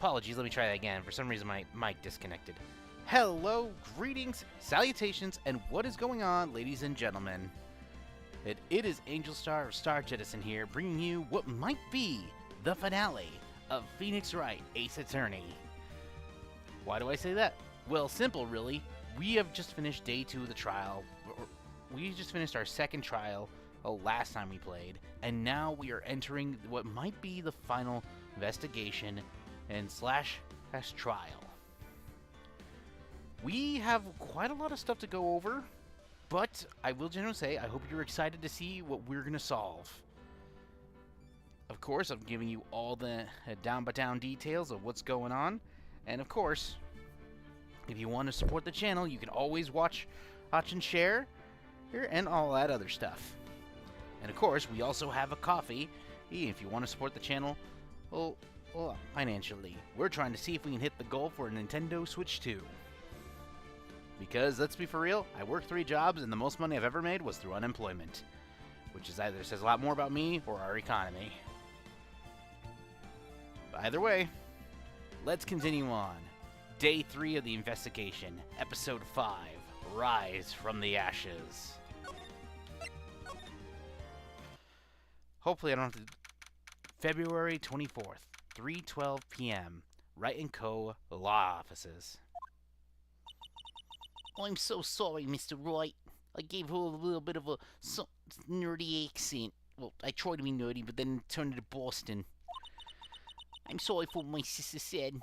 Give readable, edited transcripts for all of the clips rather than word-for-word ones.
Apologies, let me try that again. For some reason my mic disconnected. Hello, greetings, salutations, and what is going on, ladies and gentlemen? It is Angel Star of Star Jettison here, bringing you what might be the finale of Phoenix Wright, Ace Attorney. Why do I say that? Well, simple really. We have just finished day 2 of the trial. We just finished our second trial last time we played, and now we are entering what might be the final investigation and slash trial. We have quite a lot of stuff to go over, but I will generally say I hope you're excited to see what we're going to solve. Of course, I'm giving you all the down-by-down details of what's going on, and of course, if you want to support the channel, you can always watch and share here and all that other stuff. And of course, we also have a coffee if you want to support the channel financially. We're trying to see if we can hit the goal for a Nintendo Switch 2. Because, let's be for real, I work 3 jobs and the most money I've ever made was through unemployment. Which is either says a lot more about me or our economy. But either way, let's continue on. Day 3 of the investigation, Episode 5, Rise from the Ashes. Hopefully I don't have to... February 24th, 3:12 p.m. Wright & Co. Law Offices. I'm so sorry, Mr. Wright. I gave her a little bit of a nerdy accent. Well, I tried to be nerdy, but then turned into Boston. I'm sorry for what my sister said.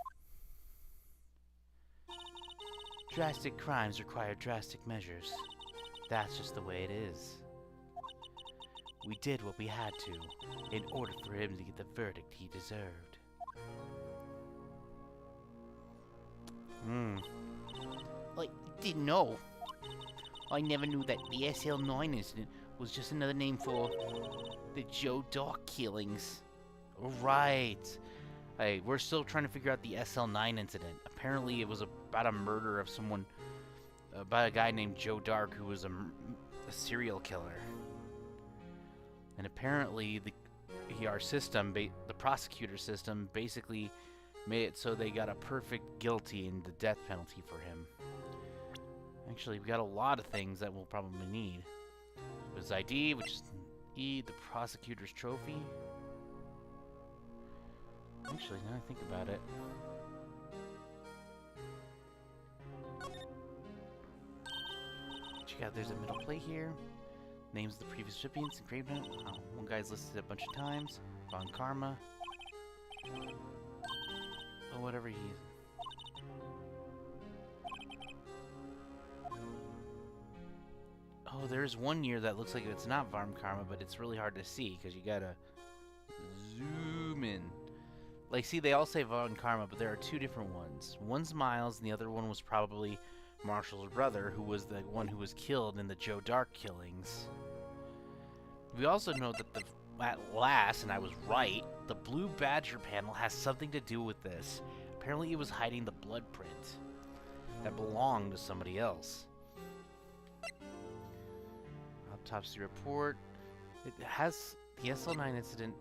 Drastic crimes require drastic measures. That's just the way it is. We did what we had to, in order for him to get the verdict he deserved. I didn't know. I never knew that the SL9 incident was just another name for the Joe Dark killings. Right. Hey, we're still trying to figure out the SL9 incident. Apparently it was about a murder of someone, about a guy named Joe Dark who was a serial killer. And apparently our system, the prosecutor system, basically made it so they got a perfect guilty in the death penalty for him. Actually, we got a lot of things that we'll probably need. His ID, which is E, the prosecutor's trophy. Actually, now I think about it. Check out, there's a middle plate here. Names of the previous recipients engraved on it. One guy's listed a bunch of times. Von Karma. Or whatever he's. Oh, there's one year that looks like it's not Von Karma, but it's really hard to see because you gotta zoom in. Like, see, they all say Von Karma, but there are 2 different ones. One's Miles, and the other one was probably Marshall's brother, who was the one who was killed in the Joe Dark killings. We also know that at last, and I was right, the Blue Badger panel has something to do with this. Apparently it was hiding the blood print that belonged to somebody else. Autopsy report. It has the SL9 incident.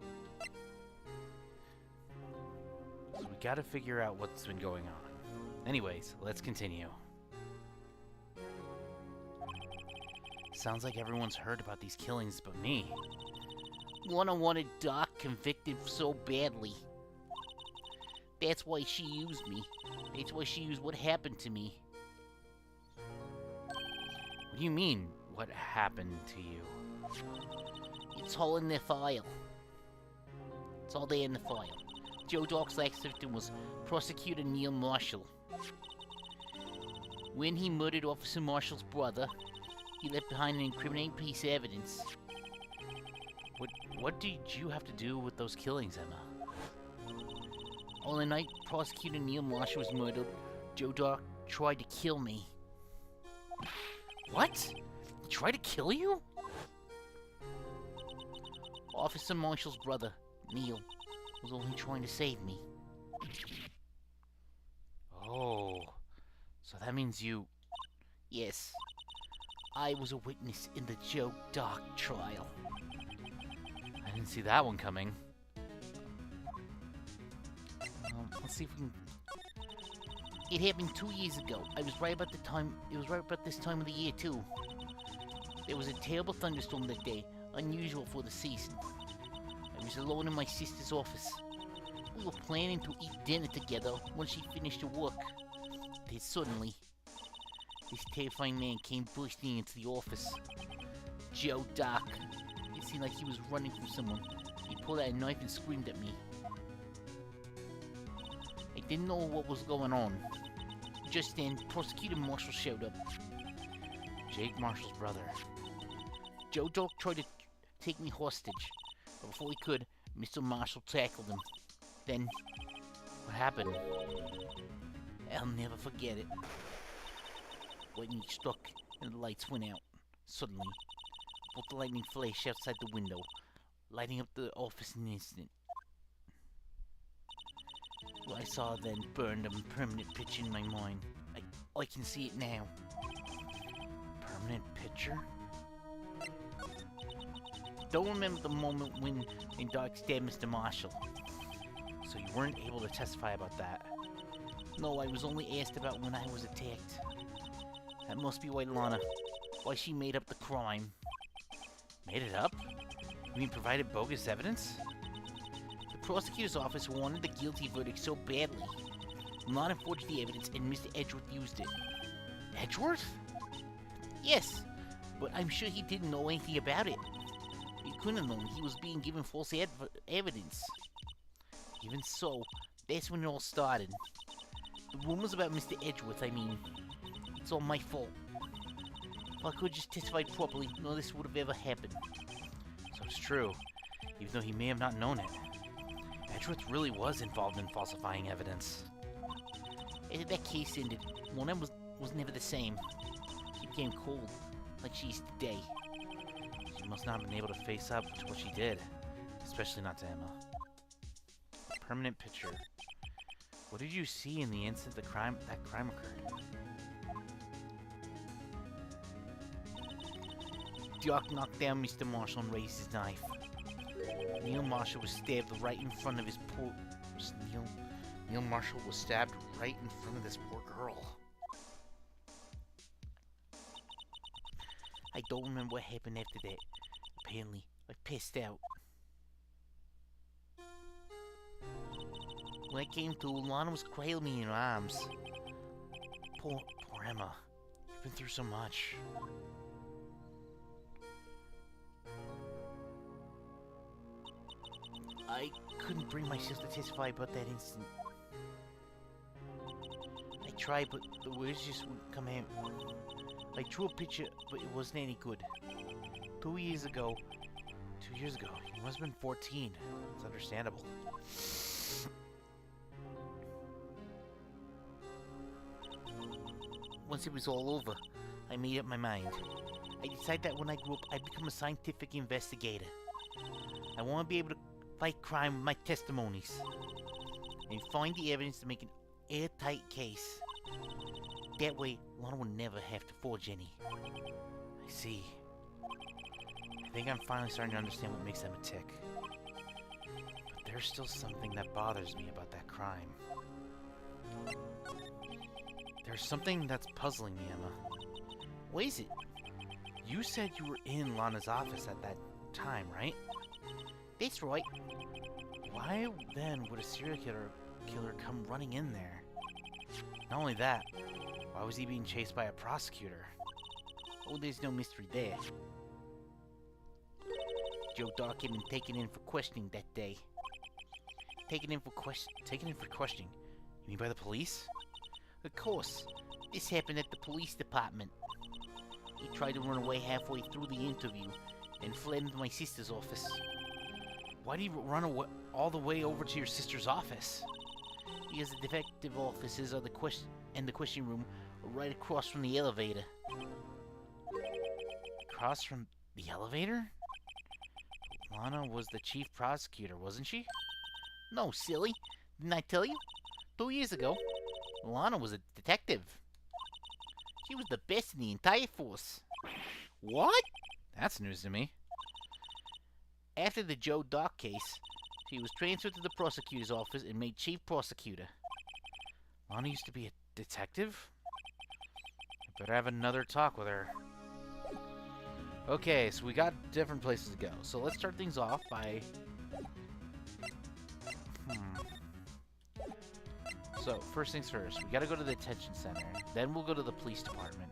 So we gotta figure out what's been going on. Anyways, let's continue. Sounds like everyone's heard about these killings but me. Lana wanted Doc convicted so badly. That's why she used me. That's why she used what happened to me. What do you mean, what happened to you? It's all in the file. It's all there in the file. Joe Dark's last victim was Prosecutor Neil Marshall. When he murdered Officer Marshall's brother, he left behind an incriminating piece of evidence. What did you have to do with those killings, Emma? On the night Prosecutor Neil Marshall was murdered, Joe Dark tried to kill me. What? He tried to kill you? Officer Marshall's brother, Neil, was only trying to save me. Oh, so that means you... Yes, I was a witness in the Joe Dark trial. I didn't see that one coming. Let's see if we can... It happened 2 years ago. It was right about this time of the year, too. There was a terrible thunderstorm that day, unusual for the season. I was alone in my sister's office. We were planning to eat dinner together once she finished her work. Then suddenly, this terrifying man came bursting into the office. Joe Doc. It seemed like he was running from someone. He pulled out a knife and screamed at me. I didn't know what was going on. Just then, Prosecutor Marshall showed up. Jake Marshall's brother. Joe Doc tried to take me hostage, but before he could, Mr. Marshall tackled him. Then, What happened? I'll never forget it. Lightning struck and the lights went out. Suddenly, both the lightning flashed outside the window, lighting up the office in an instant. What I saw then burned a permanent picture in my mind. I can see it now. Permanent picture? Don't remember the moment when Doc stabbed Mr. Marshall. So you weren't able to testify about that? No, I was only asked about when I was attacked. That must be why she made up the crime. Made it up? You mean provided bogus evidence? The prosecutor's office wanted the guilty verdict so badly. Lana forged the evidence and Mr. Edgeworth used it. Edgeworth? Yes, but I'm sure he didn't know anything about it. He couldn't have known he was being given false evidence. Even so, that's when it all started. The rumors about Mr. Edgeworth, I mean, it's all my fault. If I could just testify properly, none of this would have ever happened. So it's true, even though he may have not known it. Edgeworth really was involved in falsifying evidence. After that case ended, Lana was never the same. She became cold, like she is today. She must not have been able to face up to what she did, especially not to Emma. A permanent picture. What did you see in the instant that crime occurred? Doc knocked down Mr. Marshall and raised his knife. Neil Marshall was stabbed right in front of his poor... Neil Marshall was stabbed right in front of this poor girl. I don't remember what happened after that. Apparently, I passed out. When I came to, Lana was cradling me in her arms. Poor Emma. You've been through so much. I couldn't bring myself to testify about that instant. I tried, but the words just wouldn't come out. I drew a picture, but it wasn't any good. 2 years ago, you must have been 14. It's understandable. Once it was all over, I made up my mind. I decided that when I grew up, I'd become a scientific investigator. I want to be able to fight crime with my testimonies and find the evidence to make an airtight case. That way, Lana will never have to forge any. I see. I think I'm finally starting to understand what makes them a tick. But there's still something that bothers me about that crime. There's something that's puzzling me, Emma. What is it? You said you were in Lana's office at that time, right? That's right. Why then would a serial killer come running in there? Not only that, why was he being chased by a prosecutor? Oh, there's no mystery there. Joe Doc had been taken in for questioning that day. Taken in for questioning? You mean by the police? Of course. This happened at the police department. He tried to run away halfway through the interview and fled into my sister's office. Why did he run away all the way over to your sister's office? Because the detective offices are the question room are right across from the elevator. Across from the elevator? Lana was the chief prosecutor, wasn't she? No, silly. Didn't I tell you? 2 years ago, Lana was a detective. She was the best in the entire force. What? That's news to me. After the Joe Doc case, she was transferred to the prosecutor's office and made chief prosecutor. Lana used to be a detective? I better have another talk with her. Okay, so we got different places to go. So let's start things off by... So, first things first. We gotta go to the detention center. Then we'll go to the police department.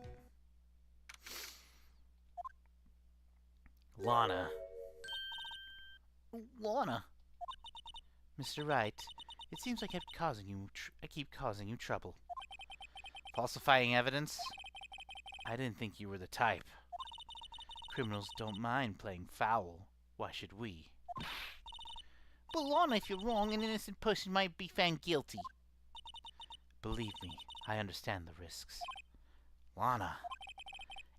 Lana. Lana. Mr. Wright, it seems I keep causing you trouble. Falsifying evidence? I didn't think you were the type. Criminals don't mind playing foul. Why should we? But Lana, if you're wrong, an innocent person might be found guilty. Believe me, I understand the risks. Lana.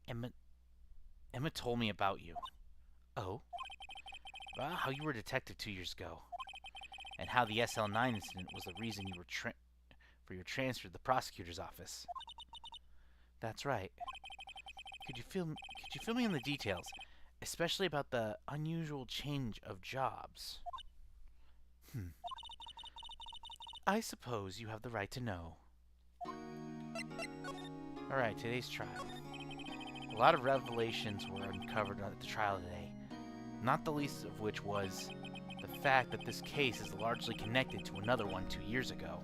Emma told me about you. Oh? About how you were a detective 2 years ago. And how the SL9 incident was the reason you were for your transfer to the prosecutor's office. That's right. Could you fill me in the details, especially about the unusual change of jobs? I suppose you have the right to know. Alright, today's trial. A lot of revelations were uncovered at the trial today, not the least of which was the fact that this case is largely connected to another one 2 years ago.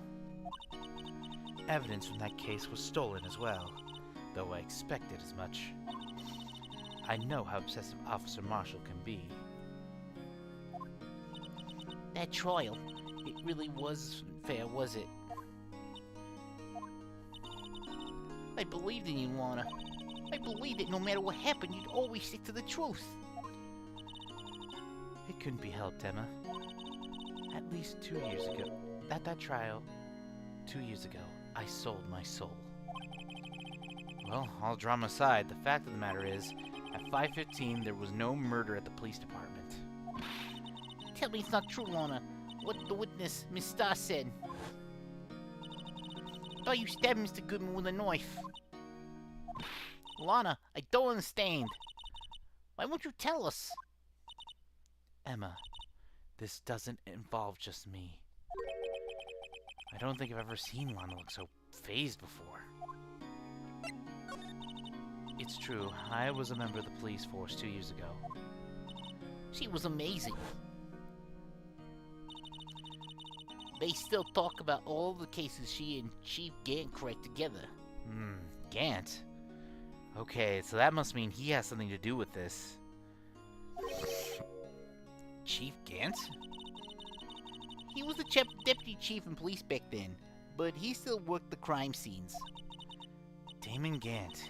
Evidence from that case was stolen as well, though I expected as much. I know how obsessive Officer Marshall can be. That trial, it really wasn't fair, was it? I believed in you, Lana. I believed that no matter what happened, you'd always stick to the truth. It couldn't be helped, Emma. At least 2 years ago, at that trial, 2 years ago, I sold my soul. Well, all drama aside, the fact of the matter is, at 5:15, there was no murder at the police department. Tell me it's not true, Lana. What the witness, Miss Starr, said. I thought you stabbed Mr. Goodman with a knife. Lana, I don't understand. Why won't you tell us? Emma, this doesn't involve just me. I don't think I've ever seen Lana look so phased before. It's true, I was a member of the police force 2 years ago. She was amazing. They still talk about all the cases she and Chief Gant cracked together. Gant? Okay, so that must mean he has something to do with this. Chief Gant? He was the deputy chief in police back then, but he still worked the crime scenes. Damon Gant.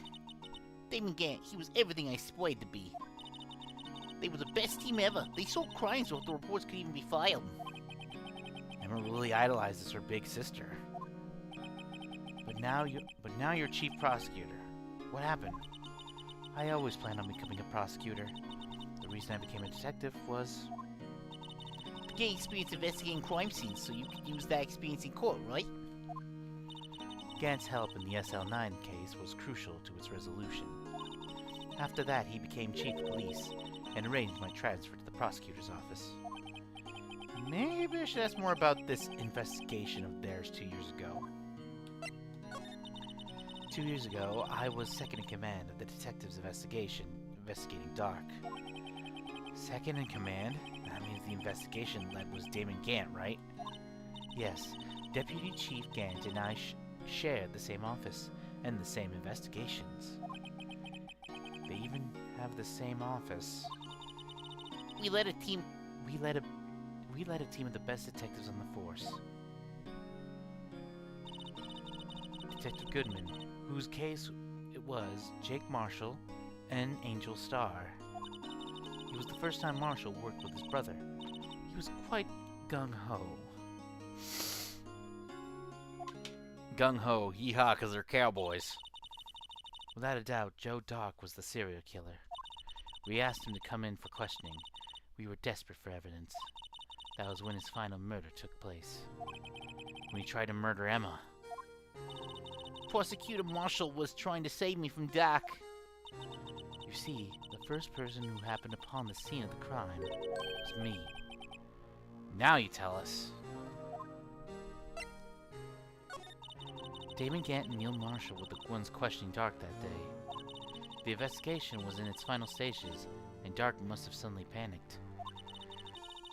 Damon Gant, he was everything I aspired to be. They were the best team ever. They solved crimes before the reports could even be filed. Emma really idolizes her big sister. But now you're chief prosecutor. What happened? I always planned on becoming a prosecutor. The reason I became a detective was... to gain experience investigating crime scenes, so you could use that experience in court, right? Gant's help in the SL9 case was crucial to its resolution. After that, he became chief of police and arranged my transfer to the prosecutor's office. Maybe I should ask more about this investigation of theirs 2 years ago. 2 years ago, I was second in command of the detective's investigating Dark. Second in command? That means the investigation led was Damon Gant, right? Yes, Deputy Chief Gant and I shared the same office and the same investigations. They even have the same office. We led a team of the best detectives on the force. Detective Goodman, whose case it was Jake Marshall and Angel Starr. It was the first time Marshall worked with his brother. He was quite gung-ho. Gung-ho, yeehaw, 'cause they're cowboys. Without a doubt, Joe Dock was the serial killer. We asked him to come in for questioning. We were desperate for evidence. That was when his final murder took place. When he tried to murder Emma. Prosecutor Marshall was trying to save me from Doc. You see, the first person who happened upon the scene of the crime was me. Now you tell us. Damon Gant and Neil Marshall were the ones questioning Dark that day. The investigation was in its final stages, and Dark must have suddenly panicked.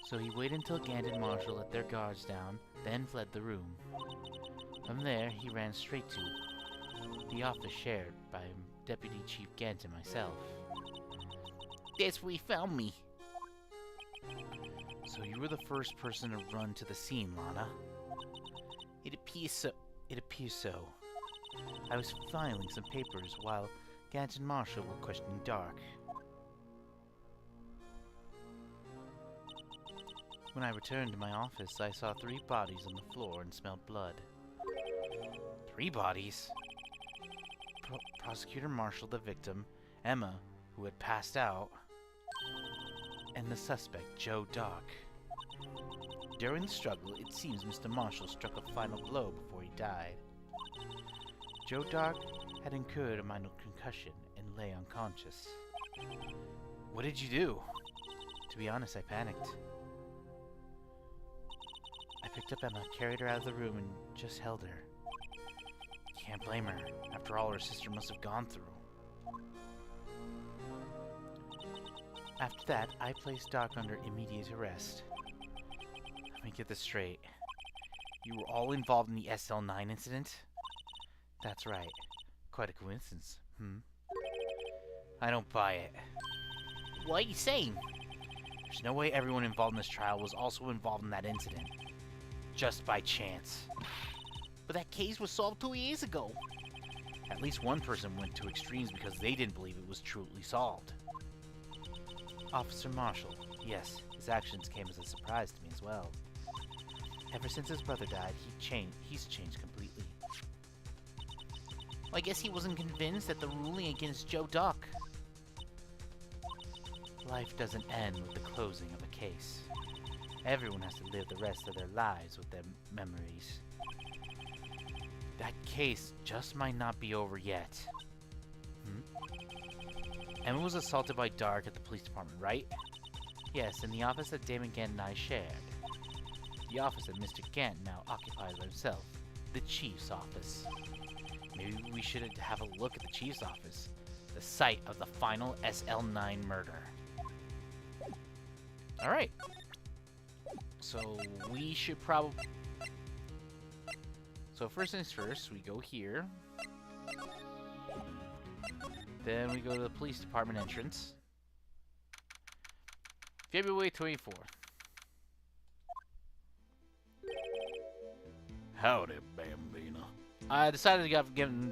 So he waited until Gant and Marshall let their guards down, then fled the room. From there, he ran straight to the office shared by Deputy Chief Gant and myself. That's where he found me. So you were the first person to run to the scene, Lana? It appears so. It appears so. I was filing some papers while Gant and Marshall were questioning Dark. When I returned to my office, I saw 3 bodies on the floor and smelled blood. 3 bodies? Prosecutor Marshall, the victim, Emma, who had passed out, and the suspect, Joe Dock. During the struggle, it seems Mr. Marshall struck a final blow before he died. Joe Dock had incurred a minor concussion and lay unconscious. What did you do? To be honest, I panicked. I picked up Emma, carried her out of the room, and just held her. Can't blame her, after all her sister must have gone through. After that, I placed Doc under immediate arrest. Let me get this straight. You were all involved in the SL9 incident? That's right. Quite a coincidence, I don't buy it. What are you saying? There's no way everyone involved in this trial was also involved in that incident. Just by chance. But that case was solved 2 years ago. At least one person went to extremes because they didn't believe it was truly solved. Officer Marshall, yes, his actions came as a surprise to me as well. Ever since his brother died, he's changed completely. Well, I guess he wasn't convinced that the ruling against Joe Dock. Life doesn't end with the closing of a case. Everyone has to live the rest of their lives with their memories. That case just might not be over yet. Emma was assaulted by Dark at the police department, right? Yes, in the office that Damon Gant and I shared. The office that Mr. Gant now occupies by himself. The Chief's office. Maybe we should have a look at the Chief's office. The site of the final SL9 murder. Alright. So, we should probably... So first things first, we go here. Then we go to the police department entrance. February 24th. Howdy, Bambina. I decided to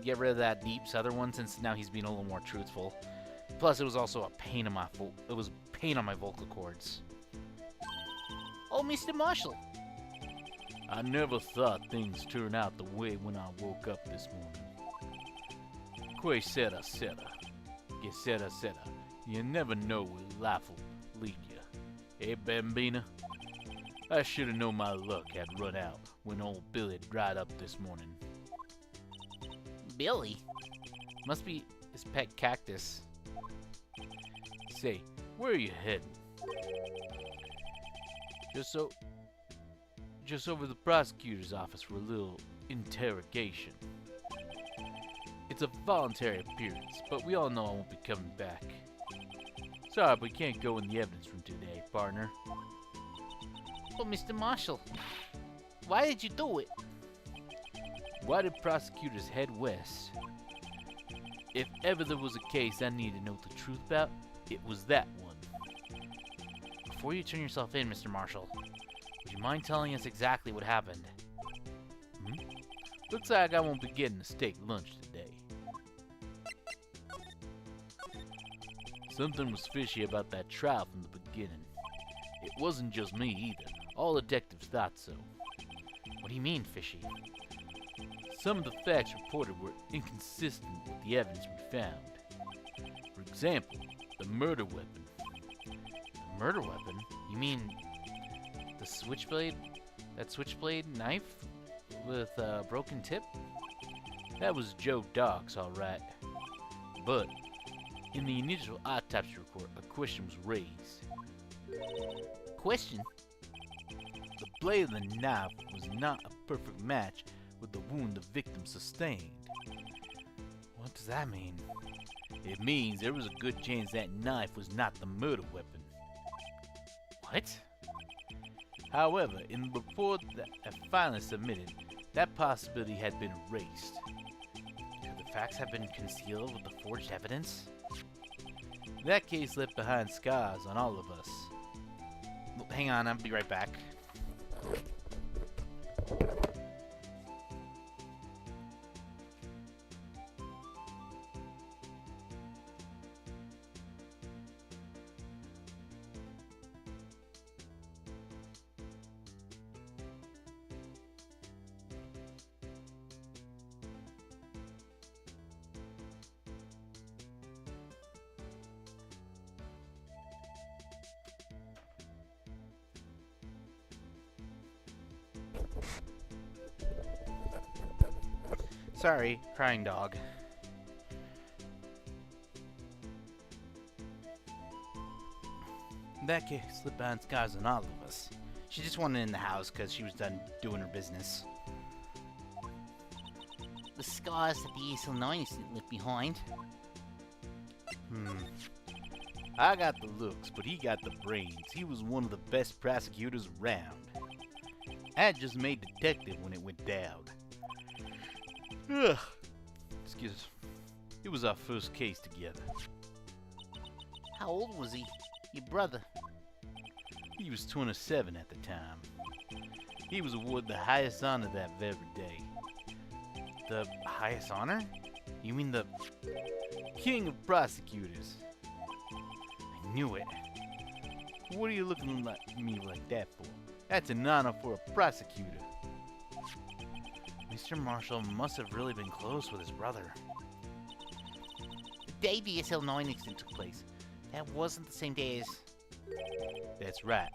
get rid of that deep southern one since now he's being a little more truthful. Plus, it was also a pain in my on my vocal cords. Oh, Mr. Marshall. I never thought things turned out the way when I woke up this morning. Que sera, sera. Que sera, sera. You never know where life will lead you. Hey, Bambina? I should have known my luck had run out when old Billy dried up this morning. Billy? Must be his pet cactus. Say, where are you heading? Just over the prosecutor's office for a little interrogation. It's a voluntary appearance, but we all know I won't be coming back. Sorry, but we can't go in the evidence room today, partner. Oh, Mr. Marshall. Why did you do it? Why did prosecutors head west? If ever there was a case I needed to know the truth about, it was that one. Before you turn yourself in, Mr. Marshall, would you mind telling us exactly what happened? Looks like I won't be getting a steak lunch today. Something was fishy about that trial from the beginning. It wasn't just me either. All detectives thought so. What do you mean, fishy? Some of the facts reported were inconsistent with the evidence we found. For example, the murder weapon. The murder weapon? You mean the switchblade? That switchblade knife with a broken tip? That was Joe Dock's, alright. But in the initial autopsy report, a question was raised. Question? The blade of the knife was not a perfect match with the wound the victim sustained. What does that mean? It means there was a good chance that knife was not the murder weapon. What? However, in the report that I finally submitted, that possibility had been erased. Could the facts have been concealed with the forged evidence? That case left behind scars on all of us. Hang on, I'll be right back. Sorry, crying dog. That case slipped behind scars on all of us. She just wanted in the house because she was done doing her business. The scars that the SL9 incident left behind. I got the looks, but he got the brains. He was one of the best prosecutors around. I just made detective when it went down. Ugh. Excuse. It was our first case together. How old was he? Your brother? He was 27 at the time. He was awarded the highest honor that very day. The highest honor? You mean the King of Prosecutors? I knew it. What are you looking at me like that for? That's an honor for a prosecutor. Mr. Marshall must have really been close with his brother. The day the SL9 incident took place, that wasn't the same day as... That's right.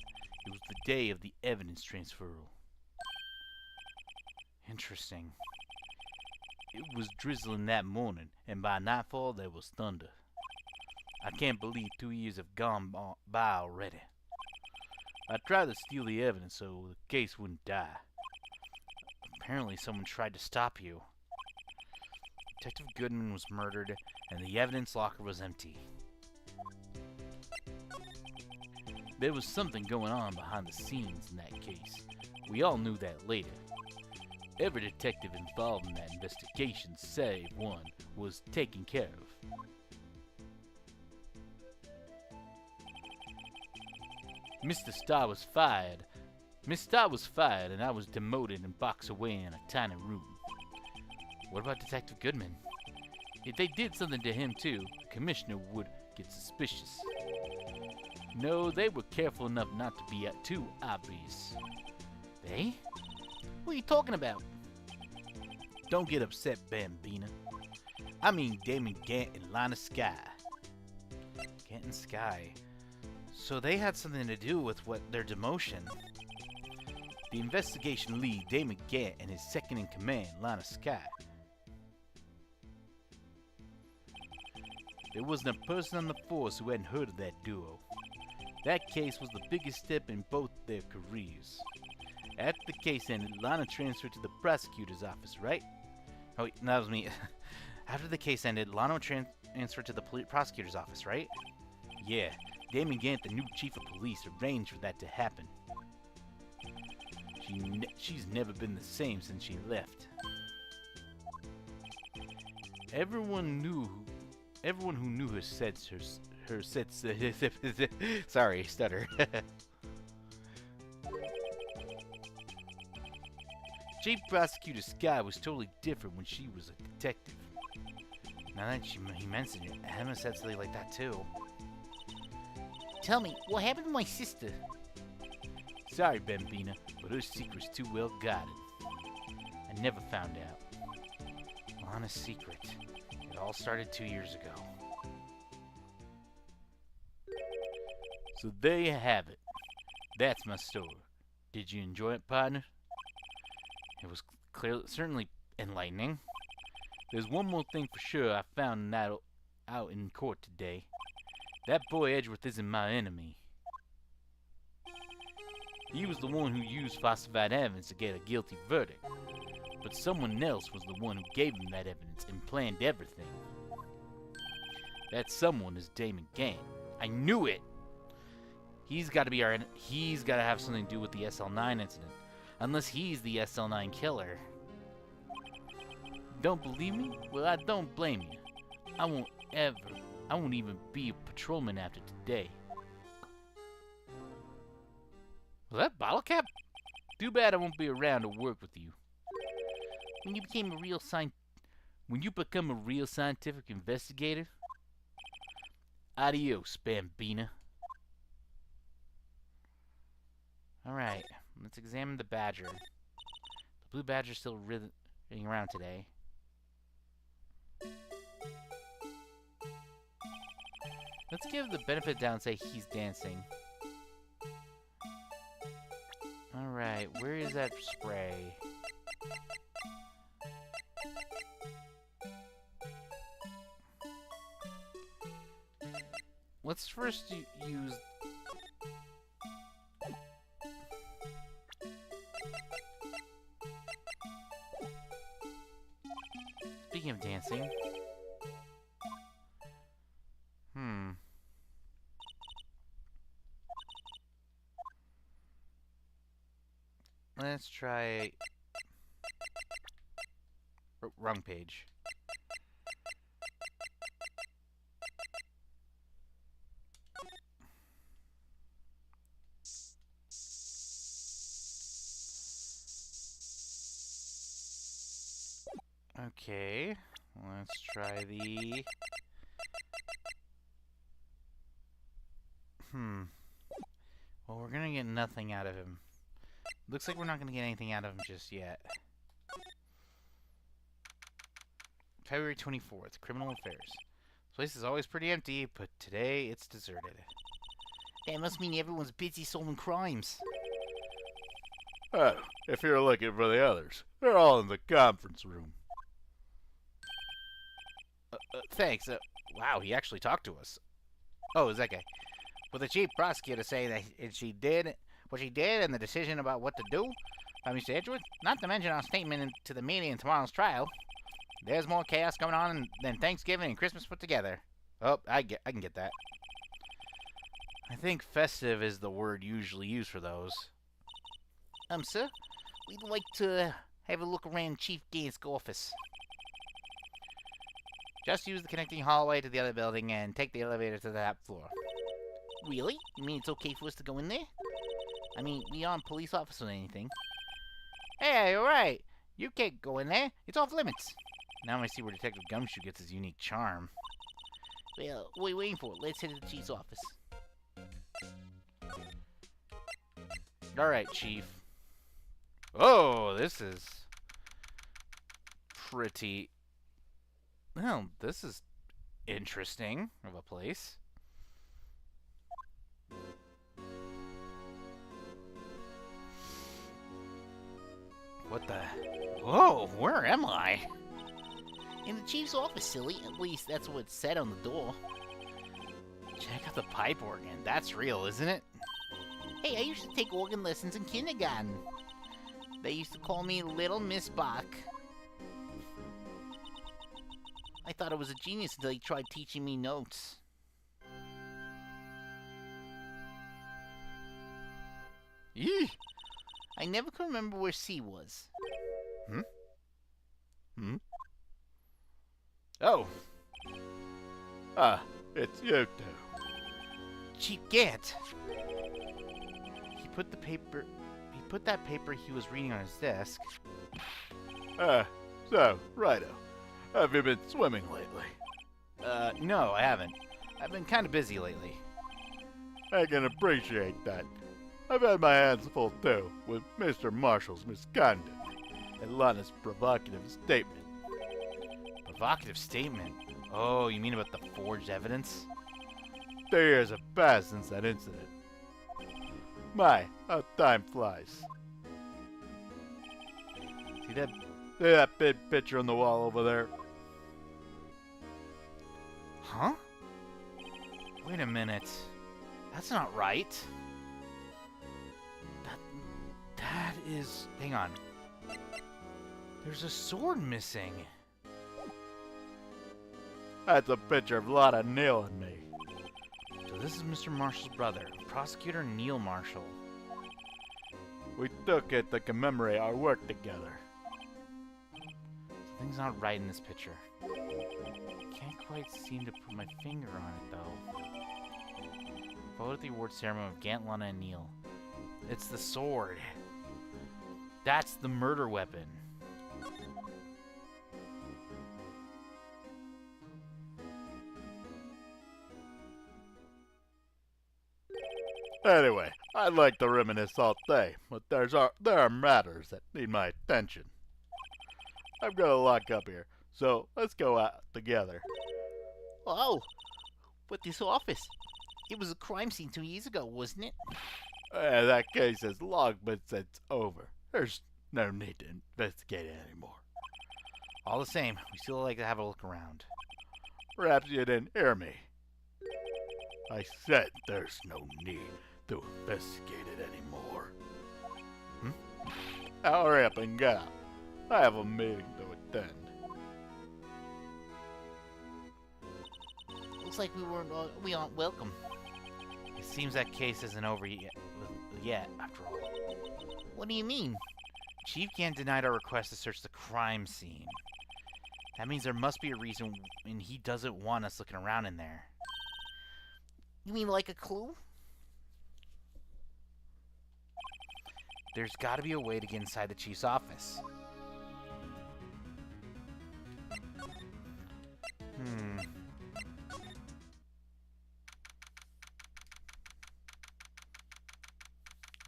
It was the day of the evidence transferal. Interesting. It was drizzling that morning, and by nightfall there was thunder. I can't believe 2 years have gone by already. I tried to steal the evidence so the case wouldn't die. Apparently someone tried to stop you. Detective Goodman was murdered, and the evidence locker was empty. There was something going on behind the scenes in that case. We all knew that later. Every detective involved in that investigation, save one, was taken care of. Mr. Starr was fired. Miss Starr was fired, and I was demoted and boxed away in a tiny room. What about Detective Goodman? If they did something to him too, the commissioner would get suspicious. No, they were careful enough not to be too obvious. They? What are you talking about? Don't get upset, Bambina. I mean Damon Gant and Lana Sky. Gant and Sky. So they had something to do with their demotion. The investigation lead, Damon Gant, and his second-in-command, Lana Sky. There wasn't a person on the force who hadn't heard of that duo. That case was the biggest step in both their careers. After the case ended, Lana transferred to the prosecutor's office, right? Oh, wait, that was me. After the case ended, Lana transferred to the prosecutor's office, right? Yeah, Damon Gant, the new chief of police, arranged for that to happen. She's never been the same since she left. Everyone who knew her said her sorry, stutter. Chief Prosecutor Sky was totally different when she was a detective. Now that he mentioned it, Emma said something like that too. Tell me, what happened to my sister? Sorry, Bambina, but her secret's too well guarded. I never found out. Lana's secret. It all started 2 years ago. So there you have it. That's my story. Did you enjoy it, partner? It was certainly enlightening. There's one more thing for sure I found out in court today. That boy Edgeworth isn't my enemy. He was the one who used falsified evidence to get a guilty verdict. But someone else was the one who gave him that evidence and planned everything. That someone is Damon Gann. I knew it! He's got to be our... He's got to have something to do with the SL9 incident. Unless he's the SL9 killer. Don't believe me? Well, I don't blame you. I won't even be a patrolman after today. Was that bottle cap? Too bad I won't be around to work with you. When you become a real scientific investigator, adios, Bambina. Alright, let's examine the badger. The blue badger's still running around today. Let's give the benefit down and say he's dancing. Alright, where is that spray? Let's first use... Speaking of dancing... Let's try... Wrong page. Okay, let's try the... Well, we're gonna get nothing out of him. Looks like we're not gonna get anything out of him just yet. February 24th, Criminal Affairs. This place is always pretty empty, but today it's deserted. That must mean everyone's busy solving crimes. Oh, if you're looking for the others, they're all in the conference room. Thanks. Wow, he actually talked to us. Oh, is that guy? With the chief prosecutor saying that she did what she did and the decision about what to do by Mr. Edgewood, not to mention our statement to the media in tomorrow's trial. There's more chaos going on than Thanksgiving and Christmas put together. Oh, I can get that. I think festive is the word usually used for those. Sir, we'd like to have a look around Chief Gann's office. Just use the connecting hallway to the other building and take the elevator to the top floor. Really? You mean it's okay for us to go in there? I mean, we aren't police officers or anything. Hey, alright. You can't go in there. It's off limits. Now I see where Detective Gumshoe gets his unique charm. Well, what are you waiting for? Let's head to the chief's office. Alright, Chief. Oh, this is pretty... Well, this is interesting of a place. What the... Whoa, where am I? In the chief's office, silly. At least that's what it said on the door. Check out the pipe organ. That's real, isn't it? Hey, I used to take organ lessons in kindergarten. They used to call me Little Miss Bach. I thought I was a genius until he tried teaching me notes. Eee! I never could remember where C was. Oh! It's you two. Chief Gant! He put that paper he was reading on his desk. So, righto. Have you been swimming lately? No, I haven't. I've been kind of busy lately. I can appreciate that. I've had my hands full too, with Mr. Marshall's misconduct and Lana's provocative statement. Provocative statement? Oh, you mean about the forged evidence? 2 years have passed since that incident. My, how time flies. See that big picture on the wall over there? Huh? Wait a minute. That's not right. That is... Hang on. There's a sword missing. That's a picture of Lana, Neil, and me. So this is Mr. Marshall's brother, Prosecutor Neil Marshall. We took it to commemorate our work together. Something's not right in this picture. Can't quite seem to put my finger on it, though. Photo at the award ceremony of Gant, Lana, and Neil. It's the sword. That's the murder weapon. Anyway, I'd like to reminisce all day, but there are matters that need my attention. I'm gonna lock up here, so let's go out together. Oh, but this office. It was a crime scene 2 years ago, wasn't it? That case is long, but it's over. There's no need to investigate it anymore. All the same, we still like to have a look around. Perhaps you didn't hear me. I said there's no need to investigate it anymore. Now hurry up and get out. I have a meeting to attend. Looks like we aren't welcome. It seems that case isn't over yet, after all. What do you mean? Chief Gant denied our request to search the crime scene. That means there must be a reason, and he doesn't want us looking around in there. You mean like a clue? There's got to be a way to get inside the chief's office.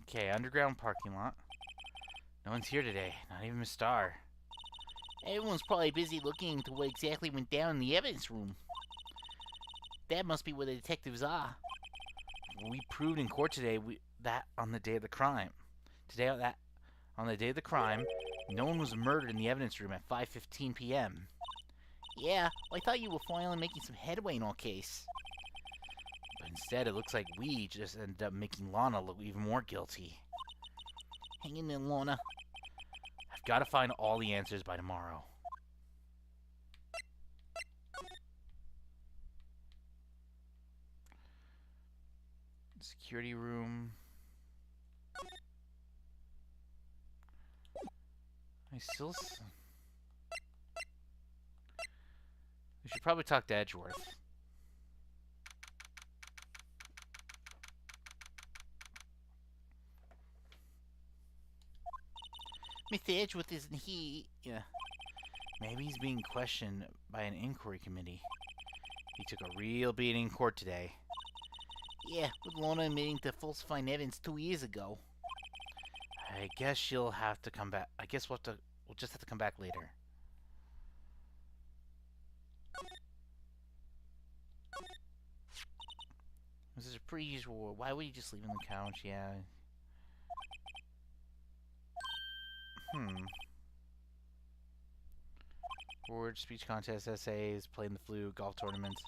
Okay, underground parking lot. No one's here today, not even Miss Star. Everyone's probably busy looking into what exactly went down in the evidence room. That must be where the detectives are. We proved in court today that on the day of the crime. On the day of the crime, no one was murdered in the evidence room at 5:15 p.m. Yeah, well, I thought you were finally making some headway in our case. But instead, it looks like we just ended up making Lana look even more guilty. Hang in there, Lorna. I've got to find all the answers by tomorrow. Security room. We should probably talk to Edgeworth. Mr. Edgeworth isn't he? Yeah. Maybe he's being questioned by an inquiry committee. He took a real beating in court today. Yeah, with Lorna admitting to falsifying evidence 2 years ago. I guess she'll have to come back. I guess we'll just have to come back later. This is pretty usual. Why would you just leave on the couch? Yeah. Board, speech contests, essays, playing the flute, golf tournaments.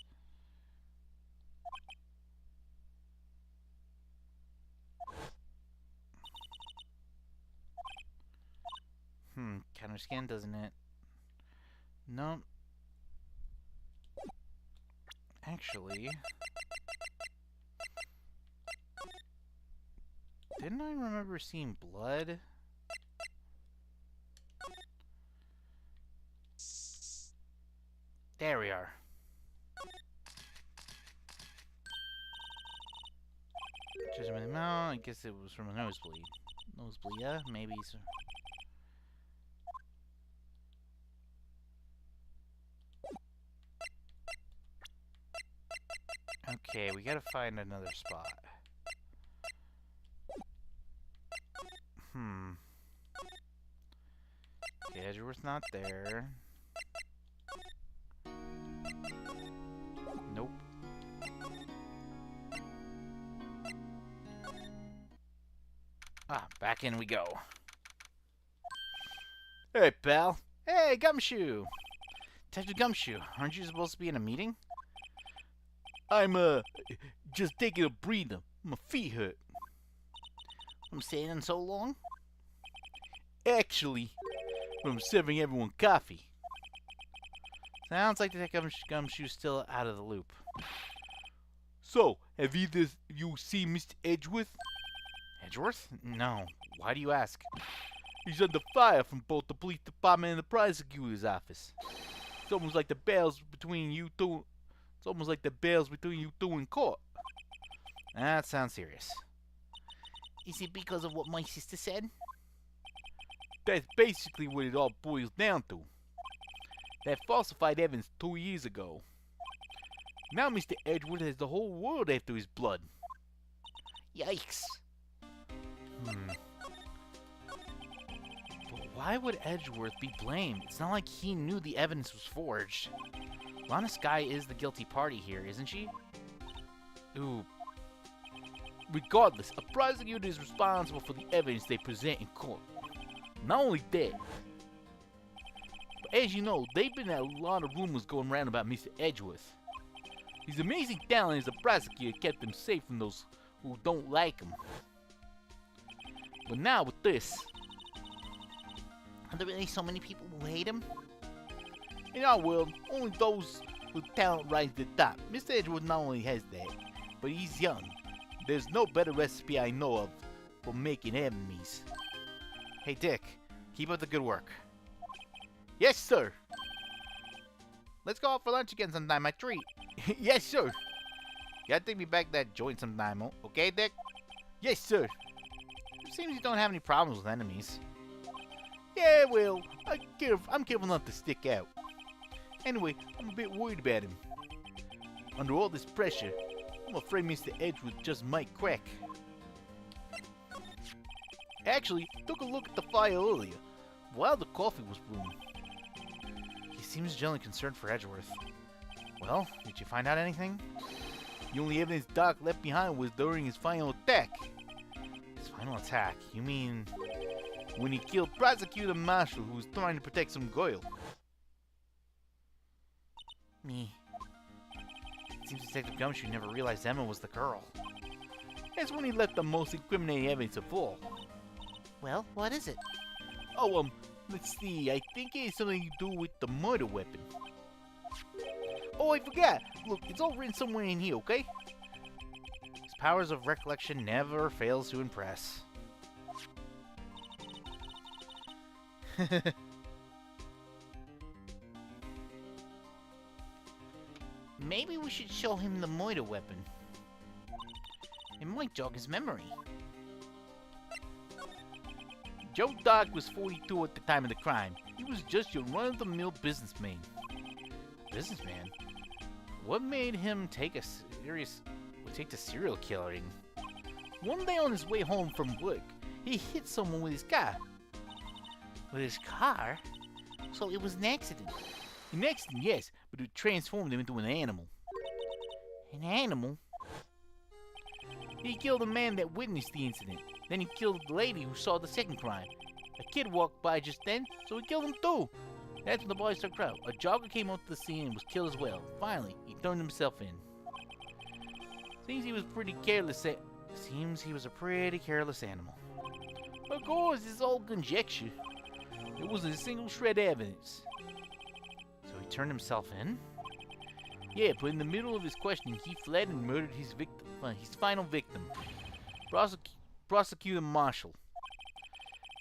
Counter scan, doesn't it? No. Actually, didn't I remember seeing blood? There we are. Judgment of the mouth, I guess it was from a nosebleed. Nosebleed, yeah? Maybe so. Okay, we gotta find another spot. Okay, Edgeworth's not there. Nope. Back in we go. Hey, pal. Hey, Gumshoe! Detective Gumshoe, aren't you supposed to be in a meeting? I'm, just taking a breather. My feet hurt. I'm staying in so long? Actually, when I'm serving everyone coffee. Sounds like the gumshoe's still out of the loop. So, have either of you seen Mr. Edgeworth? Edgeworth? No. Why do you ask? He's under fire from both the police department and the prosecutor's office. It's almost like the bails between you two. It's almost like the bails between you two in court. That sounds serious. Is it because of what my sister said? That's basically what it all boils down to. That falsified evidence 2 years ago. Now Mr. Edgeworth has the whole world after his blood. Yikes. But why would Edgeworth be blamed? It's not like he knew the evidence was forged. Lana Skye is the guilty party here, isn't she? Ooh. Regardless, a prosecutor is responsible for the evidence they present in court. Not only that, but as you know, there've been a lot of rumors going around about Mr. Edgeworth. His amazing talent as a prosecutor kept him safe from those who don't like him. But now with this, Are there really so many people who hate him? in our world, only those with talent rise to the top. Mr. Edgeworth not only has that, but he's young. There's no better recipe I know of for making enemies. Hey, Dick. Keep up the good work. Yes, sir. Let's go out for lunch again sometime. I treat. Yes, sir. You gotta take me back to that joint sometime, okay, Dick? Yes, sir. It seems you don't have any problems with enemies. Yeah, well, I'm careful not to stick out. Anyway, I'm a bit worried about him. Under all this pressure, I'm afraid Mr. Edgeworth just might crack. Actually, took a look at the fire earlier, while the coffee was brewing. He seems generally concerned for Edgeworth. Well, did you find out anything? The only evidence Doc left behind was during his final attack. His final attack? You mean... when he killed Prosecutor Marshall, who was trying to protect some girl. Me. It seems Detective Gumshoe never realized Emma was the girl. That's when he left the most incriminating evidence of all. Well, what is it? Oh, let's see. I think it has something to do with the murder weapon. Oh, I forgot. Look, it's all written somewhere in here, okay? His powers of recollection never fails to impress. Maybe we should show him the murder weapon. It might jog his memory. Joe Doc was 42 at the time of the crime. He was just your run-of-the-mill businessman. Businessman? What made him take to serial killing? One day on his way home from work, he hit someone with his car. With his car? So it was an accident. An accident, yes, but it transformed him into an animal. An animal? He killed a man that witnessed the incident. Then he killed the lady who saw the second crime. A kid walked by just then, so he killed him too. That's when the boys took crowd. A jogger came onto the scene and was killed as well. Finally, he turned himself in. Seems he was pretty careless. Seems he was a pretty careless animal. Of course, it's all conjecture. There wasn't a single shred of evidence. So he turned himself in? Yeah, but in the middle of his questioning, he fled and murdered his victim, his final victim, Prosecutor Marshall.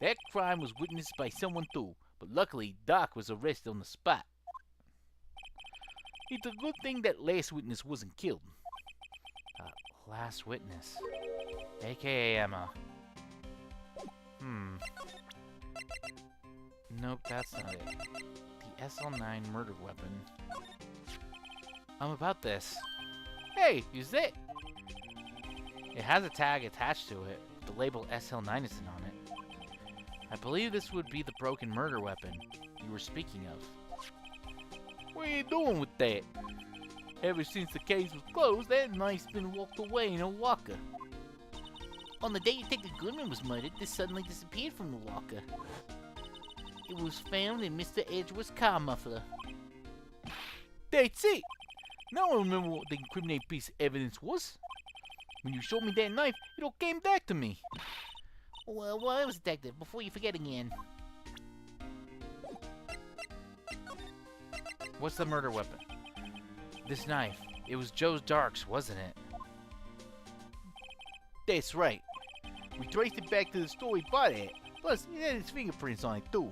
That crime was witnessed by someone too, but luckily Doc was arrested on the spot. It's a good thing that last witness wasn't killed. Last witness. AKA Emma. Nope, that's not it. The SL9 murder weapon. About this. Hey, is that? It has a tag attached to it. The label SL9 isn't on it. I believe this would be the broken murder weapon you were speaking of. What are you doing with that? Ever since the case was closed, that knife's been walked away in a locker. On the day Detective Goodman was murdered, this suddenly disappeared from the locker. It was found in Mr. Edgeworth's car muffler. That's it! Now I remember what the incriminating piece of evidence was. When you showed me that knife, it all came back to me. Well, what was Detective? Before you forget again. What's the murder weapon? This knife. It was Joe Dark's, wasn't it? That's right. We traced it back to the store he bought it. Plus, it had his fingerprints on it too.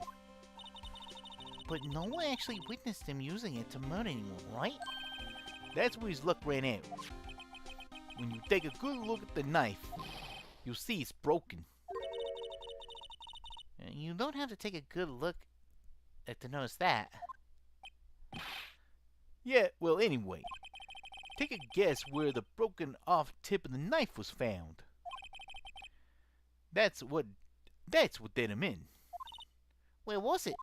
But no one actually witnessed him using it to murder anyone, right? That's where his luck ran out. When you take a good look at the knife, you'll see it's broken. You don't have to take a good look to notice that. Yeah, well anyway. Take a guess where the broken off tip of the knife was found. That's what did him in. Where was it?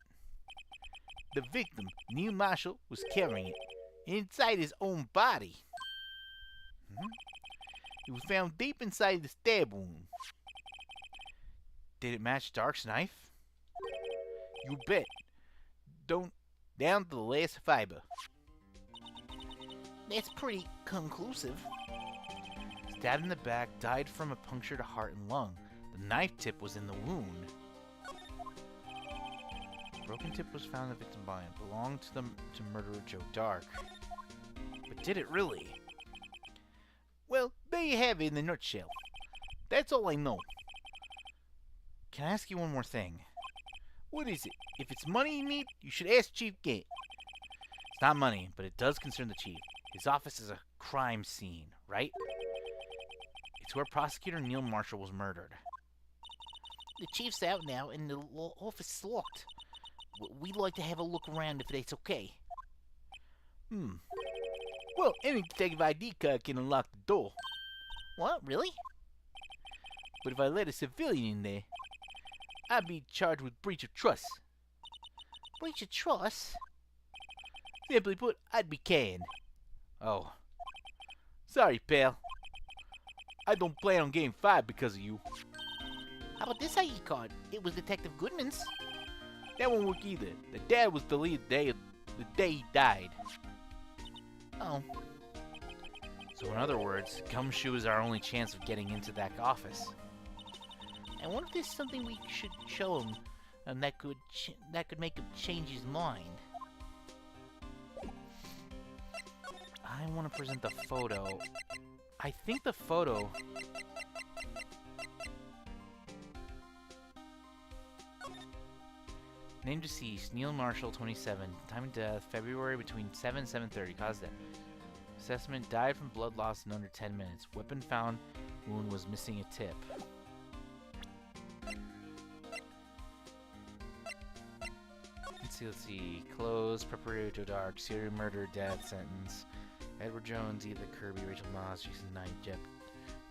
The victim, Neil Marshall, was carrying it inside his own body. It was found deep inside the stab wound. Did it match Dark's knife? You bet. Down to the last fiber. That's pretty conclusive. Stabbed in the back, died from a punctured heart and lung. The knife tip was in the wound. The broken tip was found in the victim's body and belonged to murderer Joe Dark. But did it really? Well, there you have it in a nutshell. That's all I know. Can I ask you one more thing? What is it? If it's money you need, you should ask Chief Gant. It's not money, but it does concern the chief. His office is a crime scene, right? It's where prosecutor Neil Marshall was murdered. The chief's out now and the office is locked. We'd like to have a look around if that's okay. Well, any detective ID card can unlock the door. What, really? But if I let a civilian in there, I'd be charged with breach of trust. Breach of trust? Simply put, I'd be canned. Oh. Sorry, pal. I don't plan on getting fired because of you. How about this ID card? It was Detective Goodman's. That won't work either. The dad was deleted the day he died. Oh. So in other words, Gumshoe is our only chance of getting into that office. I wonder if there's something we should show him that could make him change his mind. I want to present the photo. I think the photo... Name deceased, Neil Marshall, 27. Time of death, February between 7 and 7:30. Cause death. Assessment, died from blood loss in under 10 minutes. Weapon found, wound was missing a tip. Let's see. Close, preparatory to dark, serial murder, death sentence. Edward Jones, Edith Kirby, Rachel Moss, Jason Knight, Jeff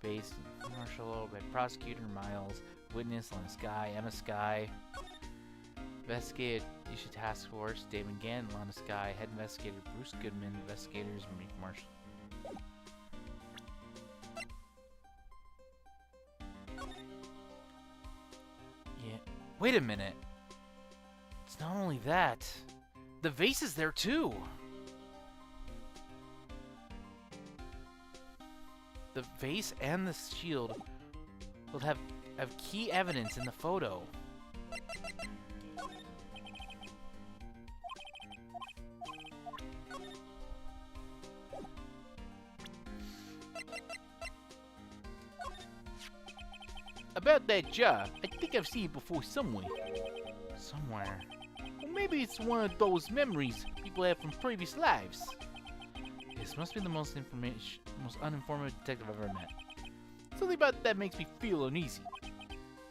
Bates, Marshall, Prosecutor Miles, Witness, Lana Sky, Emma Sky. Investigator Isha Task Force, Damon Gann, Lana Sky, Head Investigator Bruce Goodman, Investigators Monique Marshall. Yeah. Wait a minute. It's not only that. The vase is there too. The vase and the shield will have key evidence in the photo. About that jar, I think I've seen it before somewhere. Somewhere. Or maybe it's one of those memories people have from previous lives. This must be the most uninformed detective I've ever met. Something about that makes me feel uneasy.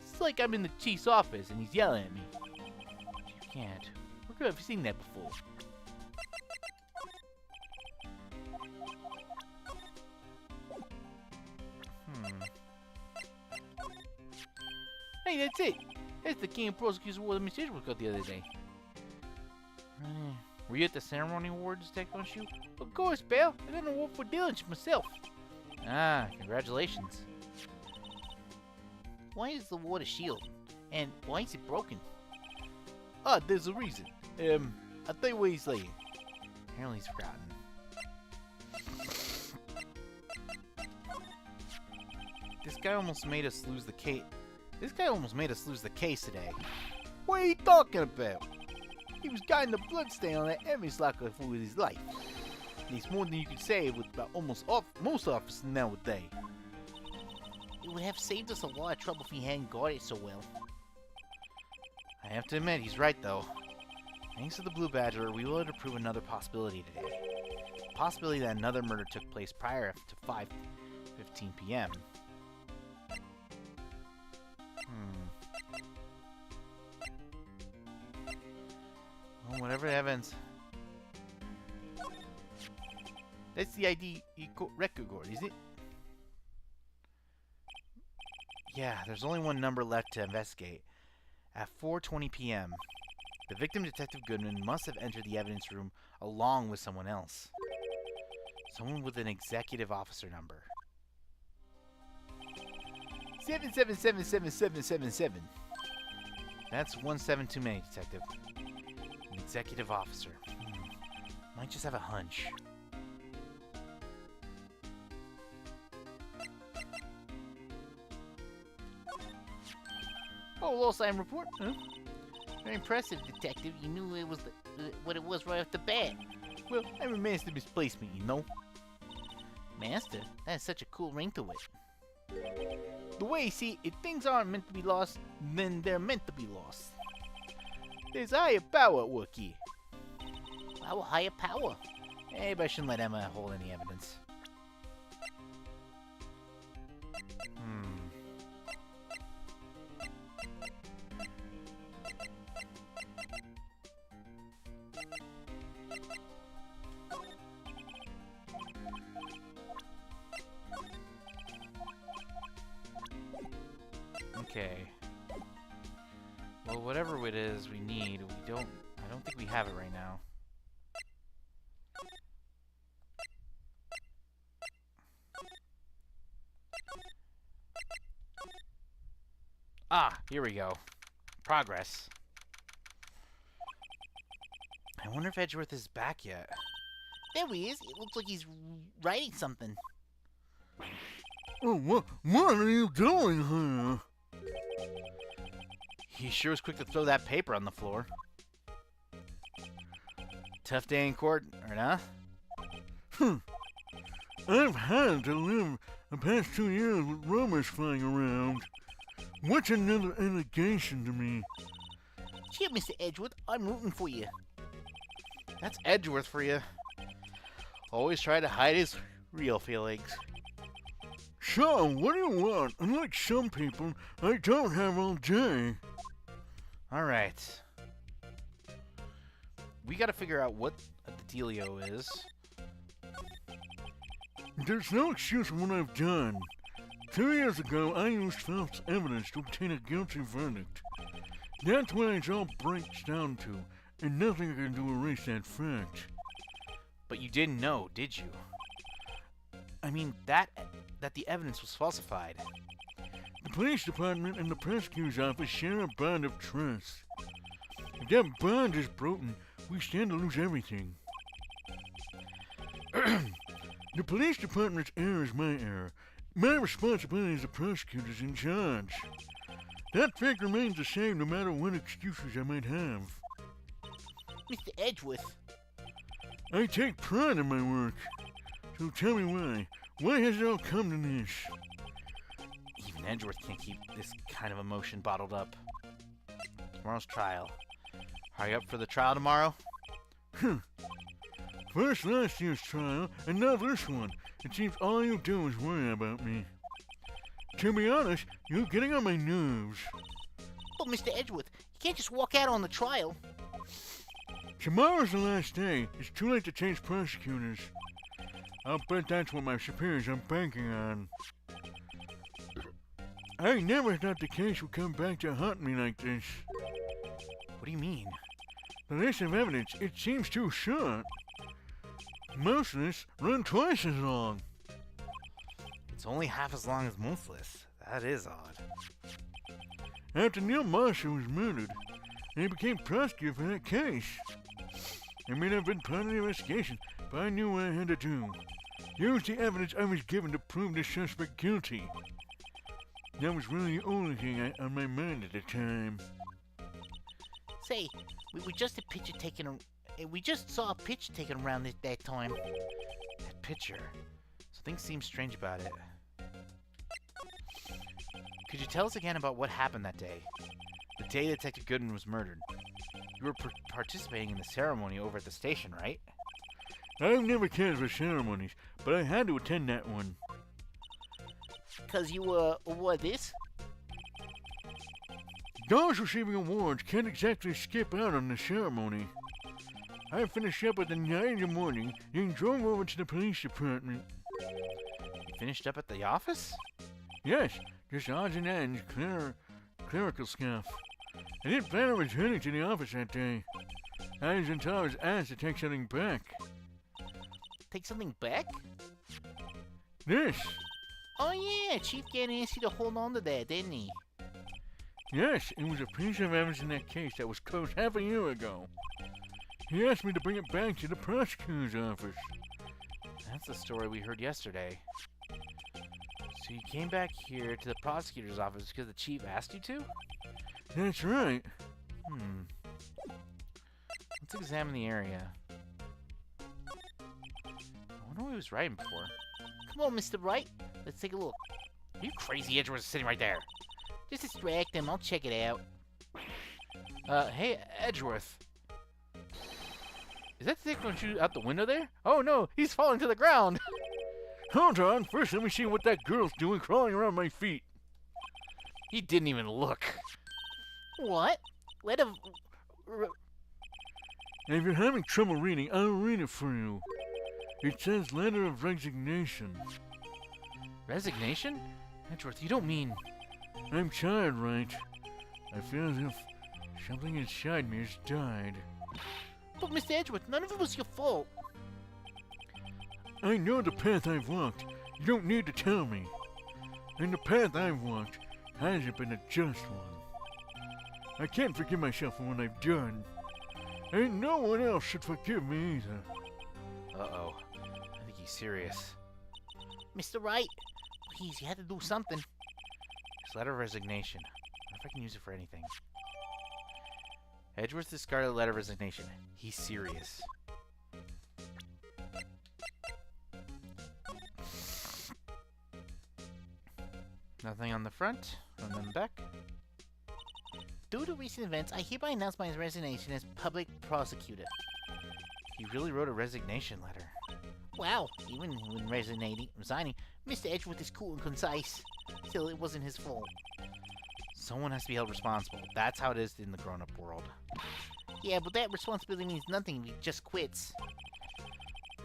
It's like I'm in the chief's office and he's yelling at me. You can't. Where could I have seen that before? Hey, that's it! That's the King Prosecutor's Award that Miss Edgeworth got the other day. Were you at the ceremony awards, Detective Gumshoe? Of course, pal. I got an award for diligence myself. Ah, congratulations. Why is the water shield? And why is it broken? Ah, there's a reason. I'll tell you where he's laying. Apparently he's forgotten. This guy almost made us lose the case. This guy almost made us lose the case today. What are you talking about? He was guiding the bloodstain on that evidence locker for his life. It's more than you could say with about most officers nowadays. It would have saved us a lot of trouble if he hadn't guarded it so well. I have to admit, he's right though. Thanks to the Blue Badger, we were able to prove another possibility today. The possibility that another murder took place prior to 5:15 p.m. Well, whatever the evidence. That's the ID record, is it? Yeah, there's only one number left to investigate. At 4:20 p.m., the victim, Detective Goodman, must have entered the evidence room along with someone else. Someone with an executive officer number. 777777. That's 17 too many, Detective. An executive officer. Might just have a hunch. Oh, lost time report, huh? Very impressive, Detective. You knew it was what it was right off the bat. Well, I'm a master misplacement, you know. Master, that has such a cool ring to it. The way you see, if things aren't meant to be lost, then they're meant to be lost. There's higher power at work here. Our higher power. Maybe I shouldn't let Emma hold any evidence. Okay. Well, whatever it is we need, I don't think we have it right now. Ah, here we go. Progress. I wonder if Edgeworth is back yet. There he is. It looks like he's writing something. Oh, what are you doing here? He sure was quick to throw that paper on the floor. Tough day in court, or not? I've had to live the past 2 years with rumors flying around. What's another allegation to me? Cheer, Mr. Edgeworth. I'm rooting for you. That's Edgeworth for you. Always try to hide his real feelings. So, what do you want? Unlike some people, I don't have all day. Alright. We gotta figure out what the dealio is. There's no excuse for what I've done. 2 years ago, I used false evidence to obtain a guilty verdict. That's what it all breaks down to, and nothing I can do to erase that fact. But you didn't know, did you? I mean, that the evidence was falsified. The police department and the prosecutor's office share a bond of trust. If that bond is broken, we stand to lose everything. The police department's error is my error. My responsibility as the prosecutor's in charge. That fact remains the same no matter what excuses I might have. Mr. Edgeworth. I take pride in my work. So tell me why. Why has it all come to this? Even Edgeworth can't keep this kind of emotion bottled up. Tomorrow's trial. Are you up for the trial tomorrow? First last year's trial, and now this one. It seems all you do is worry about me. To be honest, you're getting on my nerves. But Mr. Edgeworth, you can't just walk out on the trial. Tomorrow's the last day. It's too late to change prosecutors. I'll bet that's what my superiors are banking on. I never thought the case would come back to haunt me like this. What do you mean? The list of evidence, it seems too short. Most lists run twice as long. It's only half as long as most lists. That is odd. After Neil Marshall was murdered, he became prosecutor for that case. I may not have been part of the investigation, but I knew what I had to do. Use the evidence I was given to prove the suspect guilty. That was really the only thing on my mind at the time. Say, We just a picture taken. We just saw a picture taken around that time. That picture. Something seems strange about it. Could you tell us again about what happened that day? The day Detective Goodman was murdered. You were participating in the ceremony over at the station, right? I've never cared for ceremonies, but I had to attend that one. Cause you what this? Those receiving awards can't exactly skip out on the ceremony. I finished up at the 9 in the morning, then drove over to the police department. You finished up at the office? Yes, just odds and ends, clerical stuff. I didn't plan on returning to the office that day. That is until I was asked to take something back. Take something back? This! Oh yeah, Chief Gann asked you to hold on to that, didn't he? Yes, it was a piece of evidence in that case that was closed half a year ago. He asked me to bring it back to the prosecutor's office. That's the story we heard yesterday. So you came back here to the prosecutor's office because the chief asked you to? That's right. Let's examine the area. I wonder what he was writing before. Come on, Mr. Wright. Let's take a look. Are you crazy? Edgeworth is sitting right there. Just distract him. I'll check it out. Hey, Edgeworth. Is that stick going to shoot out the window there? Oh no, he's falling to the ground. Hold on, first let me see what that girl's doing crawling around my feet. He didn't even look. What? Let him. And if you're having trouble reading, I'll read it for you. It says letter of resignation. Resignation? Edgeworth, you don't mean... I'm tired, right? I feel as if something inside me has died. But Mr. Edgeworth, none of it was your fault. I know the path I've walked. You don't need to tell me. And the path I've walked hasn't been a just one. I can't forgive myself for what I've done. And no one else should forgive me either. Uh-oh. I think he's serious. Mr. Wright, please, you had to do something. His letter of resignation. I wonder if I can use it for anything. Edgeworth discarded the letter of resignation. He's serious. Nothing on the front, and then back. Due to recent events, I hereby announce my resignation as public prosecutor. He really wrote a resignation letter. Wow, even when resigning, Mr. Edgeworth is cool and concise. Still, it wasn't his fault. Someone has to be held responsible. That's how it is in the grown-up world. Yeah, but that responsibility means nothing if he just quits.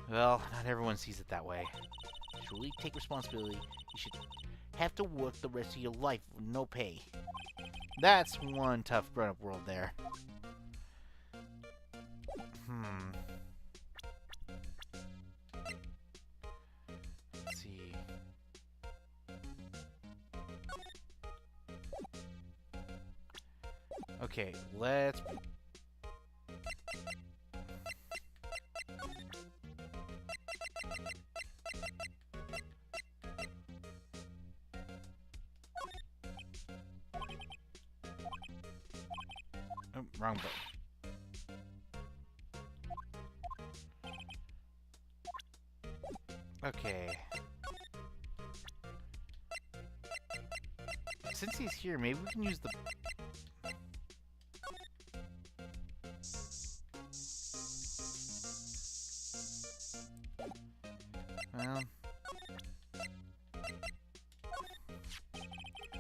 Well, not everyone sees it that way. To truly take responsibility, you should have to work the rest of your life with no pay. That's one tough grown-up world there. Let's see. Okay, let's... Oh, wrong button. Okay. Since he's here, maybe we can use the... Well...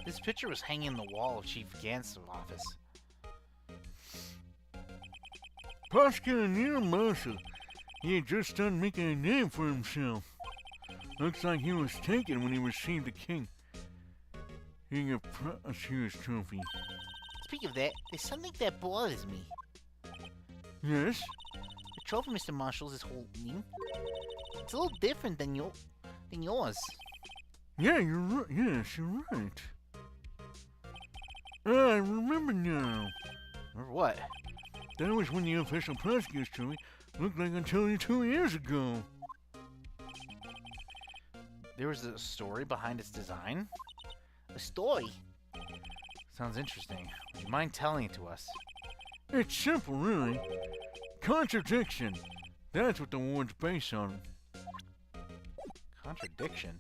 This picture was hanging in the wall of Chief Gant's office. Prosecutor Neil Marshall. He had just done making a name for himself. Looks like he was taken when he received the king. Being a prosecutor's trophy. Speaking of that, there's something that bothers me. Yes? The trophy Mr. Marshall's is holding, it's a little different than yours. Yeah, you're right. Yes, you're right. I remember now. Remember what? That was when the official prosecutor's trophy looked like until 2 years ago. There was a story behind its design? A story? Sounds interesting. Would you mind telling it to us? It's simple, really. Contradiction. That's what the award's based on. Contradiction?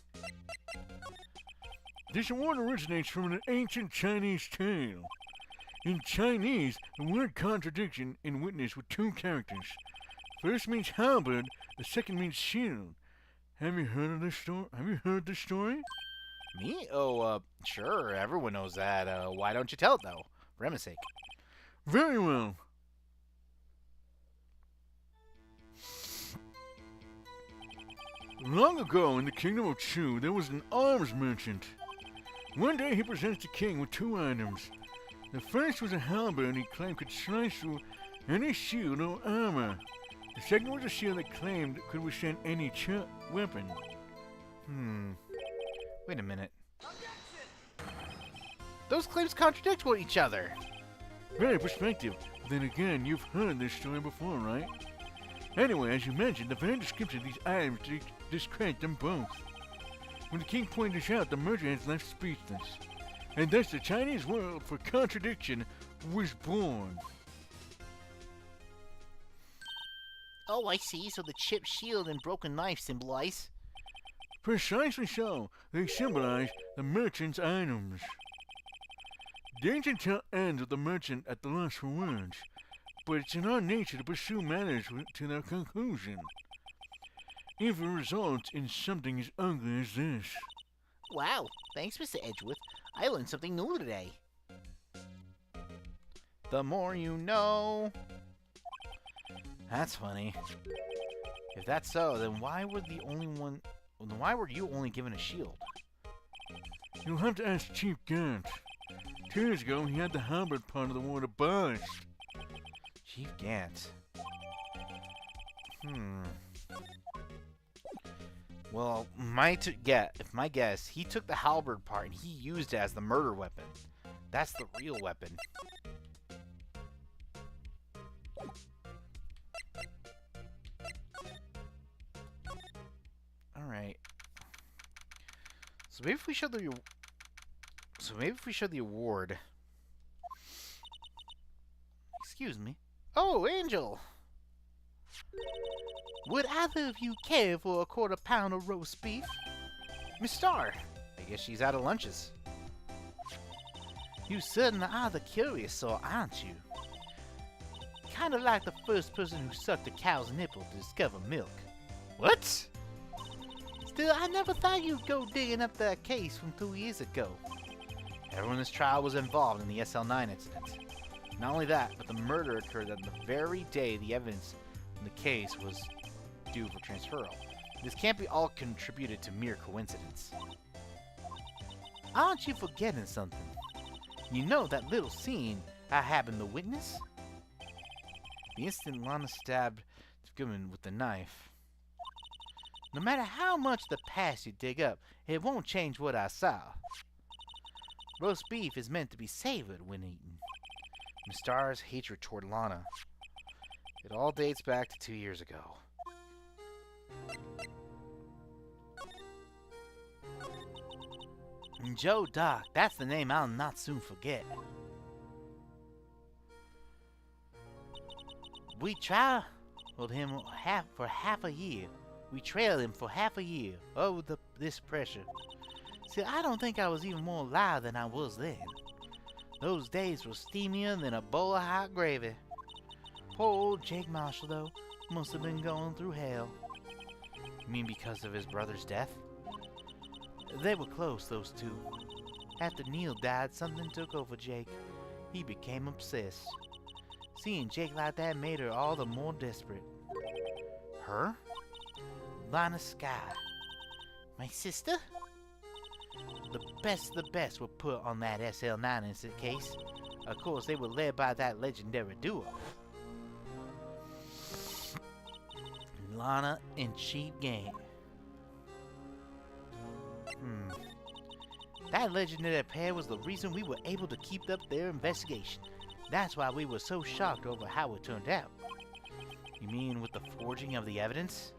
This award originates from an ancient Chinese tale. In Chinese, the word contradiction in witness with two characters. First means halberd, the second means shield. Have you heard of this story? Have you heard this story? Me? Oh, sure. Everyone knows that. Why don't you tell it, though? For Emma's sake. Very well. Long ago in the kingdom of Chu, there was an arms merchant. One day he presents the king with two items. The first was a halberd he claimed could slice through any shield or armor. The second was a shield that claimed could withstand any weapon. Wait a minute. Those claims contradict with each other. Very perspective. Then again, you've heard this story before, right? Anyway, as you mentioned, the very description of these items discredit them both. When the king pointed this out, the merchant is left speechless. And thus the Chinese word for contradiction was born. Oh, I see. So the chipped shield and broken knife symbolize. Precisely so. They symbolize the merchant's items. The ancient tale ends with the merchant at the loss for words, but it's in our nature to pursue matters to their conclusion. If it results in something as ugly as this. Wow. Thanks, Mr. Edgeworth. I learned something new today. The more you know. That's funny. If that's so, then why were you only given a shield? You'll have to ask Chief Gant. 2 years ago, he had the halberd part of the war abolished. Chief Gant. Well, if my guess, he took the halberd part and he used it as the murder weapon. That's the real weapon. Alright. So maybe if we show the award. Excuse me. Oh, Angel! Would either of you care for a quarter pound of roast beef? Miss Star! I guess she's out of lunches. You certainly are the curious sort, aren't you? Kind of like the first person who sucked a cow's nipple to discover milk. What? Still, I never thought you'd go digging up that case from 2 years ago. Everyone in this trial was involved in the SL9 incident. Not only that, but the murder occurred on the very day the evidence in the case was due for transferal. This can't be all contributed to mere coincidence. Aren't you forgetting something? You know that little scene I happened to witness? The instant Lana stabbed Goodman with the knife. No matter how much the past you dig up, it won't change what I saw. Roast beef is meant to be savored when eaten. Miss Star's hatred toward Lana. It all dates back to 2 years ago. Joe Doc, that's the name I'll not soon forget. We trailed him for half a year. We trailed him for half a year over this pressure. See, I don't think I was even more alive than I was then. Those days were steamier than a bowl of hot gravy. Poor old Jake Marshall, though, must have been going through hell. You mean because of his brother's death? They were close, those two. After Neil died, something took over Jake. He became obsessed. Seeing Jake like that made her all the more desperate. Her? Lana Sky. My sister? The best of the best were put on that SL9 incident case. Of course, they were led by that legendary duo. Lana and Chief Gang. That legendary pair was the reason we were able to keep up their investigation. That's why we were so shocked over how it turned out. You mean with the forging of the evidence?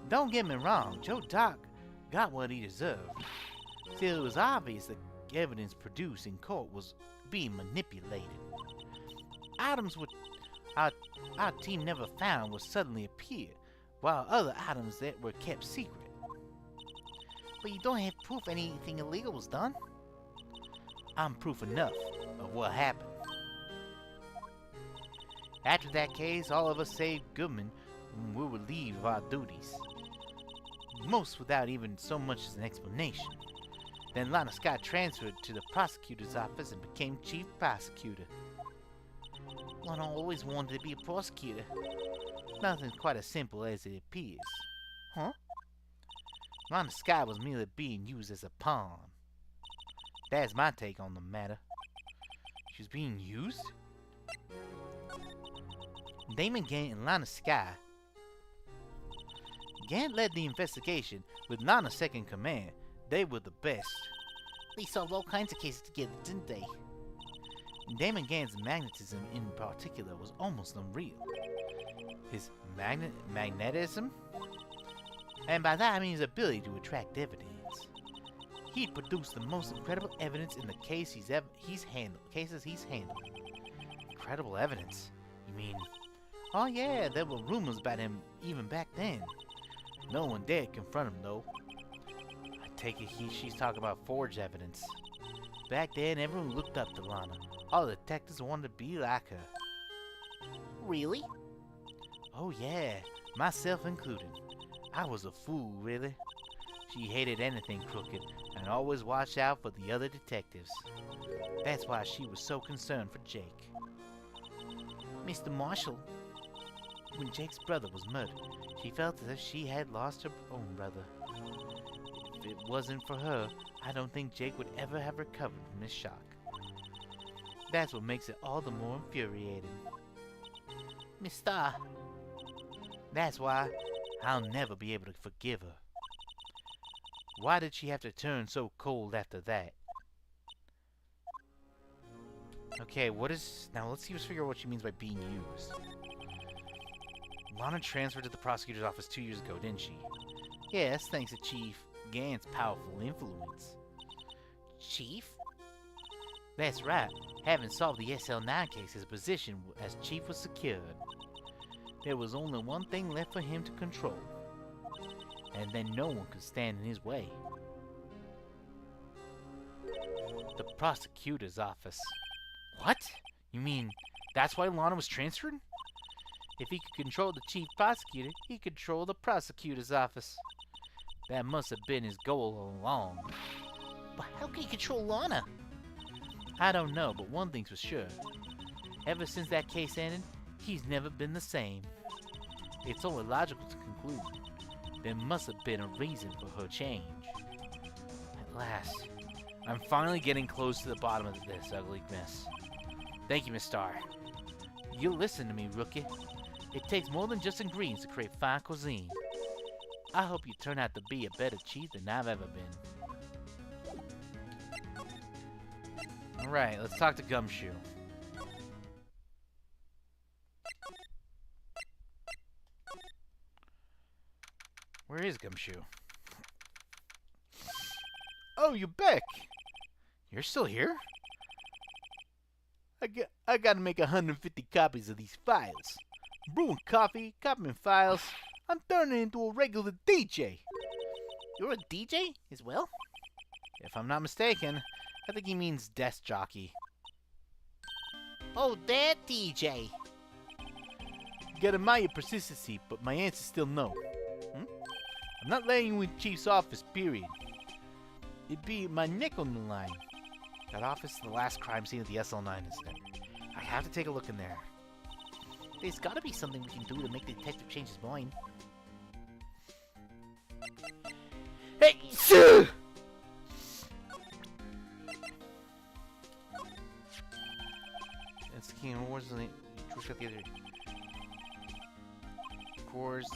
Don't get me wrong, Joe Doc got what he deserved. Still, it was obvious the evidence produced in court was being manipulated. items our team never found will suddenly appear, while other items that were kept secret. But you don't have proof anything illegal was done. I'm proof enough of what happened. After that case, all of us save Goodman were relieved of our duties. Most without even so much as an explanation. Then Lana Scott transferred to the prosecutor's office and became chief prosecutor. Lana always wanted to be a prosecutor. Nothing quite as simple as it appears. Huh? Lana Scott was merely being used as a pawn. That's my take on the matter. She was being used? Damon Gant and Lana Sky. Gant led the investigation with Lana second command. They were the best. They solved all kinds of cases together, didn't they? Damon Gant's magnetism in particular was almost unreal. His magnetism? And by that I mean his ability to attract evidence. He'd produced the most incredible evidence in the cases he's handled. Incredible evidence? You mean... Oh yeah, there were rumors about him even back then. No one dared confront him though. I take it she's talking about forged evidence. Back then, everyone looked up to Lana. All the detectives wanted to be like her. Really? Oh yeah, myself included. I was a fool, really. She hated anything crooked and always watched out for the other detectives. That's why she was so concerned for Jake. Mr. Marshall. When Jake's brother was murdered, she felt as if she had lost her own brother. If it wasn't for her, I don't think Jake would ever have recovered from this shock. That's what makes it all the more infuriating. Miss Starr. That's why I'll never be able to forgive her. Why did she have to turn so cold after that? Okay, now let's figure out what she means by being used. Lana transferred to the prosecutor's office 2 years ago, didn't she? Yes, thanks to Chief Gant's powerful influence. Chief? That's right. Having solved the SL9 case, his position as chief was secured. There was only one thing left for him to control. And then no one could stand in his way. The prosecutor's office. What? You mean that's why Lana was transferred? If he could control the chief prosecutor, he could control the prosecutor's office. That must have been his goal all along. But how can he control Lana? I don't know, but one thing's for sure. Ever since that case ended, he's never been the same. It's only logical to conclude there must have been a reason for her change. At last, I'm finally getting close to the bottom of this ugly mess. Thank you, Miss Starr. You'll listen to me, rookie. It takes more than just ingredients to create fine cuisine. I hope you turn out to be a better chief than I've ever been. Alright, let's talk to Gumshoe. Where is Gumshoe? Oh, you're back! You're still here? I gotta make 150 copies of these files. Brewing coffee, copying files. I'm turning into a regular DJ. You're a DJ as well? If I'm not mistaken, I think he means desk jockey. Oh, that DJ. You gotta admire your persistency, but my answer's still no. I'm not letting you in Chief's office, period. It'd be my neck on the line. That office is the last crime scene of the SL9 incident. I have to take a look in there. There's gotta be something we can do to make the detective change his mind. Hey, sir! That's the King of Wars. George got the other. Wars.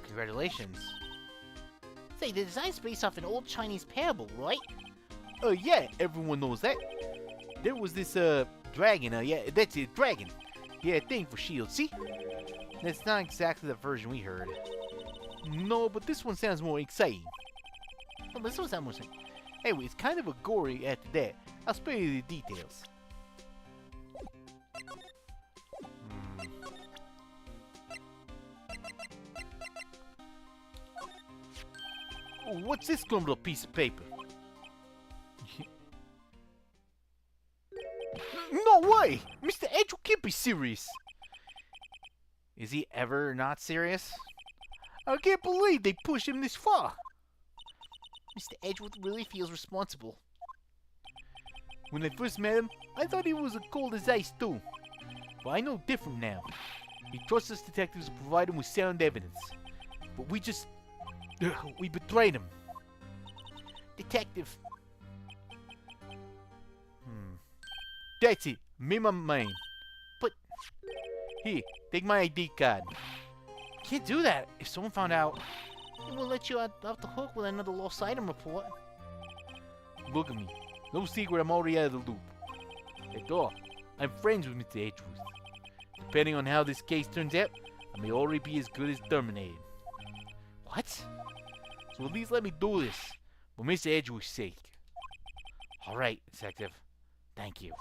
Congratulations. Say, the design's based off an old Chinese parable, right? Oh yeah, everyone knows that. There was this dragon. Yeah, that's it, dragon. Yeah, thing for shield. See? That's not exactly the version we heard. No, but this one sounds more exciting. Oh, this one sounds more exciting. Anyway, it's kind of a gory after that. I'll spare you the details. What's this crumbled up piece of paper? No way! Mr. Edge can't be serious. Is he ever not serious? I can't believe they pushed him this far. Mr. Edgeworth really feels responsible. When I first met him, I thought he was as cold as ice too. But I know different now. He trusts us detectives to provide him with sound evidence. But we betrayed him. Detective. That's it. Made my mind. But Here, take my ID card. Can't do that. If someone found out, we'll let you off the hook with another lost item report. Look at me. No secret, I'm already out of the loop. After all, I'm friends with Mr. Edgeworth. Depending on how this case turns out, I may already be as good as terminated. what? So at least let me do this, for Mr. Edgeworth's sake. All right, detective. Thank you.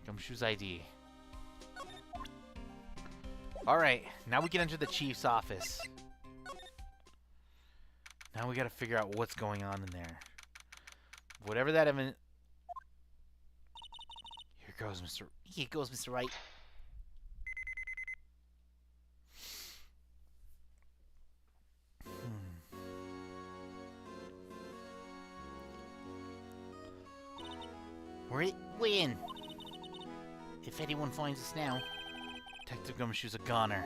Gumshoe's ID. All right, now we can enter the chief's office. Now we gotta figure out what's going on in there. Whatever that event. Here goes Mr. Wright. We're in. If anyone finds us now. Detective Gumshoe's a goner.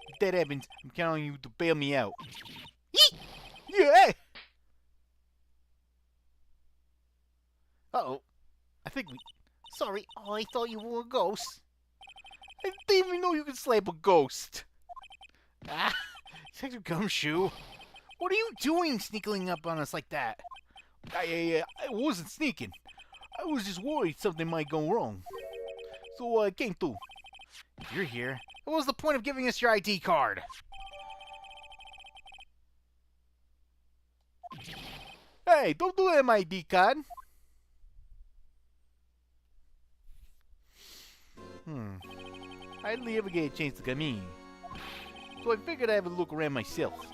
If that happens, I'm counting on you to bail me out. Eek! Yeah! Uh-oh. I think we... Sorry, oh, I thought you were a ghost. I didn't even know you could slap a ghost. Ah! Detective Gumshoe! What are you doing sneaking up on us like that? I wasn't sneaking. I was just worried something might go wrong. So I came to. If you're here, what was the point of giving us your ID card? Hey, don't do that on my ID card. I hardly ever get a chance to come in. So I figured I'd have a look around myself.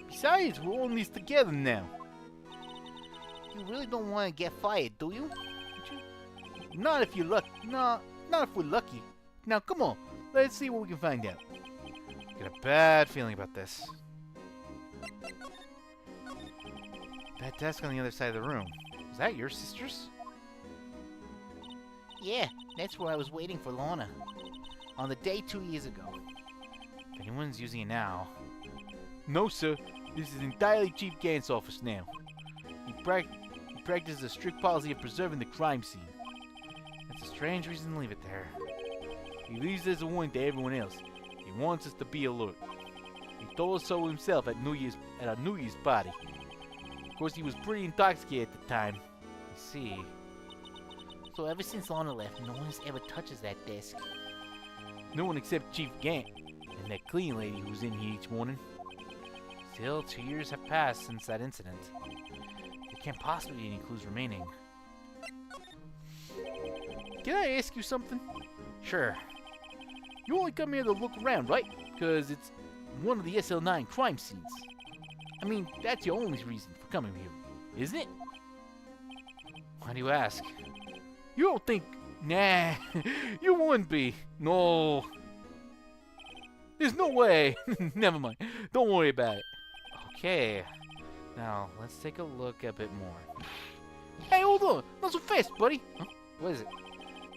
Besides, we're all in this together now. You really don't want to get fired, do you? Not if you're lucky. No, not if we're lucky. Now, come on. Let's see what we can find out. Got a bad feeling about this. That desk on the other side of the room. Is that your sister's? Yeah, that's where I was waiting for Lorna. On the day 2 years ago. If anyone's using it now... No, sir. This is entirely Chief Gant's office now. He practices a strict policy of preserving the crime scene. That's a strange reason to leave it there. He leaves as a warning to everyone else. He wants us to be alert. He told us so himself at our New Year's party. Of course, he was pretty intoxicated at the time. I see. So ever since Lorna left, no one has ever touches that desk. No one except Chief Gant and that cleaning lady who's in here each morning. Still, 2 years have passed since that incident. There can't possibly be any clues remaining. Can I ask you something? Sure. You only come here to look around, right? Because it's one of the SL9 crime scenes. I mean, that's your only reason for coming here, isn't it? Why do you ask? You don't think... Nah, you wouldn't be. No. There's no way. Never mind. Don't worry about it. Okay. Now, let's take a look a bit more. Hey, hold on. Not so fast, buddy. Huh? What is it?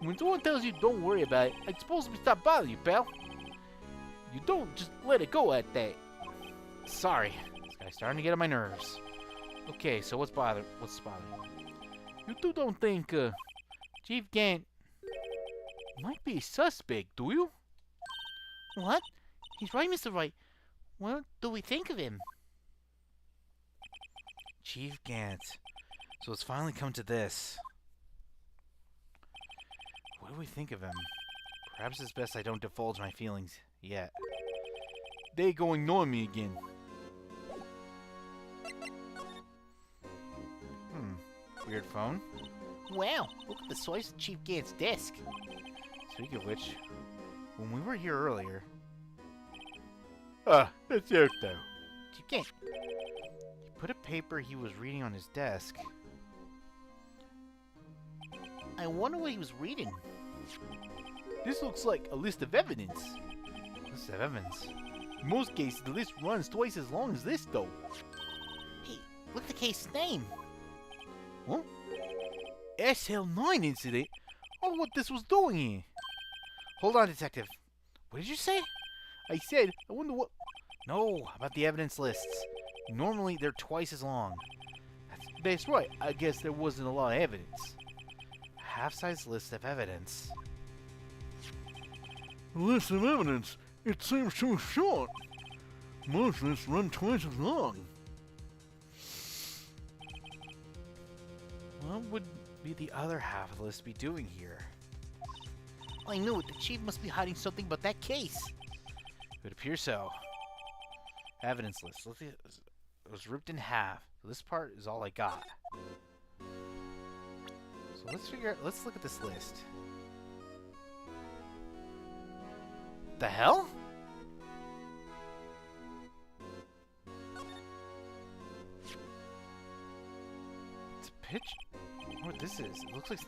When someone tells you don't worry about it, it's supposed to be stop bothering you, pal. You don't just let it go at that. Sorry. This guy's starting to get on my nerves. Okay, so what's bothering you? You two don't think, Chief Gant might be a suspect, do you? What? He's right, Mr. Wright. What do we think of him? Chief Gant. So it's finally come to this. What do we think of him? Perhaps it's best I don't divulge my feelings yet. They go ignore me again. Weird phone. Wow, look at the size of Chief Gant's desk. Speaking of which, when we were here earlier... That's it, though. Chief Gant, put a paper he was reading on his desk. I wonder what he was reading. This looks like a list of evidence. List of evidence. In most cases, the list runs twice as long as this, though. Hey, look at the case's name. Huh? SL9 incident? Oh, what this was doing here? Hold on, detective. What did you say? I said, I wonder what... No, about the evidence lists. Normally, they're twice as long. That's right. I guess there wasn't a lot of evidence. Half-size list of evidence. A list of evidence. It seems too short. Most lists run twice as long. What would be the other half of the list be doing here? I knew it. The chief must be hiding something about that case. It would appear so. Evidence list. Let's see. It was ripped in half. So this part is all I got. So let's look at this list. The hell? It's a pitch. I wonder what this is. It looks like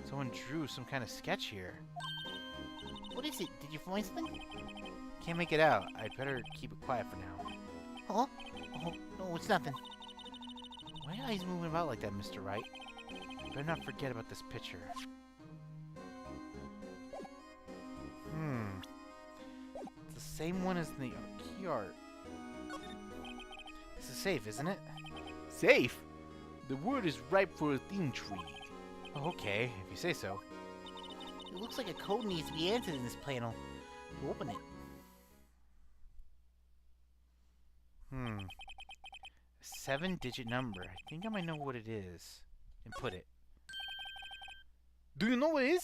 someone drew some kind of sketch here. What is it? Did you find something? Can't make it out. I'd better keep it quiet for now. Huh? Oh, no, it's nothing. Why are you moving about like that, Mr. Wright? Better not forget about this picture. It's the same one as the key art. This is safe, isn't it? Safe? The word is ripe for intrigue. Oh, okay, if you say so. It looks like a code needs to be entered in this panel to open it. A 7-digit number. I think I might know what it is. Input it. Do you know what it is?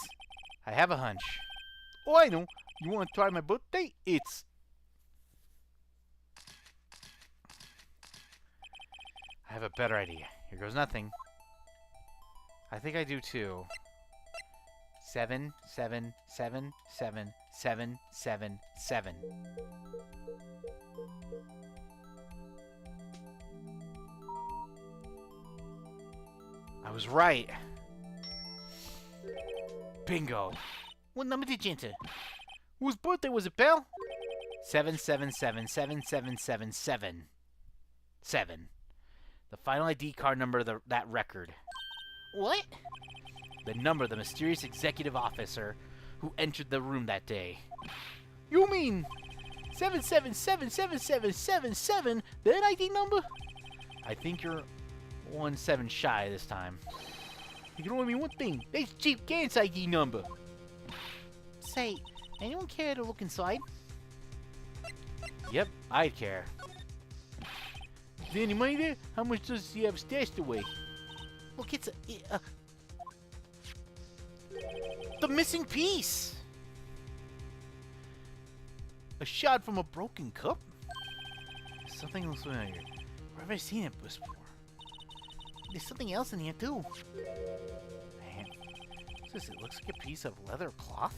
I have a hunch. Oh, I know. You want to try my birthday? It's... I have a better idea. Here goes nothing. I think I do too. 7, 7, 7, 7, 7, 7, 7. I was right. Bingo. What number did you enter? Whose birthday was it, pal? 7777777. 7. The final ID card number of that record. What? The number of the mysterious executive officer who entered the room that day. You mean 7777777, that ID number? I think you're 1 7 shy this time. You can only mean one thing. That's Chief Gant's ID number. Say, anyone care to look inside? Yep, I'd care. Is there any money there? How much does he have stashed away? Look, it's the missing piece. A shot from a broken cup? Something looks familiar. Where have I seen it before? There's something else in here too. Man, what's this? It looks like a piece of leather cloth.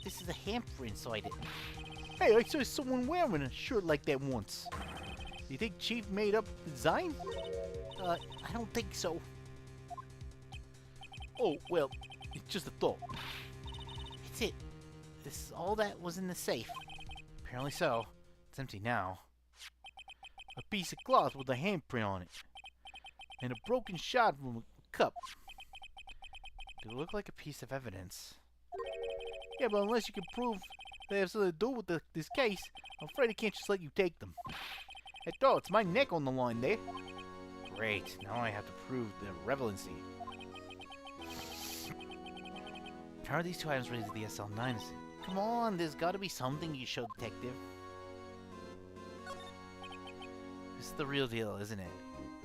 This is a hamper inside it. Hey, I saw someone wearing a shirt like that once. You think Chief made up the design? I don't think so. Oh, well, it's just a thought. It's it. This is all that was in the safe. Apparently so. It's empty now. A piece of cloth with a handprint on it. And a broken shot from a cup. It looked like a piece of evidence. Yeah, but unless you can prove they have something to do with this case, I'm afraid I can't just let you take them. After all, it's my neck on the line there. Great. Now I have to prove the relevancy. How are these two items related to the SL9? Come on, there's got to be something you show, detective. This is the real deal, isn't it?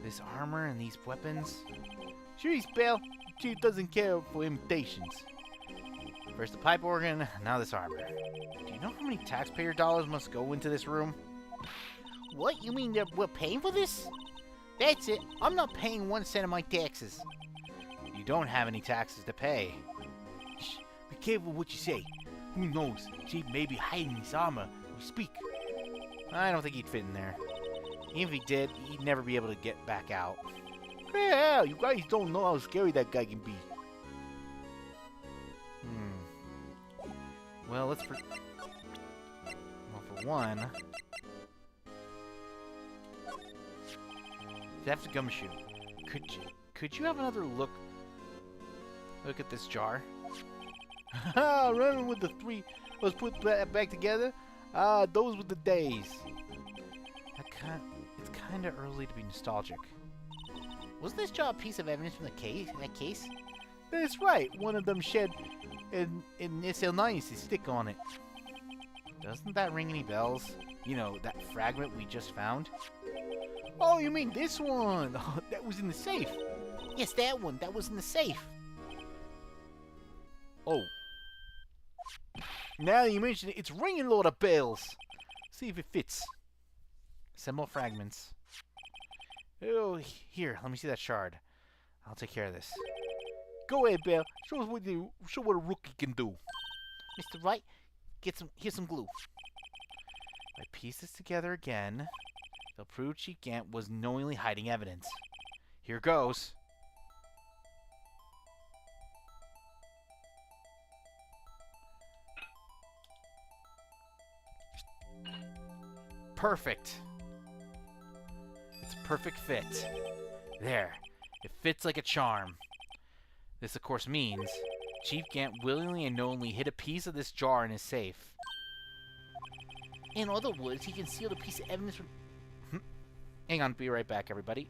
This armor and these weapons. Jeez, pal. Chief doesn't care for imitations. First the pipe organ, now this armor. Do you know how many taxpayer dollars must go into this room? What? You mean that we're paying for this? That's it. I'm not paying 1 cent of my taxes. You don't have any taxes to pay. Shh, be careful what you say. Who knows? Chief may be hiding his armor Speak. I don't think he'd fit in there. Even if he did, he'd never be able to get back out. Yeah, you guys don't know how scary that guy can be. Well, let's for one, Theft Gumshoe. Could you have another look at this jar? Running with the three, let's put that back together. Those were the days. It's kind of early to be nostalgic. Wasn't this jar a piece of evidence from the case? That's right. One of them shed an SL90 stick on it. Doesn't that ring any bells? You know, that fragment we just found? Oh, you mean this one? Oh, that was in the safe. Yes, that one. That was in the safe. Oh. Now that you mention it, it's ringing a lot of bells. See if it fits. Assemble fragments. Oh, here, let me see that shard. I'll take care of this. Go ahead, Bell. Show us what a rookie can do. Mr. Wright, here's some glue. If I piece this together again, they'll prove Chief Gant was knowingly hiding evidence. Here goes. Perfect. It's a perfect fit. There. It fits like a charm. This, of course, means Chief Gant willingly and knowingly hid a piece of this jar in his safe. In other words, he concealed a piece of evidence from... Hang on, be right back, everybody.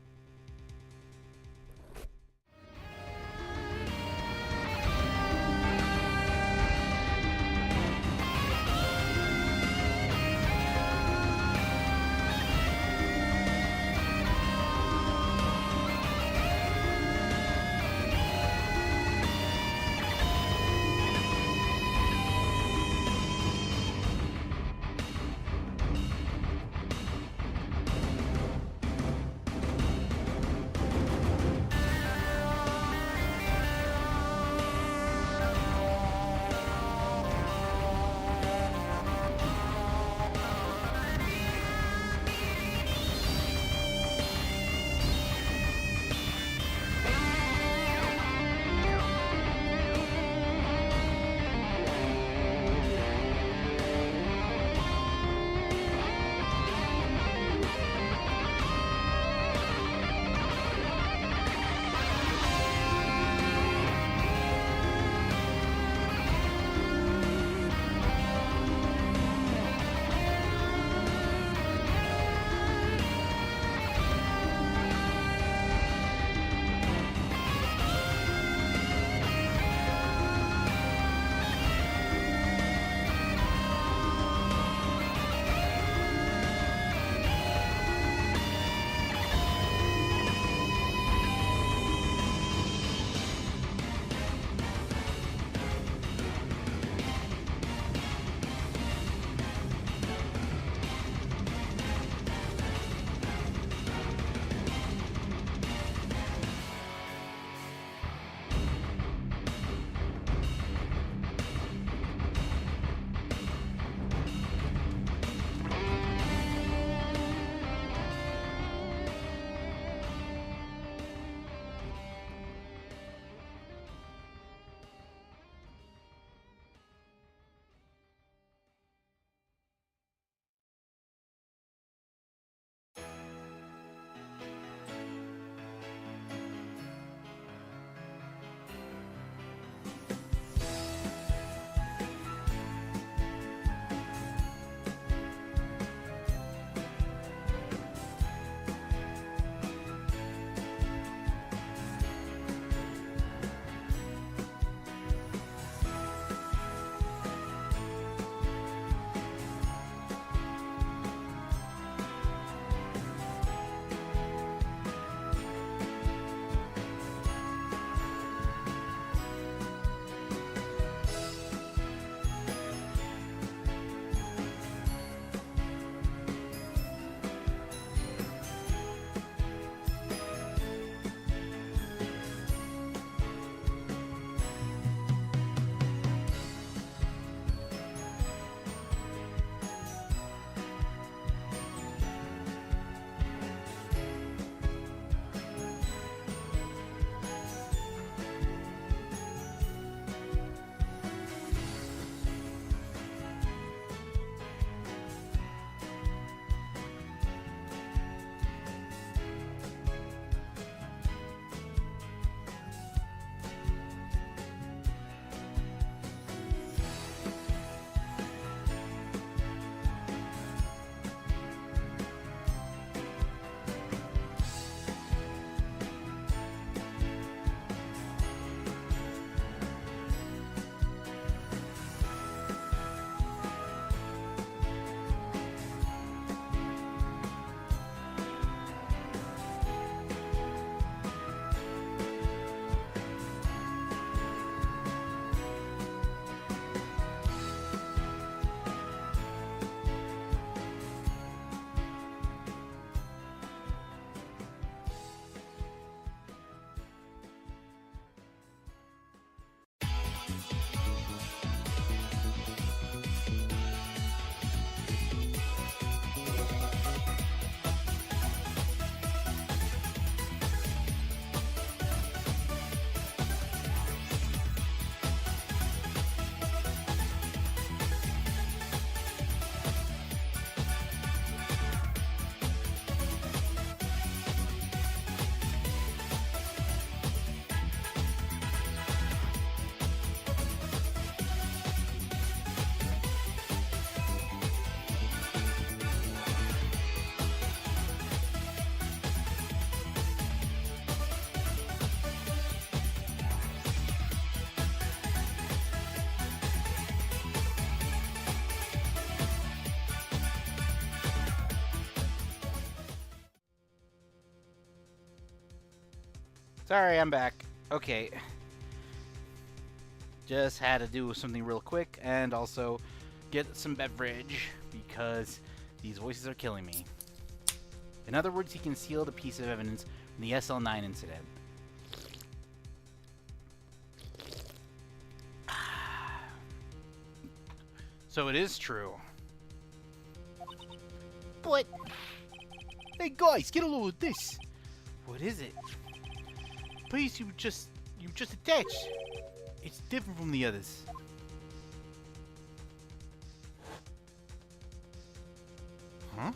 Sorry, I'm back. Okay. Just had to do something real quick and also get some beverage because these voices are killing me. In other words, he concealed a piece of evidence from the SL9 incident. So it is true. But Hey guys, get a load of this. What is it? Please, you just attached. It's different from the others. Huh?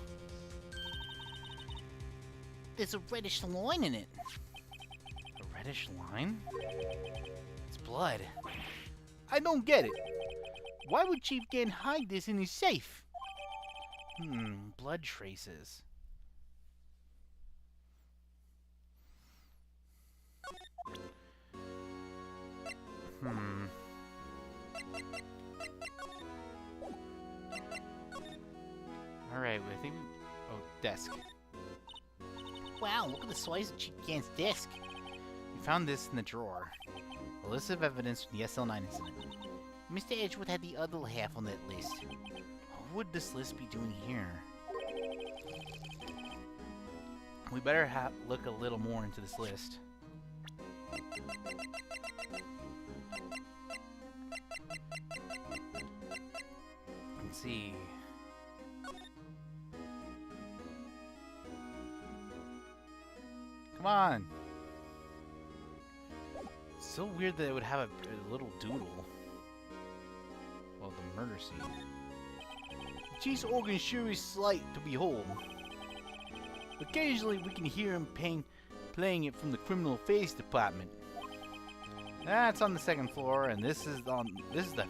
there's a reddish line in it. A reddish line? It's blood. I don't get it. Why would Chief Gan hide this in his safe? Blood traces. Alright, I think oh, desk. Wow, look at the size of Chief Gan's desk. We found this in the drawer. A list of evidence from the SL9 incident. Mr. Edgeworth had the other half on that list. What would this list be doing here? We better look a little more into this list. Let's see. Come on! It's so weird that it would have a little doodle. Well, the murder scene. The Chief's organ sure is slight to behold. Occasionally we can hear him playing it from the criminal affairs department. That's on the second floor, and this is the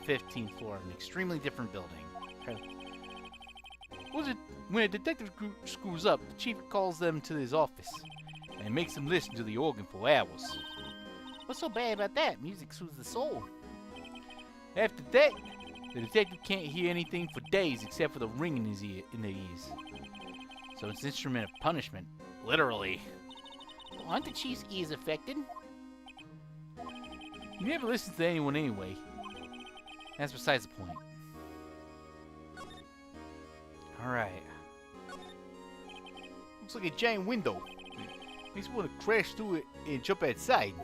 15th floor, an extremely different building. When a detective screws up, the chief calls them to his office and makes them listen to the organ for hours. What's so bad about that? Music soothes the soul. After that, the detective can't hear anything for days except for the ring in their ears. So it's an instrument of punishment, literally. Well, aren't the chief's ears affected? He never listens to anyone anyway. That's besides the point. Alright. Looks like a giant window. Makes me want to crash through it and jump outside.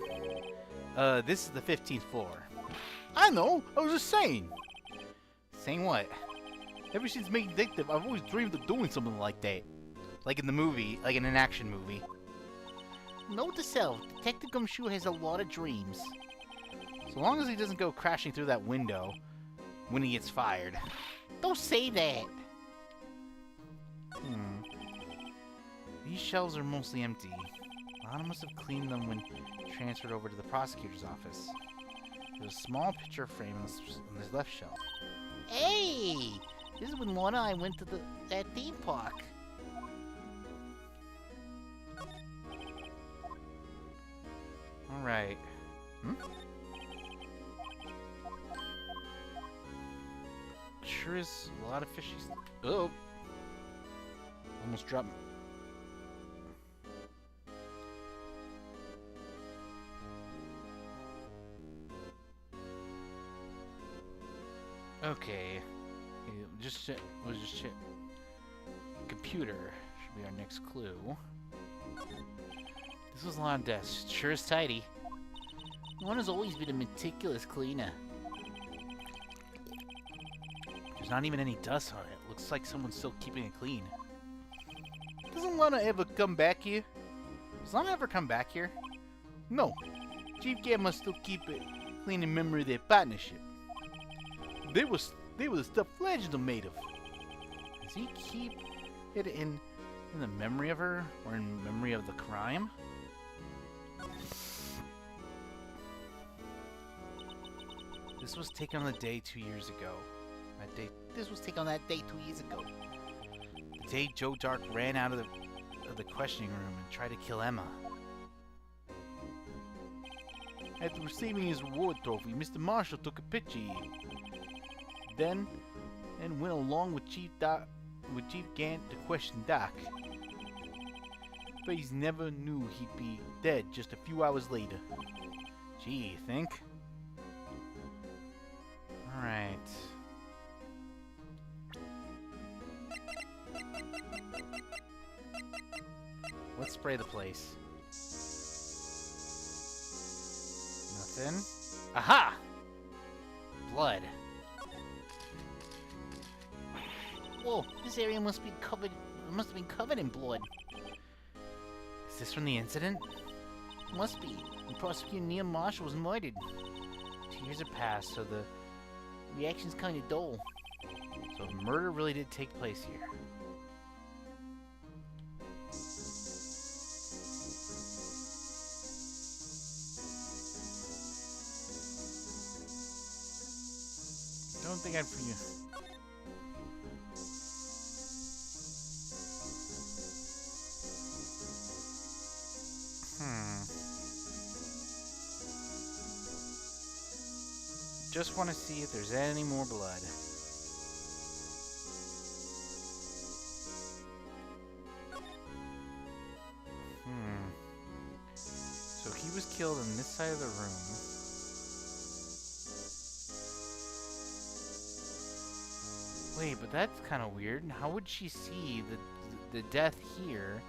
This is the 15th floor. I know! I was just saying! Saying what? Ever since being detective, I've always dreamed of doing something like that. Like in the movie, like in an action movie. Note to self, Detective Gumshoe has a lot of dreams. So long as he doesn't go crashing through that window when he gets fired. Don't say that! These shelves are mostly empty. Lana must have cleaned them when transferred over to the prosecutor's office. There's a small picture frame on this left shelf. Hey! This is when Lana and I went to that theme park. Alright. Sure is a lot of fishy stuff. Oh! Almost dropped. Okay. We'll just check. Computer should be our next clue. This was a lot of desks. Sure is tidy. Lana's always been a meticulous cleaner. There's not even any dust on it. Looks like someone's still keeping it clean. Doesn't Lana ever come back here? Does Lana ever come back here? No. Chief Gan must still keep it clean in memory of their partnership. They were the stuff legends are made of. Does he keep it in the memory of her, or in memory of the crime? This was taken on the day 2 years ago. This was taken on that day 2 years ago. The day Joe Dark ran out of the questioning room and tried to kill Emma. After receiving his reward trophy, Mr. Marshall took a picture of you. Then went along with Chief Gan to question Doc. Suspect never knew he'd be dead just a few hours later. Gee, you think? Alright. Let's spray the place. Nothing. Aha! Blood. Whoa, this area must be covered. Must have been covered in blood. Is this from the incident? Must be. And Prosecutor Neil Marshall was murdered. 2 years have passed, so the Reaction's kind of dull. murder really did take place here. Don't think I'd for you. Just want to see if there's any more blood. So he was killed on this side of the room. Wait, but that's kind of weird. How would she see the death here?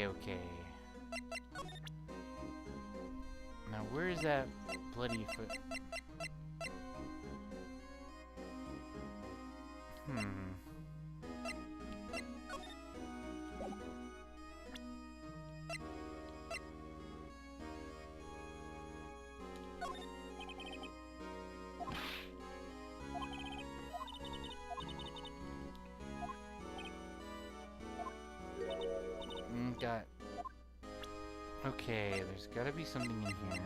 Okay. Now, where is that bloody foot? Got. Okay, there's gotta be something in here.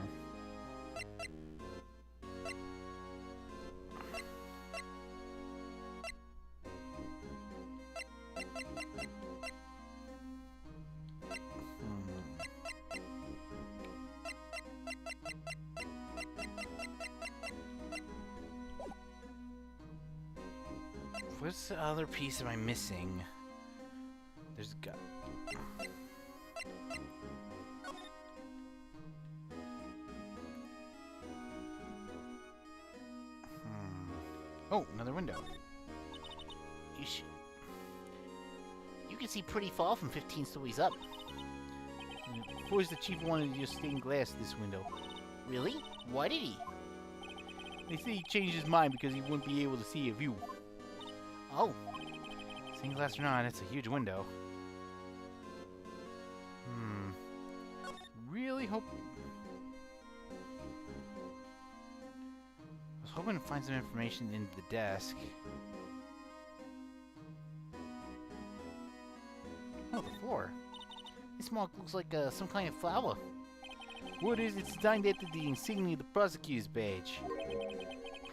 What's the other piece am I missing? There's got. Oh, another window. You can see pretty far from 15 stories up. Before the chief wanted to use stained glass in this window. Really? Why did he? They say he changed his mind because he wouldn't be able to see a view. Oh. Stained glass or not, it's a huge window. Really hope... I was hoping to find some information in the desk. Oh, the floor. This mark looks like some kind of flower. What is it's designed after the insignia of the prosecutor's badge.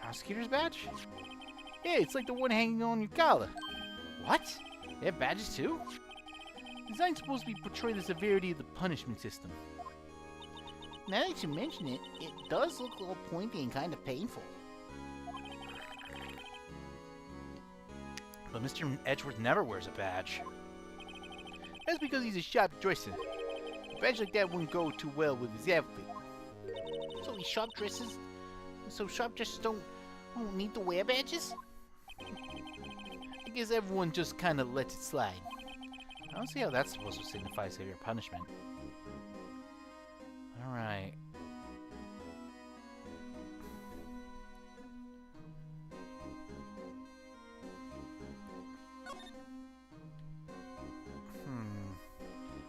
Prosecutor's badge? Yeah, it's like the one hanging on your collar. What? They have badges too? Design's supposed to be portray the severity of the punishment system. Now that you mention it, it does look all pointy and kind of painful. But Mr. Edgeworth never wears a badge. That's because he's a sharp dresser. A badge like that wouldn't go too well with his outfit. So he sharp dresses? So sharp dressers don't need to wear badges? I guess everyone just kind of lets it slide. I don't see how that's supposed to signify severe punishment. Alright.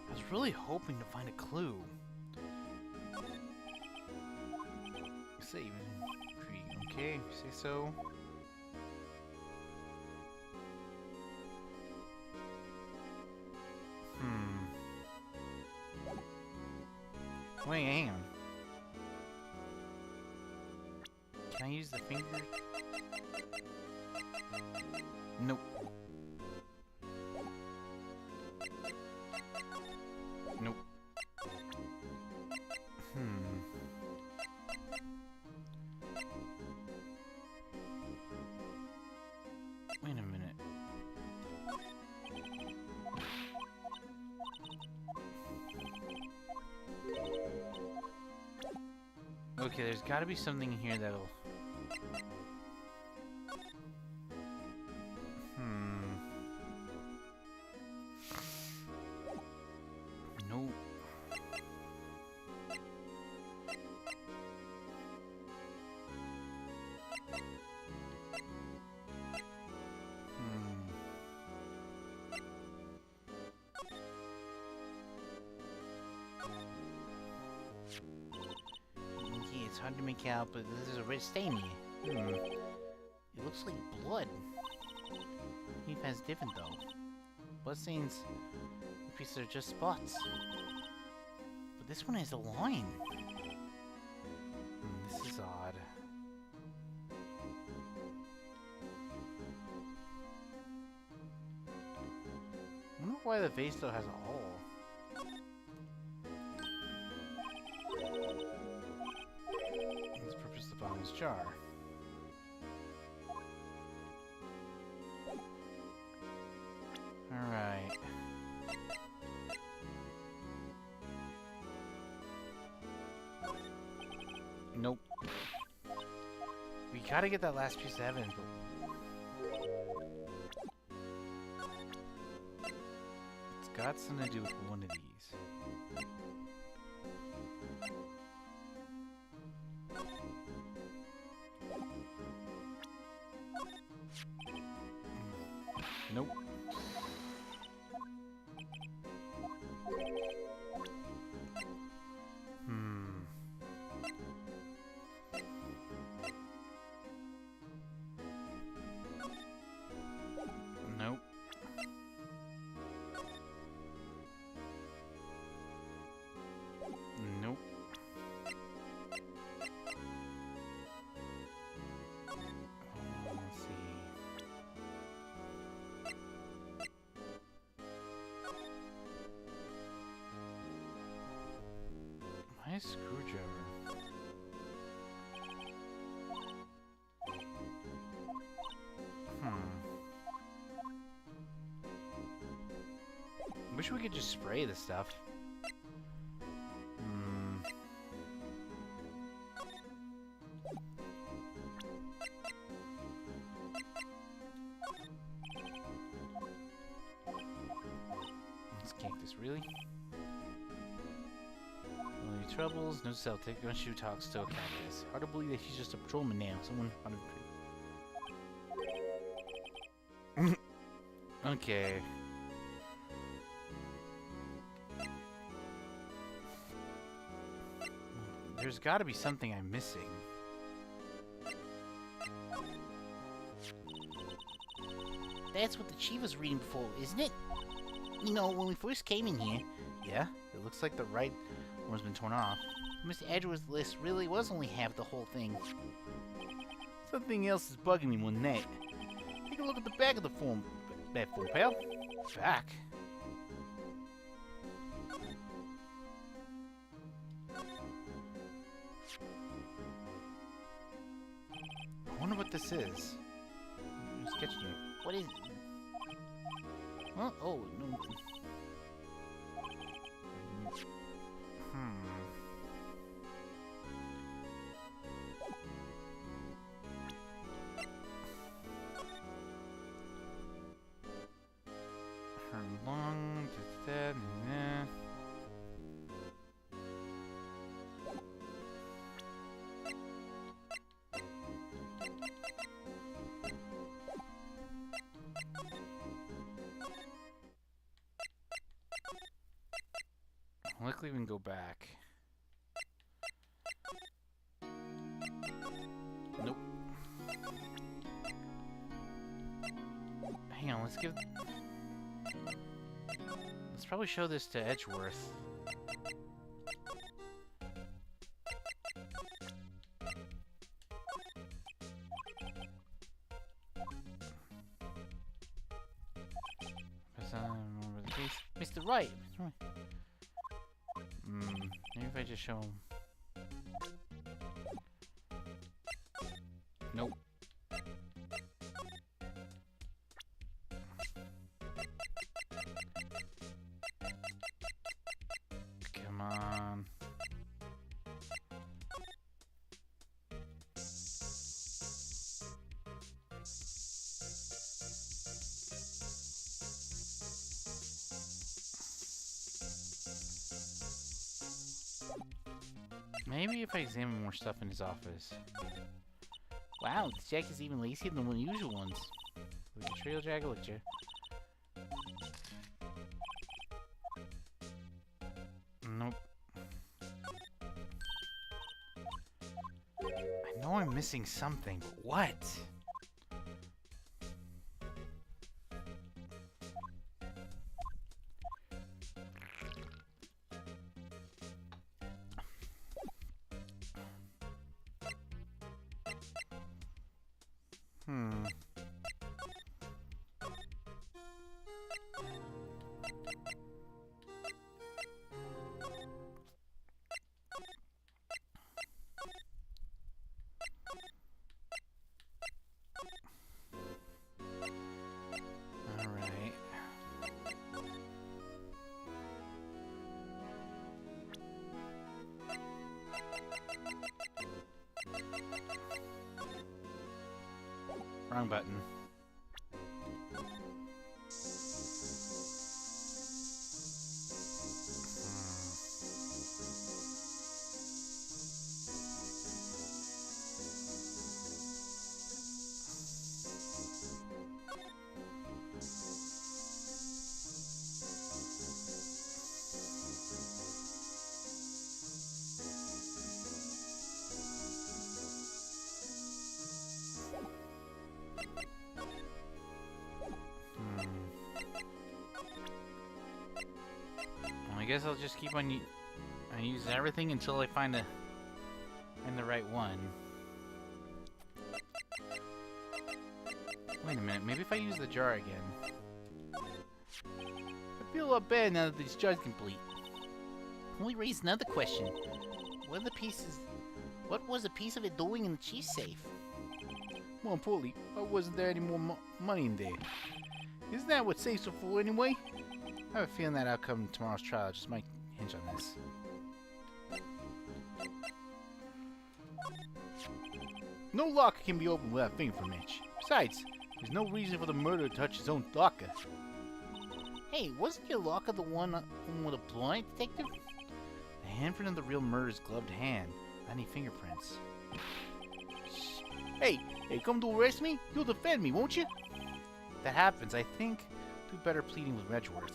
I was really hoping to find a clue. Save. Okay, if you say so. Wait, hang on. Can I use the finger? Nope. Nope. Okay, there's gotta be something here that'll... No. Yeah, it's hard to make out, but there's a red stain here. It looks like blood. Leaf different though. Blood stains, pieces are just spots. But this one has a line. This is odd. I wonder why the vase still has a hole. Let's purchase the bottomless jar. Alright. Nope. We gotta get that last piece of evidence, but... It's got something to do with one of these. Nope. Nope. Nope. Let's see. Nice screwdriver. Wish we could just spray this stuff. Let's gank this, really? Any troubles? No cell. Take one shoe talks to a cactus. Hard to believe that he's just a patrolman now. Someone on a tree. Okay. There's gotta be something I'm missing. That's what the chief was reading before, isn't it? You know, when we first came in here. Yeah? It looks like the right one's been torn off. Mr. Edgeworth's list really was only half the whole thing. Something else is bugging me more than that. Take a look at the back of the form. That form, pal. Back. I wonder what this is. Who's sketching it? What is it? Huh? Oh, no. Turn long, Luckily we can go back. Nope. Hang on, let's probably show this to Edgeworth. Mr. Wright. Maybe if I just show him. Nope. Come on. Maybe if I examine more stuff in his office. Wow, this jack is even lacier than the usual ones. Look at Trail Jack, look at you. Nope. I know I'm missing something, but what? Hmm. All right. Wrong button. Well, I guess I'll just keep on using everything until I find the right one. Wait a minute, maybe if I use the jar again. I feel a lot better now that this jar's complete. Only raised another question. What was the piece of it doing in the chief safe? More importantly, why wasn't there any more money in there? Isn't that what safes are for anyway? I have a feeling that outcome of tomorrow's trial just might hinge on this. No locker can be opened without fingerprint. Besides, there's no reason for the murderer to touch his own locker. Hey, wasn't your locker the one with a blind detective? The handprint of the real murderer's gloved hand. Not any fingerprints. Hey, come to arrest me? You'll defend me, won't you? If that happens, I think do better pleading with Wedgeworth.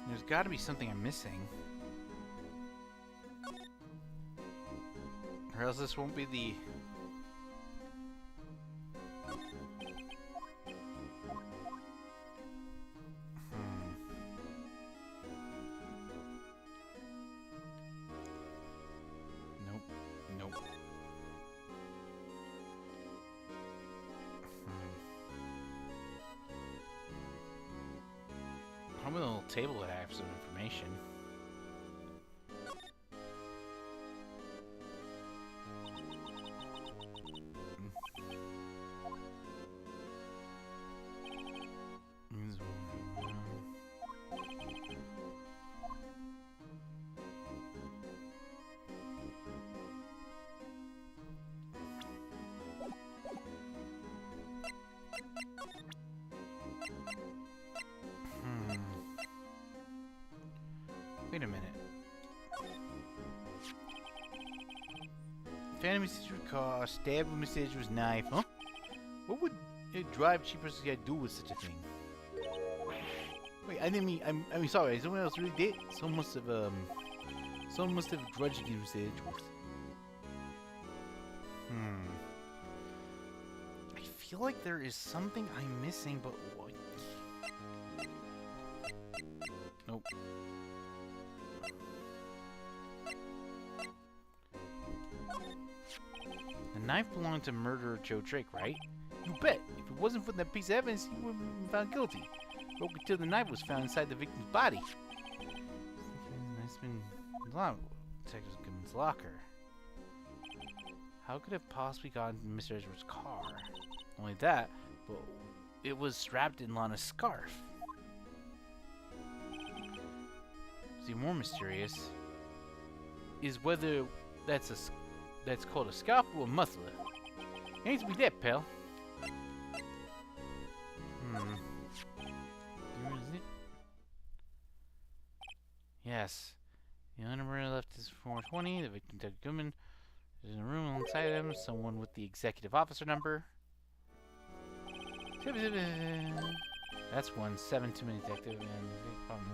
There's got to be something I'm missing. Or else this won't be the... Nope. Nope. How about a little table that I have some information? Wait a minute. Phantom message with car, stab with message with knife. Huh? What would a drive cheaper guy do with such a thing? Wait, I didn't mean. I mean, sorry. Someone else really did. Someone must have grudged against the Edgeworth. I feel like there is something I'm missing, but what? Nope. The knife belonged to murderer Joe Drake, right? You bet. If it wasn't for that piece of evidence, he would have been found guilty. Broke until the knife was found inside the victim's body. It's been Detective Goodman's locker. How could it have possibly gotten into Mr. Edgeworth's car? Not only that, but it was wrapped in Lana's scarf. what's even more mysterious is whether that's called a scarf or a muffler. It ain't to be that, pal. Where is it? Yes. The only number left is 420. The victim, Ted Goodman, is in a room alongside him. Someone with the executive officer number. That's 1-7 too many detective and big problem.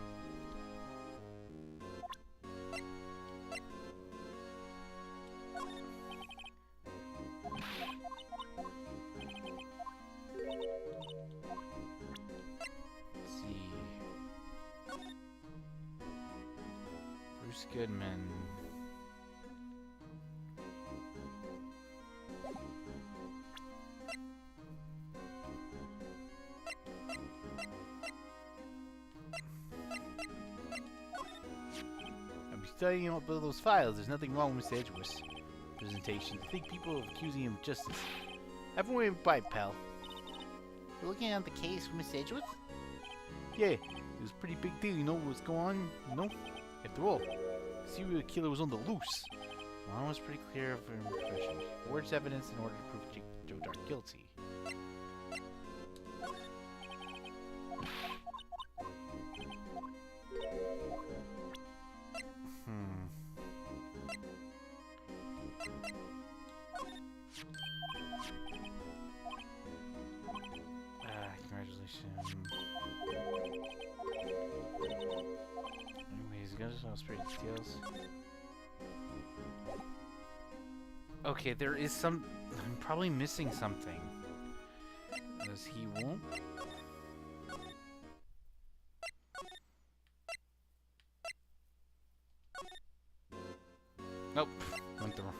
Let's see. Bruce Goodman. Studying up all those files, there's nothing wrong with Mr. Edgeworth's presentation. I think people are accusing him of justice. Everyone by, pal. You're looking at the case for Miss Edgeworth? Yeah, it was a pretty big deal, you know what's going on, you know? After all, the serial killer was on the loose. Well, was pretty clear of her impression. Forged evidence in order to prove Joe Dart guilty. Congratulations. Anyways, goes all straight details. Okay, there is some. I'm probably missing something. Because he won't. Nope. Went the wrong.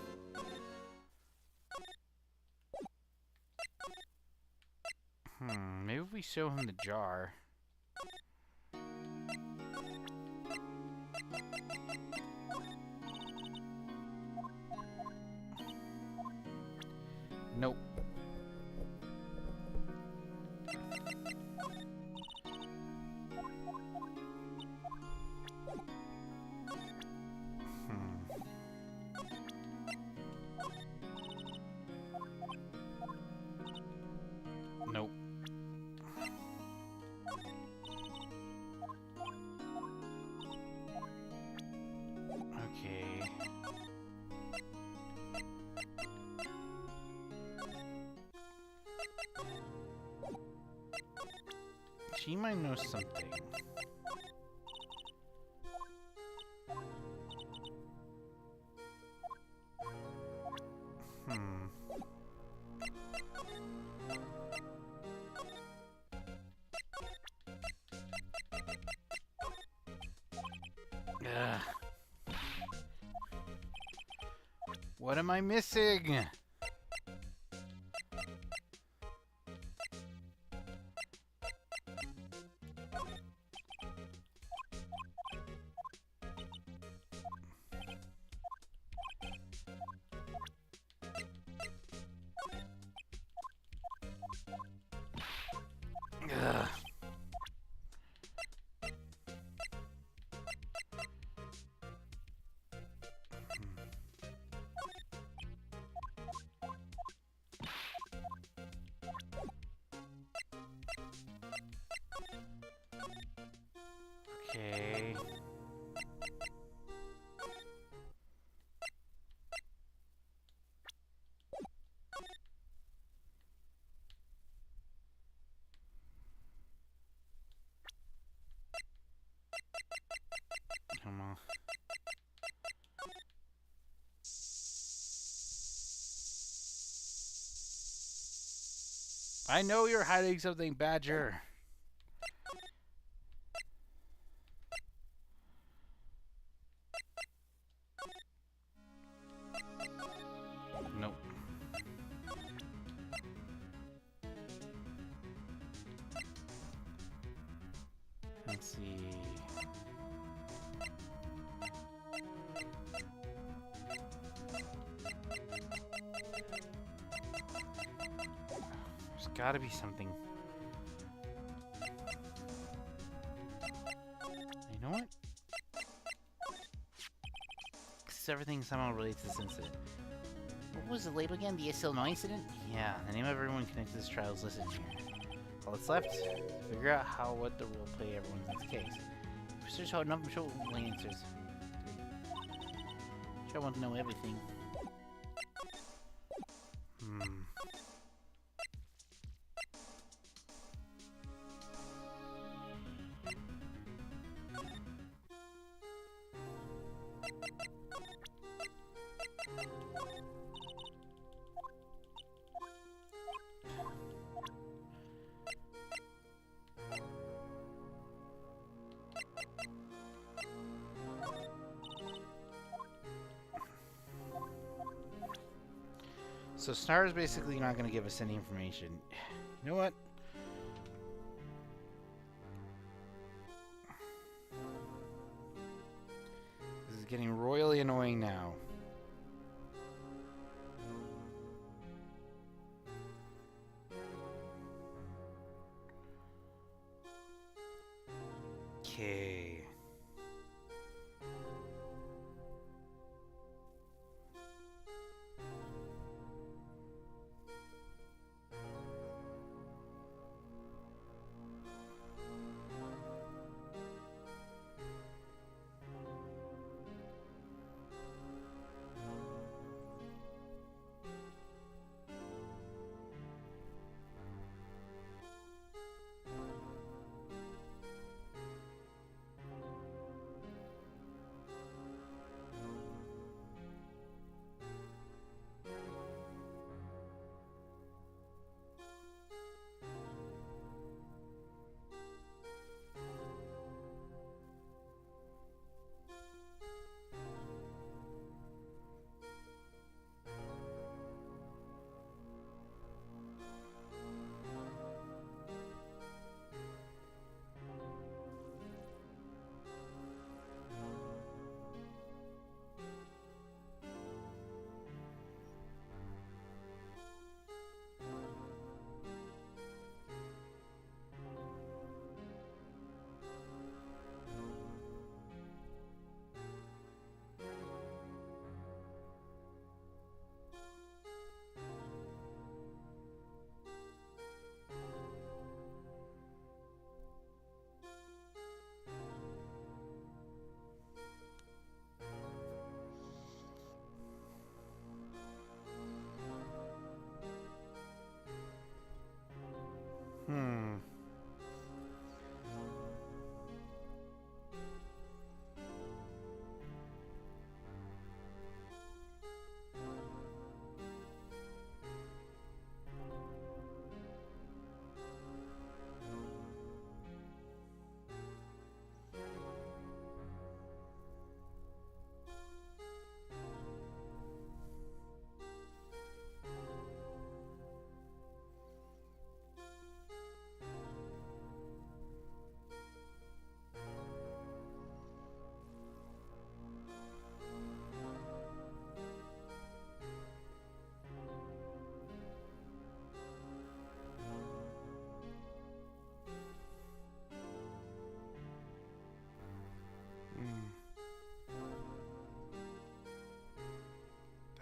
Maybe if we show him the jar. Nope. Nope. Okay. She might know something. Ugh. What am I missing? Ugh. Okay. Come on. I know you're hiding something, Badger. Nope. Let's see. There's gotta be something. You know what? everything somehow relates to this incident. What was the label again? The SL9 incident? Yeah, the name of everyone connected to this trial is listed here. All that's left, figure out what the role play everyone's in this case. Search hard enough, I'm sure we'll find answers. Sure, I want to know everything. So Star is basically not going to give us any information. You know what? This is getting royally annoying now. Okay.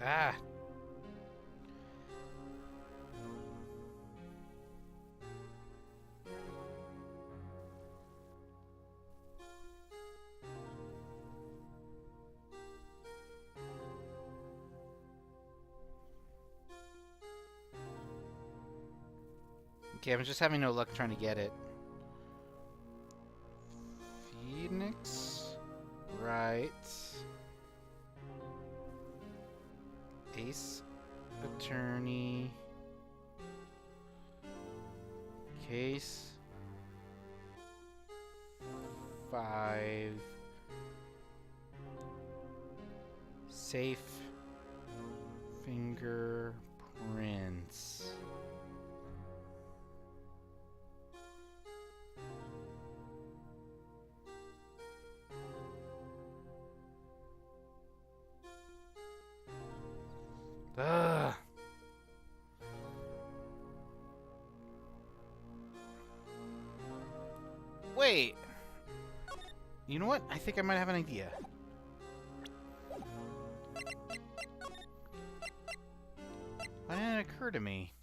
Ah. Okay, I'm just having no luck trying to get it. Phoenix Wright. Ace Attorney. Case 5. Safe fingerprints. Ugh. Wait. You know what? I think I might have an idea. occur to me.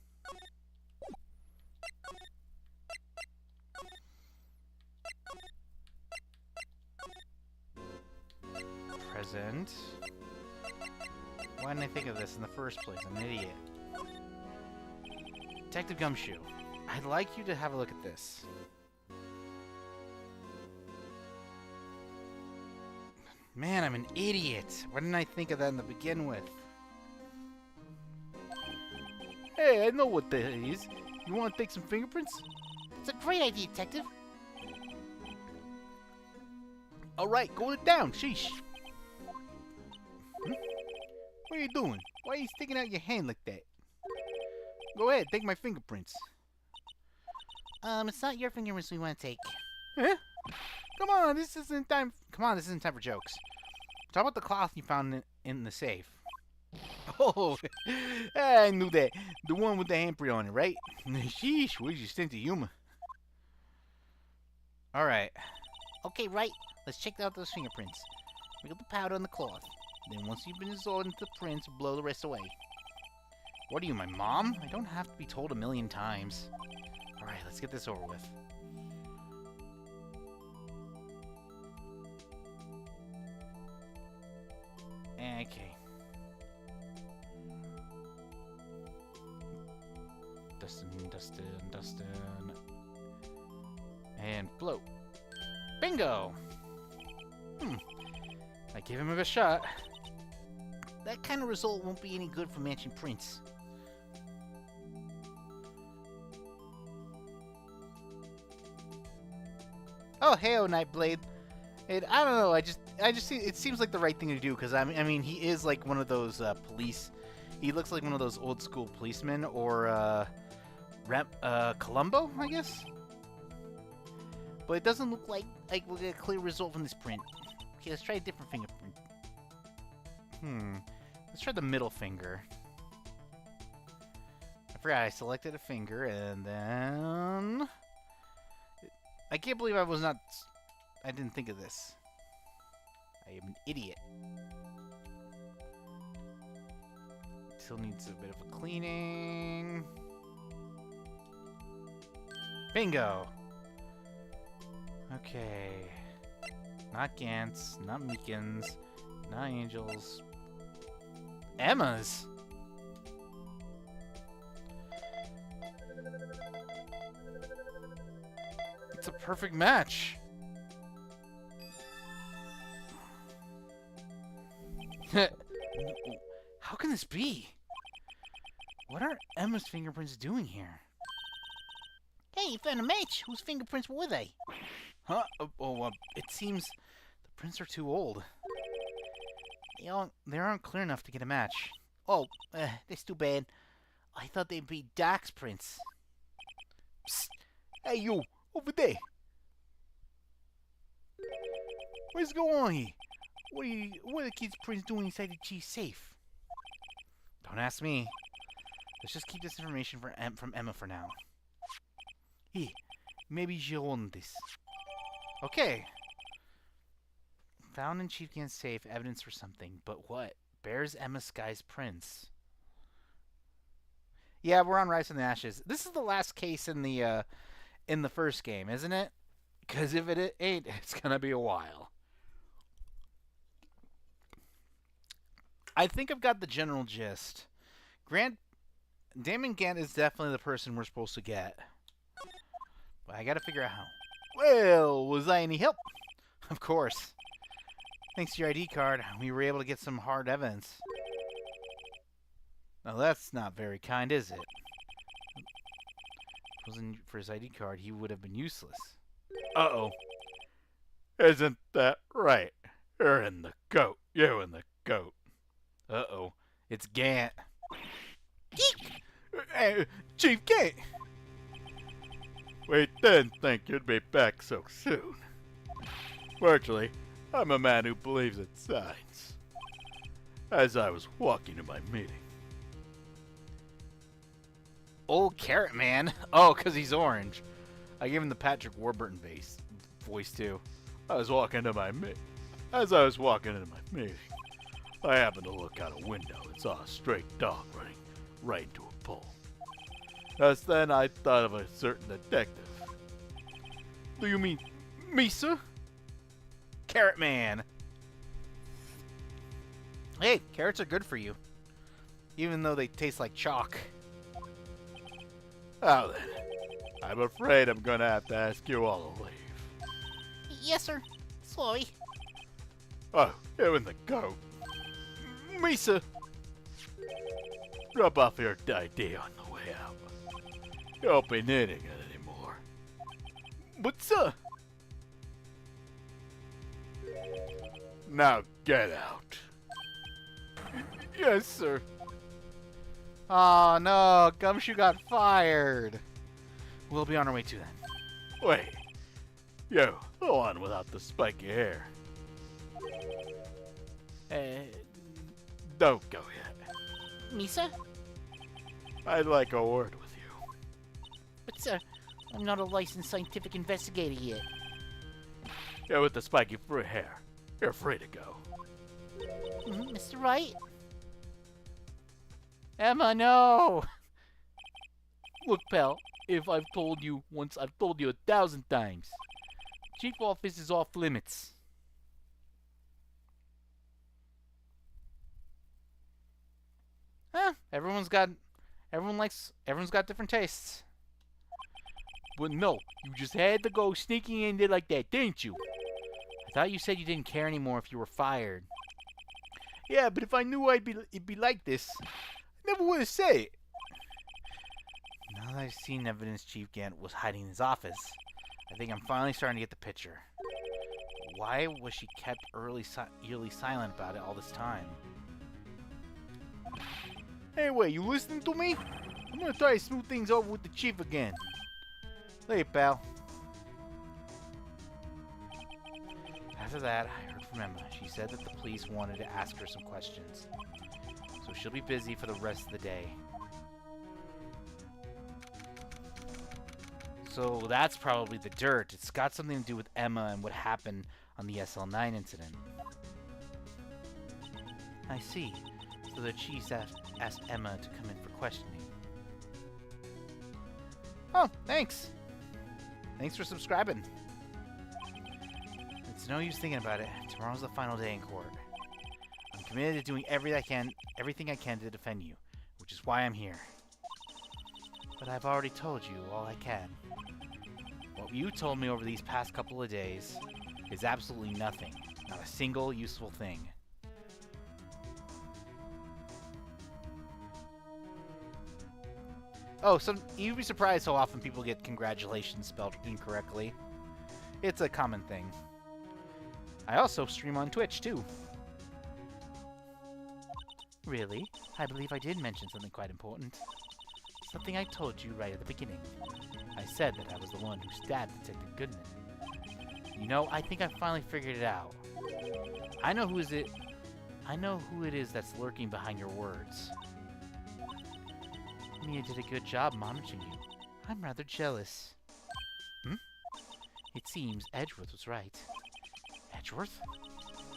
Present. Why didn't I think of this in the first place? I'm an idiot. Detective Gumshoe, I'd like you to have a look at this. Man, I'm an idiot. Why didn't I think of that in the begin with? Hey, I know what that is. You want to take some fingerprints? It's a great idea, Detective. Alright, go it down, sheesh. What are you doing? Why are you sticking out your hand like that? Go ahead, take my fingerprints. It's not your fingerprints we want to take. Huh? Come on, this isn't time. Come on, this isn't time for jokes. Talk about the cloth you found in the safe. Oh, I knew that. The one with the handprint on it, right? Sheesh, where's your sense of humor? Alright. Okay, right. Let's check out those fingerprints. Wiggle the powder on the cloth. Then once you've been absorbed into the prints, blow the rest away. What are you, my mom? I don't have to be told 1,000,000 times. Alright, let's get this over with. Okay. Dustin. And float. Bingo! I gave him a good shot. That kind of result won't be any good for matching prints. Oh, hey, Nightblade. I don't know. I just see. It seems like the right thing to do because I mean, he is like one of those police. He looks like one of those old school policemen or Columbo, I guess. But it doesn't look like we'll get a clear result from this print. Okay, let's try a different fingerprint. Let's try the middle finger. I forgot I selected a finger and then I can't believe I didn't think of this. I am an idiot. Still needs a bit of a cleaning. Bingo! Okay. Not Gantz, not Meekins, not Angels. Emma's! It's a perfect match! How can this be? What are Emma's fingerprints doing here? Hey, you found a match. Whose fingerprints were they? Huh? It seems the prints are too old. They aren't clear enough to get a match. Oh, that's too bad. I thought they'd be Doc's prints. Psst. Hey, you, over there. What's going on here? What are the kids' prints doing inside the cheese safe? Don't ask me. Let's just keep this information from Emma for now. Here, maybe you want this. Okay. Found in Chief Gant's safe evidence for something, but what? Bears Emma Sky's prints. Yeah, we're on Rise from the Ashes. This is the last case in the first game, isn't it? Because if it ain't, it's gonna be a while. I think I've got the general gist. Damon Gant is definitely the person we're supposed to get. But I gotta figure out how. Well, was I any help? Of course. Thanks to your ID card, we were able to get some hard evidence. Now that's not very kind, is it? If it wasn't for his ID card, he would have been useless. Uh-oh. Isn't that right? You're in the goat. You and the goat. Uh-oh. It's Gant. Chief Gant! We didn't think you'd be back so soon. Fortunately, I'm a man who believes in signs. As I was walking to my meeting. Old Carrot Man. Oh, because he's orange. I gave him the Patrick Warburton voice too. As I was walking into my meeting, I happened to look out a window and saw a stray dog running right into a pole. Just then I thought of a certain detective. Do you mean me, sir? Carrot Man. Hey, carrots are good for you. Even though they taste like chalk. Now then, I'm afraid I'm gonna have to ask you all to leave. Yes, sir. Sorry. Oh, you and the goat. Misa! Drop off your ID on the way out. You won't be needing it anymore. But, sir! Now get out. Yes, sir. Oh no, Gumshoe got fired. We'll be on our way too then. Wait. You, the one without the spiky hair. Don't go yet. Me, sir? I'd like a word with you. But, sir, I'm not a licensed scientific investigator yet. You with the spiky free hair. You're free to go. Mr. Wright? Emma, no! Look, pal, if I've told you once, I've told you 1,000 times. Chief office is off limits. Everyone's got different tastes. But no, you just had to go sneaking in there like that, didn't you? I thought you said you didn't care anymore if you were fired. Yeah, but if I knew it'd be like this, I never would have said it. Now that I've seen evidence Chief Gant was hiding in his office, I think I'm finally starting to get the picture. Why was she kept eerily silent about it all this time? Anyway, you listening to me? I'm gonna try to smooth things over with the chief again. Hey, pal. After that, I heard from Emma. She said that the police wanted to ask her some questions. So she'll be busy for the rest of the day. So that's probably the dirt. It's got something to do with Emma and what happened on the SL9 incident. I see. So the chief asked Emma to come in for questioning. Oh, thanks. Thanks for subscribing. It's no use thinking about it. Tomorrow's the final day in court. I'm committed to doing everything I can to defend you, which is why I'm here. But I've already told you all I can. What you told me over these past couple of days is absolutely nothing. Not a single useful thing. Oh, you'd be surprised how often people get congratulations spelled incorrectly. It's a common thing. I also stream on Twitch, too. Really? I believe I did mention something quite important. Something I told you right at the beginning. I said that I was the one who stabbed Detective Goodman. You know, I think I finally figured it out. I know who it is that's lurking behind your words. Mia did a good job monitoring you. I'm rather jealous. It seems Edgeworth was right. Edgeworth?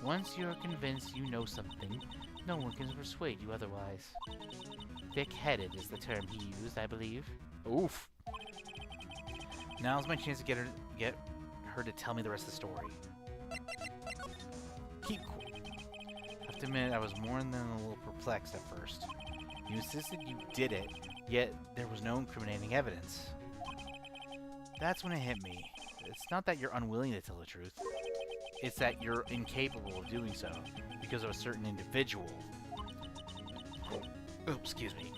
Once you're convinced you know something, no one can persuade you otherwise. Thick-headed is the term he used, I believe. Oof. Now's my chance to get her to tell me the rest of the story. Keep cool. I have to admit, I was more than a little perplexed at first. You insisted you did it, yet there was no incriminating evidence. That's when it hit me. It's not that you're unwilling to tell the truth. It's that you're incapable of doing so because of a certain individual. Oh, excuse me.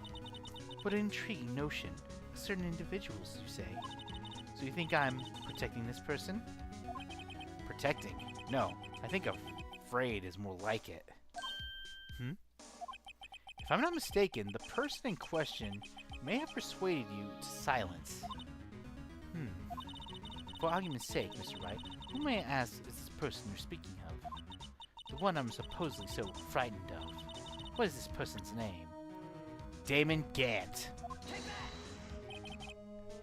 What an intriguing notion. Certain individuals, you say. So you think I'm protecting this person? Protecting? No, I think afraid is more like it. If I'm not mistaken, the person in question may have persuaded you to silence. For argument's sake, Mr. Wright, who may I ask is this person you're speaking of? The one I'm supposedly so frightened of. What is this person's name? Damon Gant.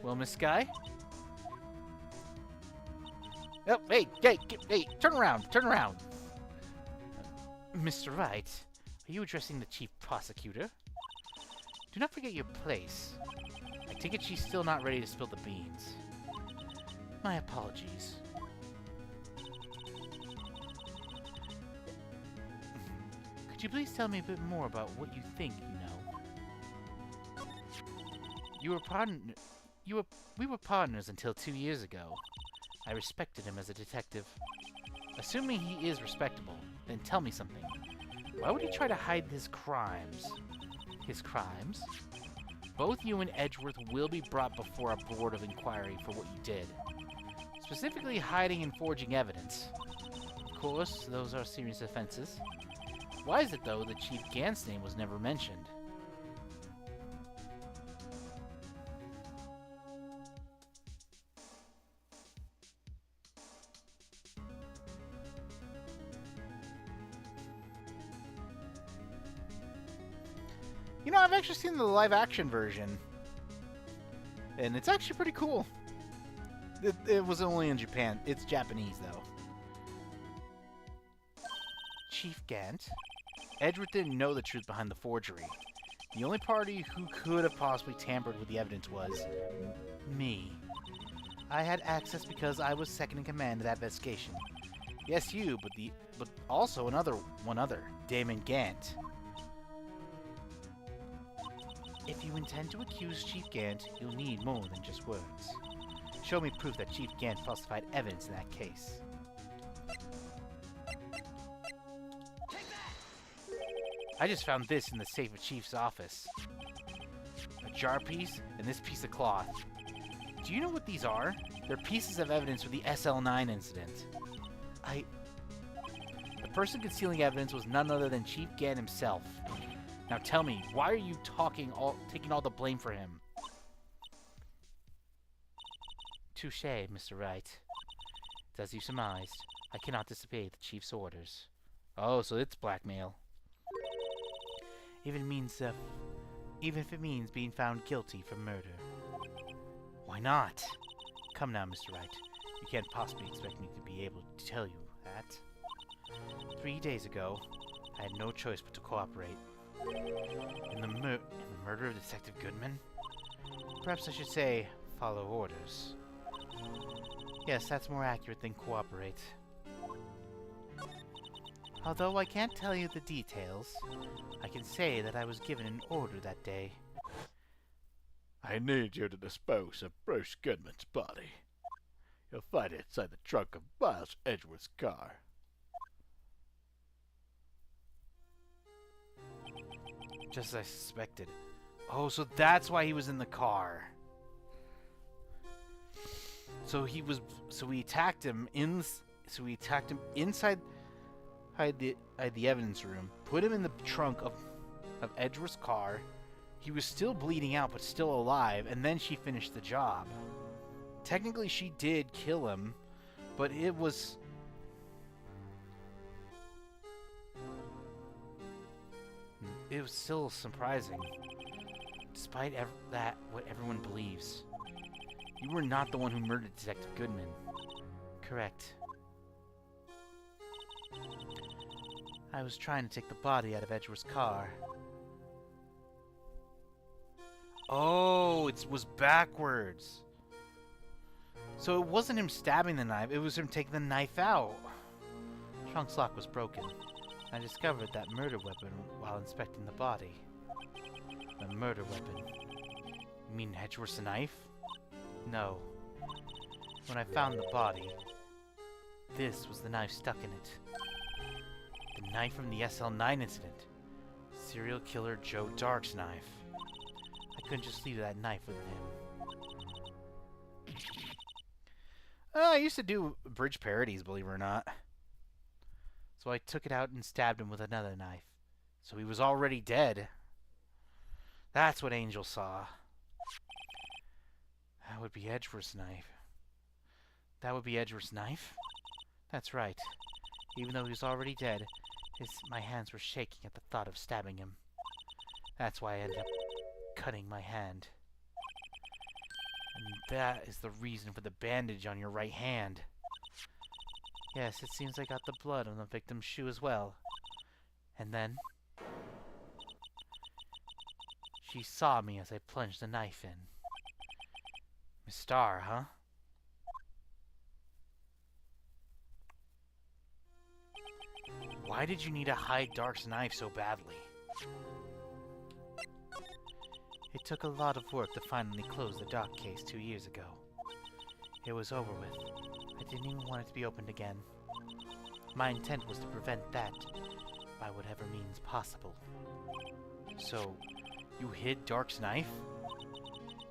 Well, Miss Sky? Oh, hey, turn around. Mr. Wright, are you addressing the chief prosecutor? Do not forget your place. I take it she's still not ready to spill the beans. My apologies. Could you please tell me a bit more about what you think you know? We were partners until 2 years ago. I respected him as a detective. Assuming he is respectable, then tell me something. Why would he try to hide his crimes? His crimes? Both you and Edgeworth will be brought before a board of inquiry for what you did. Specifically hiding and forging evidence. Of course, those are serious offenses. Why is it, though, that Chief Gant's name was never mentioned? You know, I've actually seen the live-action version, and it's actually pretty cool. It was only in Japan. It's Japanese, though. Chief Gant? Edgeworth didn't know the truth behind the forgery. The only party who could have possibly tampered with the evidence was me. I had access because I was second in command of that investigation. Yes, you, but also one other, Damon Gant. If you intend to accuse Chief Gant, you'll need more than just words. Show me proof that Chief Gant falsified evidence in that case. I just found this in the safe of Chief's office. A jar piece and this piece of cloth. Do you know what these are? They're pieces of evidence for the SL9 incident. The person concealing evidence was none other than Chief Gant himself. Now tell me, why are you taking all the blame for him? Touché, Mr. Wright. As you surmised, I cannot disobey the Chief's orders. Oh, so it's blackmail. Even if it means being found guilty for murder. Why not? Come now, Mr. Wright. You can't possibly expect me to be able to tell you that. 3 days ago, I had no choice but to cooperate. In the murder of Detective Goodman? Perhaps I should say, follow orders. Yes, that's more accurate than cooperate. Although I can't tell you the details, I can say that I was given an order that day. I need you to dispose of Bruce Goodman's body. You'll find it inside the trunk of Miles Edgeworth's car. Just as I suspected. Oh, so that's why he was in the car. So we attacked him inside the evidence room, put him in the trunk of Edgeworth's car. He was still bleeding out, but still alive, and then she finished the job. Technically, she did kill him, but it was... It was still surprising, despite what everyone believes. You were not the one who murdered Detective Goodman. Correct. I was trying to take the body out of Edgeworth's car. Oh, it was backwards. So it wasn't him stabbing the knife, it was him taking the knife out. Trunk's lock was broken. I discovered that murder weapon while inspecting the body. The murder weapon. You mean Edgeworth's knife? No. When I found the body, this was the knife stuck in it. The knife from the SL9 incident. Serial killer Joe Dark's knife. I couldn't just leave that knife with him. I used to do bridge parodies, believe it or not. So I took it out and stabbed him with another knife. So he was already dead. That's what Angel saw. That would be Edgeworth's knife. That would be Edgeworth's knife? That's right. Even though he was already dead, my hands were shaking at the thought of stabbing him. That's why I ended up cutting my hand. And that is the reason for the bandage on your right hand. Yes, it seems I got the blood on the victim's shoe as well. And then... she saw me as I plunged the knife in. Miss Star, huh? Why did you need to hide Dark's knife so badly? It took a lot of work to finally close the Dark case 2 years ago. It was over with. I didn't even want it to be opened again. My intent was to prevent that by whatever means possible. So, you hid Dark's knife?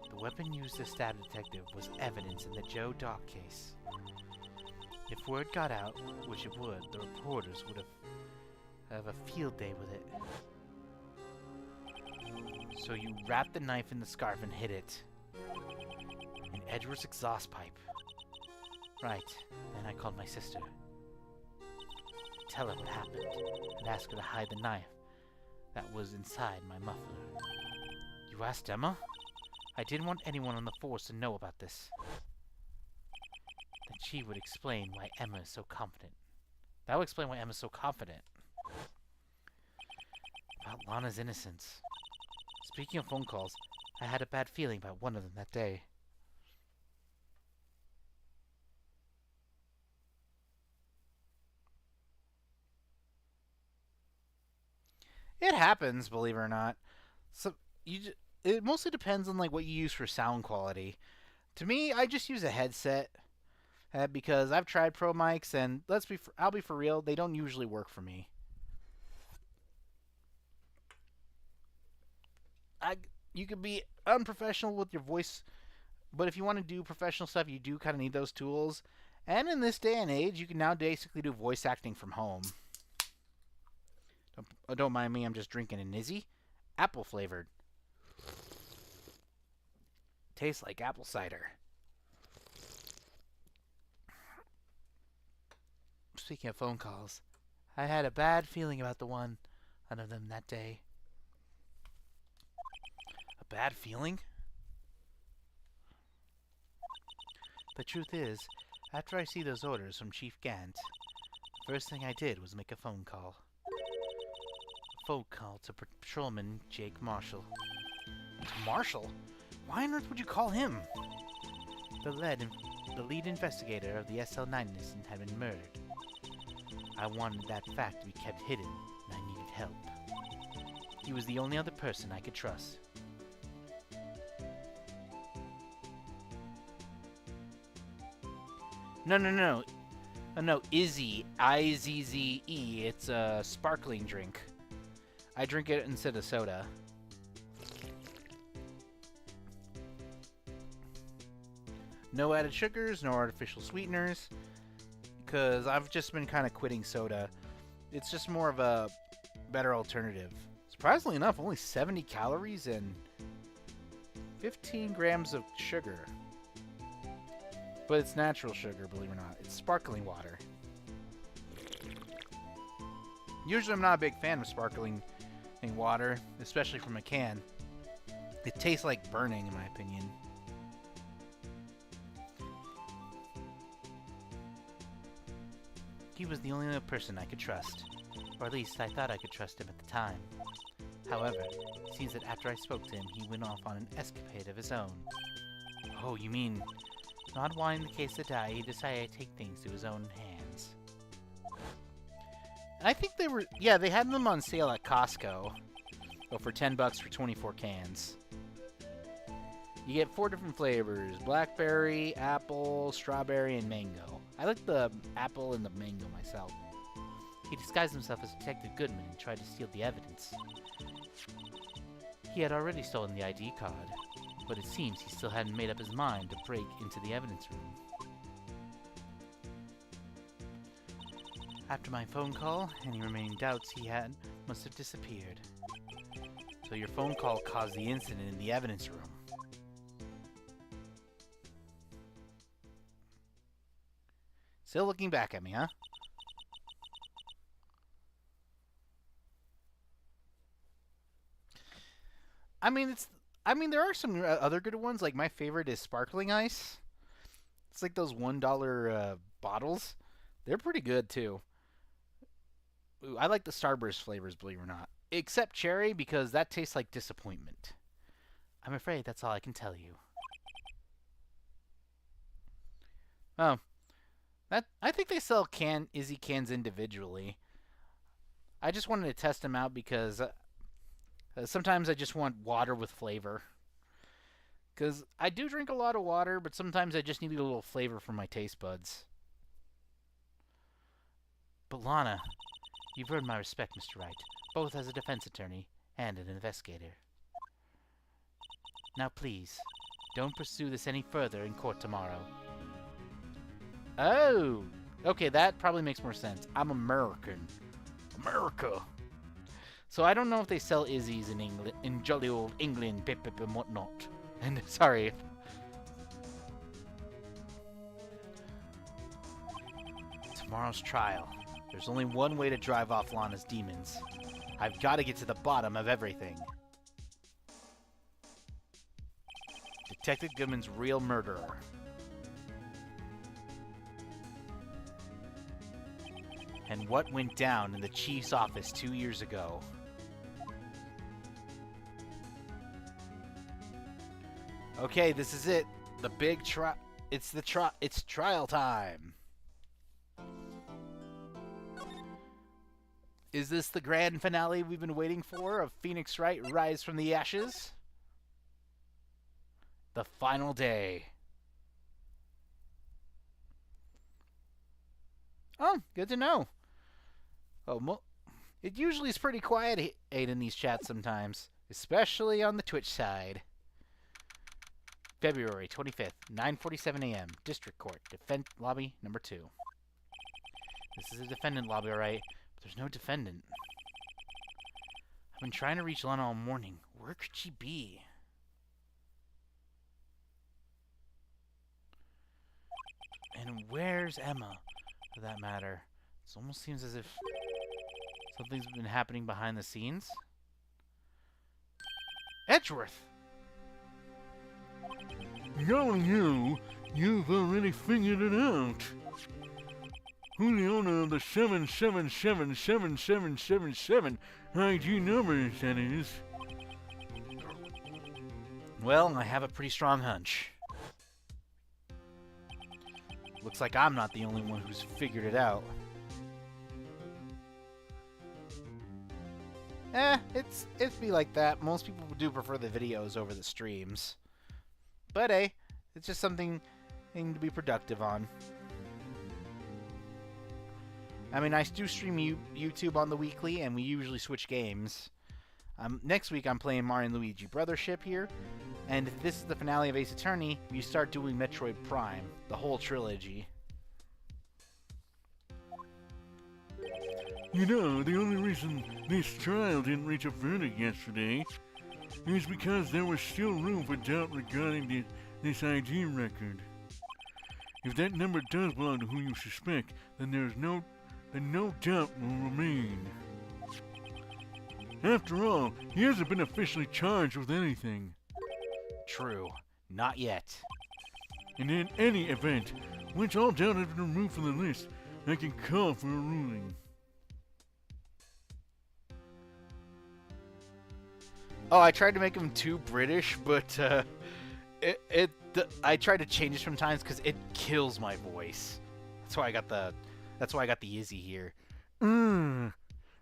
The weapon used to stab the detective was evidence in the Joe Dark case. If word got out, which it would, the reporters would have a field day with it. So you wrapped the knife in the scarf and hid it in Edward's exhaust pipe. Right. Then I called my sister. Tell her what happened, and ask her to hide the knife that was inside my muffler. You asked Emma? I didn't want anyone on the force to know about this. That she would explain why Emma is so confident. That would explain why Emma's so confident. About Lana's innocence. Speaking of phone calls, I had a bad feeling about one of them that day. It happens, believe it or not. So it mostly depends on like what you use for sound quality. To me, I just use a headset because I've tried pro mics, and I'll be for real, they don't usually work for me. You could be unprofessional with your voice, but if you want to do professional stuff, you do kind of need those tools. And in this day and age, you can now basically do voice acting from home. Don't mind me, I'm just drinking a Nizzy. Apple flavored. Tastes like apple cider. Speaking of phone calls, I had a bad feeling about one of them that day. A bad feeling? The truth is, after I see those orders from Chief Gant, the first thing I did was make a phone call. A phone call to Patrolman Jake Marshall. Marshall? Why on earth would you call him? The lead investigator of the SL9 incident had been murdered. I wanted that fact to be kept hidden, and I needed help. He was the only other person I could trust. No, Izzy. I-Z-Z-E. It's a sparkling drink. I drink it instead of soda. No added sugars, no artificial sweeteners. Because I've just been kind of quitting soda. It's just more of a better alternative. Surprisingly enough, only 70 calories and 15 grams of sugar. But it's natural sugar, believe it or not. It's sparkling water. Usually I'm not a big fan of sparkling water, especially from a can. It tastes like burning, in my opinion. He was the only other person I could trust. Or at least I thought I could trust him at the time. However, it seems that after I spoke to him, he went off on an escapade of his own. Oh, you mean... Not wanting the case to die, he decided to take things to his own hands. I think they were... Yeah, they had them on sale at Costco. Oh, for $10 for 24 cans. You get 4 different flavors. Blackberry, apple, strawberry, and mango. I like the apple and the mango myself. He disguised himself as Detective Goodman and tried to steal the evidence. He had already stolen the ID card, but it seems he still hadn't made up his mind to break into the evidence room. After my phone call, any remaining doubts he had must have disappeared. So your phone call caused the incident in the evidence room. Still looking back at me, huh? I mean, there are some other good ones. Like, my favorite is Sparkling Ice. It's like those $1 bottles. They're pretty good, too. Ooh, I like the Starburst flavors, believe it or not. Except cherry, because that tastes like disappointment. I'm afraid that's all I can tell you. Oh, I think they sell Izzy cans individually. I just wanted to test them out because sometimes I just want water with flavor. Because I do drink a lot of water, but sometimes I just need a little flavor for my taste buds. But Lana, you've earned my respect, Mr. Wright, both as a defense attorney and an investigator. Now please, don't pursue this any further in court tomorrow. Oh! Okay, that probably makes more sense. I'm American. America. So I don't know if they sell Izzy's in England, in jolly old England, pip pip and whatnot. And sorry. Tomorrow's trial. There's only one way to drive off Lana's demons. I've got to get to the bottom of everything. Detective Goodman's real murderer. And what went down in the chief's office 2 years ago. Okay, this is it. The big trial. It's trial time. Is this the grand finale we've been waiting for of Phoenix Wright Rise from the Ashes? The final day. Oh, good to know. Oh, it usually is pretty quiet in these chats sometimes, especially on the Twitch side. February 25th, 9:47 a.m. District Court, Defense Lobby number 2. This is a defendant lobby, alright, but there's no defendant. I've been trying to reach Lana all morning. Where could she be? And where's Emma, for that matter? It almost seems as if something's been happening behind the scenes. Edgeworth! Knowing you, you've already figured it out. Who the owner of the 7777777 ID numbers, that is. Well, I have a pretty strong hunch. Looks like I'm not the only one who's figured it out. It's be like that. Most people do prefer the videos over the streams. But hey, it's just something to be productive on. I mean, I do stream YouTube on the weekly, and we usually switch games. Next week, I'm playing Mario and Luigi Brothership here, and if this is the finale of Ace Attorney, we start doing Metroid Prime, the whole trilogy. You know, the only reason this trial didn't reach a verdict yesterday is because there was still room for doubt regarding this ID record. If that number does belong to who you suspect, then no doubt will remain. After all, he hasn't been officially charged with anything. True. Not yet. And in any event, once all doubt has been removed from the list, I can call for a ruling. Oh, I tried to make him too British, but I tried to change it sometimes because it kills my voice. That's why I got the Izzy here.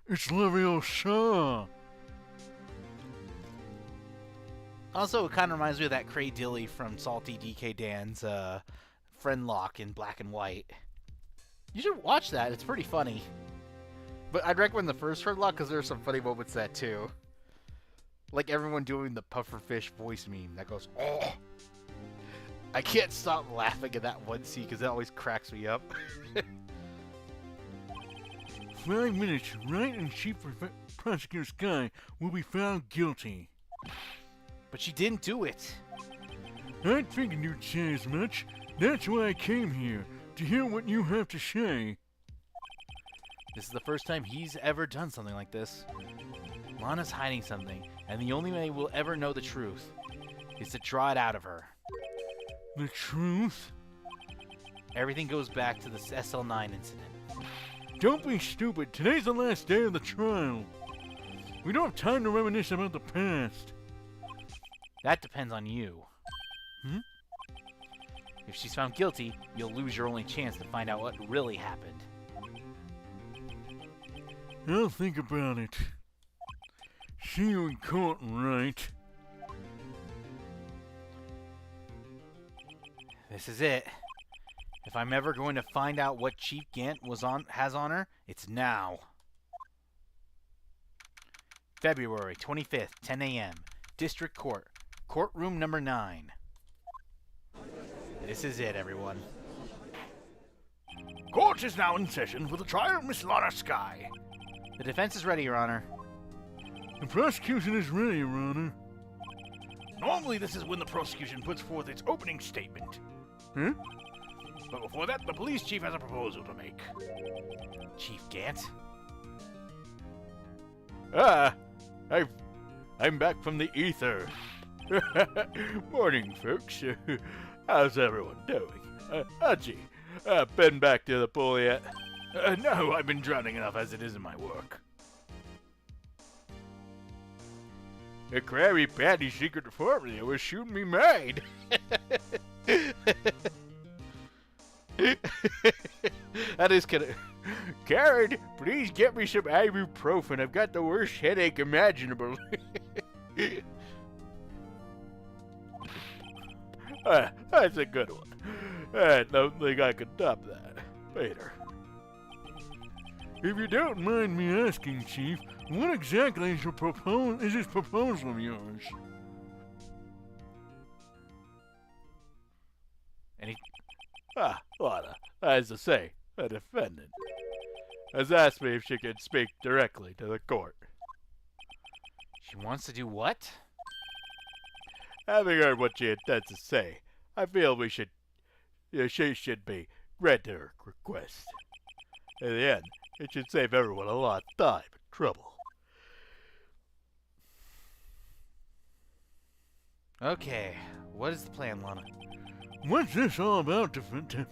It's Leviosa. Also, it kind of reminds me of that Cray Dilly from Salty DK Dan's friend lock in Black and White. You should watch that. It's pretty funny. But I'd recommend the first friend lock because there's some funny moments that too. Like everyone doing the pufferfish voice meme that goes, oh! I can't stop laughing at that one scene because it always cracks me up. 5 minutes, Wright and Chief Prosecutor Sky will be found guilty. But she didn't do it. I figured you'd say as much. That's why I came here, to hear what you have to say. This is the first time he's ever done something like this. Lana's hiding something, and the only way we'll ever know the truth is to draw it out of her. The truth? Everything goes back to the SL9 incident. Don't be stupid. Today's the last day of the trial. We don't have time to reminisce about the past. That depends on you. If she's found guilty, you'll lose your only chance to find out what really happened. I'll think about it. See you in court, Wright. This is it. If I'm ever going to find out what Chief Gant has on her, it's now. February 25th, 10 a.m. District Court. Courtroom number 9. This is it, everyone. Court is now in session for the trial of Miss Lana Sky. The defense is ready, Your Honor. The prosecution is ready, Your Honor. Normally this is when the prosecution puts forth its opening statement. Huh? But before that, the police chief has a proposal to make. Chief Gant? I'm back from the ether. Morning, folks. How's everyone doing? Gee, been back to the pool yet? No, I've been drowning enough as it is in my work. The Krabby Patty secret formula was shooting me mad. That is kind of... Karen, please get me some ibuprofen. I've got the worst headache imaginable. That's a good one. I don't think I can top that. Later. If you don't mind me asking, Chief, what exactly is this proposal of yours? Lana, as I say, the defendant has asked me if she can speak directly to the court. She wants to do what? Having heard what she intends to say, I feel she should be granted her request. In the end, it should save everyone a lot of time and trouble. Okay, what is the plan, Lana? What's this all about, defendant?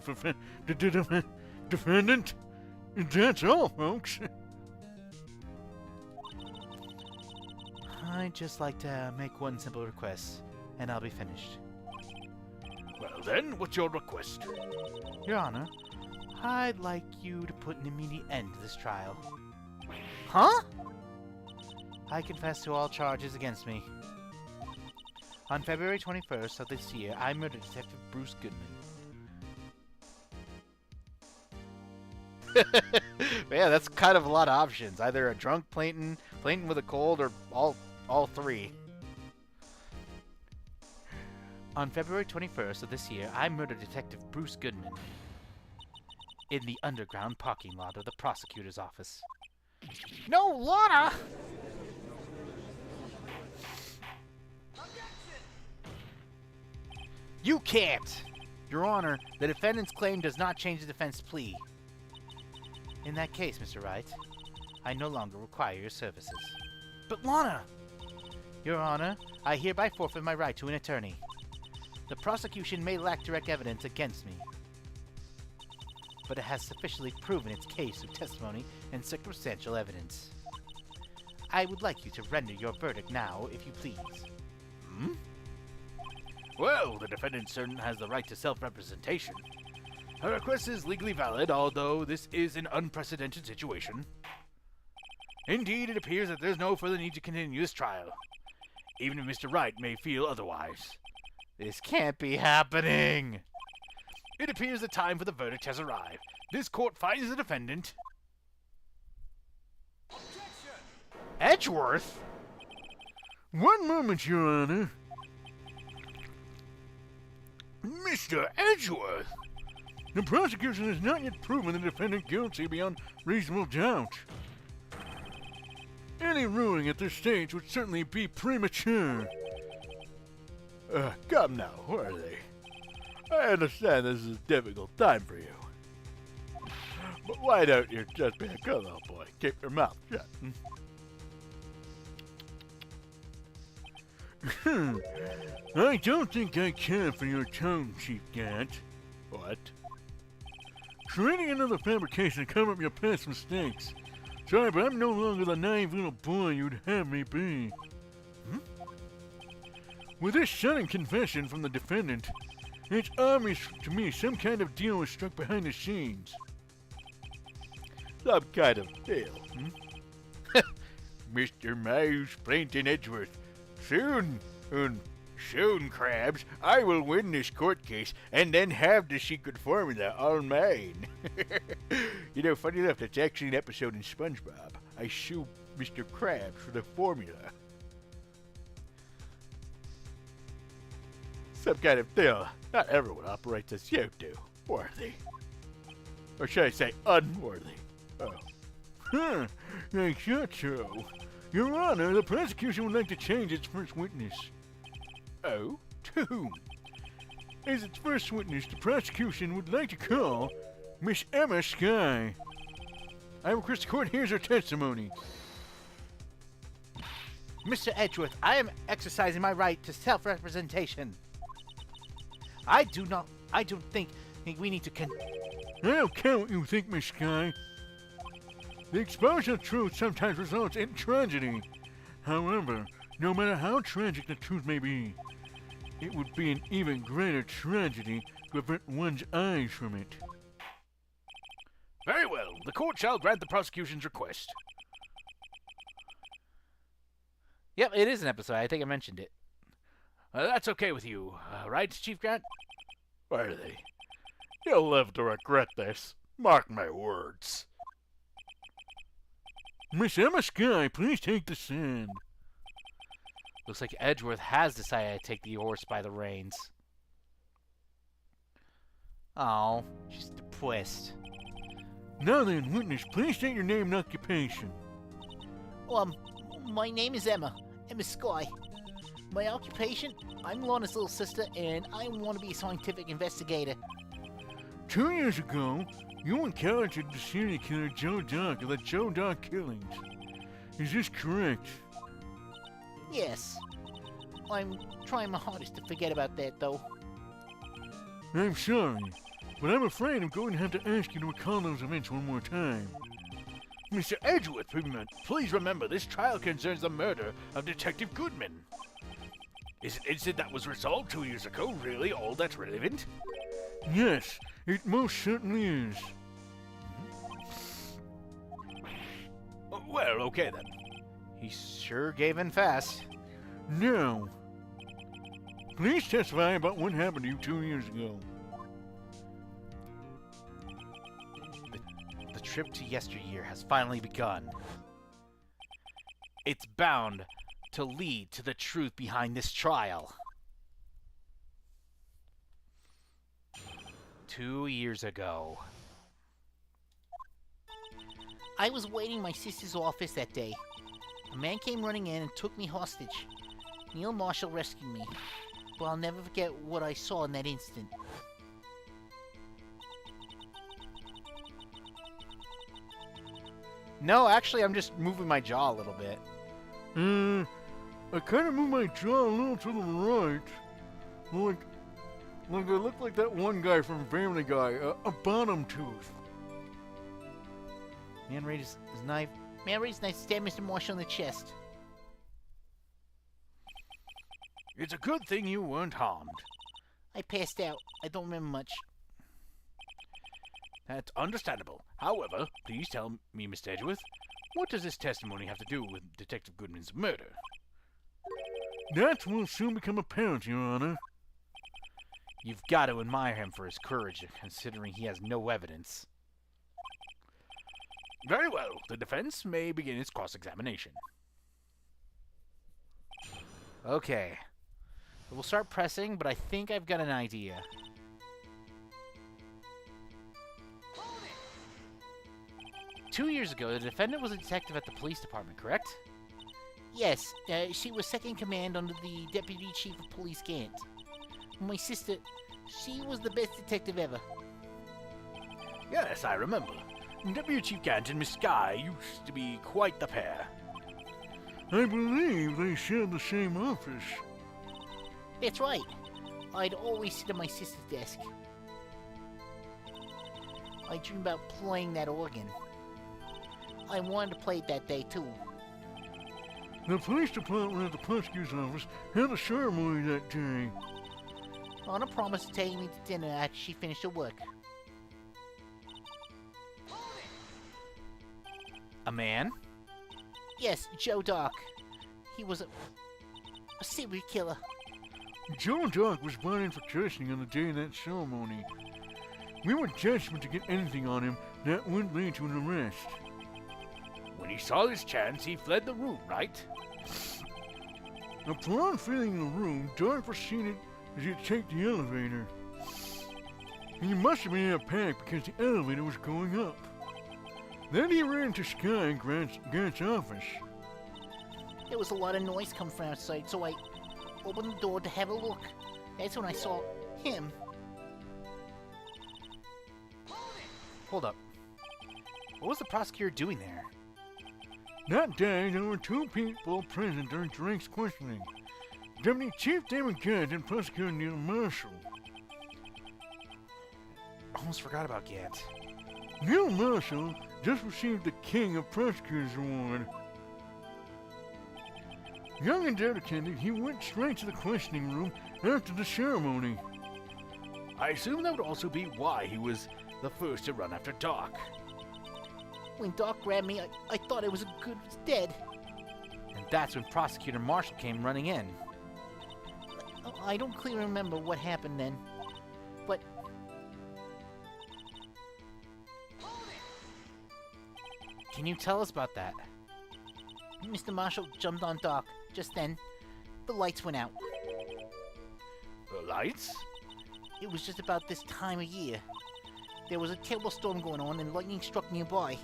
That's all, folks. I'd just like to make one simple request, and I'll be finished. Well then, what's your request? Your Honor, I'd like you to put an immediate end to this trial. Huh? I confess to all charges against me. On February 21st of this year, I murdered Detective Bruce Goodman. Yeah, that's kind of a lot of options. Either a drunk Plainton with a cold, or all three. On February 21st of this year, I murdered Detective Bruce Goodman in the underground parking lot of the prosecutor's office. No, Lana! You can't! Your Honor, the defendant's claim does not change the defense plea. In that case, Mr. Wright, I no longer require your services. But Lana! Your Honor, I hereby forfeit my right to an attorney. The prosecution may lack direct evidence against me, but it has sufficiently proven its case through testimony and circumstantial evidence. I would like you to render your verdict now, if you please. Well, the defendant certainly has the right to self-representation. Her request is legally valid, although this is an unprecedented situation. Indeed, it appears that there's no further need to continue this trial, even if Mr. Wright may feel otherwise. This can't be happening! It appears the time for the verdict has arrived. This court finds the defendant... Edgeworth? One moment, Your Honor. Mr. Edgeworth! The prosecution has not yet proven the defendant guilty beyond reasonable doubt. Any ruling at this stage would certainly be premature. Come now, where are they? I understand this is a difficult time for you. But why don't you just be a good little boy? Keep your mouth shut. I don't think I care for your tone, Chief Gant. What? Creating another fabrication to cover up your past mistakes. Sorry, but I'm no longer the naive little boy you'd have me be. With this stunning confession from the defendant, It's obvious to me some kind of deal was struck behind the scenes. Some kind of deal, Mr. Miles Plankton Edgeworth, soon, Crabs, I will win this court case and then have the secret formula all mine. You know, funny enough, that's actually an episode in SpongeBob. I sue Mr. Krabs for the formula. Some kind of deal. Not everyone operates as you do, worthy. Or should I say, unworthy. Oh. Huh, I thought so. Your Honor, the prosecution would like to change its first witness. Oh? To whom? As its first witness, the prosecution would like to call Miss Emma Skye. I request the court hears her testimony. Mr. Edgeworth, I am exercising my right to self-representation. I don't think we need to I don't care what you think, Miss Skye. The exposure of truth sometimes results in tragedy. However, no matter how tragic the truth may be, it would be an even greater tragedy to avert one's eyes from it. Very well. The court shall grant the prosecution's request. Yep, it is an episode. I think I mentioned it. That's okay with you, right, Chief Grant? Worthy. You'll live to regret this. Mark my words. Miss Emma Skye, please take the stand. Looks like Edgeworth has decided to take the horse by the reins. Oh, she's depressed. Now then, witness, please state your name and occupation. My name is Emma Skye. My occupation, I'm Lorna's little sister, and I want to be a scientific investigator. 2 years ago, you encountered the serial killer Joe Dock of the Joe Dock killings. Is this correct? Yes. I'm trying my hardest to forget about that, though. I'm sorry, but I'm afraid I'm going to have to ask you to recall those events one more time. Mr. Edgeworth, please remember this trial concerns the murder of Detective Goodman. Is an incident that was resolved 2 years ago really all that's relevant? Yes, it most certainly is. Well, okay then. He sure gave in fast. Now, please testify about what happened to you 2 years ago. The trip to yesteryear has finally begun. It's bound to lead to the truth behind this trial. 2 years ago. I was waiting in my sister's office that day. A man came running in and took me hostage. Neil Marshall rescued me, but I'll never forget what I saw in that instant. No, actually, I'm just moving my jaw a little bit. I kind of moved my jaw a little to the right. Like I look like that one guy from Family Guy, a bottom tooth. Man raised his knife. Man raised a knife to stab Mr. Marshall in the chest. It's a good thing you weren't harmed. I passed out. I don't remember much. That's understandable. However, please tell me, Mr. Edgeworth, what does this testimony have to do with Detective Goodman's murder? That will soon become apparent, Your Honor. You've got to admire him for his courage, considering he has no evidence. Very well. The defense may begin its cross-examination. Okay. We'll start pressing, but I think I've got an idea. Hold it! 2 years ago, the defendant was a detective at the police department, correct? Yes, she was second in command under the Deputy Chief of Police Gant. My sister, she was the best detective ever. Yes, I remember. Deputy Chief Gant and Miss Skye used to be quite the pair. I believe they shared the same office. That's right. I'd always sit at my sister's desk. I dreamed about playing that organ. I wanted to play it that day, too. The police department at the prosecutor's office held a ceremony that day. Anna promised to take me to dinner after she finished her work. A man? Yes, Joe Dark. He was a serial killer. Joe Dark was brought in for questioning on the day of that ceremony. We were desperate to get anything on him that would lead to an arrest. When he saw his chance, he fled the room, right? Upon fleeing the room, Dark proceeded to take the elevator. He must have been in a panic because the elevator was going up. Then he ran to Sky and Grant's office. There was a lot of noise coming from outside, so I opened the door to have a look. That's when I saw him. Hold up. What was the prosecutor doing there? That day, there were two people present during Drake's questioning. Deputy Chief David Gant and Prosecutor Neil Marshall. Almost forgot about Gant. Neil Marshall just received the King of Prosecutors Award. Young and dedicated, he went straight to the questioning room after the ceremony. I assume that would also be why he was the first to run after Doc. When Doc grabbed me, I thought I was dead. And that's when Prosecutor Marshall came running in. I don't clearly remember what happened then, but Can you tell us about that? Mr. Marshall jumped on Doc. Just then, the lights went out. The lights? It was just about this time of year. There was a terrible storm going on and lightning struck nearby.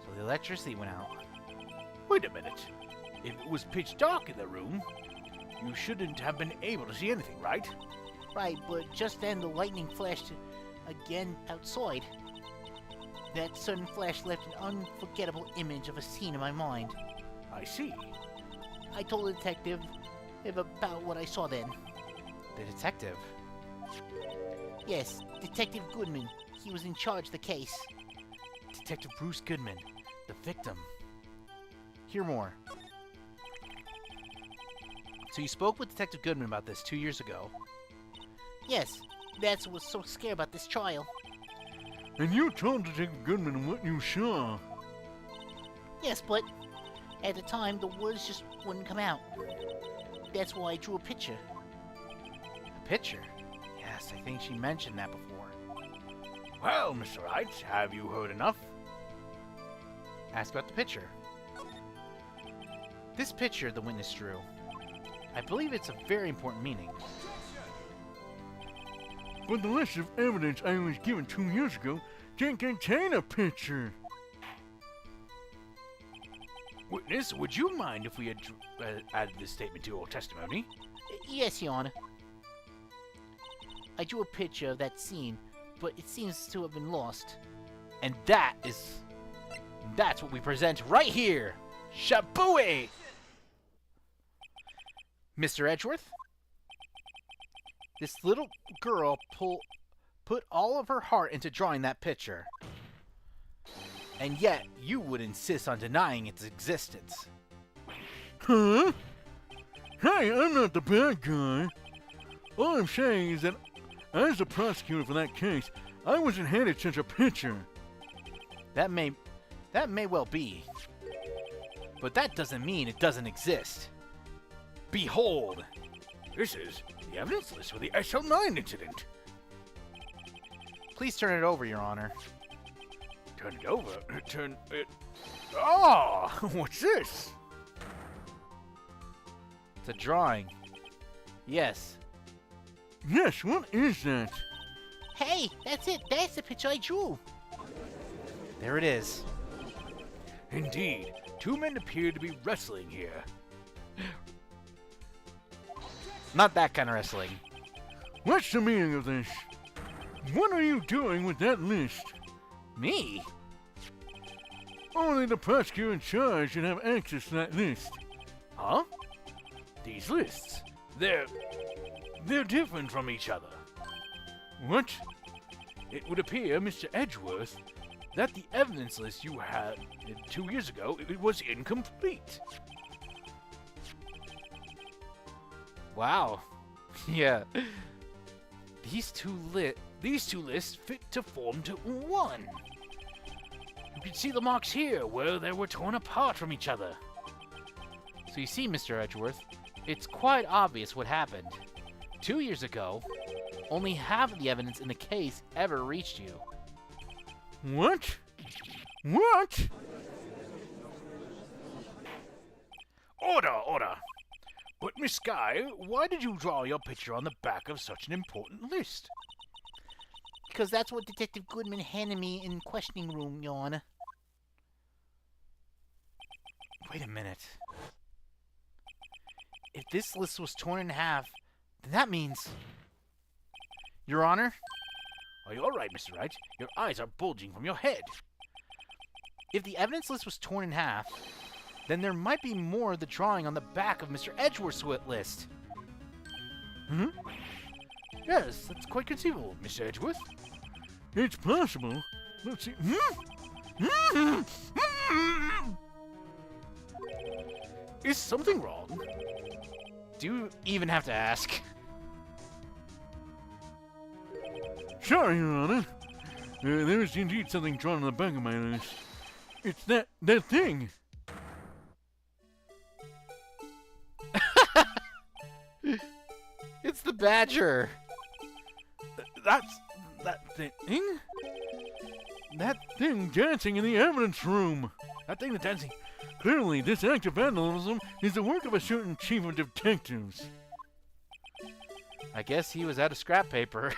So the electricity went out. Wait a minute. If it was pitch dark in the room, you shouldn't have been able to see anything, right? Right, but just then the lightning flashed again outside. That sudden flash left an unforgettable image of a scene in my mind. I see. I told the detective about what I saw then. The detective? Yes, Detective Goodman. He was in charge of the case. Detective Bruce Goodman, the victim. Hear more. So you spoke with Detective Goodman about this 2 years ago. Yes, that's what was so scary about this trial. And you told Detective Goodman what you saw. Yes, but at the time the words just wouldn't come out. That's why I drew a picture. A picture? Yes, I think she mentioned that before. Well, Mr. Wright, have you heard enough? Ask about the picture. This picture the witness drew, I believe it's a very important meaning. But the list of evidence I was given 2 years ago didn't contain a picture. Witness, would you mind if we had added this statement to your testimony? Yes, Your Honor. I drew a picture of that scene, but it seems to have been lost. And that's what we present right here. Shabooey! Mr. Edgeworth? This little girl put all of her heart into drawing that picture. And yet, you would insist on denying its existence. Huh? Hey, I'm not the bad guy. All I'm saying is that as the prosecutor for that case, I wasn't handed such a picture. That may well be. But that doesn't mean it doesn't exist. Behold! This is the evidence list for the SL9 incident. Please turn it over, Your Honor. Turn it over. Turn it... Oh! What's this? It's a drawing. Yes. Yes, what is that? Hey, that's it. That's the picture I drew. There it is. Indeed, two men appear to be wrestling here. Not that kind of wrestling. What's the meaning of this? What are you doing with that list? Me? Only the prosecutor in charge should have access to that list. Huh? These lists, they're different from each other. What? It would appear, Mr. Edgeworth, that the evidence list you had 2 years ago, it was incomplete. Wow. Yeah. These two lists fit to form to one. You can see the marks here where they were torn apart from each other. So you see, Mr. Edgeworth, it's quite obvious what happened. 2 years ago, only half of the evidence in the case ever reached you. What? What? Order! But, Miss Skye, why did you draw your picture on the back of such an important list? Because that's what Detective Goodman handed me in questioning room, Your Honor. Wait a minute. If this list was torn in half, then that means... Your Honor? Are you all right, Mr. Wright? Your eyes are bulging from your head. If the evidence list was torn in half, then there might be more of the drawing on the back of Mr. Edgeworth's list. Hmm? Yes, that's quite conceivable, Mr. Edgeworth. It's possible. Let's see. Is something wrong? Do you even have to ask? Sorry, Your Honor. There is indeed something drawn on the back of my list. It's that thing. It's the badger. That's... that thing? That thing dancing in the evidence room. That thing that's dancing. Clearly, this act of vandalism is the work of a certain chief of detectives. I guess he was out of scrap paper.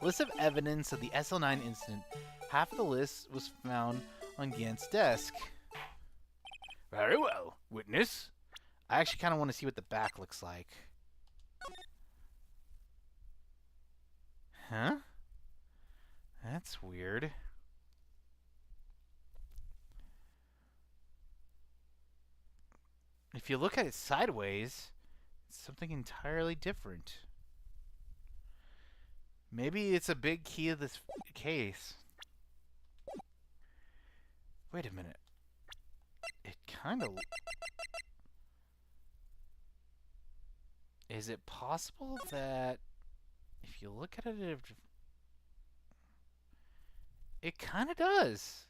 List of evidence of the SL9 incident. Half the list was found on Gant's desk. Very well. Witness? I actually kind of want to see what the back looks like. Huh? That's weird. If you look at it sideways, it's something entirely different. Maybe it's a big key of this case. Wait a minute. It kind of... Is it possible that if you look at it, it kind of does?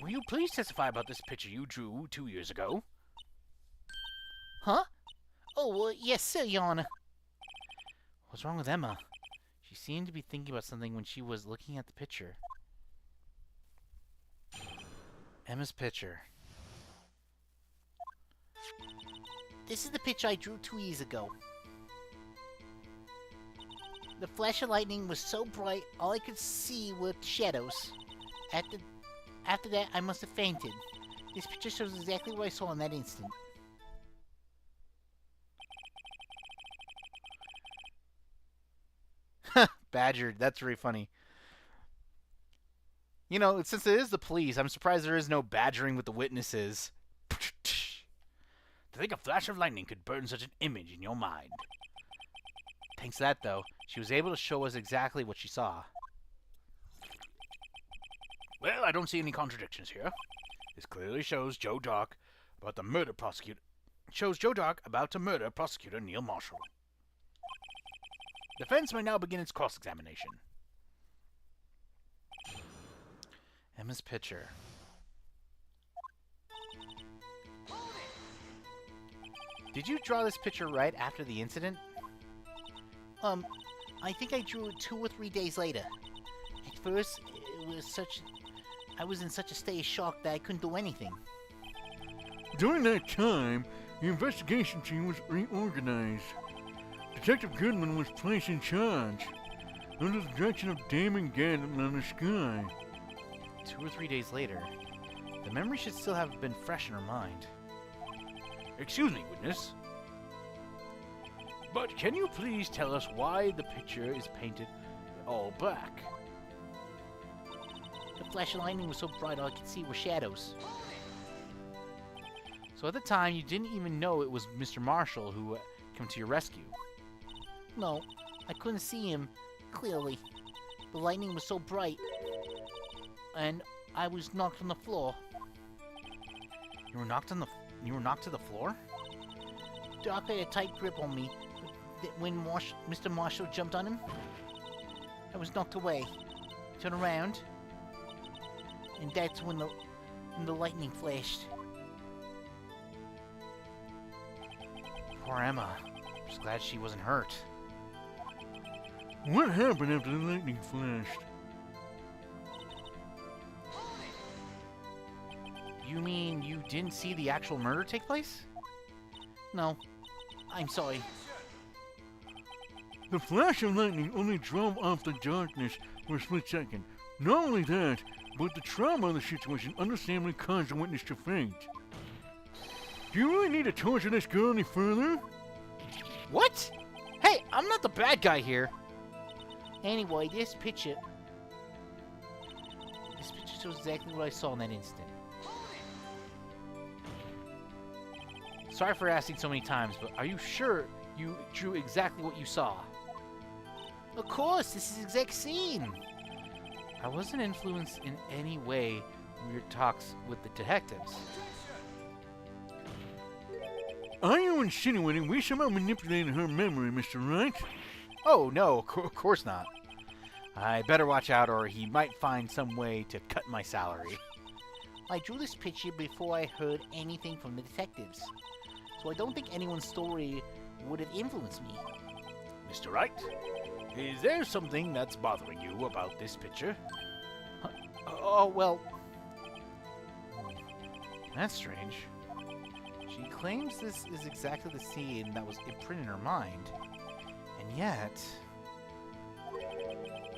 Will you please testify about this picture you drew 2 years ago? Huh? Oh, yes, sir, Your Honor. What's wrong with Emma? She seemed to be thinking about something when she was looking at the picture. Emma's picture. This is the picture I drew 2 years ago. The flash of lightning was so bright, all I could see were shadows. After that, I must have fainted. This picture shows exactly what I saw in that instant. Badgered. That's very funny. You know, since it is the police, I'm surprised there is no badgering with the witnesses. To think a flash of lightning could burn such an image in your mind. Thanks to that, though, she was able to show us exactly what she saw. Well, I don't see any contradictions here. This clearly shows Joe Dark about to murder prosecutor Neil Marshall. Defense may now begin its cross-examination. Emma's picture. Did you draw this picture right after the incident? I think I drew it 2 or 3 days later. At first, I was in such a state of shock that I couldn't do anything. During that time, the investigation team was reorganized. Detective Goodman was placed in charge, under the direction of Damon Gannon on the Sky. 2 or 3 days later, the memory should still have been fresh in her mind. Excuse me, witness. But can you please tell us why the picture is painted all black? The flash of lightning was so bright all I could see were shadows. So at the time, you didn't even know it was Mr. Marshall who came to your rescue. No, I couldn't see him clearly. The lightning was so bright. And I was knocked on the floor. You were knocked to the floor? Doc had a tight grip on me. When Mr. Marshall jumped on him, I was knocked away. Turned around, and that's when the lightning flashed. Poor Emma. Just glad she wasn't hurt. What happened after the lightning flashed? You mean you didn't see the actual murder take place? No, I'm sorry. The flash of lightning only drove off the darkness for a split second. Not only that, but the trauma of the situation understandably caused the witness to faint. Do you really need to torture this girl any further? What? Hey, I'm not the bad guy here. Anyway, this picture shows exactly what I saw in that instant. Sorry for asking so many times, but are you sure you drew exactly what you saw? Of course, this is the exact scene. I wasn't influenced in any way from your talks with the detectives. Are you insinuating we somehow manipulated her memory, Mr. Wright? Oh, no, of course not. I better watch out or he might find some way to cut my salary. I drew this picture before I heard anything from the detectives, so I don't think anyone's story would have influenced me. Mr. Wright, is there something that's bothering you about this picture? Oh, well... That's strange. She claims this is exactly the scene that was imprinted in her mind. And yet...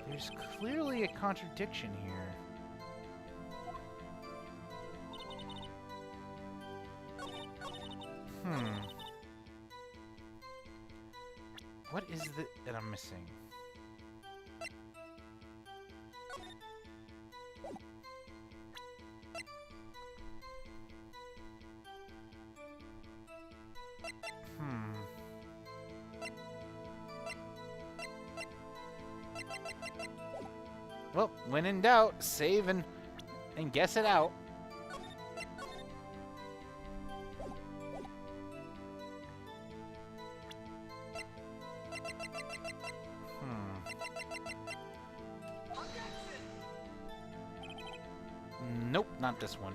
there's clearly a contradiction here. What is it that I'm missing? Well, when in doubt, save and guess it out. Nope, not this one.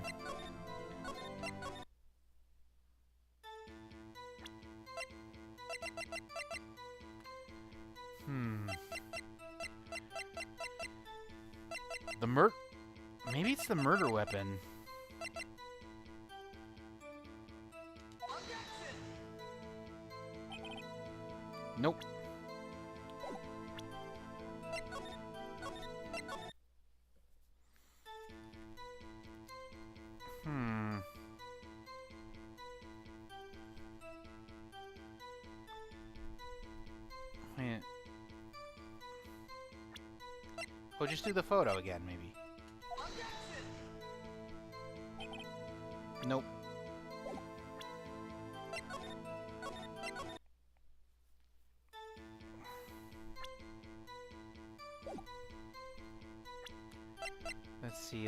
Maybe it's the murder weapon. Nope. Wait. We'll just do the photo again, maybe. Nope. Let's see.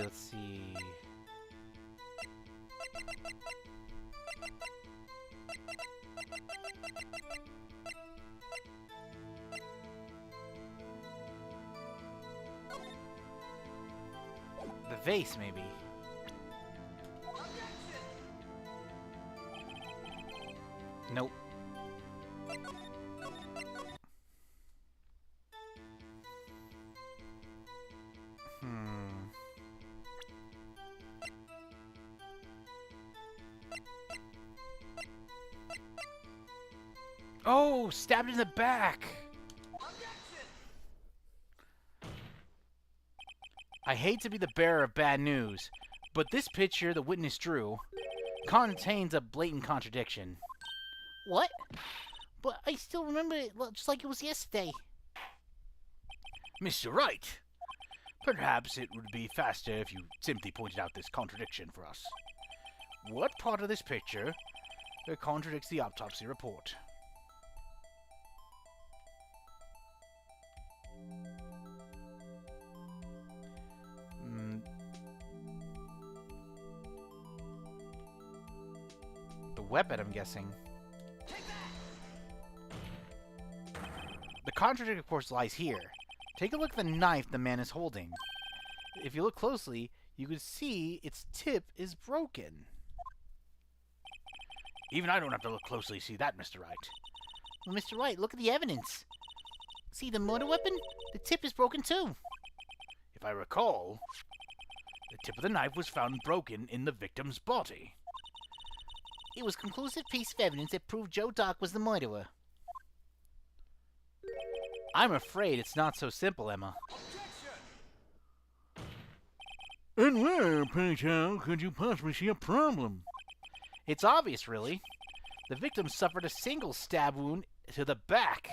The vase, maybe. Nope. Oh, stabbed in the back. I hate to be the bearer of bad news, but this picture the witness drew contains a blatant contradiction. What? But I still remember it just like it was yesterday. Mr. Wright, perhaps it would be faster if you simply pointed out this contradiction for us. What part of this picture contradicts the autopsy report? weapon, I'm guessing. The contradiction, of course, lies here. Take a look at the knife the man is holding. If you look closely, you can see its tip is broken. Even I don't have to look closely to see that, Mr. Wright. Well, Mr. Wright, look at the evidence. See the murder weapon? The tip is broken too. If I recall, the tip of the knife was found broken in the victim's body. It was a conclusive piece of evidence that proved Joe Dock was the murderer. I'm afraid it's not so simple, Emma. And where, pray tell, could you possibly see a problem? It's obvious, really. The victim suffered a single stab wound to the back.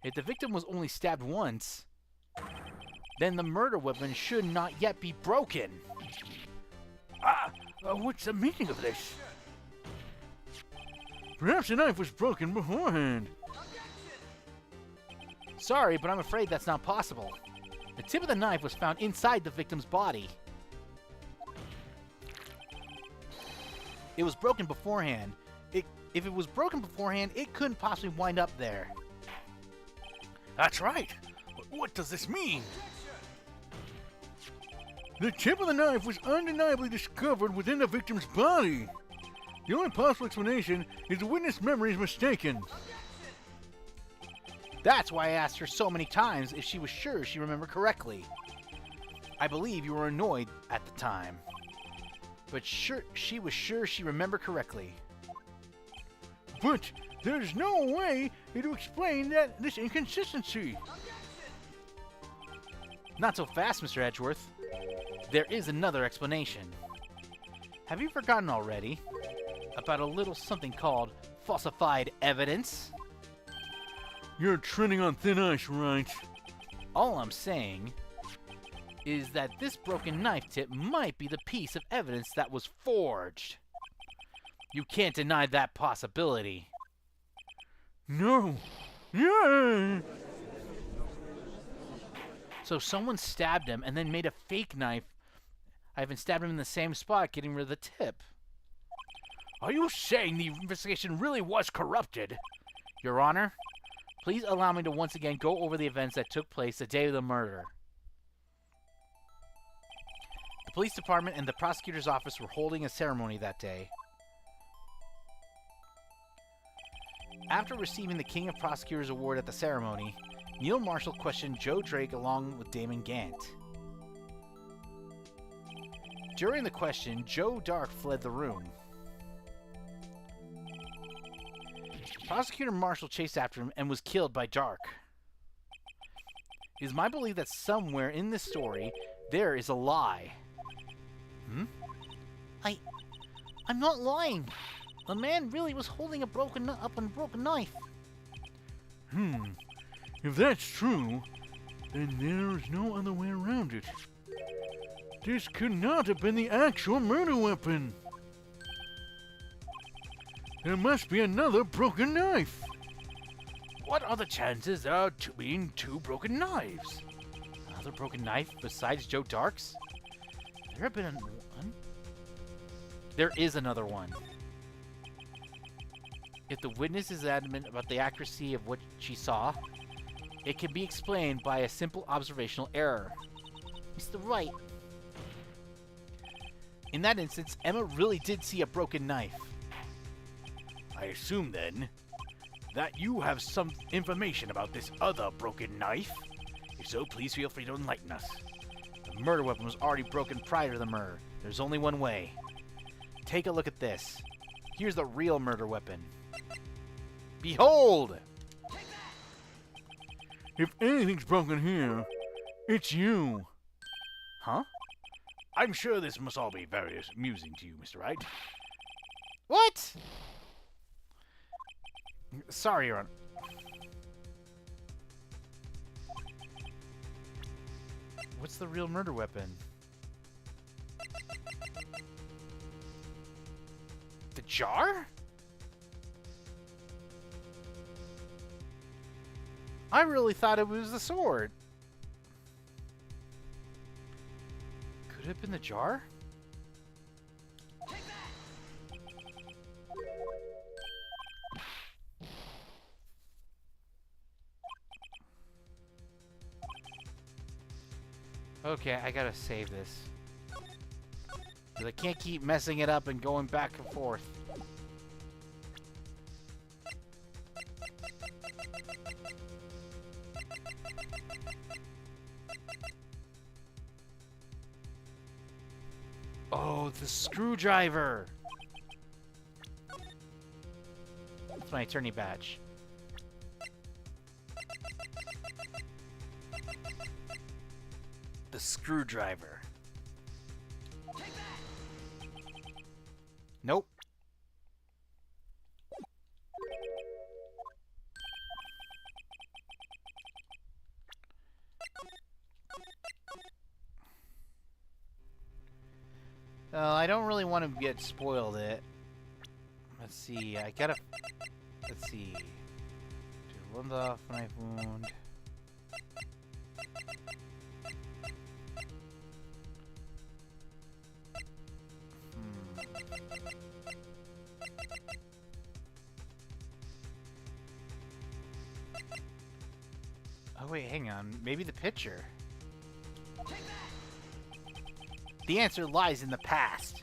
If the victim was only stabbed once, then the murder weapon should not yet be broken. What's the meaning of this? Perhaps the knife was broken beforehand. Sorry, but I'm afraid that's not possible. The tip of the knife was found inside the victim's body. It was broken beforehand. If it was broken beforehand, it couldn't possibly wind up there. That's right. What does this mean? The tip of the knife was undeniably discovered within the victim's body. The only possible explanation is the witness' memory is mistaken. That's why I asked her so many times if she was sure she remembered correctly. I believe you were annoyed at the time. But she was sure she remembered correctly. But there's no way to explain this inconsistency. Not so fast, Mr. Edgeworth. There is another explanation. Have you forgotten already about a little something called falsified evidence? You're treading on thin ice, Wright. All I'm saying is that this broken knife tip might be the piece of evidence that was forged. You can't deny that possibility. No. Yeah. So someone stabbed him and then made a fake knife. I haven't stabbed him in the same spot, getting rid of the tip. Are you saying the investigation really was corrupted? Your Honor, please allow me to once again go over the events that took place the day of the murder. The police department and the prosecutor's office were holding a ceremony that day. After receiving the King of Prosecutors Award at the ceremony, Neil Marshall questioned Joe Drake along with Damon Gant. During the question, Joe Dark fled the room. Prosecutor Marshall chased after him and was killed by Dark. It is my belief that somewhere in this story, there is a lie. I'm not lying. The man really was holding a broken knife. If that's true, then there's no other way around it. This could not have been the actual murder weapon. There must be another broken knife. What are the chances there are being two broken knives? Another broken knife besides Joe Dark's? There have been one? There is another one. If the witness is adamant about the accuracy of what she saw, it can be explained by a simple observational error. Mr. Wright, In that instance, Emma really did see a broken knife. I assume, then, that you have some information about this other broken knife? If so, please feel free to enlighten us. The murder weapon was already broken prior to the murder. There's only one way. Take a look at this. Here's the real murder weapon. Behold! If anything's broken here, it's you. Huh? I'm sure this must all be very amusing to you, Mr. Wright. What? Sorry, Your Honor. What's the real murder weapon? The jar? I really thought it was the sword. Could it have been the jar? Okay, I gotta save this. 'Cause I can't keep messing it up and going back and forth. Oh, the screwdriver! That's my attorney badge. The screwdriver. Nope. I don't really want to get spoiled it. Let's see, I gotta... Let's see. One off knife wound. Oh wait, hang on. Maybe the picture. The answer lies in the past.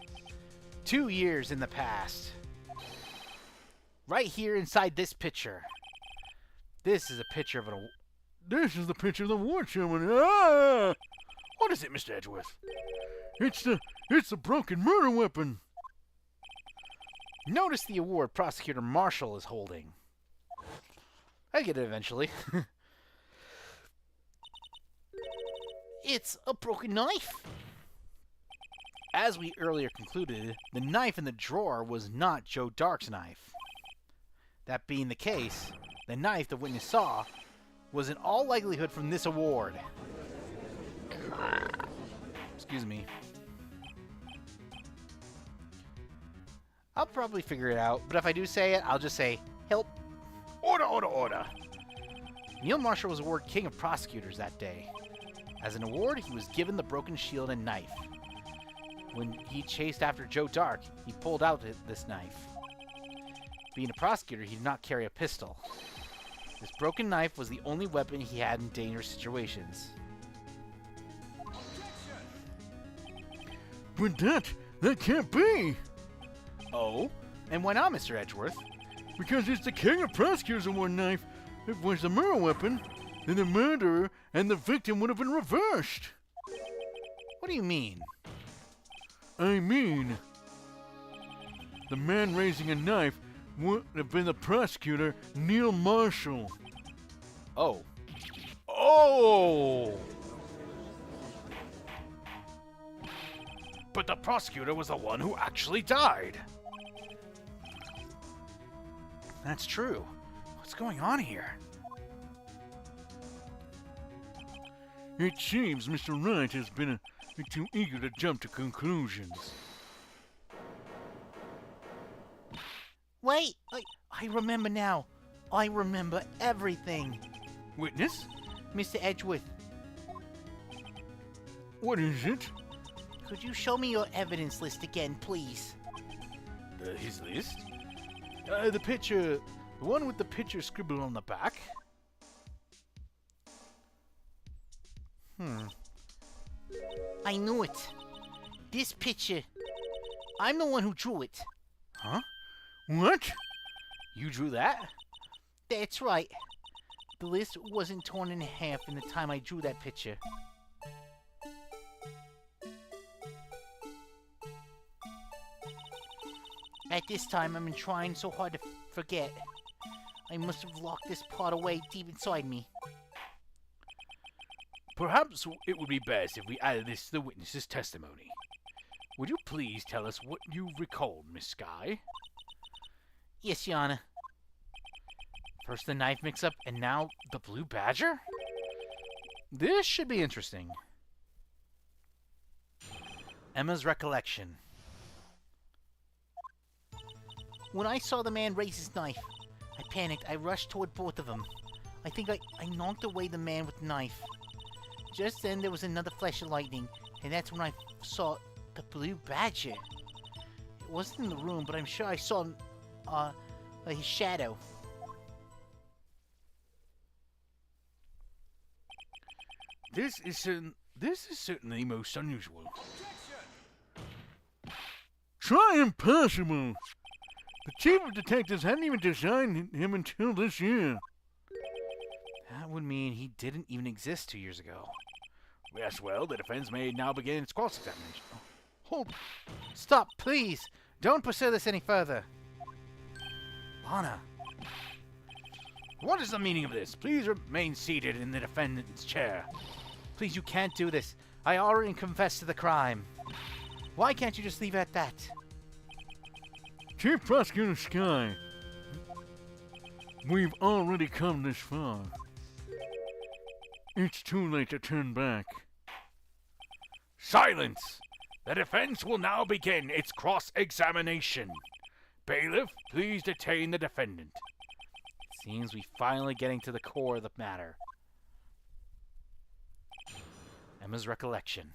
2 years in the past. Right here inside this picture. This is a picture of an... This is the picture of the war chairman. Ah! What is it, Mr. Edgeworth? It's the broken murder weapon. Notice the award Prosecutor Marshall is holding. I get it eventually. It's a broken knife. As we earlier concluded, the knife in the drawer was not Joe Dark's knife. That being the case, the knife the witness saw was in all likelihood from this award. Excuse me. I'll probably figure it out, but if I do say it, I'll just say, help. Order, order, order. Neil Marshall was awarded King of Prosecutors that day. As an award, he was given the broken shield and knife. When he chased after Joe Dark, he pulled out this knife. Being a prosecutor, he did not carry a pistol. This broken knife was the only weapon he had in dangerous situations. But that can't be. Oh? And why not, Mr. Edgeworth? Because it's the King of Prosecutors Award knife. If it was the murder weapon, then the murderer and the victim would have been reversed. What do you mean? I mean, the man raising a knife would have been the prosecutor, Neil Marshall. Oh. Oh! But the prosecutor was the one who actually died. That's true. What's going on here? It seems Mr. Wright has been a bit too eager to jump to conclusions. Wait, I remember now. I remember everything. Witness? Mr. Edgeworth, What is it? could you show me your evidence list again, please? His list? The picture... The one with the picture scribbled on the back? I knew it. This picture. I'm the one who drew it. Huh? What? You drew that? That's right. The list wasn't torn in half in the time I drew that picture. At this time, I've been trying so hard to forget. I must have locked this part away deep inside me. Perhaps it would be best if we added this to the witness's testimony. Would you please tell us what you recalled, Miss Skye? Yes, Your Honor. First the knife mix-up, and now the blue badger? This should be interesting. Emma's recollection. When I saw the man raise his knife, I panicked. I rushed toward both of them. I think I knocked away the man with the knife. Just then, there was another flash of lightning, and that's when I saw the blue badger. It wasn't in the room, but I'm sure I saw his shadow. This This is certainly most unusual. Try impossible! The chief of detectives hadn't even designed him until this year. That would mean he didn't even exist 2 years ago. Yes, well, the defense may now begin its cross-examination. Hold. Stop, please. Don't pursue this any further. Lana. What is the meaning of this? Please remain seated in the defendant's chair. Please, you can't do this. I already confessed to the crime. Why can't you just leave it at that? Chief Prosecutor Sky, we've already come this far. It's too late to turn back. Silence! The defense will now begin its cross-examination. Bailiff, please detain the defendant. Seems we finally getting to the core of the matter. Emma's recollection.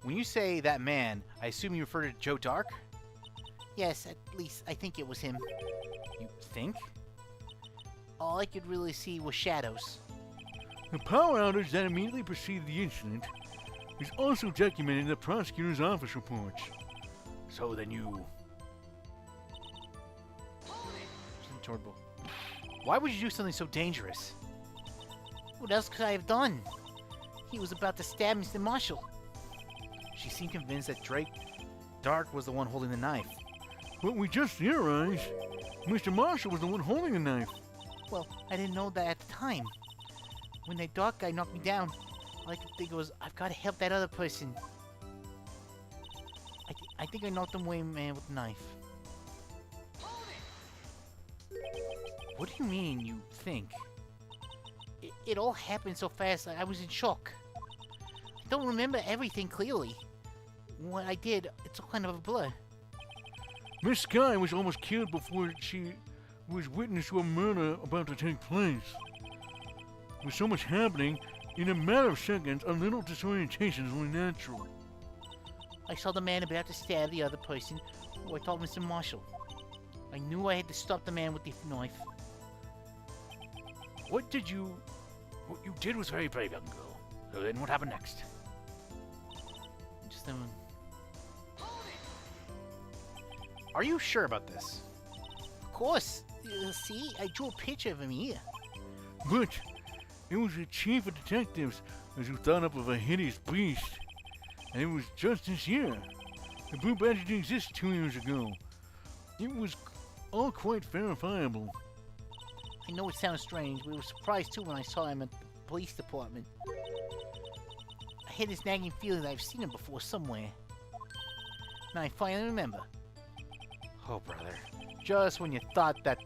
When you say that man, I assume you refer to Joe Dark? Yes, at least I think it was him. You think? All I could really see was shadows. The power outage that immediately preceded the incident is also documented in the prosecutor's office reports. So then you... Why would you do something so dangerous? What else could I have done? He was about to stab Mr. Marshall. She seemed convinced that Dark was the one holding the knife. But we just theorized Mr. Marshall was the one holding the knife. Well, I didn't know that at the time. When that dark guy knocked me down, all I could think was, I've got to help that other person. I think I knocked him away, man, with the knife. What do you mean, you think? It all happened so fast, I was in shock. I don't remember everything clearly. What I did, it's all kind of a blur. Miss Sky was almost killed before she was witness to a murder about to take place. With so much happening, in a matter of seconds, a little disorientation is only natural. I saw the man about to stab the other person, who I thought was Mr. Marshall. I knew I had to stop the man with the knife. What you did was very brave, young girl. So then what happened next? Just Are you sure about this? Of course. See, I drew a picture of him here. But it was the chief of detectives who thought up of a hideous beast. And it was just this year. The Blue Badger didn't exist 2 years ago. It was all quite verifiable. I know it sounds strange, but I was surprised too when I saw him at the police department. I had this nagging feeling that I've seen him before somewhere. Now I finally remember. Oh, brother. Just when you thought that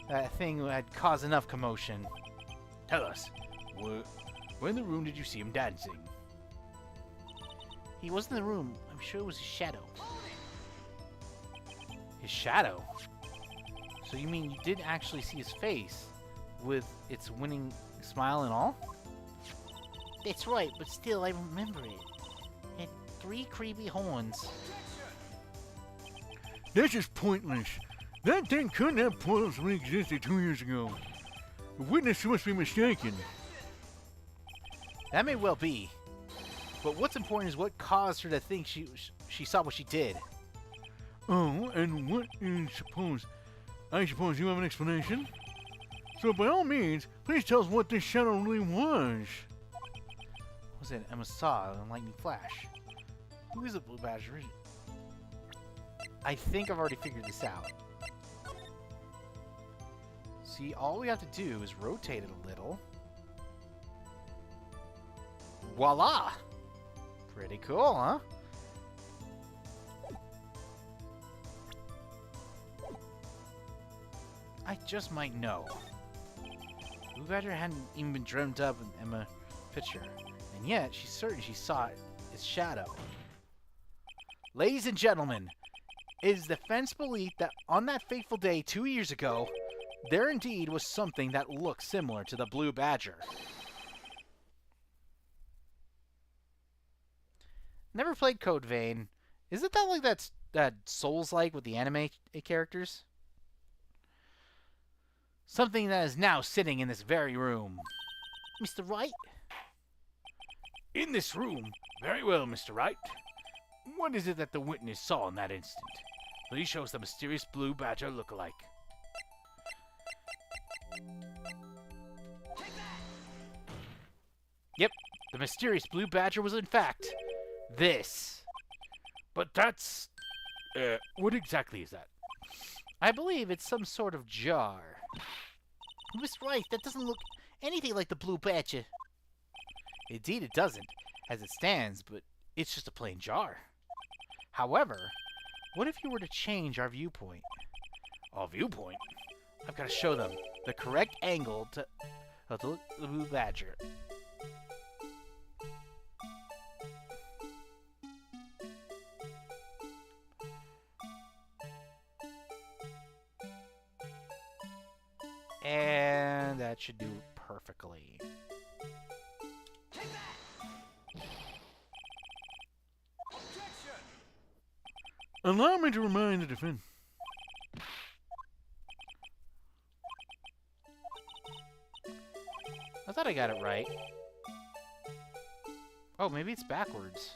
that thing had caused enough commotion. Tell us, where in the room did you see him dancing? He wasn't in the room. I'm sure it was his shadow. His shadow? So you mean you didn't actually see his face with its winning smile and all? That's right, but still I remember it. It had 3 creepy horns. This is pointless. That thing couldn't have possibly existed 2 years ago. The witness must be mistaken. That may well be. But what's important is what caused her to think she saw what she did. Oh, and I suppose you have an explanation? So by all means, please tell us what this shadow really was. What was it Emma saw in lightning flash? Who is the Blue Badger? I think I've already figured this out. See, all we have to do is rotate it a little. Voila! Pretty cool, huh? I just might know. Blue Badger hadn't even been dreamt up in Emma's picture, and yet she's certain she saw its shadow. Ladies and gentlemen, it is the defense belief that on that fateful day 2 years ago, there indeed was something that looked similar to the Blue Badger. Never played Code Vein. Isn't that like that Souls-like with the anime characters? Something that is now sitting in this very room. Mr. Wright? In this room? Very well, Mr. Wright. What is it that the witness saw in that instant? Please show us the mysterious blue badger look-alike. Yep, the mysterious blue badger was in fact this. But that's... what exactly is that? I believe it's some sort of jar. Mr. Wright, that doesn't look anything like the blue badger. Indeed it doesn't, as it stands, but it's just a plain jar. However, what if you were to change our viewpoint? Our viewpoint? I've got to show them the correct angle to of the blue badger. And that should do perfectly. Allow me to remind the defense. I thought I got it right. Oh, maybe it's backwards.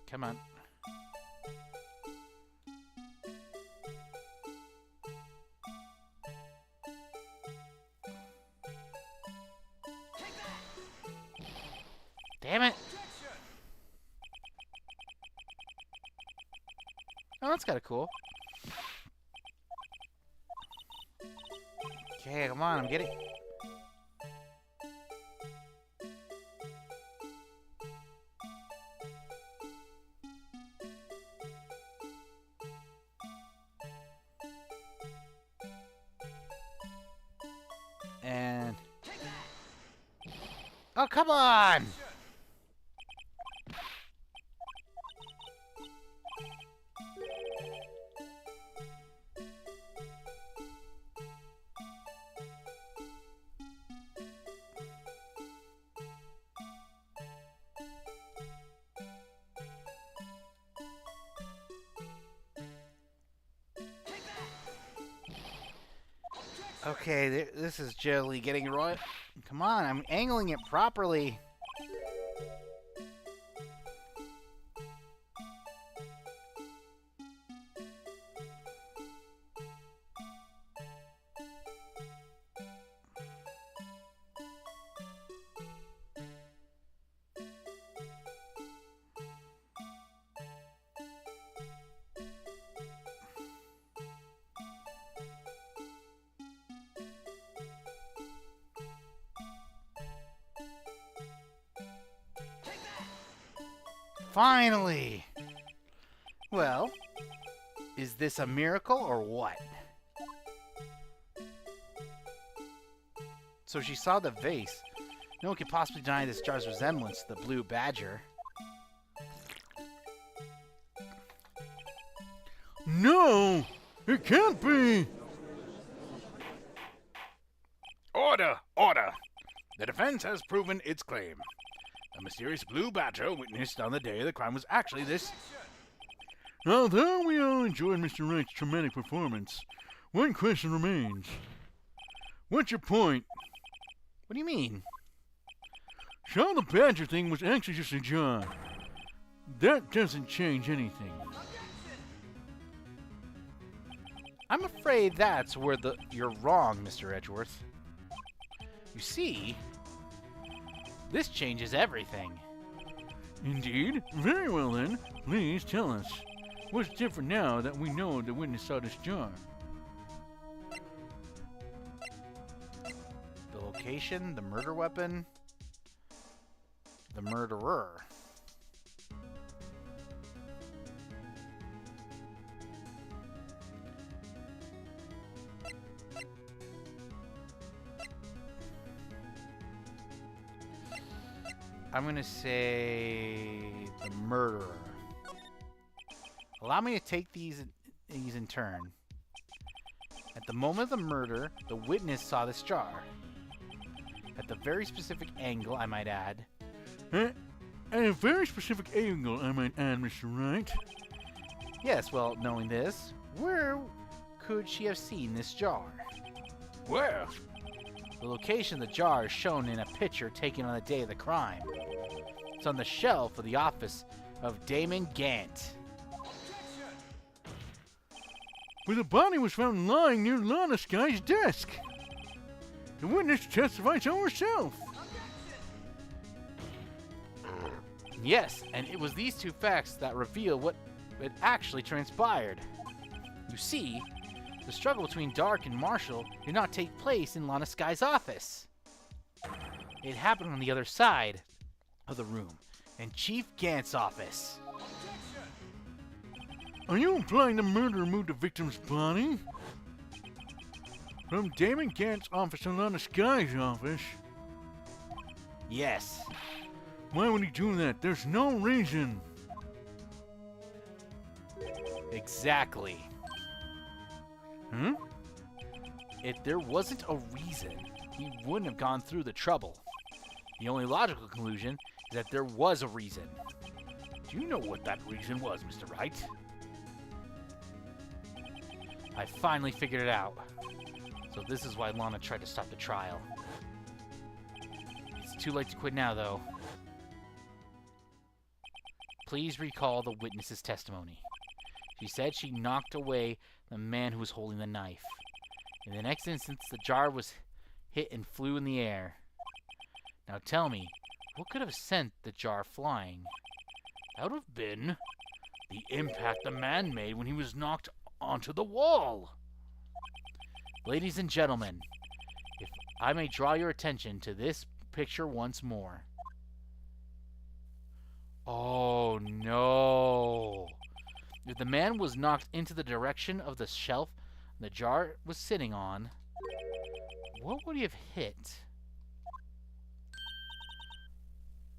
Come on. Damn it. Oh, that's kind of cool. Okay, come on, I'm getting... And... Oh, come on! Okay, this is jelly getting right. Come on, I'm angling it properly. Finally! Well, is this a miracle or what? So she saw the vase. No one could possibly deny this jar's resemblance to the blue badger. No! It can't be! Order! Order! The defense has proven its claim. The mysterious blue badger witnessed on the day of the crime was actually this... Although we all enjoyed Mr. Wright's traumatic performance, one question remains. What's your point? What do you mean? Shaw the Badger thing was actually just a jar. That doesn't change anything. I'm afraid that's where you're wrong, Mr. Edgeworth. You see, this changes everything. Indeed? Very well then. Please tell us. What's different now that we know the witness saw this jar? The location, the murder weapon, the murderer. I'm gonna say the murderer. Allow me to take these in turn. At the moment of the murder, the witness saw this jar. At the very specific angle, I might add. At a very specific angle, I might add, Mr. Wright. Yes, well, knowing this, where could she have seen this jar? Where? The location of the jar is shown in a picture taken on the day of the crime. It's on the shelf of the office of Damon Gant. Where the body was found lying near Lana Sky's desk. The witness testifies to herself. Yes, and it was these two facts that reveal what had actually transpired. You see, the struggle between Dark and Marshall did not take place in Lana Sky's office. It happened on the other side of the room, in Chief Gant's office. Are you implying the murderer moved the victim's body from Damon Gant's office to Lana Sky's office? Yes. Why would he do that? There's no reason. Exactly. Hmm? If there wasn't a reason, he wouldn't have gone through the trouble. The only logical conclusion is that there was a reason. Do you know what that reason was, Mr. Wright? I finally figured it out. So this is why Lana tried to stop the trial. It's too late to quit now, though. Please recall the witness's testimony. She said she knocked away the man who was holding the knife. In the next instance, the jar was hit and flew in the air. Now tell me, what could have sent the jar flying? That would have been the impact the man made when he was knocked onto the wall. Ladies and gentlemen, if I may draw your attention to this picture once more. Oh no! If the man was knocked into the direction of the shelf the jar was sitting on, what would he have hit?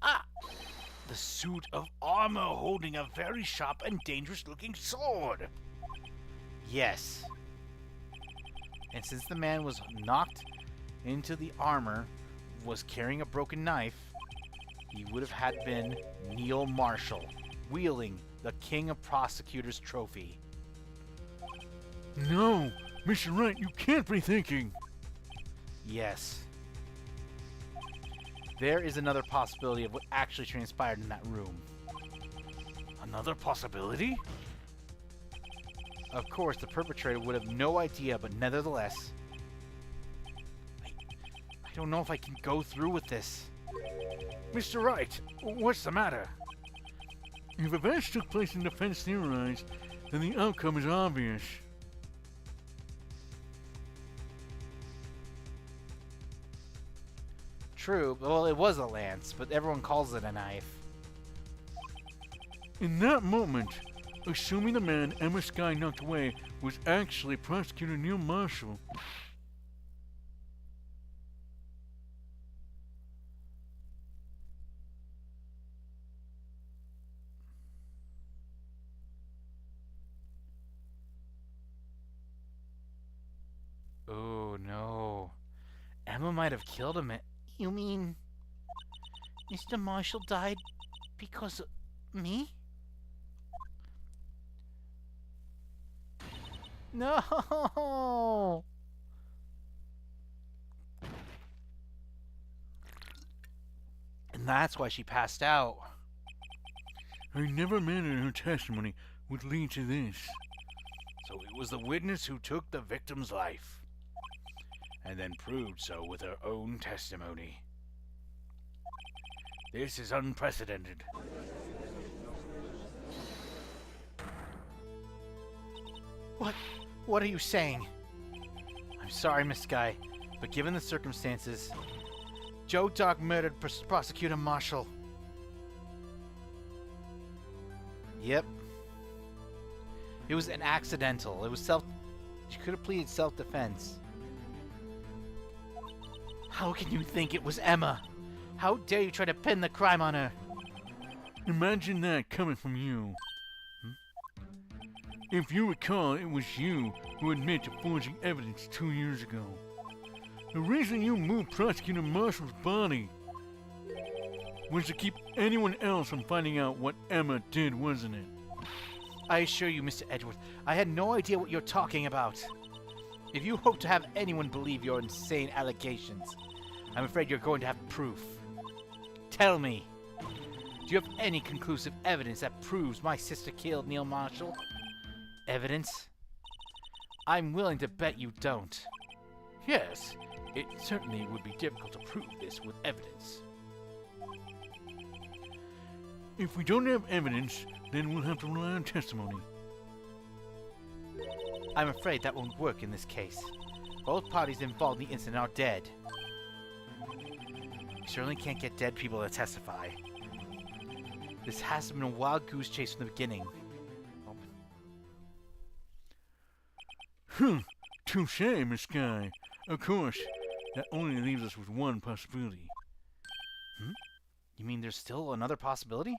Ah! The suit of armor holding a very sharp and dangerous-looking sword. Yes. And since the man was knocked into the armor, was carrying a broken knife, he would have had been Neil Marshall, wielding the King of Prosecutors trophy. No, Mr. Wright, you can't be thinking. Yes. There is another possibility of what actually transpired in that room. Another possibility? Of course, the perpetrator would have no idea, but nevertheless, I don't know if I can go through with this. Mr. Wright, what's the matter? If events took place in defense theorized, then the outcome is obvious. True, well, it was a lance, but everyone calls it a knife. In that moment, assuming the man Emma Sky knocked away was actually Prosecutor Neil Marshall. Oh no. Emma might have killed him. You mean Mr. Marshall died because of me? No! And that's why she passed out. I never imagined her testimony would lead to this. So it was the witness who took the victim's life, and then proved so with her own testimony. This is unprecedented. What are you saying? I'm sorry, Miss Sky, but given the circumstances, Joe Doc murdered Prosecutor Marshall. Yep. It was an accidental. It was She could have pleaded self-defense. How can you think it was Emma? How dare you try to pin the crime on her? Imagine that coming from you. If you recall, it was you who admitted to forging evidence 2 years ago. The reason you moved Prosecutor Marshall's body was to keep anyone else from finding out what Emma did, wasn't it? I assure you, Mr. Edgeworth, I had no idea what you're talking about. If you hope to have anyone believe your insane allegations, I'm afraid you're going to have proof. Tell me, do you have any conclusive evidence that proves my sister killed Neil Marshall? Evidence? I'm willing to bet you don't. Yes, it certainly would be difficult to prove this with evidence. If we don't have evidence, then we'll have to rely on testimony. I'm afraid that won't work in this case. Both parties involved in the incident are dead. You certainly can't get dead people to testify. This has been a wild goose chase from the beginning. Touche, Miss Sky. Of course, that only leaves us with one possibility. You mean there's still another possibility?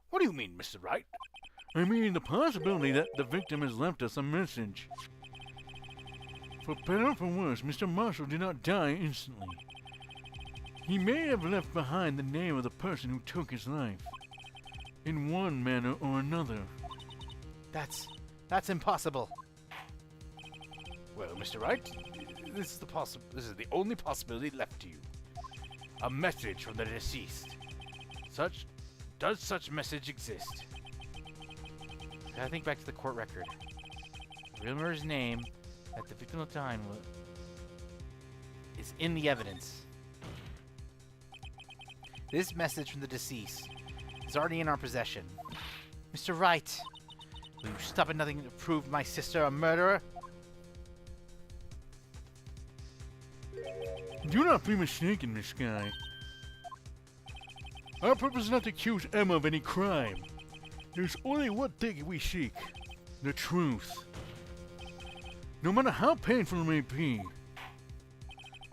What do you mean, Mr. Wright? I mean the possibility that the victim has left us a message. For better or for worse, Mr. Marshall did not die instantly. He may have left behind the name of the person who took his life, in one manner or another. That's impossible. Well, Mr. Wright, this is the only possibility left to you. A message from the deceased. Does such message exist? I think back to the court record. The real murderer's name at the victim of time is in the evidence. This message from the deceased is already in our possession. Mr. Wright, will you stop at nothing to prove my sister a murderer? Do not be mistaken, Miss Sky. Our purpose is not to accuse Emma of any crime. There's only one thing we seek: the truth. No matter how painful it may be.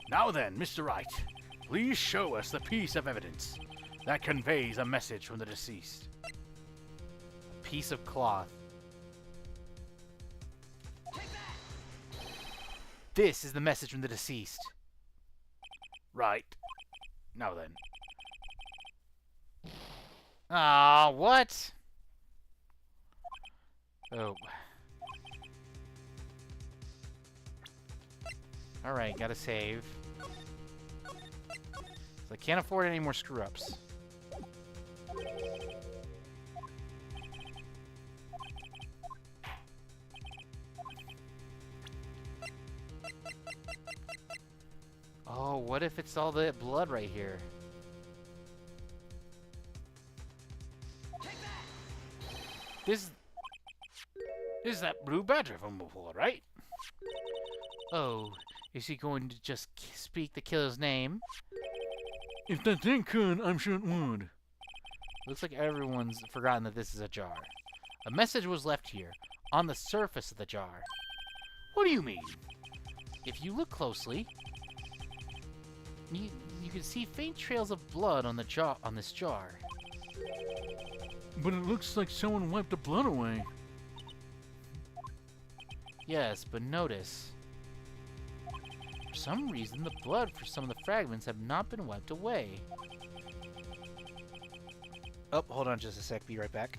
Now then, Mr. Wright, please show us the piece of evidence that conveys a message from the deceased. A piece of cloth. This is the message from the deceased. Right. Now then. Ah, what? Oh. Alright, gotta save. I can't afford any more screw-ups. Oh, what if it's all the blood right here? This is that blue badger from before, right? Oh, is he going to just speak the killer's name? If that thing could, I'm sure it would. Looks like everyone's forgotten that this is a jar. A message was left here, on the surface of the jar. What do you mean? If you look closely, you can see faint trails of blood on this jar. But it looks like someone wiped the blood away. Yes, but notice. For some reason, the blood for some of the fragments have not been wiped away. Oh, hold on just a sec. Be right back.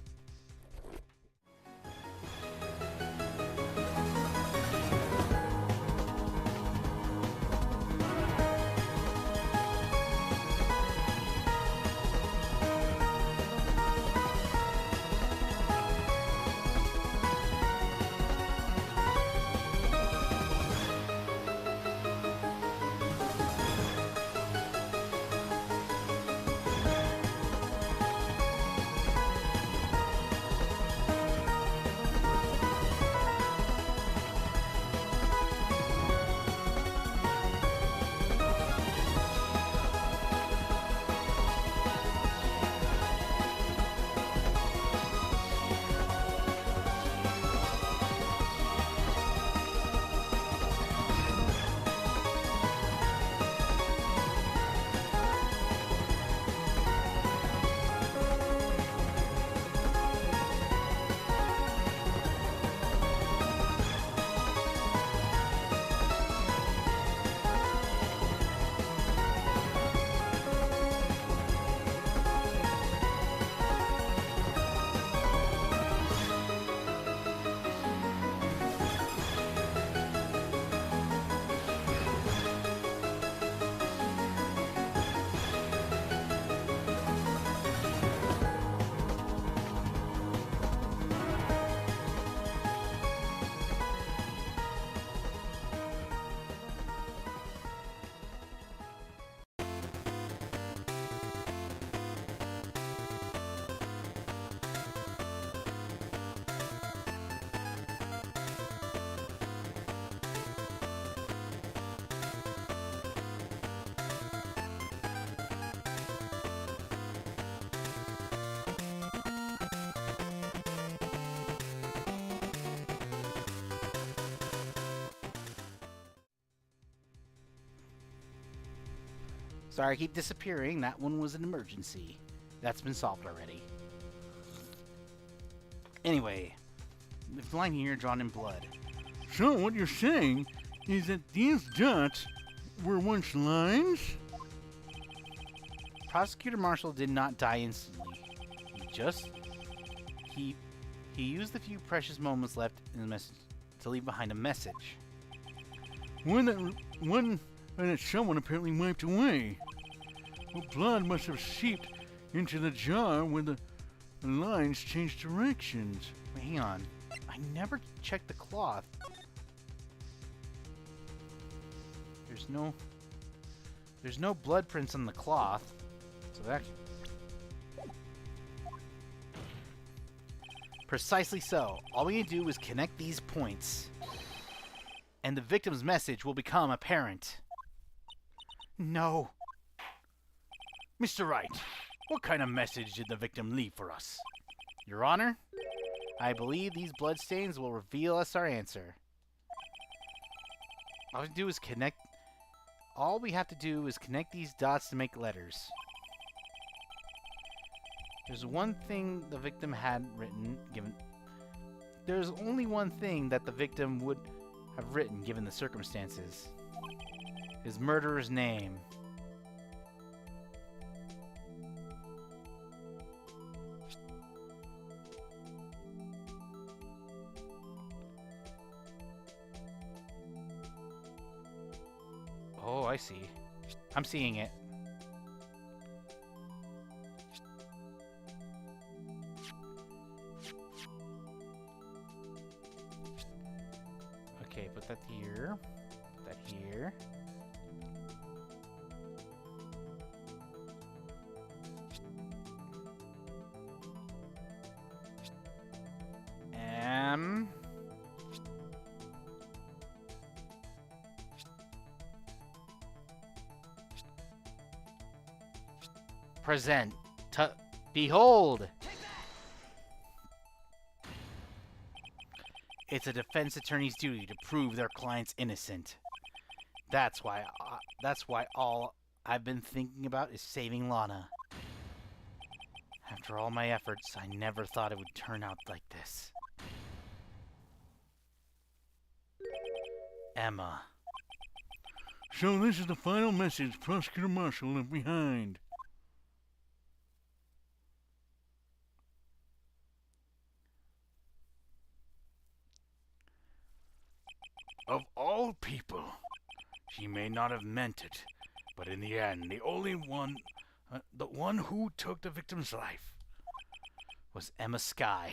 Sorry, I keep disappearing. That one was an emergency. That's been solved already. Anyway, the line here drawn in blood. So what you're saying is that these dots were once lines? Prosecutor Marshall did not die instantly. He used the few precious moments left in the message to leave behind a message. One that someone apparently wiped away. Well, blood must have seeped into the jar where the lines changed directions. Wait, hang on. I never checked the cloth. There's no blood prints on the cloth. So that... Precisely so. All we need to do is connect these points, and the victim's message will become apparent. No. Mr. Wright, what kind of message did the victim leave for us? Your Honor, I believe these bloodstains will reveal us our answer. All we have to do is connect these dots to make letters. There's one thing the victim had written, There's only one thing that the victim would have written, given the circumstances. His murderer's name. Oh, I see. I'm seeing it. Okay, put that here. Put that here. Present. Behold! It's a defense attorney's duty to prove their client's innocent. That's why all I've been thinking about is saving Lana. After all my efforts, I never thought it would turn out like this. Emma. So this is the final message Prosecutor Marshall left behind. Of all people, she may not have meant it, but in the end, the one who took the victim's life Was Emma Skye.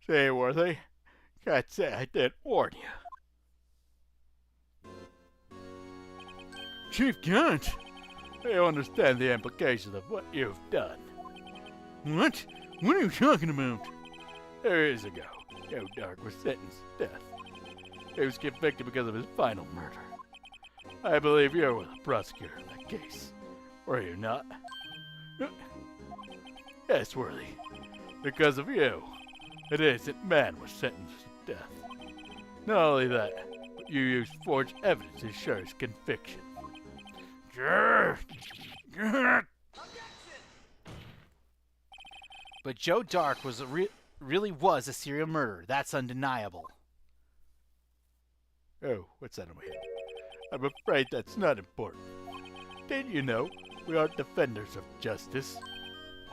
Say, Worthy, can't say I didn't warn you. Chief Gant! You understand the implications of what you've done. What? What are you talking about? 2 years ago, Joe Dark was sentenced to death. He was convicted because of his final murder. I believe you were the prosecutor in that case. Were you not? Yes, Worthy. Because of you, an innocent man was sentenced to death. Not only that, but you used forged evidence to ensure his conviction. But Joe Dark really was a serial murderer. That's undeniable. Oh, what's that in my head? I'm afraid that's not important. Did you know we aren't defenders of justice?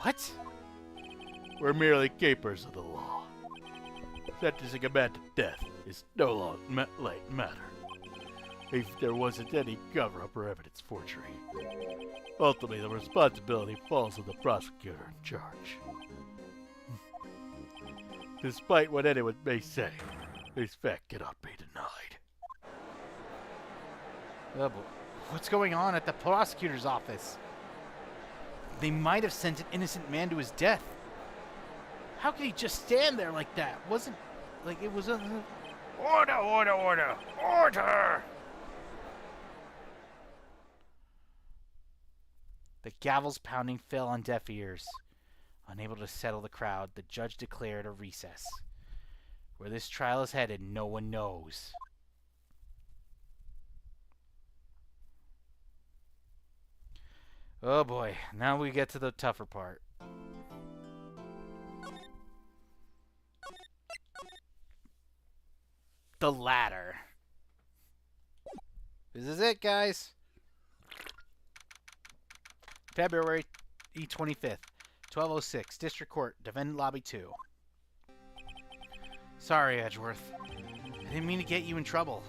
What? We're merely keepers of the law. Sentencing a man to death is no longer light matter. If there wasn't any cover-up or evidence forgery. Ultimately, the responsibility falls on the prosecutor in charge. Despite what anyone may say, this fact cannot be denied. But what's going on at the prosecutor's office? They might have sent an innocent man to his death. How could he just stand there like that? It was a... Order, order, order! Order! The gavel's pounding fell on deaf ears. Unable to settle the crowd, the judge declared a recess. Where this trial is headed, no one knows. Oh boy, now we get to the tougher part. The ladder. This is it, guys. February 25th, 12:06, District Court, Defendant Lobby 2. Sorry, Edgeworth. I didn't mean to get you in trouble.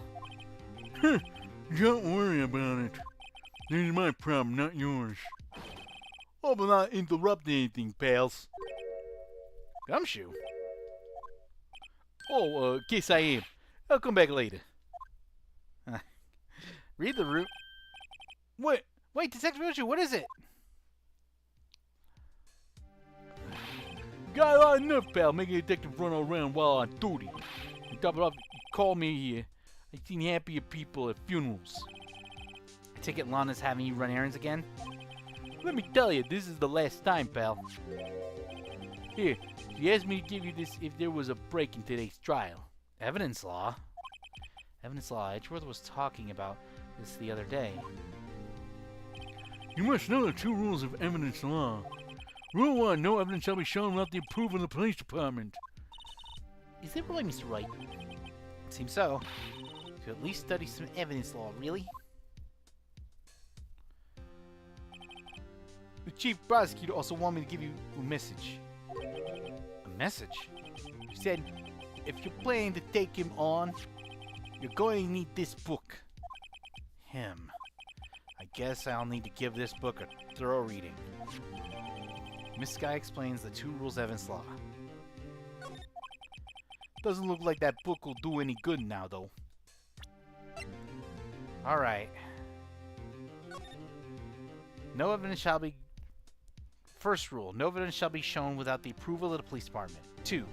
Don't worry about it. This is my problem, not yours. Hope I'm not interrupting anything, pals. Gumshoe? Oh, guess I am. I'll come back later. Read the room. Wait, Detective Gumshoe, what is it? Got a lot of nerve, pal, making a detective run around while on duty. On top of it, call me here. I've seen happier people at funerals. I take it Lana's having you run errands again? Let me tell you, this is the last time, pal. Here, she asked me to give you this if there was a break in today's trial. Evidence law? Evidence law. Edgeworth was talking about this the other day. You must know the 2 rules of evidence law. Rule 1, no evidence shall be shown without the approval of the police department. Is that right, Mr. Wright? Seems so. To at least study some evidence law, really? The chief prosecutor also wanted me to give you a message. A message? He said, if you're planning to take him on, you're going to need this book. Him. I guess I'll need to give this book a thorough reading. Miss Sky explains the 2 rules of evidence law. Doesn't look like that book will do any good now, though. Alright. No evidence shall be... First rule, no evidence shall be shown without the approval of the police department. 2.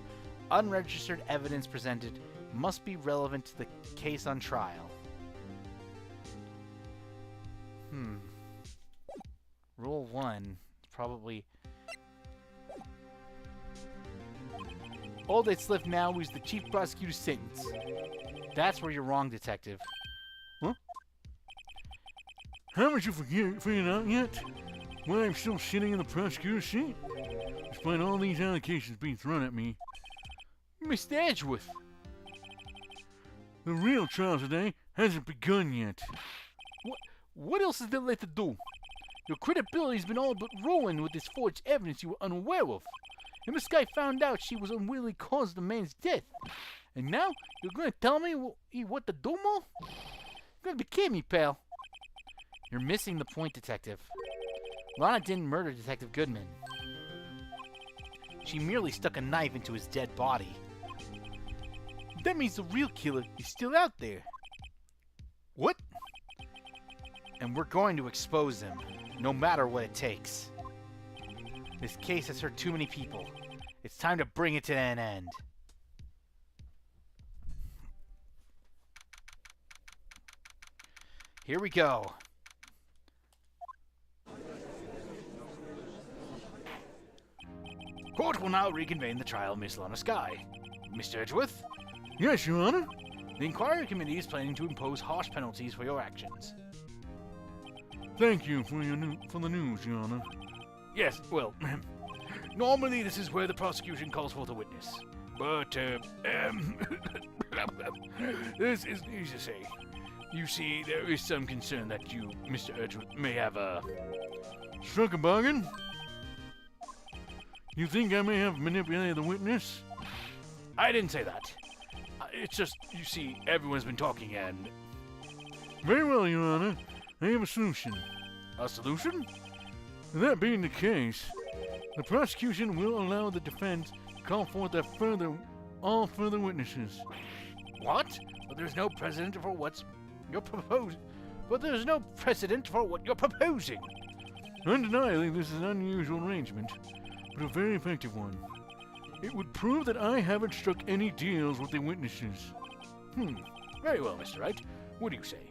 Unregistered evidence presented must be relevant to the case on trial. Rule 1 is probably... All that's left now is the chief prosecutor's sentence. That's where you're wrong, Detective. Huh? Haven't you figured out yet why I'm still sitting in the prosecutor's seat? Despite all these allegations being thrown at me. Mr. Edgeworth! The real trial today hasn't begun yet. What else is there left to do? Your credibility's been all but ruined with this forged evidence you were unaware of. And Miss Sky found out she was unwillingly caused the man's death. And now you're going to tell me what to do more? You're going to be kidding me, pal. You're missing the point, Detective. Lana didn't murder Detective Goodman. She merely stuck a knife into his dead body. That means the real killer is still out there. What? And we're going to expose him, no matter what it takes. This case has hurt too many people. It's time to bring it to an end. Here we go. Court will now reconvene the trial of Miss Lana Sky. Mr. Edgeworth? Yes, Your Honor. The inquiry committee is planning to impose harsh penalties for your actions. Thank you for the news, Your Honor. Yes, well, normally this is where the prosecution calls for the witness. But, this is easy to say. You see, there is some concern that you, Mr. Edgeworth, may have, Struck a bargain? You think I may have manipulated the witness? I didn't say that. It's just, you see, everyone's been talking and... Very well, Your Honor. I have a solution. A solution? That being the case, the prosecution will allow the defense to call forth all further witnesses. What? But there's no precedent for what you're proposing. But there's no precedent for what you're proposing. Undeniably, this is an unusual arrangement, but a very effective one. It would prove that I haven't struck any deals with the witnesses. Very well, Mr. Wright. What do you say?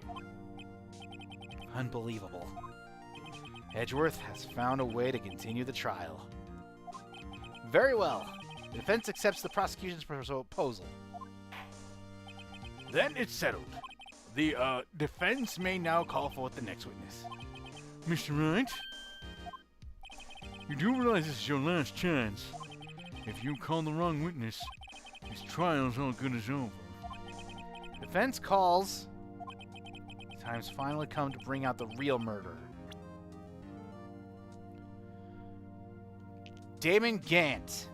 Unbelievable. Edgeworth has found a way to continue the trial. Very well. The defense accepts the prosecution's proposal. Then it's settled. The defense may now call forth the next witness. Mr. Wright? You do realize this is your last chance. If you call the wrong witness, this trial's all good as over. Defense calls. Time's finally come to bring out the real murderer. Damon Gant.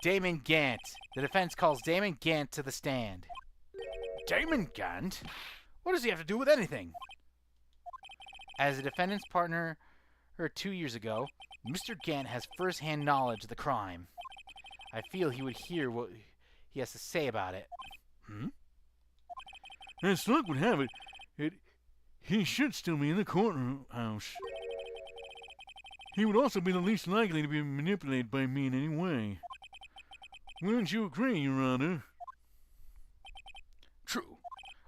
Damon Gant. The defense calls Damon Gant to the stand. Damon Gant? What does he have to do with anything? As a defendant's partner 2 years ago, Mr. Gant has first-hand knowledge of the crime. I feel he would hear what he has to say about it. As luck would have it, he should still be in the courthouse. He would also be the least likely to be manipulated by me in any way. Wouldn't you agree, Your Honor? True.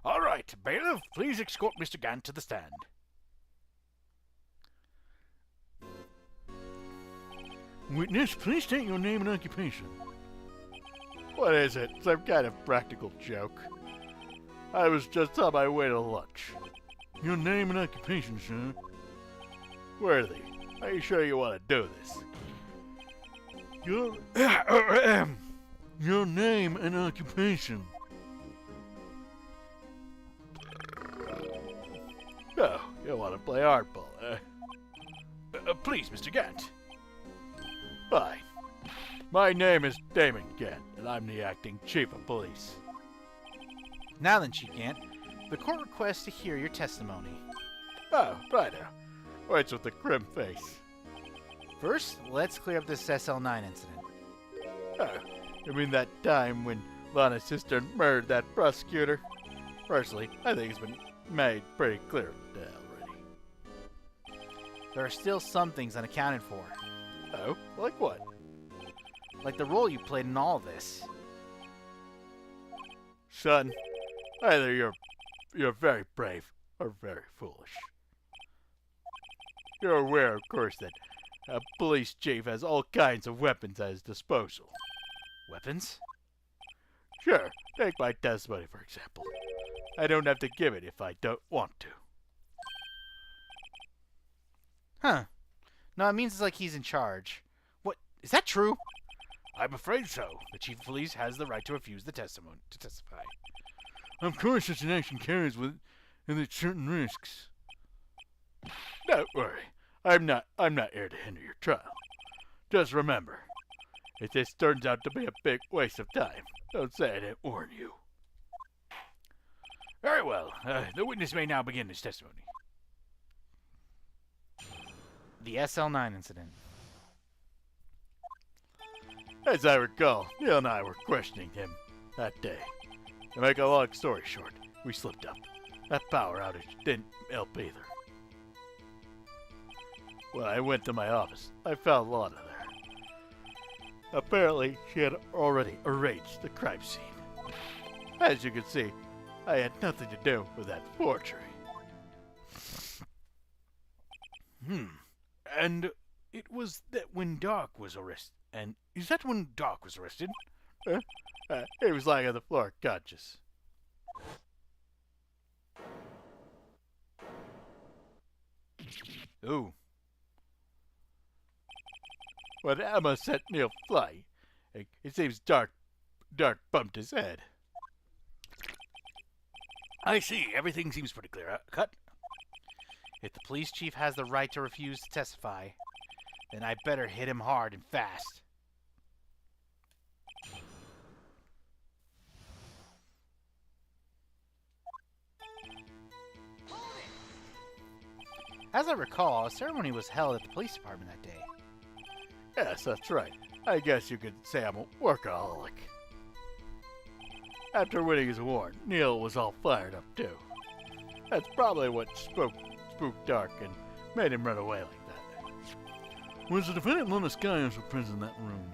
All right, bailiff, please escort Mr. Gant to the stand. Witness, please state your name and occupation. What is it? Some kind of practical joke? I was just on my way to lunch. Your name and occupation, sir. Worthy, are you sure you want to do this? Your name and occupation. Oh, you want to play hardball, eh? Please, Mr. Gant. Fine. My name is Damon Gant, and I'm the acting chief of police. Now then, Chief Gant, the court requests to hear your testimony. Oh, righto. Waits with the grim face. First, let's clear up this SL9 incident. Oh, you mean that time when Lana's sister murdered that prosecutor? Personally, I think it's been made pretty clear already. There are still some things unaccounted for, Oh, like what? like the role you played in all this. Son, either you're very brave or very foolish. You're aware, of course, that a police chief has all kinds of weapons at his disposal. Weapons? Sure, take my testimony for example. I don't have to give it if I don't want to. Huh. No, it means it's like he's in charge. What? Is that true? I'm afraid so. The chief of police has the right to refuse the testimony to testify. Of course, such an action carries with it certain risks. Don't worry. I'm not here to hinder your trial. Just remember, if this turns out to be a big waste of time, don't say I didn't warn you. Very well. The witness may now begin his testimony. The SL9 incident. As I recall, Neil and I were questioning him that day. To make a long story short, we slipped up. That power outage didn't help either. When I went to my office, I found Lana there. Apparently, she had already arranged the crime scene. As you can see, I had nothing to do with that forgery. And it was that when Doc was arrested. And is that when Doc was arrested? He was lying on the floor, conscious. Ooh. When Emma set Neil flying, it seems Dark bumped his head. I see. Everything seems pretty clear. Cut. If the police chief has the right to refuse to testify, then I better hit him hard and fast. As I recall, a ceremony was held at the police department that day. Yes, that's right. I guess you could say I'm a workaholic. After winning his award, Neil was all fired up too. That's probably what spooked Dark and made him run away like that. Was the defendant Lana Sky also present in that room?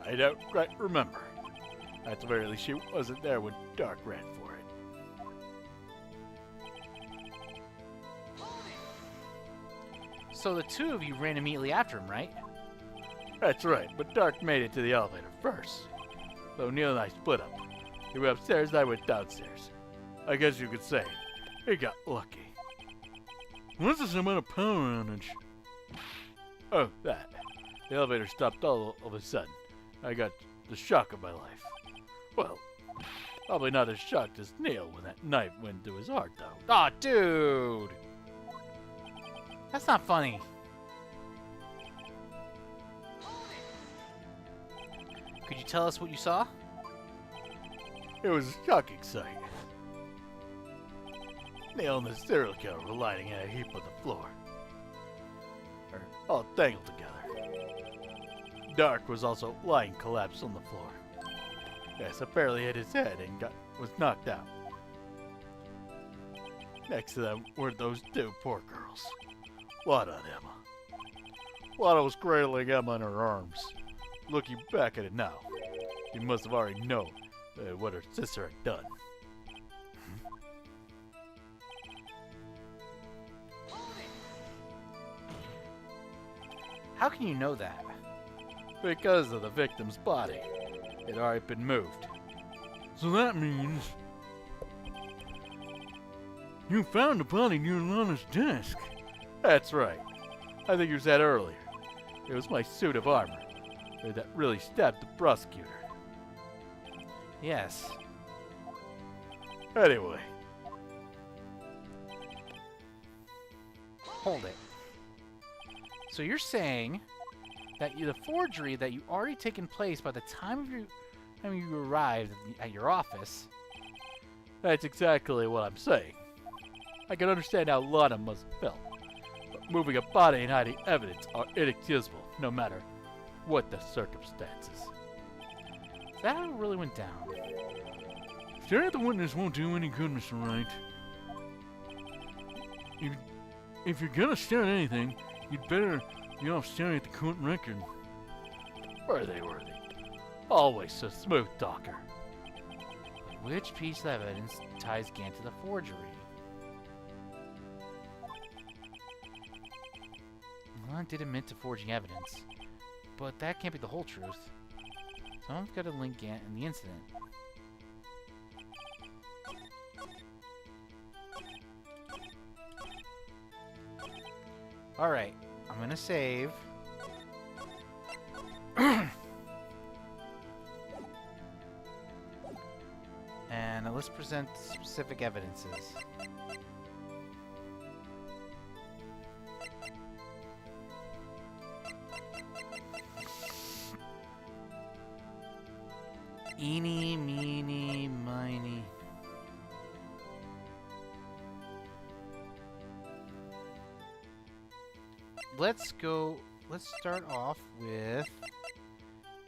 I don't quite remember. At the very least, she wasn't there when Dark ran for it. So the two of you ran immediately after him, right? That's right, but Dark made it to the elevator first. So Neil and I split up. He went upstairs, I went downstairs. I guess you could say he got lucky. What's this about a power outage? Oh, that. The elevator stopped all of a sudden. I got the shock of my life. Well, probably not as shocked as Neil when that knife went through his heart, though. Aw, dude! That's not funny. Could you tell us what you saw? It was a shocking sight. Neil and the serial killer were lying in a heap on the floor. Or all tangled together. Dark was also lying collapsed on the floor. Yes, apparently hit his head and was knocked out. Next to them were those two poor girls, Lana and Emma. Lana was cradling Emma in her arms. Looking back at it now, she must have already known what her sister had done. How can you know that? Because of the victim's body. It had already been moved. So that means you found the body near Lana's desk. That's right. I think you said earlier. It was my suit of armor that really stabbed the prosecutor. Yes. Anyway, Hold it. So you're saying that the forgery that you already taken place by the time you arrived at your office. that's exactly what I'm saying. I can understand how Lana must have felt, but moving a body and hiding evidence are inexcusable, no matter what the circumstances. Is that how it really went down? Staring at the witness won't do any good, Mr. Wright. If you're gonna stare at anything, you'd better be off staring at the court record. Worthy. Always so smooth talker. Which piece of evidence ties Gant to the forgery? Well, I did admit to forging evidence, but that can't be the whole truth. Someone's got to link Gant and the incident. Alright, I'm gonna save. And let's present specific evidences. Eeny, meeny, miny. Let's start off with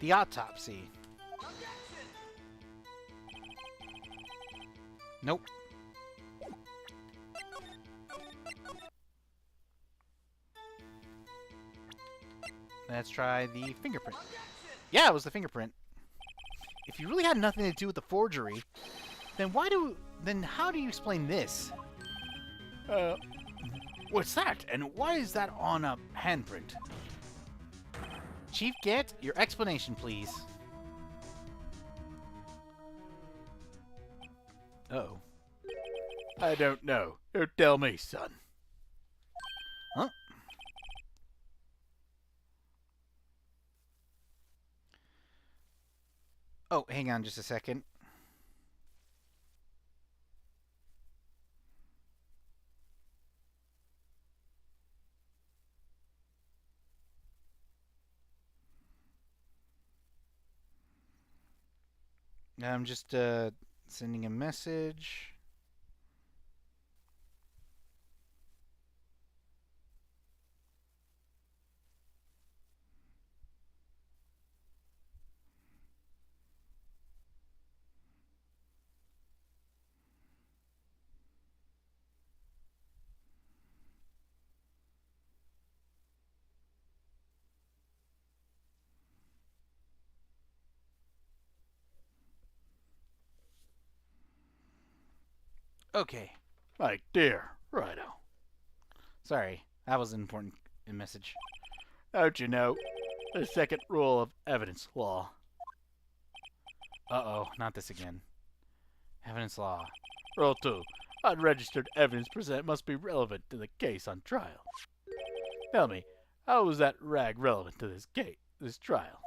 the autopsy. Nope. Let's try the fingerprint. Yeah, it was the fingerprint. If you really had nothing to do with the forgery, then how do you explain this? What's that? And why is that on a handprint? Chief Gant, your explanation, please. Uh-oh. I don't know. You tell me, son. Huh? Oh, hang on just a second. I'm just sending a message. Okay. My dear, righto. Sorry, that was important message. Don't you know? The second rule of evidence law. Uh-oh, not this again. Evidence law. Rule 2. Unregistered evidence presented must be relevant to the case on trial. Tell me, how was that rag relevant to this trial?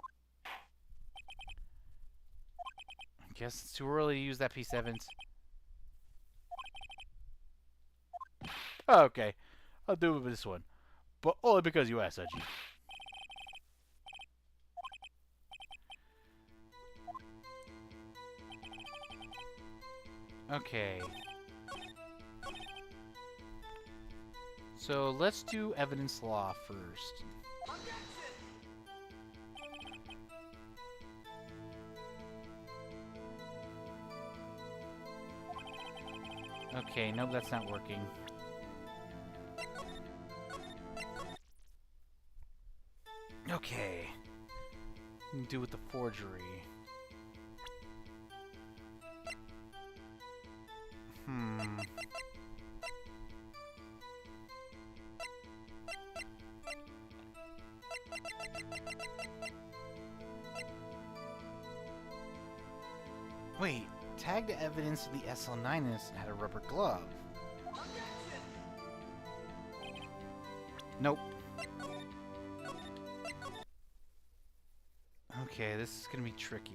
I guess it's too early to use that piece of evidence. Okay, I'll do it with this one. But only because you asked, Haji. Okay. So let's do evidence law first. Okay, nope, that's not working. Okay. What do we do with the forgery? Wait, tagged evidence of the SL9 had a rubber glove. Nope. Okay, this is gonna be tricky.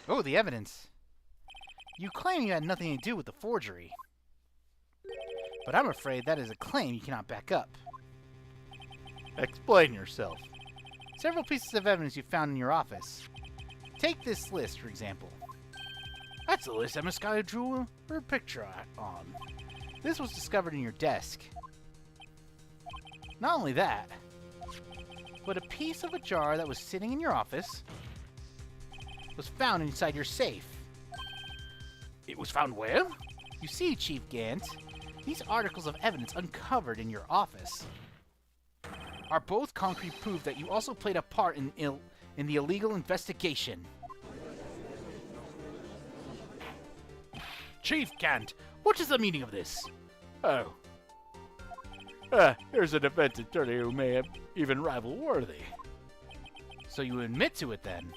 Oh, the evidence! You claim you had nothing to do with the forgery. But I'm afraid that is a claim you cannot back up. Explain yourself. Several pieces of evidence you found in your office. Take this list, for example. That's the list Emma Sky drew her picture on. This was discovered in your desk. Not only that, but a piece of a jar that was sitting in your office was found inside your safe. It was found where? You see, Chief Gant, these articles of evidence uncovered in your office are both concrete proof that you also played a part in the illegal investigation. Chief Gant, what is the meaning of this? Oh. Here's a defense attorney who may have even rival Worthy. So you admit to it then?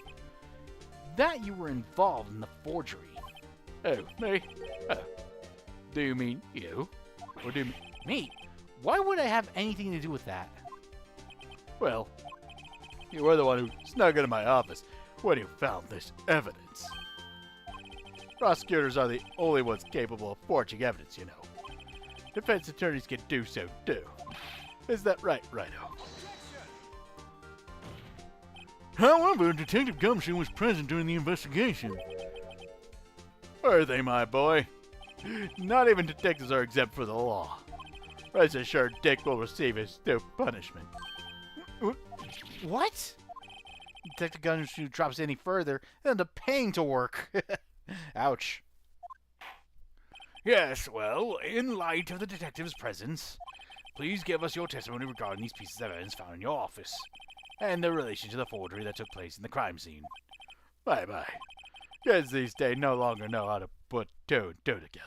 That you were involved in the forgery. Oh, me? Oh. Do you mean you? Or do you mean me? Why would I have anything to do with that? Well, you were the one who snuck into my office when you found this evidence. Prosecutors are the only ones capable of forging evidence, you know. Defense attorneys can do so, too. Is that right, Rhino? However, Detective Gumshoe was present during the investigation. Were they, my boy? Not even detectives are exempt from the law. Rest assured Dick will receive his due punishment. What? Detective Gumshoe drops any further, and end up paying to work. Ouch. Yes, well, in light of the detective's presence, please give us your testimony regarding these pieces of evidence found in your office, and their relation to the forgery that took place in the crime scene. Bye-bye. Kids these days no longer know how to put two and two together.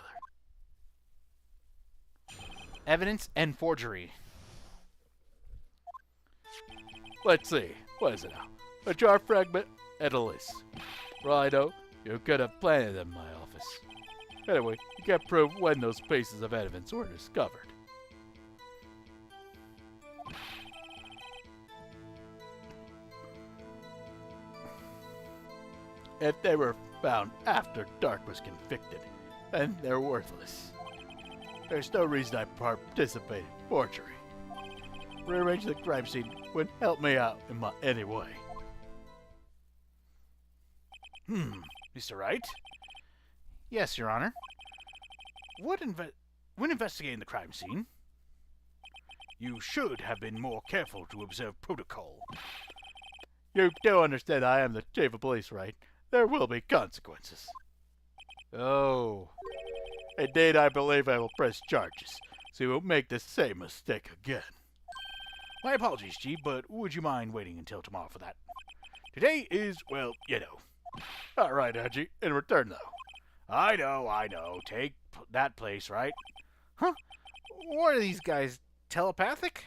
Evidence and forgery. Let's see. What is it now? A jar fragment and a list. Righto, you could have planted them in my office. Anyway, you can't prove when those pieces of evidence were discovered. If they were found after Dark was convicted, then they're worthless. There's no reason I participated in forgery. Rearranging the crime scene would help me out in any way. Mr. Wright? Yes, Your Honor. When investigating the crime scene, you should have been more careful to observe protocol. You do understand I am the chief of police, right? There will be consequences. Oh. Indeed, I believe I will press charges, so you won't make the same mistake again. My apologies, Chief, but would you mind waiting until tomorrow for that? Today is, well, you know. All right, Edgy. In return, though. I know. Take that place, right? Huh? What are these guys, telepathic?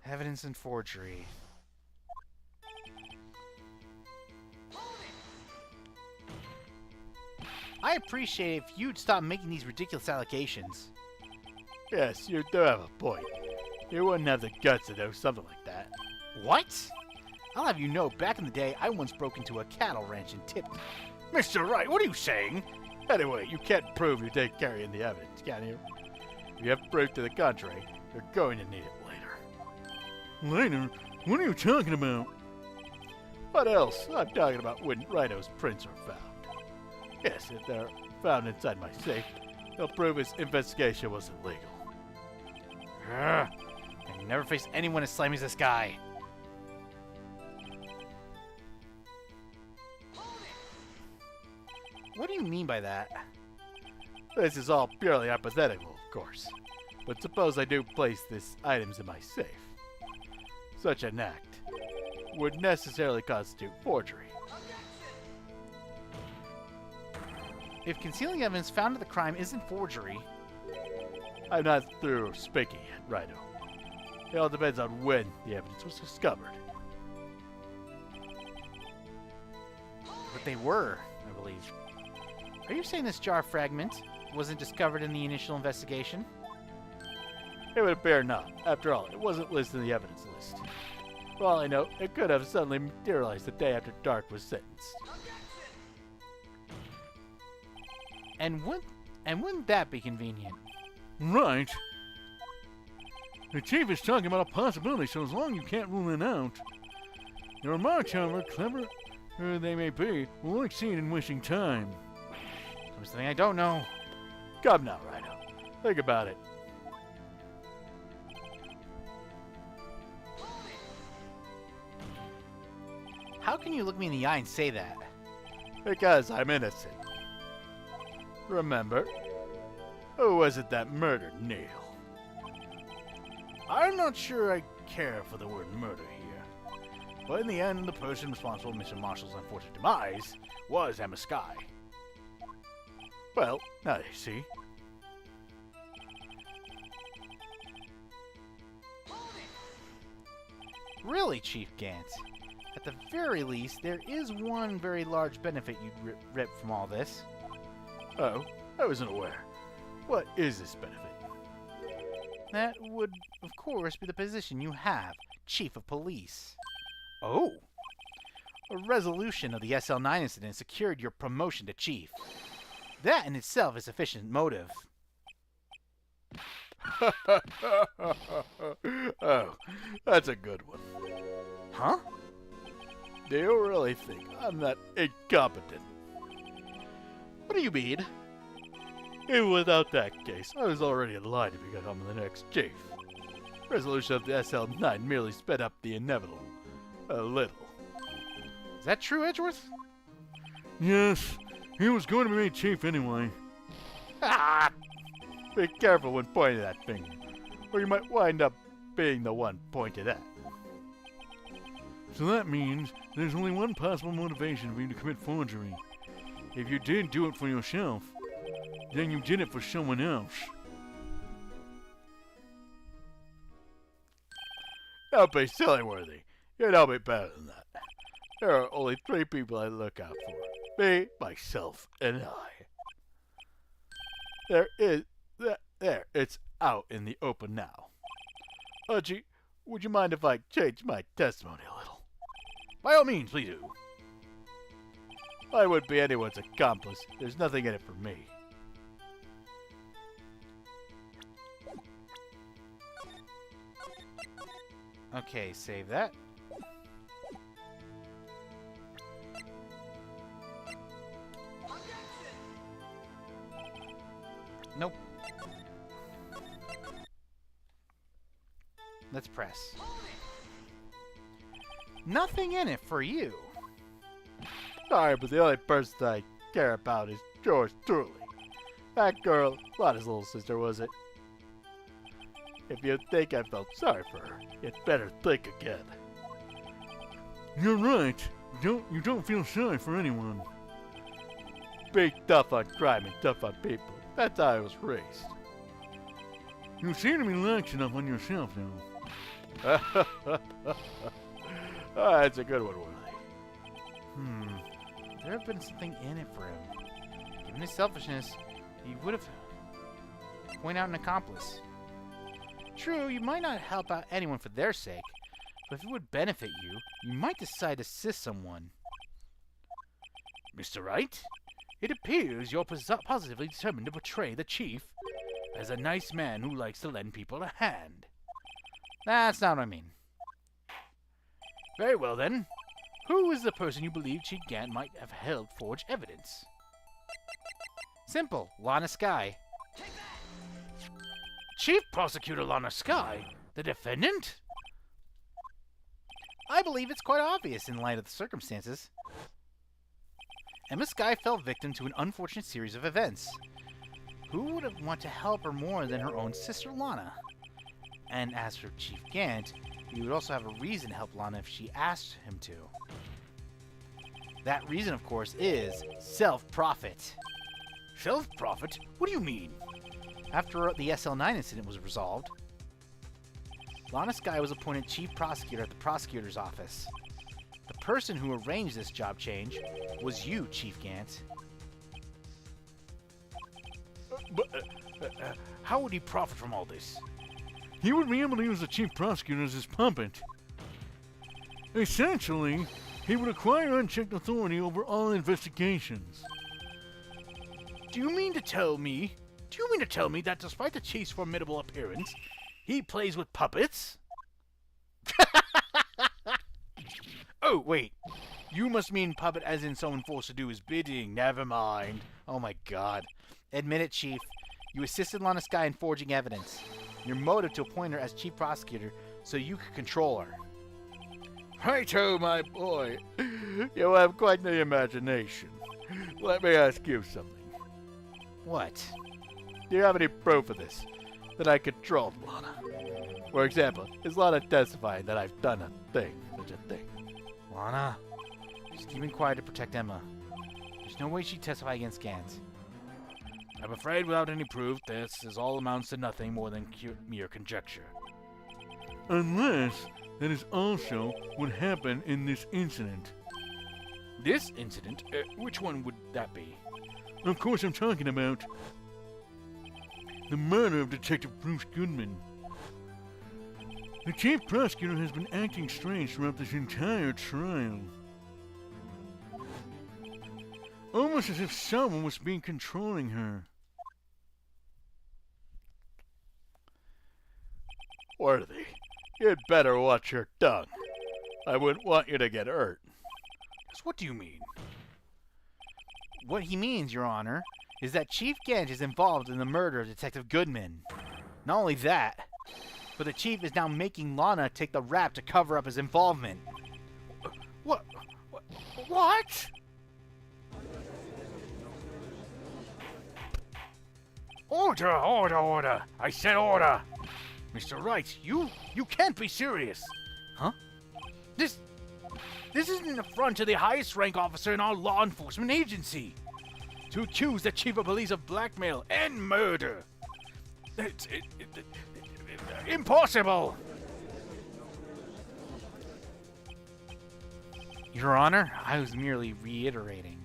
Evidence and forgery. I appreciate if you'd stop making these ridiculous allegations. Yes, you do have a point. You wouldn't have the guts to do something like that. What? I'll have you know, back in the day, I once broke into a cattle ranch and tipped. Mr. Wright, what are you saying? Anyway, you can't prove you did carry in the evidence, can you? If you have proof to the contrary, you're going to need it later. Later? What are you talking about? What else? I'm talking about when Rhino's prints are found. Yes, if they're found inside my safe, they'll prove his investigation was illegal. I never faced anyone as slimy as this guy. What do you mean by that? This is all purely hypothetical, of course. But suppose I do place these items in my safe. Such an act would necessarily constitute forgery. If concealing evidence found at the crime isn't forgery... I'm not through speaking yet, Rhino. It all depends on when the evidence was discovered. But they were, I believe. Are you saying this jar fragment wasn't discovered in the initial investigation? It would appear not. After all, it wasn't listed in the evidence list. For all I know, it could have suddenly materialized the day after Dark was sentenced. And wouldn't that be convenient? Right. The chief is talking about a possibility, so as long as you can't rule it out. Your remarks, however, clever they may be, will exceed in wasting time. Something I don't know. Come now, Rhino. Think about it. How can you look me in the eye and say that? Because I'm innocent. Remember? Who was it that murdered Neil? I'm not sure I care for the word murder here. But in the end, the person responsible for Mr. Marshall's unfortunate demise was Emma Skye. Well, now you see. Really, Chief Gantz? At the very least, there is one very large benefit you'd rip from all this. Oh, I wasn't aware. What is this benefit? That would, of course, be the position you have, Chief of Police. Oh, A resolution of the SL9 incident secured your promotion to Chief. That in itself is sufficient motive. Oh, that's a good one. Huh? Do you really think I'm that incompetent? What do you mean? Even without that case, I was already in line to become the next chief. Resolution of the SL9 merely sped up the inevitable. A little. Is that true, Edgeworth? Yes, he was going to be made chief anyway. Ah! Be careful when pointing that finger, or you might wind up being the one pointed at. So that means there's only one possible motivation for you to commit forgery. If you did do it for yourself, then you did it for someone else. Don't be silly, Worthy. You know me better than that. There are only 3 people I look out for. Me, myself, and I. There, it's out in the open now. Archie, would you mind if I change my testimony a little? by all means, please do. I would be anyone's accomplice. There's nothing in it for me. Okay, save that. Nope. Let's press. Nothing in it for you. Sorry, but the only person I care about is yours truly. That girl, not his little sister, was it? If you think I felt sorry for her, you'd better think again. You're right. You don't feel sorry for anyone. Be tough on crime and tough on people. That's how I was raised. You seem to be lax enough on yourself now. That's a good one, Willie. There have been something in it for him. Given his selfishness, he would have point out an accomplice. True, you might not help out anyone for their sake, but if it would benefit you, you might decide to assist someone. Mr. Wright, it appears you're positively determined to portray the chief as a nice man who likes to lend people a hand. That's not what I mean. Very well then. Who is the person you believe Chief Gant might have held forged evidence? Simple. Lana Sky. Chief Prosecutor Lana Sky? The defendant? I believe it's quite obvious in light of the circumstances. Emma Sky fell victim to an unfortunate series of events. Who would have want to help her more than her own sister Lana? And as for Chief Gant, he would also have a reason to help Lana if she asked him to. That reason, of course, is self-profit. Self-profit? What do you mean? After the SL9 incident was resolved, Lana Sky was appointed chief prosecutor at the prosecutor's office. The person who arranged this job change was you, Chief Gant. How would he profit from all this? He would be able to use the chief prosecutor as his puppet. Essentially, he would acquire unchecked authority over all investigations. Do you mean to tell me that despite the chief's formidable appearance, he plays with puppets? Oh, wait. You must mean puppet as in someone forced to do his bidding. Never mind. Oh my god. Admit it, Chief. You assisted Lana Sky in forging evidence. Your motive to appoint her as chief prosecutor so you could control her. Righto, my boy. You have quite the imagination. Let me ask you something. What? Do you have any proof of this? That I controlled Lana? For example, is Lana testifying that I've done such a thing? Lana, she's keeping quiet to protect Emma. There's no way she'd testify against Gant. I'm afraid without any proof, this all amounts to nothing more than mere conjecture. Unless that is also what happened in this incident. This incident? Which one would that be? Of course I'm talking about the murder of Detective Bruce Goodman. The chief prosecutor has been acting strange throughout this entire trial. Almost as if someone was being controlling her. Worthy, you'd better watch your tongue. I wouldn't want you to get hurt. What do you mean? What he means, Your Honor, is that Chief Gant is involved in the murder of Detective Goodman. Not only that, but the Chief is now making Lana take the rap to cover up his involvement. What? Order! I said order! Mr. Wright, you can't be serious! Huh? This isn't an affront to the highest rank officer in our law enforcement agency. To accuse the chief of police of blackmail and murder. It's impossible! Your Honor, I was merely reiterating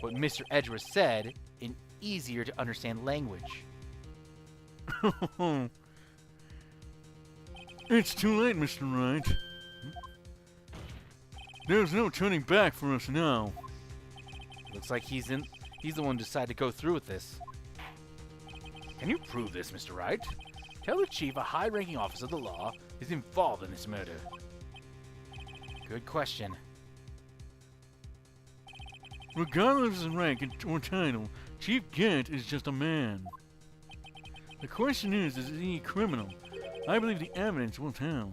what Mr. Edgeworth said in easier to understand language. It's too late, Mr. Wright. There's no turning back for us now. Looks like he's the one who decided to go through with this. Can you prove this, Mr. Wright? Tell the chief a high-ranking officer of the law is involved in this murder. Good question. Regardless of his rank or title, Chief Gant is just a man. The question is he a criminal? I believe the evidence will tell.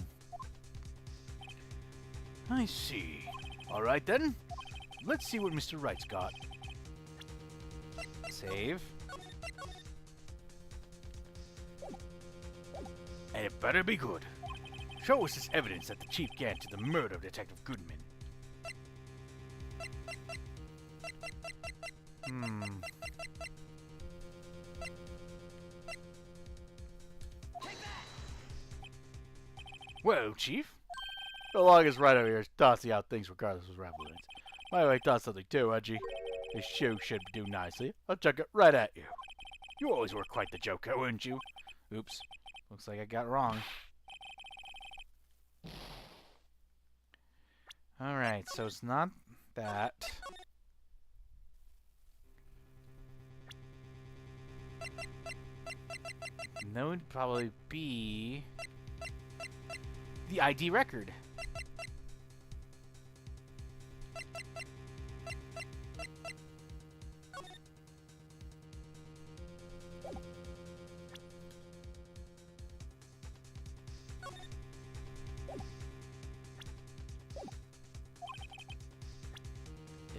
I see. All right, then. Let's see what Mr. Wright's got. Save. And it better be good. Show us this evidence that the Chief Gant did the murder of Detective Goodman. Well, Chief? The longest right over here is tossing out things regardless of relevance. My way thought something too, Edgy. This shoe should do nicely. I'll chuck it right at you. You always were quite the joker, weren't you? Oops. Looks like I got it wrong. Alright, so it's not that. And that would probably be the ID record.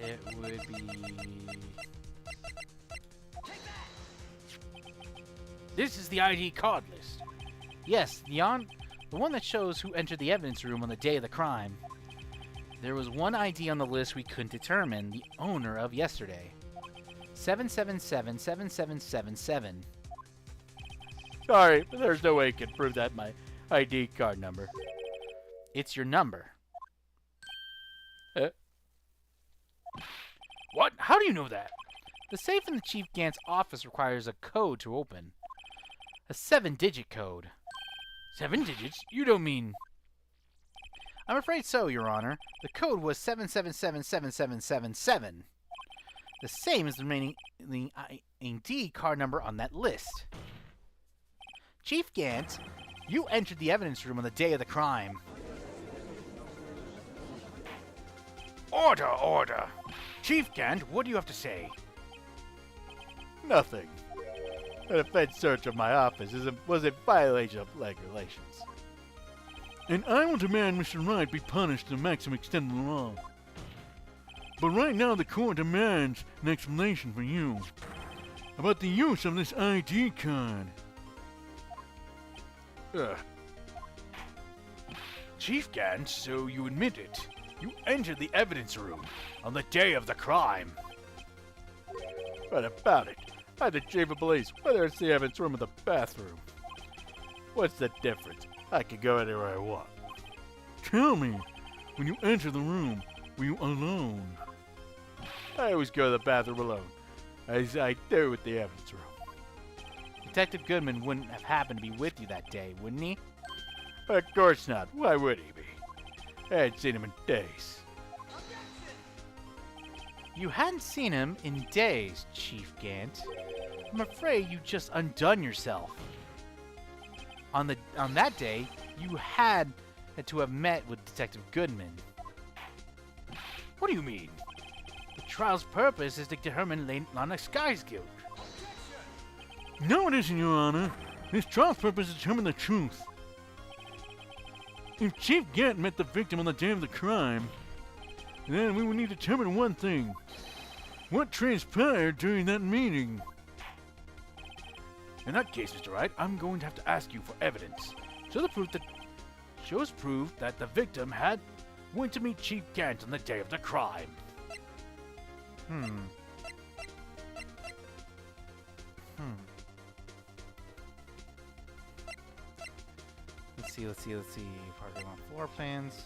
It would be... This is the ID card list. Yes, the one that shows who entered the evidence room on the day of the crime. There was one ID on the list we couldn't determine the owner of yesterday. 777-7777. Sorry, but there's no way you can prove that my ID card number. It's your number. What? How do you know that? The safe in the Chief Gant's office requires a code to open. A 7-digit code. 7 digits? You don't mean... I'm afraid so, Your Honor. The code was 7777777. The same as the remaining ID card number on that list. Chief Gant, you entered the evidence room on the day of the crime. Order, order! Chief Gant, what do you have to say? Nothing. A defense search of my office was a violation of regulations. And I will demand Mr. Wright be punished to the maximum extent of the law. But right now the court demands an explanation from you about the use of this ID card. Chief Gant, so you admit it. You entered the evidence room on the day of the crime. What about it? I'm the chief of police, whether it's the evidence room or the bathroom. What's the difference? I can go anywhere I want. Tell me, when you enter the room, were you alone? I always go to the bathroom alone, as I do with the evidence room. Detective Goodman wouldn't have happened to be with you that day, wouldn't he? Of course not. Why would he be? I hadn't seen him in days. You hadn't seen him in days, Chief Gant. I'm afraid you just undone yourself. On that day, you had to have met with Detective Goodman. What do you mean? The trial's purpose is to determine Lana Sky's guilt. No, it isn't, Your Honor. This trial's purpose is to determine the truth. If Chief Gant met the victim on the day of the crime, then we would need to determine one thing. What transpired during that meeting? In that case, Mr. Wright, I'm going to have to ask you for evidence. Shows proof that the victim went to meet Chief Gant on the day of the crime. Let's see. Parking on floor plans.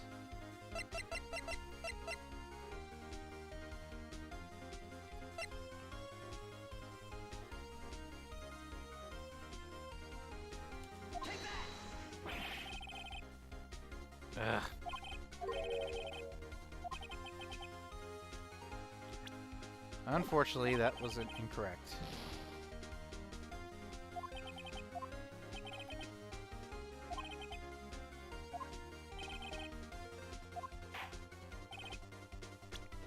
Ugh. Unfortunately, that was incorrect.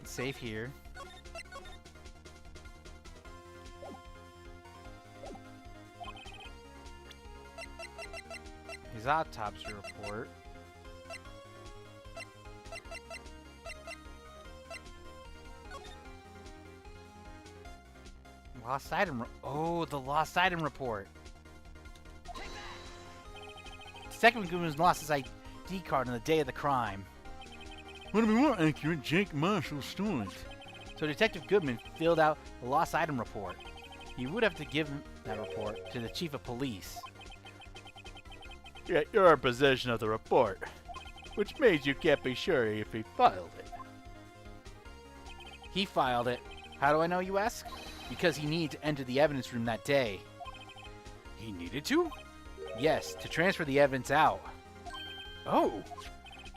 Safe here. His autopsy report. Lost item. Oh, the lost item report. Detective Goodman lost his ID card on the day of the crime. Well, to be more accurate, Jake Marshall stole it. So Detective Goodman filled out a lost item report. He would have to give that report to the chief of police. Yeah, you're in possession of the report, which means you can't be sure if he filed it. He filed it. How do I know, you ask? Because he needed to enter the evidence room that day. He needed to? Yes, to transfer the evidence out. Oh.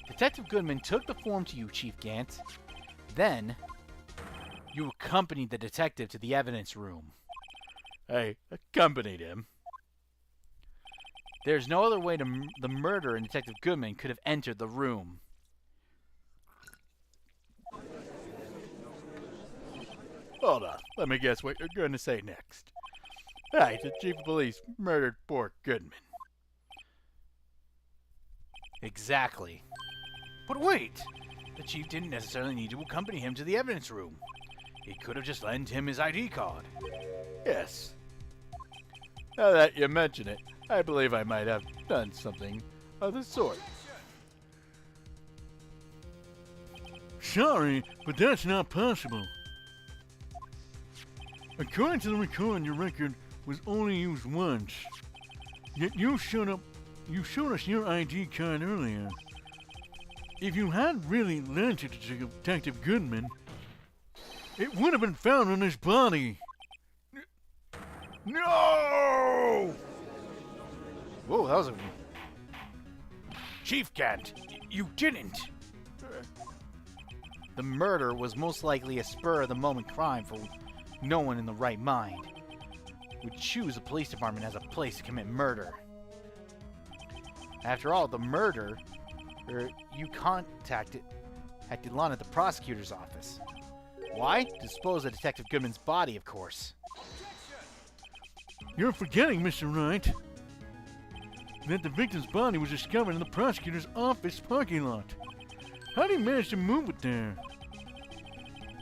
Detective Goodman took the form to you, Chief Gant. Then, you accompanied the detective to the evidence room. I accompanied him. There's no other way the murderer and Detective Goodman could have entered the room. Hold on, let me guess what you're going to say next. Right, the chief of police murdered poor Goodman. Exactly. But wait! The chief didn't necessarily need to accompany him to the evidence room. He could have just lent him his ID card. Yes. Now that you mention it, I believe I might have done something of the sort. Sorry, but that's not possible. According to the record, your record was only used once. Yet you showed us your ID card earlier. If you had really lent it to Detective Goodman, it would have been found on his body. No! Whoa, that was a... Chief Gant, you didn't! The murder was most likely a spur-of-the-moment crime for no one in the right mind would choose a police department as a place to commit murder. After all, the murder you contacted had Delon at the prosecutor's office. Why? To dispose of Detective Goodman's body, of course. You're forgetting, Mr. Wright, that the victim's body was discovered in the prosecutor's office parking lot. How did he manage to move it there?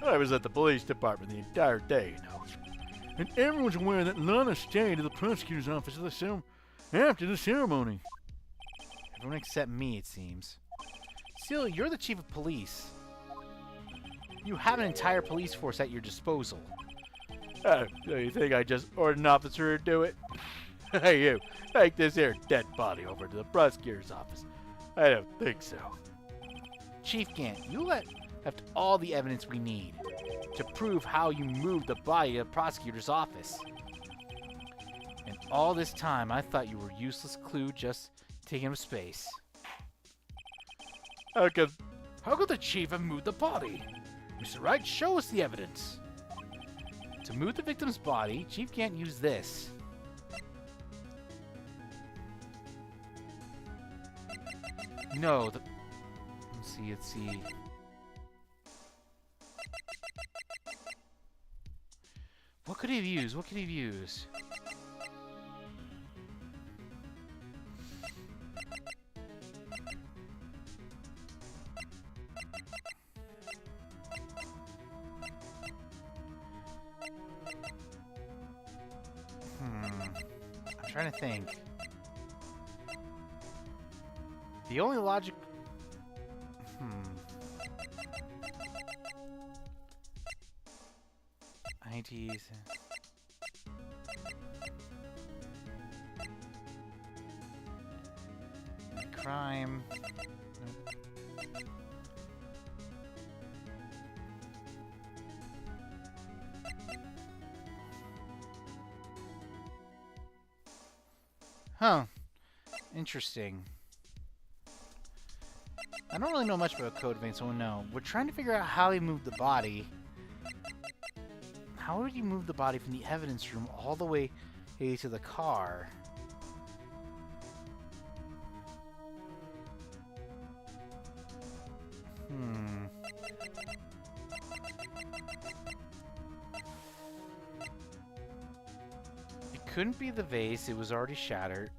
I was at the police department the entire day, you know. And everyone's aware that Lana stayed at the prosecutor's office after the ceremony. Everyone except me, it seems. Still, you're the chief of police. You have an entire police force at your disposal. So you think I just ordered an officer to do it? Hey, you, take this here dead body over to the prosecutor's office. I don't think so. Chief Gant, you left all the evidence we need to prove how you moved the body to the prosecutor's office. And all this time, I thought you were a useless clue just taking up space. How could the chief have moved the body? Mr. Wright, show us the evidence. To move the victim's body, Chief Gant used this. No, let's see. What could he have used? I'm trying to think. The only logic... IDs... Crime... Nope. Huh. Interesting. I don't really know much about Code Vein, so no. We're trying to figure out how he moved the body. How would he move the body from the evidence room all the way to the car? It couldn't be the vase, it was already shattered.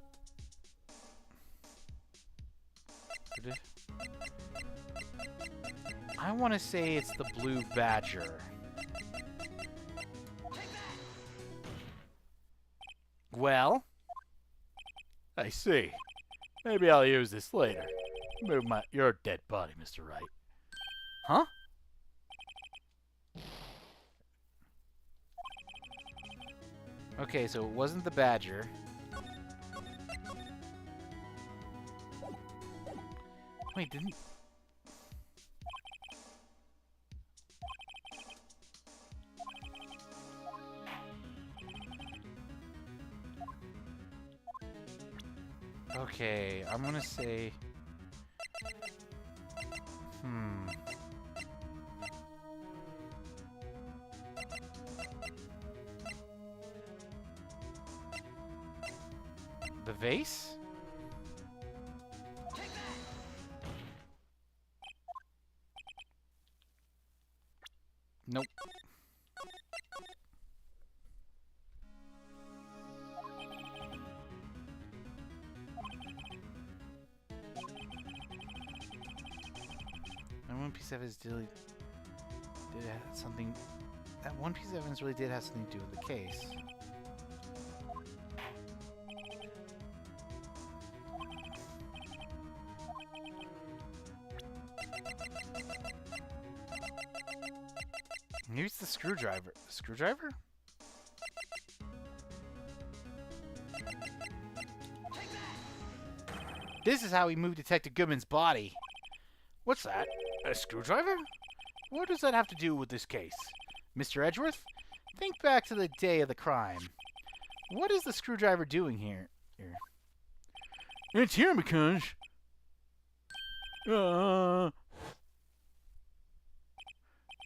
I want to say it's the blue badger. Well? I see. Maybe I'll use this later. Move your dead body, Mr. Wright. Huh? Okay, so it wasn't the badger. Wait, didn't... Okay, I'm gonna say... The vase? Nope. And one piece of evidence did have something. That one piece of evidence really did have something to do with the case. Maybe it's the screwdriver. The screwdriver? This is how we moved Detective Goodman's body. What's that? A screwdriver? What does that have to do with this case? Mr. Edgeworth, think back to the day of the crime. What is the screwdriver doing here? It's here because...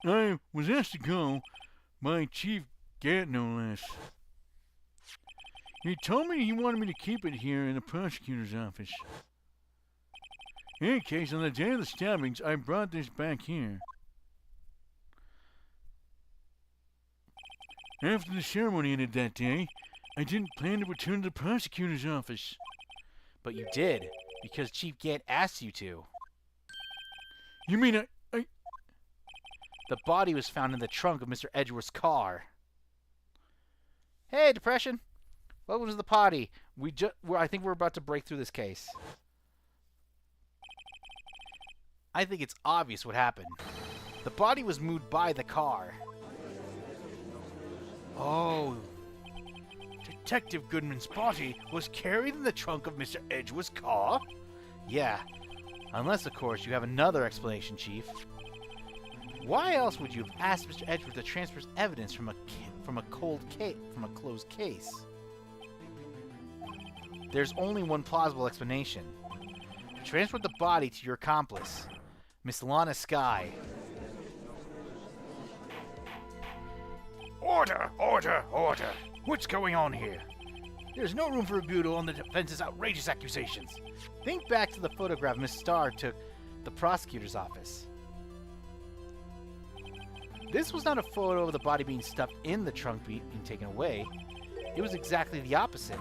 I was asked to go by Chief Gant, no less. He told me he wanted me to keep it here in the prosecutor's office. In any case, on the day of the stabbings, I brought this back here. After the ceremony ended that day, I didn't plan to return to the prosecutor's office. But you did, because Chief Gant asked you to. You mean I... The body was found in the trunk of Mr. Edgeworth's car. Hey, Depression. Welcome to the potty. I think we're about to break through this case. I think it's obvious what happened. The body was moved by the car. Oh. Detective Goodman's body was carried in the trunk of Mr. Edgeworth's car? Yeah. Unless, of course, you have another explanation, Chief. Why else would you have asked Mr. Edgeworth to transfer evidence from a closed case? There's only one plausible explanation. Transfer the body to your accomplice, Miss Lana Skye. Order! Order! Order! What's going on here? There's no room for rebuttal on the defense's outrageous accusations. Think back to the photograph Miss Starr took the prosecutor's office. This was not a photo of the body being stuffed in the trunk being taken away. It was exactly the opposite.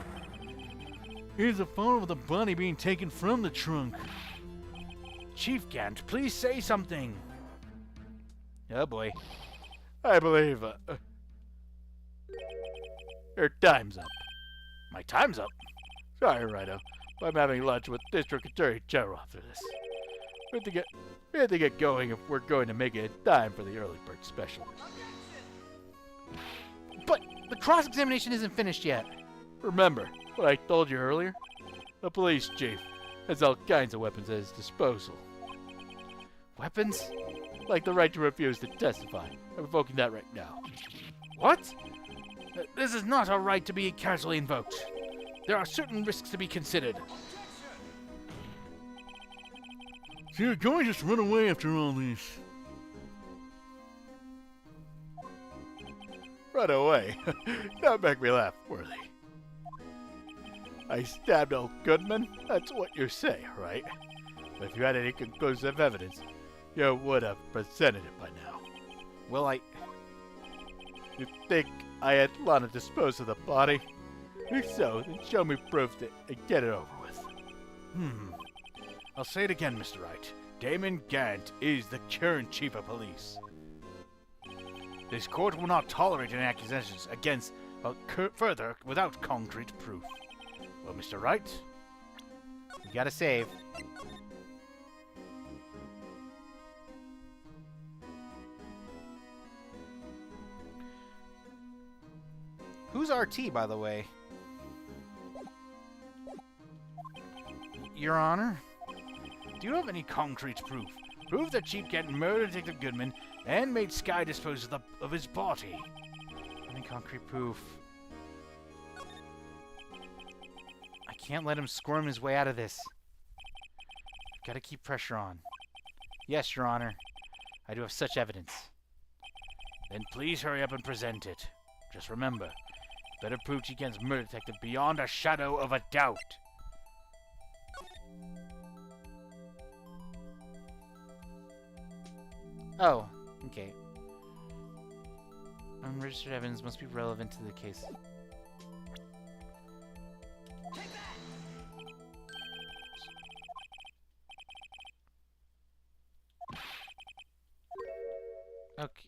Here's a photo of the body being taken from the trunk. Chief Gant, please say something. Oh boy. I believe, your time's up. My time's up. Sorry, Rhino. I'm having lunch with District Attorney General after this. We have to get going if we're going to make it in time for the early bird special. But the cross-examination isn't finished yet. Remember what I told you earlier? The police chief has all kinds of weapons at his disposal. Weapons? Like the right to refuse to testify. I'm invoking that right now. What? This is not a right to be casually invoked. There are certain risks to be considered. So you're going to just run away after all this? Run away? Don't make me laugh, Worthy. I stabbed old Goodman? That's what you say, right? But if you had any conclusive evidence, you would have presented it by now. Well, You think I had Lana dispose of the body? If so, then show me proof and get it over with. I'll say it again, Mr. Wright. Damon Gant is the current chief of police. This court will not tolerate any accusations against further without concrete proof. Well, Mr. Wright, You gotta save. Who's RT, by the way? Your Honor? Do you have any concrete proof? Proof that Chief Kent murdered Detective Goodman and made Sky dispose of his body? Any concrete proof? I can't let him squirm his way out of this. Gotta keep pressure on. Yes, Your Honor. I do have such evidence. Then please hurry up and present it. Just remember, better prove Chief Kent's murder detective beyond a shadow of a doubt. Oh, okay. Unregistered evidence must be relevant to the case. Okay.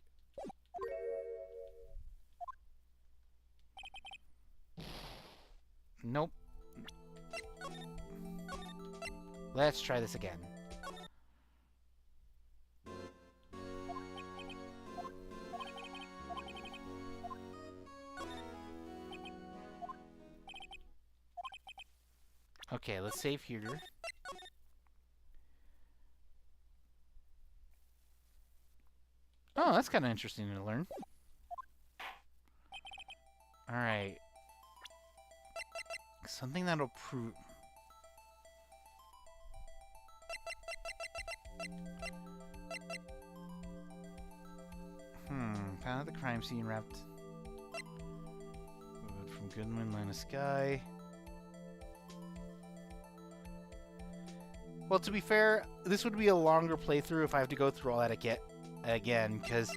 Nope. Let's try this again. Okay, let's save here. Oh, that's kind of interesting to learn. Alright. Something that'll prove... Found at the crime scene wrapped... Wood from Goodman, line of sky... Well, to be fair, this would be a longer playthrough if I have to go through all that again, because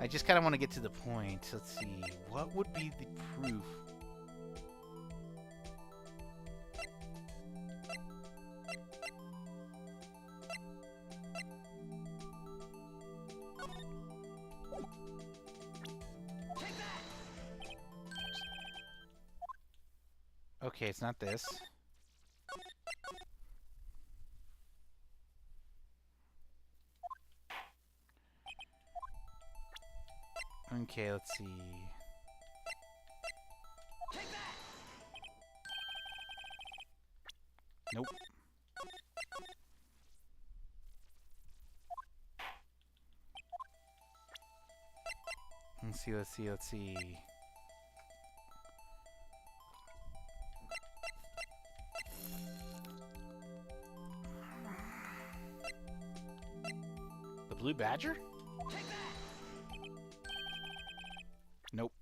I just kind of want to get to the point. Let's see, what would be the proof? Okay, it's not this. Okay, let's see. Nope. Let's see. The Blue Badger? Nope.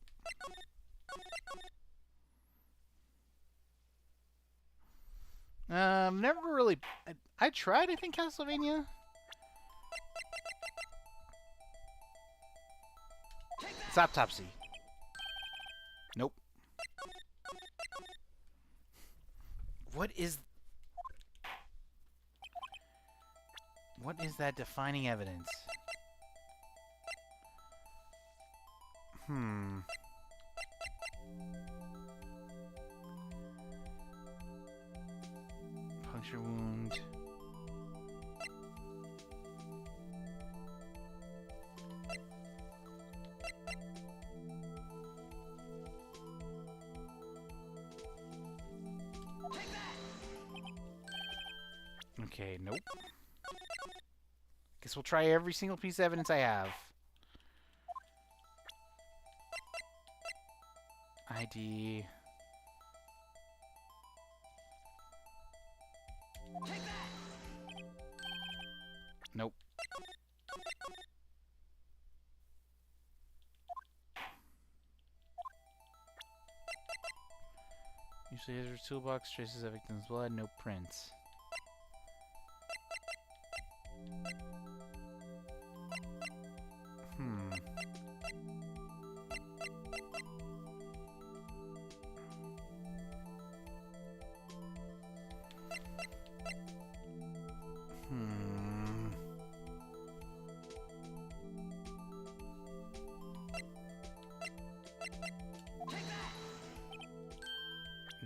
Never really... I tried, I think, Castlevania. It's Autopsy. Nope. What is that defining evidence? Puncture wound. Okay, nope. Guess we'll try every single piece of evidence I have. ID. Nope. Usually has a toolbox, traces of victim's blood, no prints.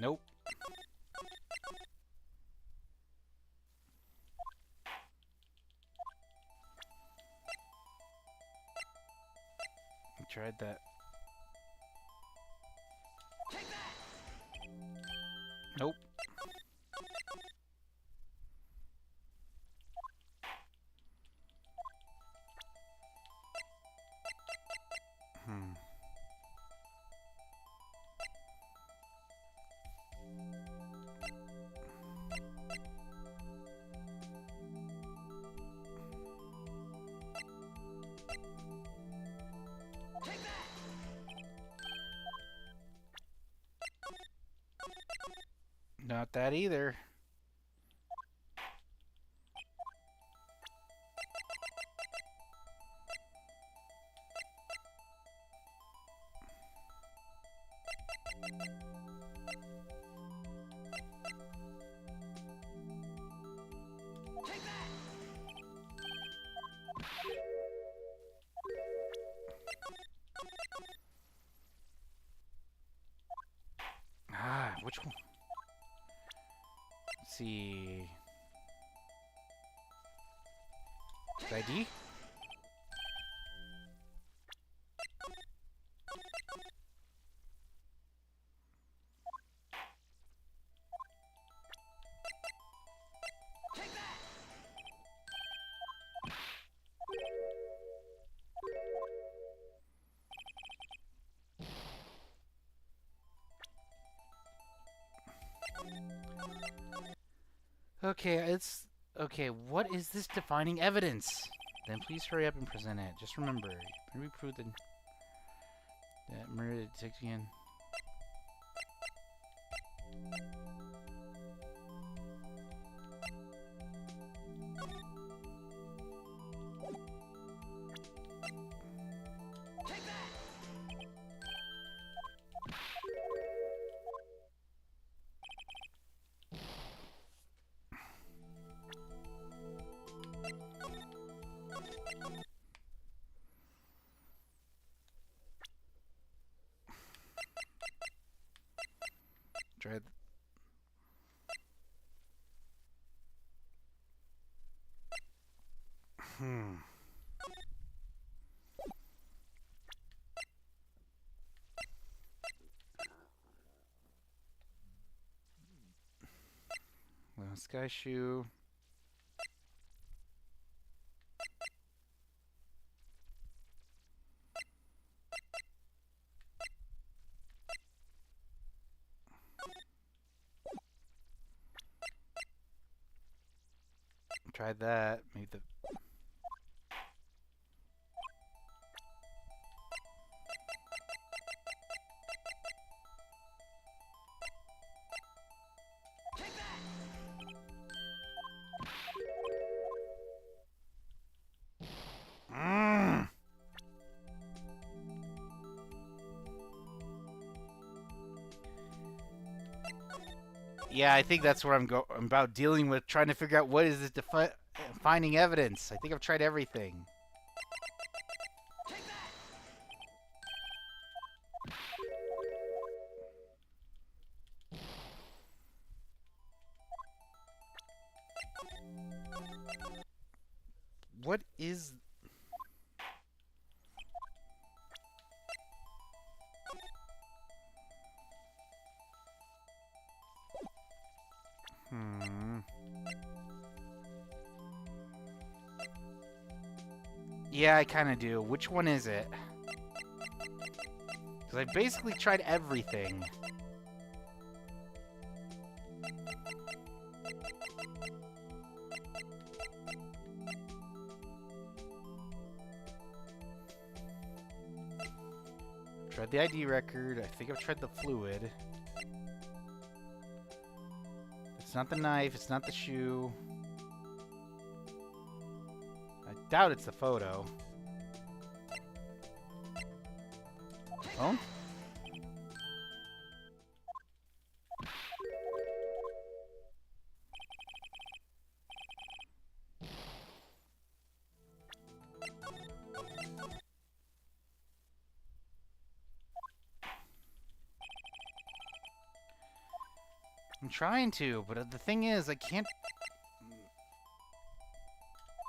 Nope. Tried that. Take that! Nope. Hmm. Take that! Not that either. Take that! Ah, which one? Let's see. Is ID? Take that! Okay, it's... Okay, what is this defining evidence? Then please hurry up and present it. Just remember, we proved that murder detection. Take that! Try. Hmm. Well, Sky Shoe. Tried that. Maybe the. Take that! Mm. Yeah, I think that's where I'm about dealing with trying to figure out what is this defining evidence. I think I've tried everything. Take that! What is... Hmm. Yeah, I kind of do. Which one is it? Because I basically tried everything. Tried the ID record. I think I've tried the fluid. It's not the knife. It's not the shoe. I doubt it's the photo. Oh? I'm trying to, but the thing is, I can't...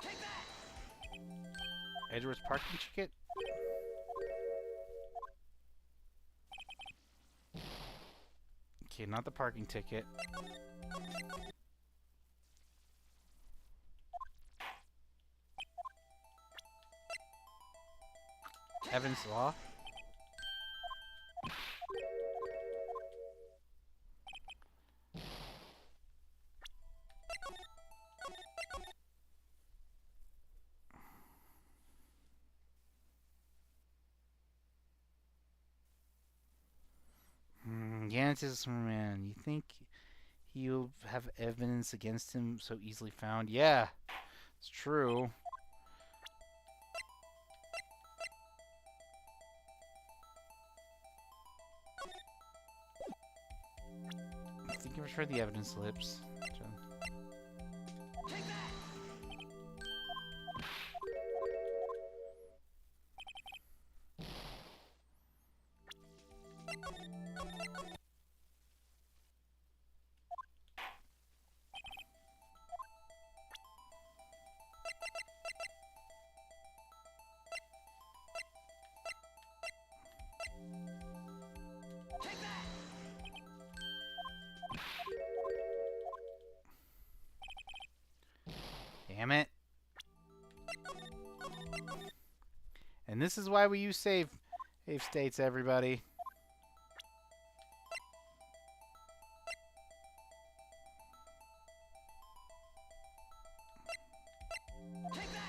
Take that! Edgeworth's parking ticket? Okay, not the parking ticket. Evidence law? Gantis, man, you think he'll have evidence against him so easily found? Yeah, it's true. I think I've heard the evidence slips. Take that! Take that! Damn it. And this is why we use save states, everybody. Take that!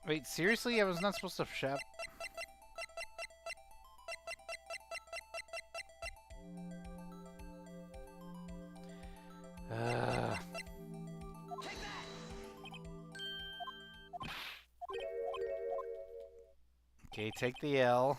Wait, seriously? I was not supposed to shop? Take that! Okay, take the L.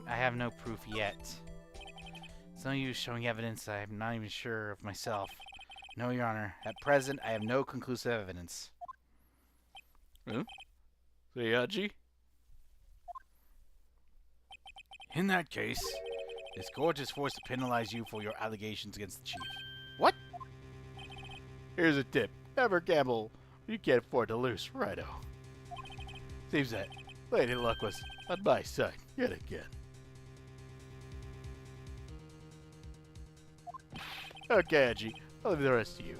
I have no proof yet. It's no use showing evidence I'm not even sure of myself. No, Your Honor. At present, I have no conclusive evidence. Huh? Sayaji? In that case, this court is forced to penalize you for your allegations against the chief. What? Here's a tip. Never gamble. You can't afford to lose, righto. Seems that Lady Luck was on my side yet again. Okay, Angie. I'll leave the rest to you.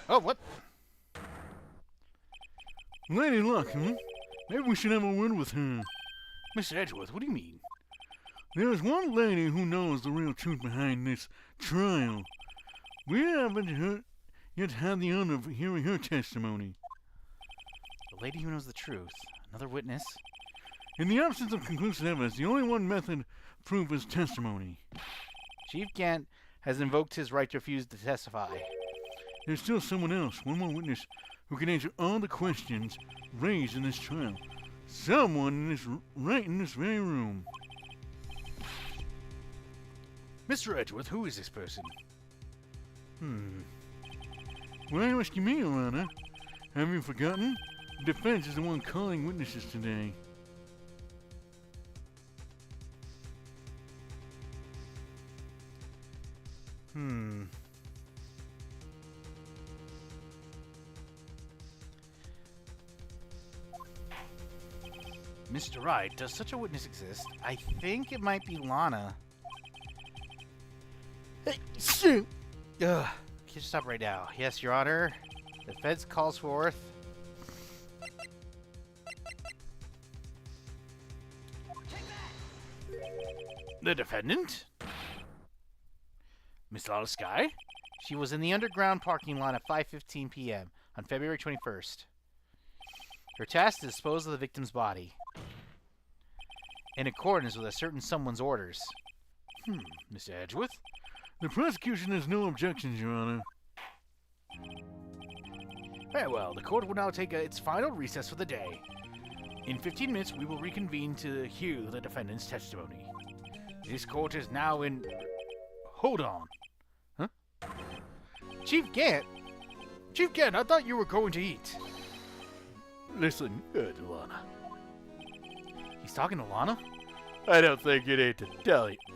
Oh, what? Lady Luck, huh? Maybe we should have a word with her. Mr. Edgeworth, what do you mean? There's one lady who knows the real truth behind this trial. We haven't yet had the honor of hearing her testimony. The lady who knows the truth. Another witness. In the absence of conclusive evidence, the only one method of proof is testimony. Chief Gant has invoked his right to refuse to testify. There's still someone else, one more witness, who can answer all the questions raised in this trial. Someone right in this very room. Mr. Edgeworth, who is this person? Why are you asking me, Your Honor? Have you forgotten? The defense is the one calling witnesses today. Mr. Wright, does such a witness exist? I think it might be Lana. Hey, shoot! Ugh. Can you stop right now? Yes, Your Honor. The feds calls forth. Take that! The defendant? Miss Lala Sky? She was in the underground parking lot at 5:15 p.m. on February 21st. Her task to dispose of the victim's body in accordance with a certain someone's orders. Mr. Edgeworth? The prosecution has no objections, Your Honor. Very well, the court will now take its final recess for the day. In 15 minutes, we will reconvene to hear the defendant's testimony. This court is now in... Hold on. Huh? Chief Gant? Chief Gant, I thought you were going to eat. Listen good, Lana. He's talking to Lana? I don't think you need to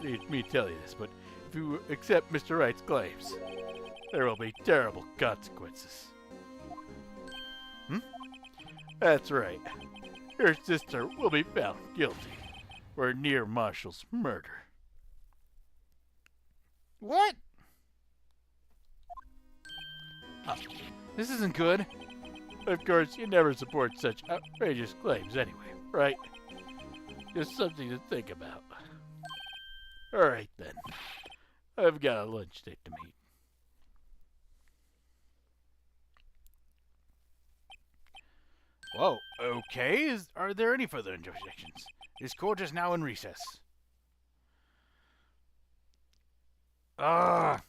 need me tell you this, but if you accept Mr. Wright's claims, there will be terrible consequences. That's right. Your sister will be found guilty for near Marshall's murder. What? This isn't good. Of course, you never support such outrageous claims anyway, right? Just something to think about. Alright then. I've got a lunch date to meet. Whoa, okay. Are there any further interjections? This court is now in recess. Damn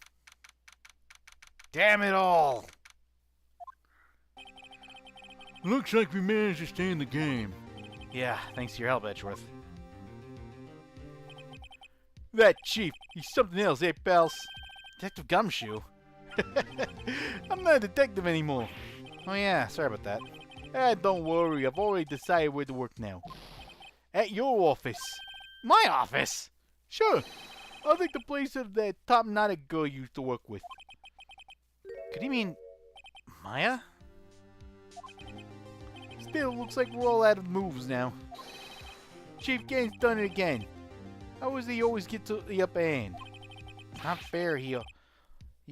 it all! Looks like we managed to stay in the game. Yeah, thanks to your help, Edgeworth. That chief, he's something else, eh, pals? Detective Gumshoe? I'm not a detective anymore. Oh yeah, sorry about that. Don't worry, I've already decided where to work now. At your office. My office? Sure. I'll take the place of that top knotted girl you used to work with. Could you mean Maya? Still, looks like we're all out of moves now. Chief Gant's done it again. How does he always get to the upper hand? Not fair. He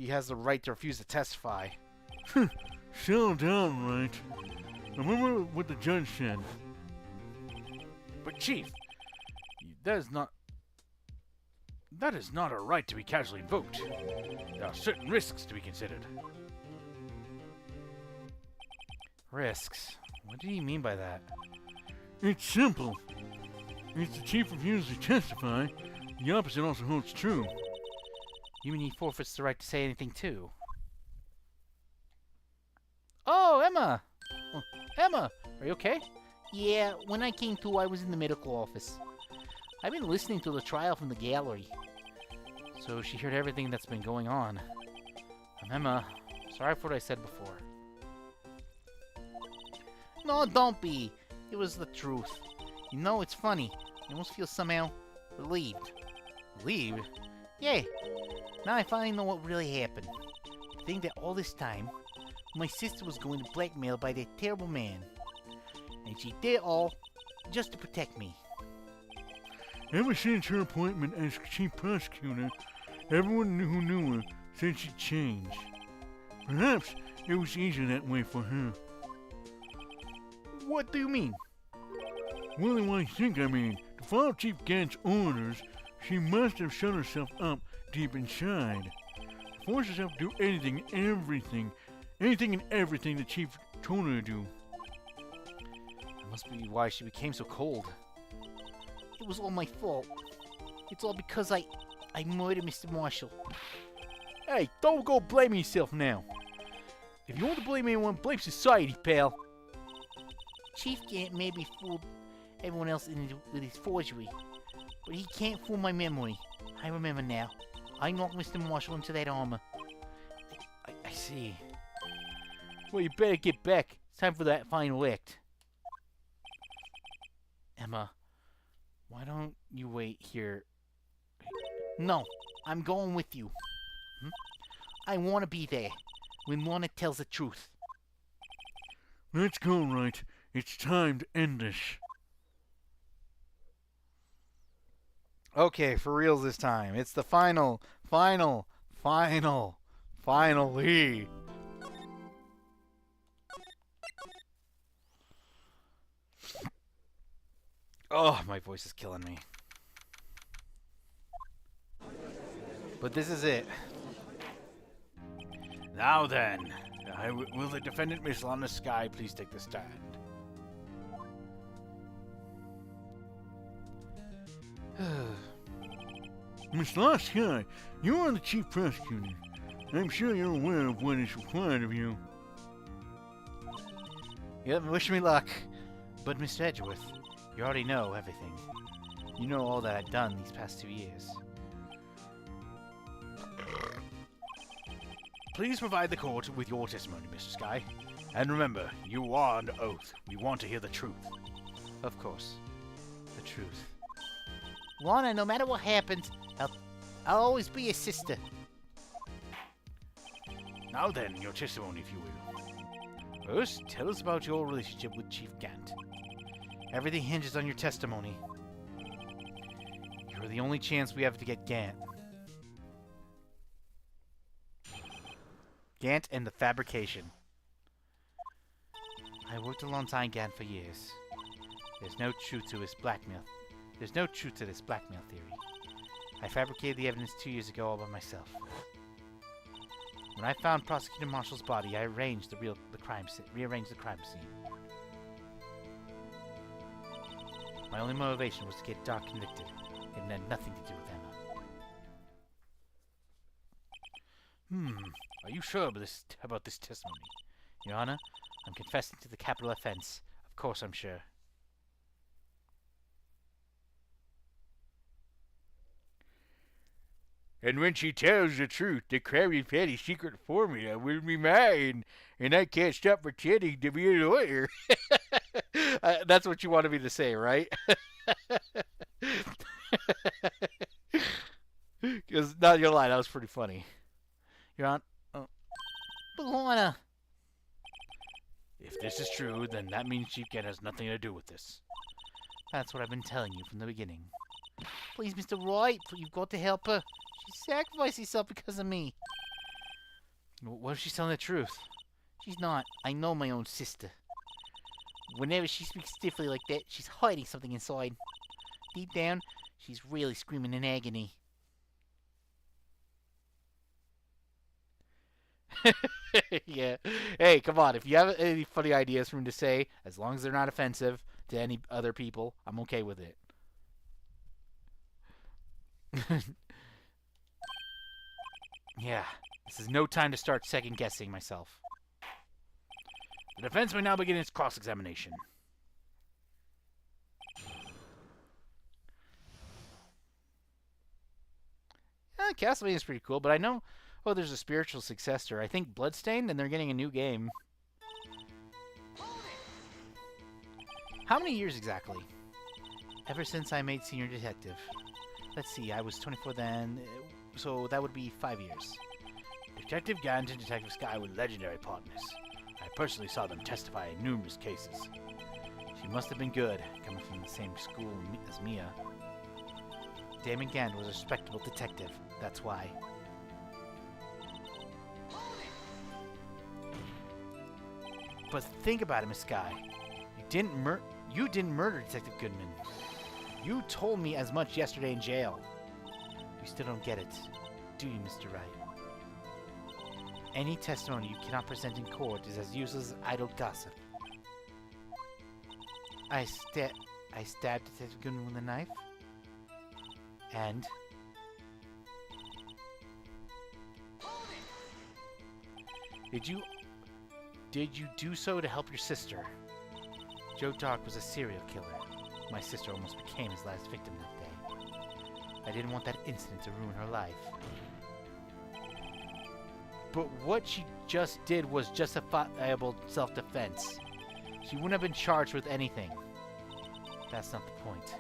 has the right to refuse to testify. Settle down, Wright. Remember what the judge said. But Chief, that is not a right to be casually invoked. There are certain risks to be considered. Risks? What do you mean by that? It's simple. If the chief refuses to testify, the opposite also holds true. You mean he forfeits the right to say anything too? Oh, Emma! Oh, Emma, are you okay? Yeah, when I came to, I was in the medical office. I've been listening to the trial from the gallery. So she heard everything that's been going on. Emma, sorry for what I said before. No, don't be. It was the truth. You know, it's funny. I almost feel somehow relieved. Relieved? Yeah. Now I finally know what really happened. The thing that all this time, my sister was going to blackmail by that terrible man. And she did all just to protect me. Ever since her appointment as chief prosecutor, everyone who knew her said she'd change. Perhaps it was easier that way for her. What do you mean? Well, I think to follow Chief Gant's orders, she must have shut herself up deep inside. Forced herself to do anything and everything the chief told her to do. That must be why she became so cold. It was all my fault. It's all because I murdered Mr. Marshall. Hey, don't go blaming yourself now. If you want to blame anyone, blame society, pal. Chief Gant maybe fooled everyone else with his forgery, but he can't fool my memory. I remember now. I knocked Mr. Marshall into that armor. I see. Well, you better get back. It's time for that final act. Emma, why don't you wait here? No, I'm going with you. I want to be there when Lorna tells the truth. Let's go, Wright. It's time to end this. Okay, for reals this time. It's the finally. Oh, my voice is killing me. But this is it. Now then, will the defendant, Miss Lana Sky, please take the stand? Miss Lost Sky, you are the chief prosecutor. I'm sure you're aware of what is required of you. Yep, wish me luck. But, Mr. Edgeworth, you already know everything. You know all that I've done these past 2 years. Please provide the court with your testimony, Mr. Sky. And remember, you are under oath. We want to hear the truth. Of course. The truth. Lana, no matter what happens, I'll always be your sister. Now then, your testimony, if you will. First, tell us about your relationship with Chief Gant. Everything hinges on your testimony. You're the only chance we have to get Gant. Gant and the fabrication. I worked alongside Gant for years. There's no truth to this blackmail theory. I fabricated the evidence 2 years ago all by myself. When I found Prosecutor Marshall's body, I rearranged the crime scene. My only motivation was to get Doc convicted. It had nothing to do with Emma. Are you sure about this testimony? Your Honor, I'm confessing to the capital offense. Of course I'm sure. And when she tells the truth, the Krabby Patty secret formula will be mine, and I can't stop pretending to be a lawyer. That's what you wanted me to say, right? Because, not your lie, that was pretty funny. Your Honor. Oh. But Lana, If this is true, then that means Chief Gant has nothing to do with this. That's what I've been telling you from the beginning. please, Mr. Wright, you've got to help her. She sacrificed herself because of me. What if she's telling the truth? She's not. I know my own sister. Whenever she speaks stiffly like that, she's hiding something inside. Deep down, she's really screaming in agony. Yeah. Hey, come on. If you have any funny ideas for me to say, as long as they're not offensive to any other people, I'm okay with it. Yeah. This is no time to start second-guessing myself. The defense may now begin its cross-examination. Castlevania's pretty cool, but I know... Oh, there's a spiritual successor. I think Bloodstained, and they're getting a new game. How many years exactly? Ever since I made senior detective. Let's see, I was 24 then, so that would be 5 years. Detective Gant and Detective Sky were legendary partners. I personally saw them testify in numerous cases. She must have been good, coming from the same school as Mia. Damon Gant was a respectable detective, that's why. But think about it, Miss Sky. You didn't murder Detective Goodman. You told me as much yesterday in jail. You still don't get it, do you, Mr. Wright? Any testimony you cannot present in court is as useless as idle gossip. I stabbed Detective Goodman with a knife. And? Did you do so to help your sister? Joe Dark was a serial killer. My sister almost became his last victim that day. I didn't want that incident to ruin her life. But what she just did was justifiable self-defense. She wouldn't have been charged with anything. That's not the point.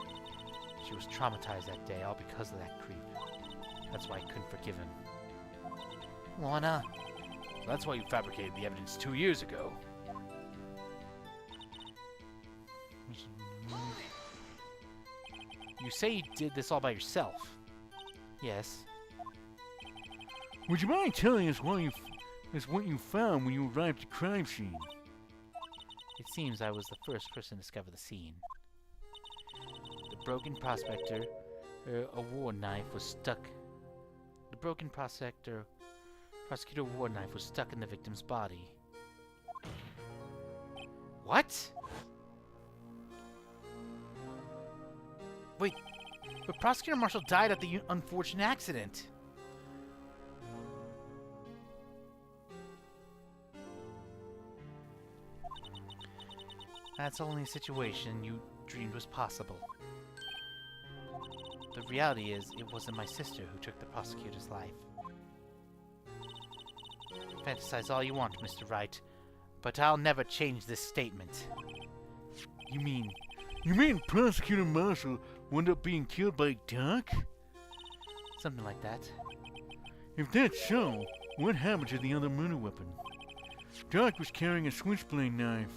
She was traumatized that day, all because of that creep. That's why I couldn't forgive him. Lana, That's why you fabricated the evidence 2 years ago. You say you did this all by yourself. Yes. Would you mind telling us what you found when you arrived at the crime scene? It seems I was the first person to discover the scene. The broken prosecutor award knife was stuck in the victim's body. What? Wait, But Prosecutor Marshall died at the unfortunate accident. That's only a situation you dreamed was possible. The reality is, it wasn't my sister who took the prosecutor's life. Fantasize all you want, Mr. Wright, but I'll never change this statement. You mean Prosecutor Marshall wound up being killed by Doc? Something like that. If that's so, what happened to the other murder weapon? Doc was carrying a switchblade knife.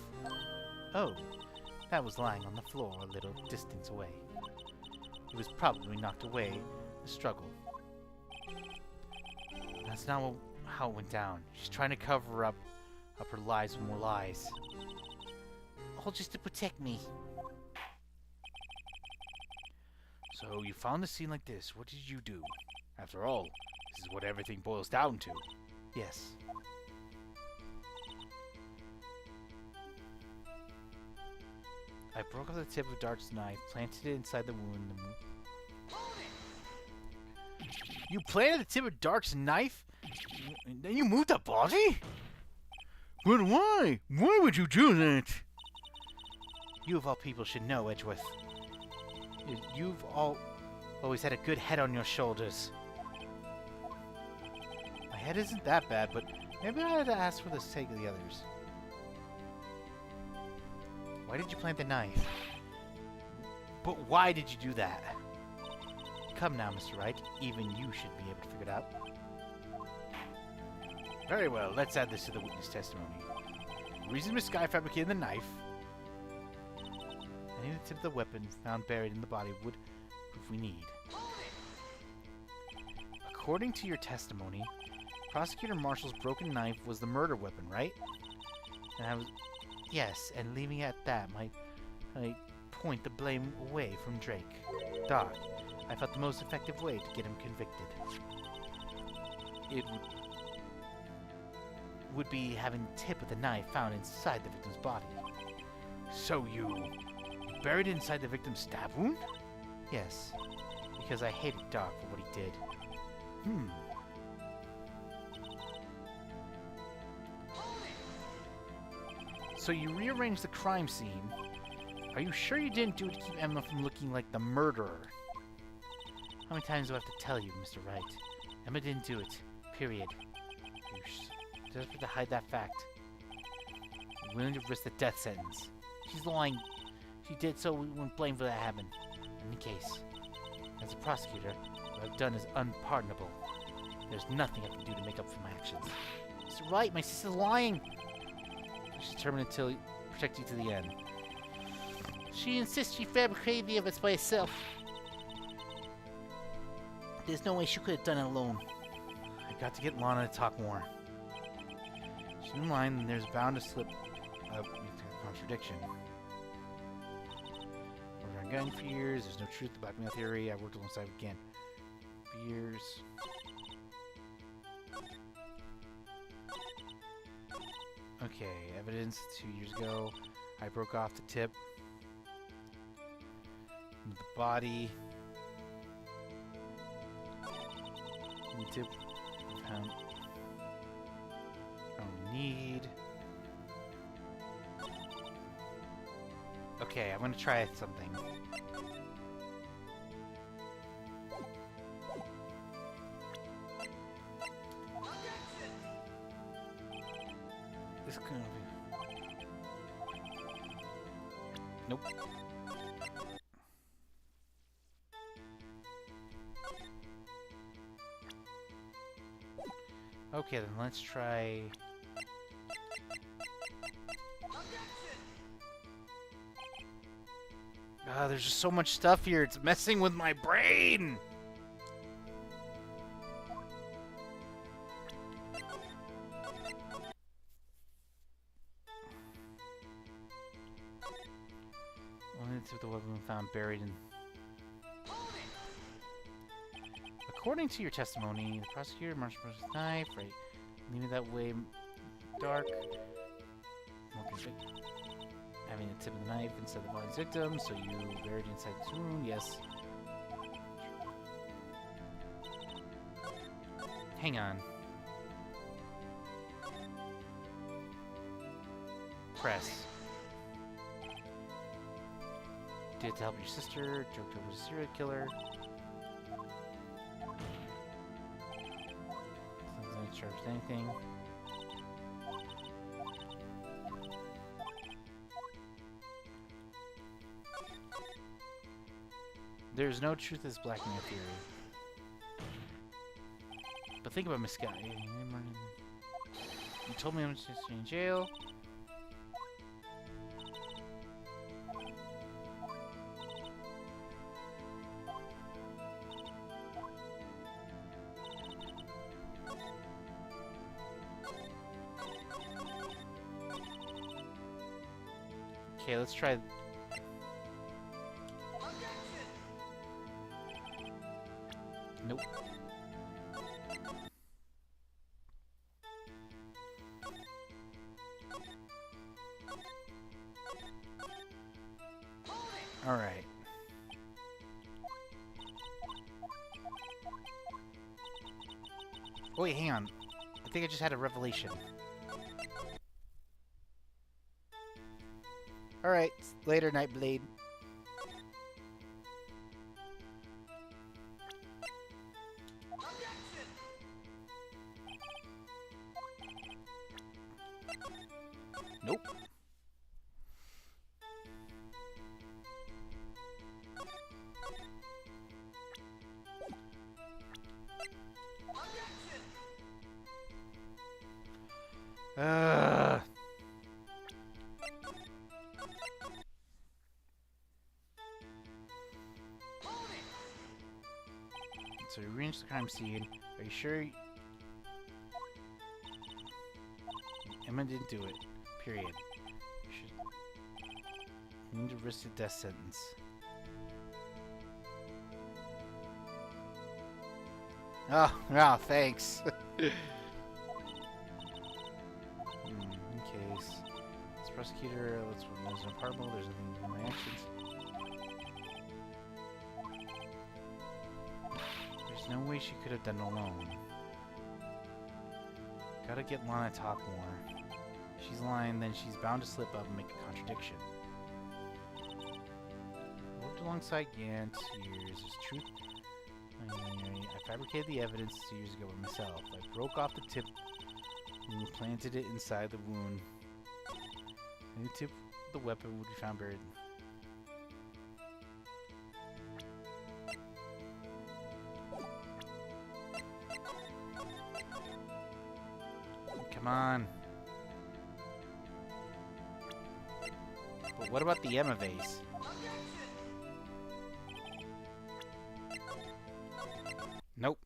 Oh, that was lying on the floor a little distance away. It was probably knocked away in the struggle. That's not how it went down. She's trying to cover up her lies with more lies. All just to protect me. So you found a scene like this. What did you do? After all, this is what everything boils down to. Yes. I broke off the tip of Dart's knife, planted it inside the wound, and You planted the tip of Dark's knife? And then you moved the body? But why? Why would you do that? You of all people should know, Edgeworth. You've always had a good head on your shoulders. My head isn't that bad, but maybe I had to ask for the sake of the others. Why did you plant the knife? But why did you do that? Come now, Mr. Wright. Even you should be able to figure it out. Very well, let's add this to the witness testimony. The reason Miss Sky fabricated the knife. Any of the tip of the weapon found buried in the body would proof we need. According to your testimony, Prosecutor Marshall's broken knife was the murder weapon, right? And I was... Yes, and leaving it at that might point the blame away from Drake. Doc, I felt the most effective way to get him convicted. It would be having the tip of the knife found inside the victim's body. So you buried it inside the victim's stab wound? Yes, because I hated Doc for what he did. So you rearranged the crime scene. Are you sure you didn't do it to keep Emma from looking like the murderer? How many times do I have to tell you, Mr. Wright? Emma didn't do it. Period. You're desperate to hide that fact. You're willing to risk the death sentence. She's lying. She did so we wouldn't blame for that happened. In any case, as a prosecutor, what I've done is unpardonable. There's nothing I can do to make up for my actions. Mr. Wright, my sister's lying! She's determined to protect you to the end. She insists she fabricated the evidence by herself. There's no way she could have done it alone. I got to get Lana to talk more. She's in line, and there's bound to slip a contradiction. I've been gunning for years. There's no truth to back me up theory. I worked alongside again for years. Okay, evidence 2 years ago. I broke off the tip. The body. The tip. Found need. Okay, I'm gonna try something. This gonna be... Nope. Okay, then let's try... there's just so much stuff here, it's messing with my brain! Only the tip of the weapon found buried in... According to your testimony, the prosecutor marched with his knife, right? Leaving that way dark. Having the tip of the knife instead of the body's victim, so you buried inside the wound, yes. hang on. Press. Did it to help your sister, joked over a serial killer. Doesn't charge anything. There's no truth to this blackmail theory. But think about Miss Scott. You told me I'm just in jail. Okay, let's try. Nope. All right. Oh, wait, hang on. I think I just had a revelation. All right, later, Nightblade. Nope. So we reached the crime scene. Are you sure? Emma didn't do it. Period. You need to risk a death sentence. Oh, no, thanks. In case. This prosecutor, let's remove an apartment. There's nothing in my actions. There's no way she could have done it alone. Gotta get Lana to talk more. If she's lying, then she's bound to slip up and make a contradiction. Worked alongside Gant years. Is truth. I fabricated the evidence 2 years ago by myself. I broke off the tip and planted it inside the wound. Any tip of the weapon would be found buried. Come on. But what about the Emma vase? Nope.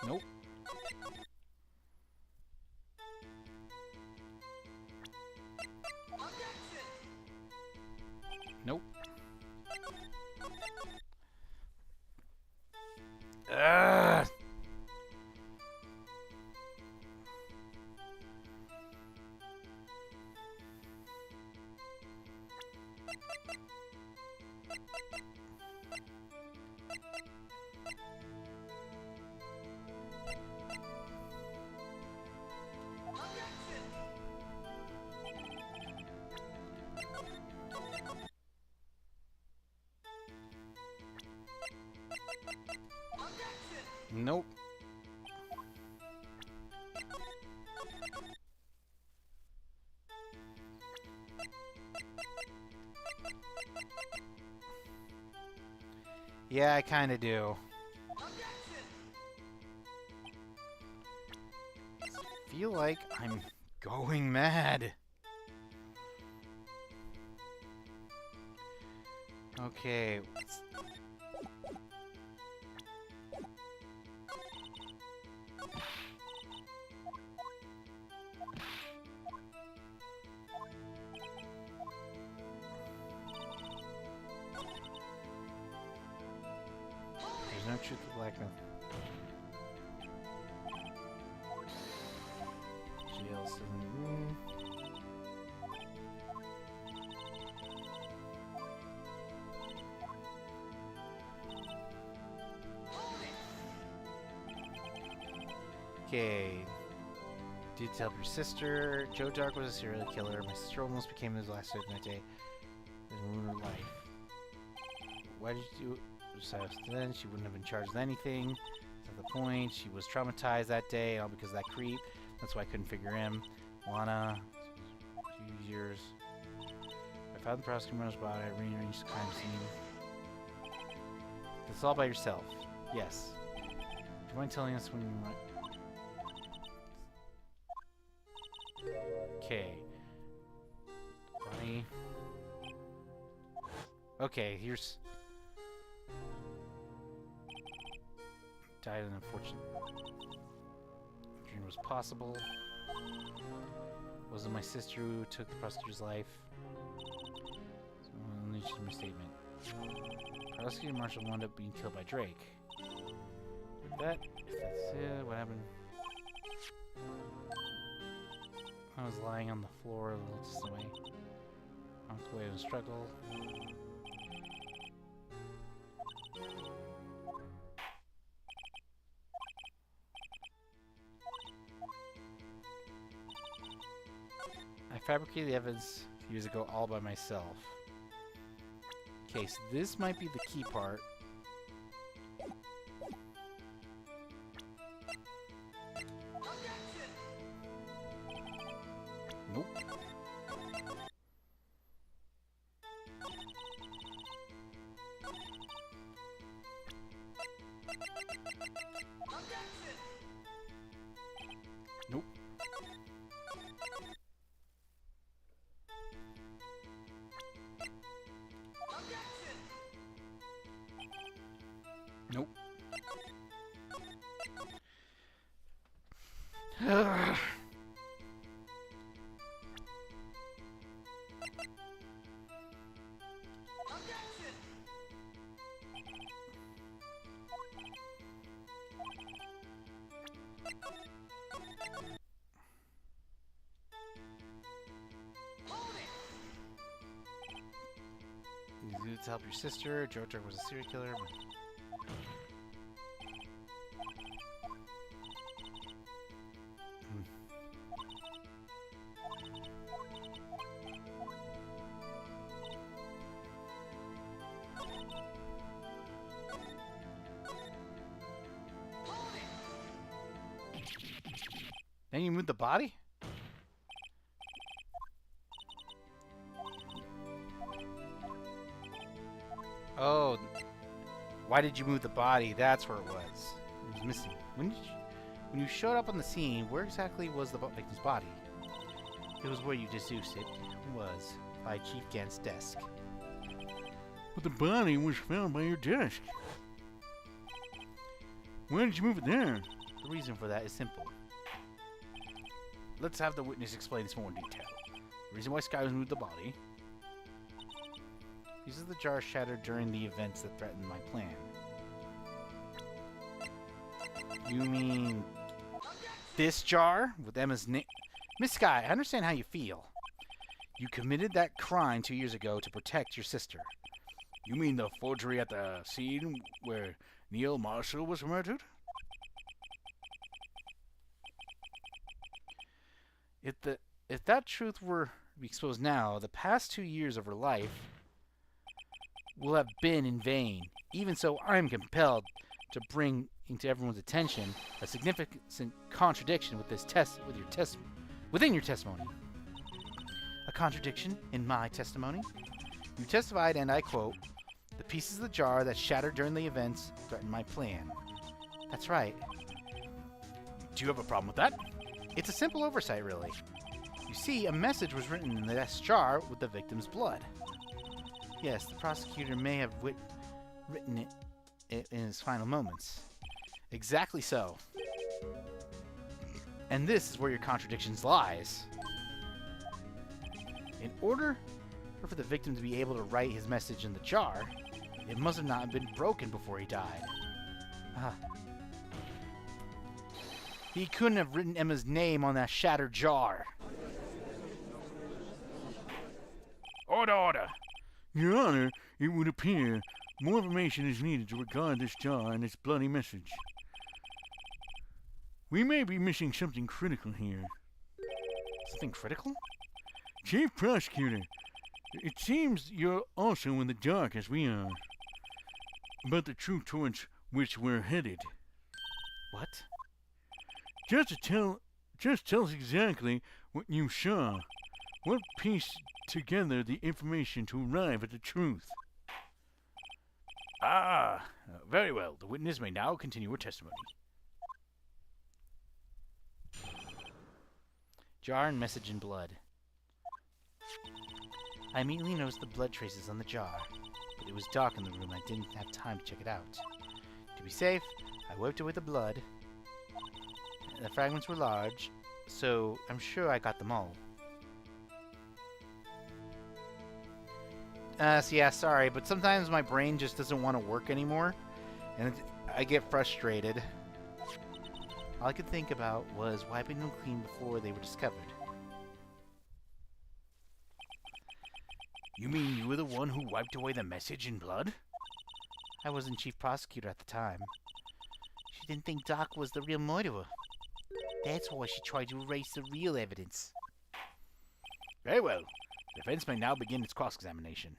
Nope. Nope. Ugh. Nope. Yeah, I kinda do. Feel like I'm going mad. Okay. There's no truth to blackmail. Jail in the room. Okay. Did help your sister. Joe Dark was a serial killer. My sister almost became his last victim that day. It ruined her life. Why did you do it? So then she wouldn't have been charged with anything. That's not the point. She was traumatized that day, all because of that creep. That's why I couldn't figure him. Lana, 2 years. I found the prosecutor's body. I rearranged the crime scene. That's all by yourself. Yes. Do you mind telling us when you might? Okay. Funny. Okay, here's... Died an unfortunate... Dream was possible. Was it my sister who took the prosecutor's life? So I'll need my statement. Prosecutor Marshall wound up being killed by Drake. If that's it, what happened? I was lying on the floor a little distance away. I walked away in a struggle. I fabricated the evidence a few years ago all by myself. Okay, so this might be the key part. Nope. Nope. Nope. You need to help your sister. Joe Turk was a serial killer. Then you moved the body? Oh. Why did you move the body? That's where it was. It was missing. When you showed up on the scene, where exactly was the victim's body? It was where you deduced it was, by Chief Gant's desk. But the body was found by your desk. Why did you move it there? The reason for that is simple. Let's have the witness explain this more in detail. The reason why Skylar moved the body. Pieces of the jar shattered during the events that threatened my plan. You mean this jar with Emma's name? Miss Sky, I understand how you feel. You committed that crime 2 years ago to protect your sister. You mean the forgery at the scene where Neil Marshall was murdered? If that truth were to be exposed now, the past 2 years of her life will have been in vain. Even so, I am compelled to bring into everyone's attention a significant contradiction with within your testimony. A contradiction in my testimony? You testified, and I quote, "The pieces of the jar that shattered during the events threatened my plan." That's right. Do you have a problem with that? It's a simple oversight, really. You see, a message was written in the jar with the victim's blood. Yes, the prosecutor may have written it in his final moments. Exactly so. And this is where your contradictions lies. In order for the victim to be able to write his message in the jar, it must have not been broken before he died. He couldn't have written Emma's name on that shattered jar. Order, order. Your Honor, it would appear more information is needed to regard this jar and its bloody message. We may be missing something critical here. Something critical? Chief Prosecutor, it seems you're also in the dark as we are about the truth towards which we're headed. What? Just tell us exactly what you saw. What pieced together the information to arrive at the truth? Very well. The witness may now continue her testimony. Jar and message in blood. I immediately noticed the blood traces on the jar, but it was dark in the room and I didn't have time to check it out. To be safe, I wiped away the blood. The fragments were large, so I'm sure I got them all. So yeah, sorry, but sometimes my brain just doesn't want to work anymore, and I get frustrated. All I could think about was wiping them clean before they were discovered. You mean you were the one who wiped away the message in blood? I wasn't chief prosecutor at the time. She didn't think Doc was the real murderer. That's why she tried to erase the real evidence. Very well. The defense may now begin its cross-examination.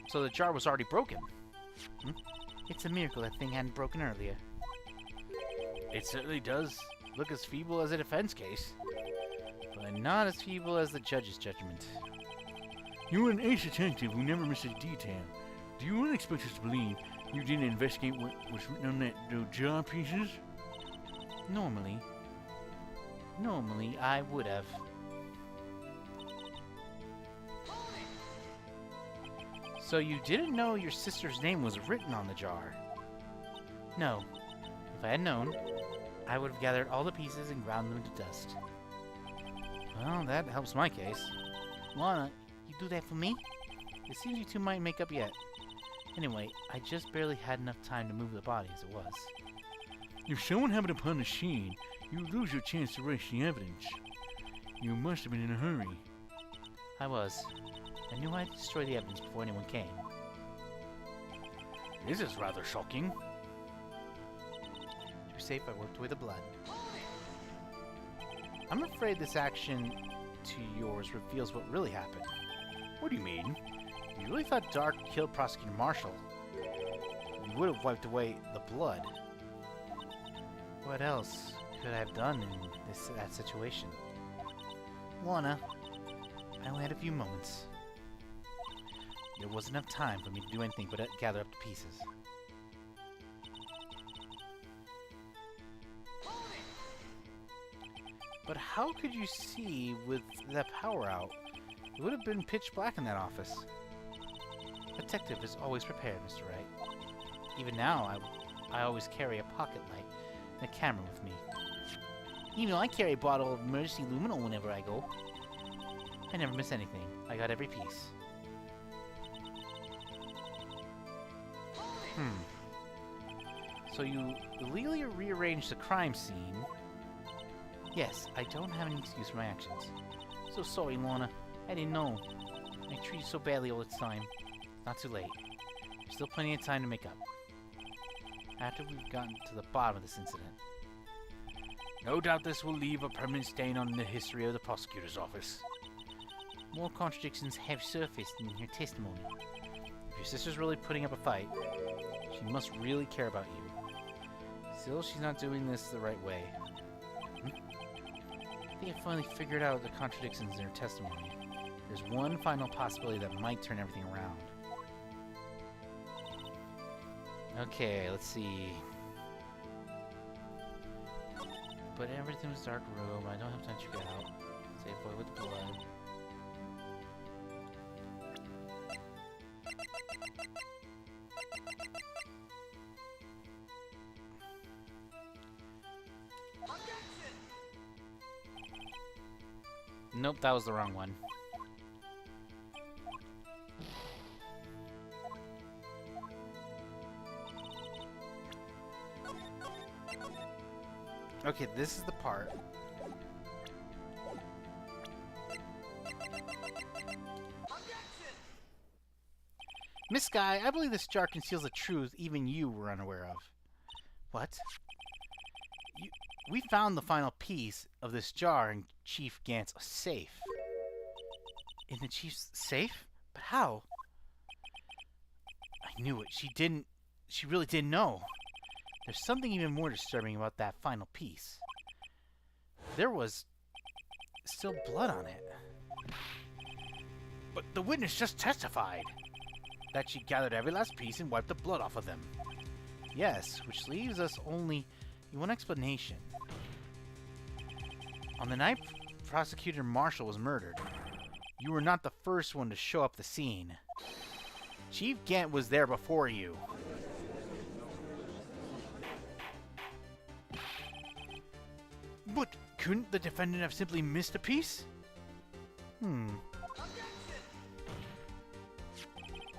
So the jar was already broken. It's a miracle that thing hadn't broken earlier. It certainly does look as feeble as a defense case. But not as feeble as the judge's judgment. You're an ace detective who never misses a detail. Do you really expect us to believe you didn't investigate what was written on those jar pieces? Normally, I would have. So you didn't know your sister's name was written on the jar? No. If I had known, I would have gathered all the pieces and ground them to dust. Well, that helps my case. Lana, you do that for me? It seems you two might make up yet. Anyway, I just barely had enough time to move the body as it was. If someone happened upon the scene, you lose your chance to erase the evidence. You must have been in a hurry. I was. I knew I had to destroy the evidence before anyone came. This is rather shocking. To be safe, I worked away the blood. I'm afraid this action to yours reveals what really happened. What do you mean? You really thought Dark killed Prosecutor Marshall? You would have wiped away the blood. What else could I have done in that situation? Lana, I only had a few moments. There wasn't enough time for me to do anything but gather up the pieces. But how could you see with that power out? It would have been pitch black in that office. A detective is always prepared, Mr. Wright. Even now, I always carry a pocket light and a camera with me. You know, I carry a bottle of emergency luminol whenever I go. I never miss anything. I got every piece. So you illegally rearranged the crime scene. Yes, I don't have any excuse for my actions. So sorry, Lorna. I didn't know. I treated you so badly all this time. Not too late. There's still plenty of time to make up. After we've gotten to the bottom of this incident. No doubt this will leave a permanent stain on the history of the prosecutor's office. More contradictions have surfaced in her testimony. If your sister's really putting up a fight, she must really care about you. Still, she's not doing this the right way. I think I finally figured out the contradictions in her testimony. There's one final possibility that might turn everything around. Okay, let's see. But everything was dark room. I don't have time to check it out. Save boy with blood. Nope, that was the wrong one. Okay, this is the part. Miss Sky, I believe this jar conceals a truth even you were unaware of. What? We found the final piece of this jar in Chief Gant's safe. In the Chief's safe? But how? I knew it. She really didn't know. There's something even more disturbing about that final piece. There was still blood on it. But the witness just testified that she gathered every last piece and wiped the blood off of them. Yes, which leaves us only one explanation. On the night Prosecutor Marshall was murdered, you were not the first one to show up the scene. Chief Gant was there before you. But couldn't the defendant have simply missed a piece?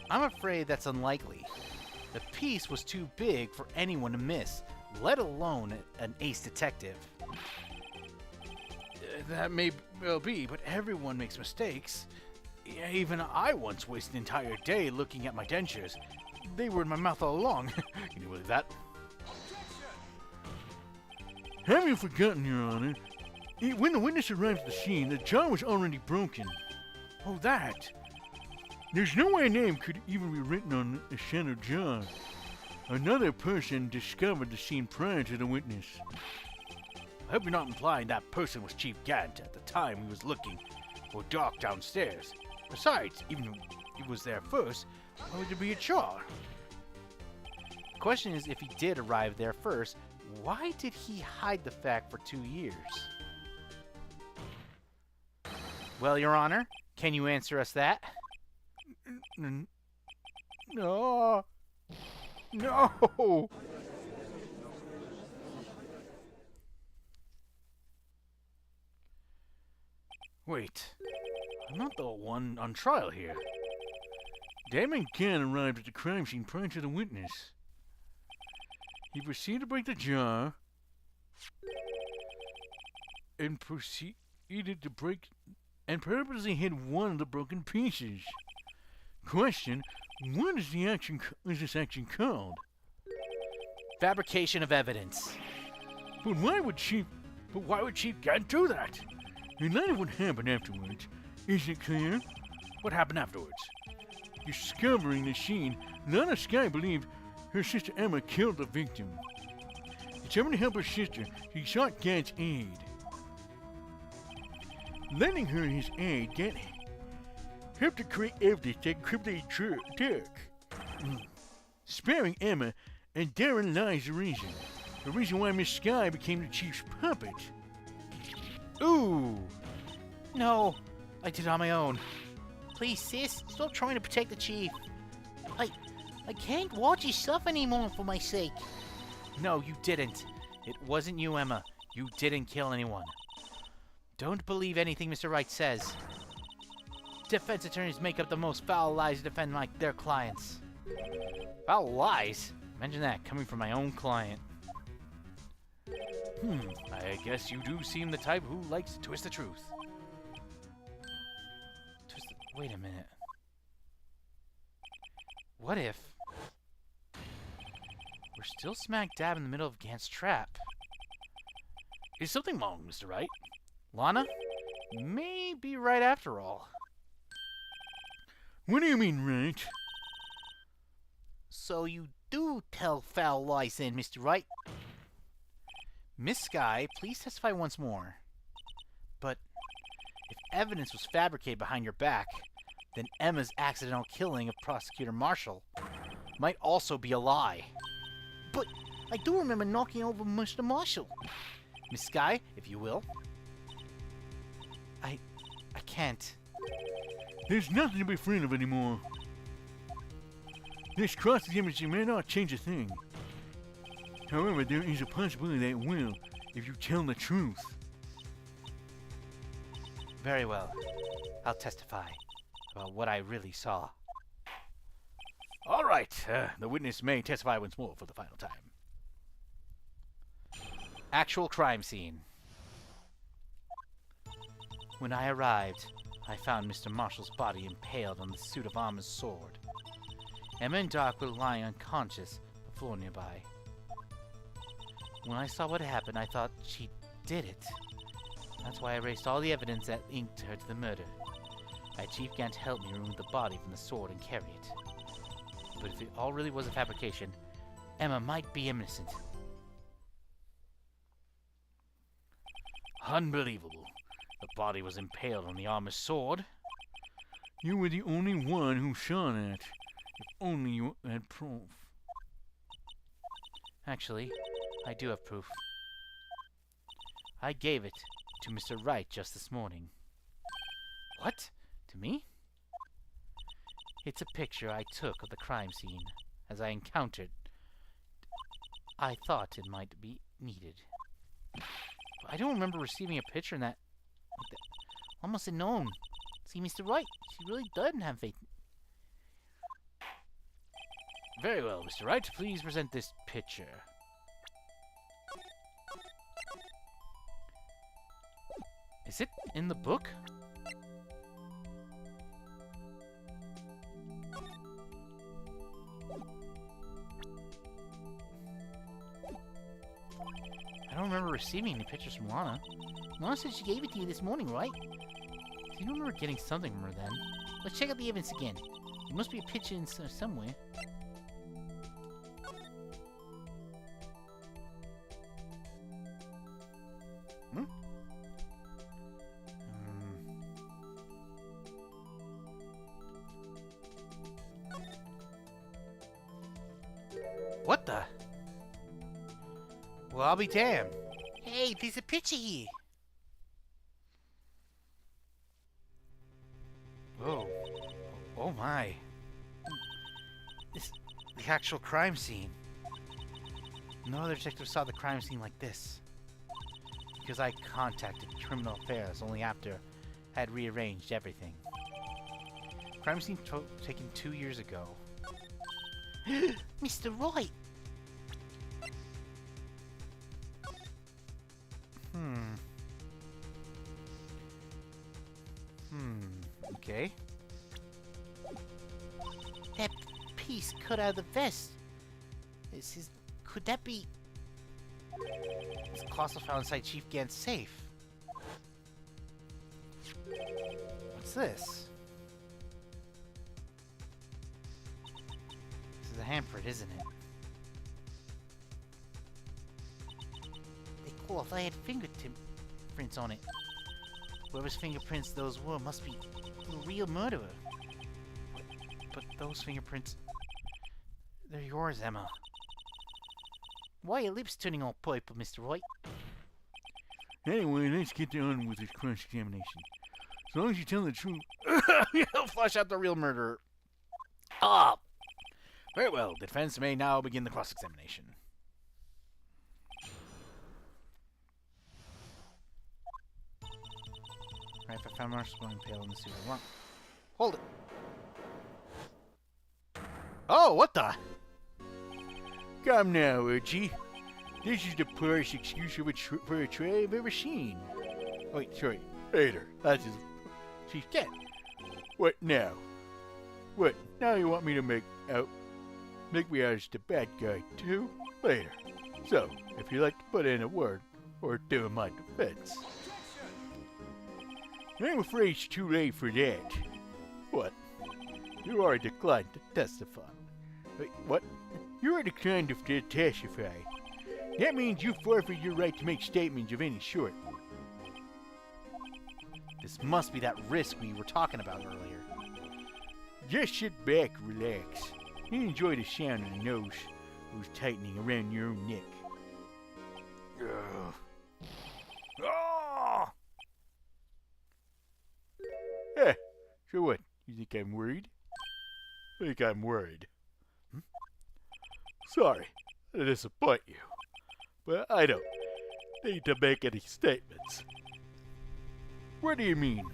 I'm afraid that's unlikely. The piece was too big for anyone to miss, let alone an ace detective. That may well be, but everyone makes mistakes. Even I once wasted an entire day looking at my dentures. They were in my mouth all along. Can you believe that? Have you forgotten, Your Honor? When the witness arrived at the scene, the jar was already broken. Oh, that! There's no way a name could even be written on a shattered jar. Another person discovered the scene prior to the witness. I hope you're not implying that person was Chief Gant at the time he was looking for Doc downstairs. Besides, even if he was there first, why would there be a jar? The question is, if he did arrive there first, why did he hide the fact for 2 years? Well, Your Honor, can you answer us that? No. No. Wait, I'm not the one on trial here. Damon Gant arrived at the crime scene prior to the witness. He proceeded to break the jar and purposely hid one of the broken pieces. Question: what is this action called? Fabrication of evidence. But why would Chief Gant do that? In light of what happened afterwards, is it clear? What happened afterwards? Discovering the scene, Lana Sky believed her sister Emma killed the victim. Determined to help her sister, she sought Gant's aid. Lending her his aid, Gant helped to create evidence that incriminated Dirk. Sparing Emma and Darren lies the reason why Miss Sky became the Chief's puppet. Ooh! No, I did it on my own. Please, sis, stop trying to protect the chief. I can't watch his stuff anymore for my sake. No, you didn't. It wasn't you, Emma. You didn't kill anyone. Don't believe anything Mr. Wright says. Defense attorneys make up the most foul lies to defend their clients. Foul lies? Imagine that, coming from my own client. I guess you do seem the type who likes to twist the truth. Wait a minute. What if we're still smack dab in the middle of Gant's trap? Is something wrong, Mr. Wright? Lana may be right after all. What do you mean, right? So you do tell foul lies then, Mr. Wright? Miss Sky, please testify once more. But if evidence was fabricated behind your back, then Emma's accidental killing of Prosecutor Marshall might also be a lie. But I do remember knocking over Mr. Marshall. Miss Sky, if you will. I can't. There's nothing to be afraid of anymore. This cross-examination may not change a thing. However, there is a possibility that it will, if you tell the truth. Very well. I'll testify about what I really saw. All right, the witness may testify once more for the final time. Actual crime scene. When I arrived, I found Mr. Marshall's body impaled on the suit of armor's sword. Emma and Doc were lying unconscious on the floor nearby. When I saw what happened, I thought she did it. That's why I erased all the evidence that linked her to the murder. I had Chief Gant help me remove the body from the sword and carry it. But if it all really was a fabrication, Emma might be innocent. Unbelievable. The body was impaled on the armor's sword. You were the only one who saw that. If only you had proof. Actually, I do have proof. I gave it to Mr. Wright just this morning. What? To me? It's a picture I took of the crime scene as I encountered. I thought it might be needed. I don't remember receiving a picture in that. I must have known. See, Mr. Wright, she really doesn't have faith. Very well, Mr. Wright. Please present this picture. Is it in the book? I don't remember receiving any pictures from Lana. Lana said she gave it to you this morning, right? I don't remember getting something from her then. Let's check out the evidence again. There must be a picture in somewhere. What the? Well, I'll be damned. Hey, there's a picture here. Oh. Oh my. This the actual crime scene. No other detective saw the crime scene like this. Because I contacted Criminal Affairs only after I had rearranged everything. Crime scene taken 2 years ago. Mr. Wright. Okay. That piece cut out of the vest. Could that be? This colossal found inside Chief Gant's safe. What's this? This is a handprint, isn't it? The cloth I had fingerprints on it. Whoever's fingerprints those were must be the real murderer. But those fingerprints... they're yours, Emma. Why are your lips turning all purple, Mr. Wright? Anyway, let's get on with this cross-examination. As long as you tell the truth. You'll flush out the real murderer. Ah! Very well. The defense may now begin the cross-examination. Right, if I found Marshall's going pale in the suit, I want. Hold it. Oh, what the? Come now, Archie. This is the poorest excuse for a tray I've ever seen. Wait, sorry. Later. That's his... She's dead. What now? What? Now you want me to make me out as the bad guy, too? Later. So, if you'd like to put in a word or two in my defense. I'm afraid it's too late for that. What? You already declined to testify. Wait, what? You already declined to testify. That means you forfeit your right to make statements of any sort. This must be that risk we were talking about earlier. Just sit back, relax, and enjoy the sound of the nose tightening around your own neck. Oh! Eh, so what? You think I'm worried? I think I'm worried. Sorry to disappoint you, but I don't need to make any statements. What do you mean?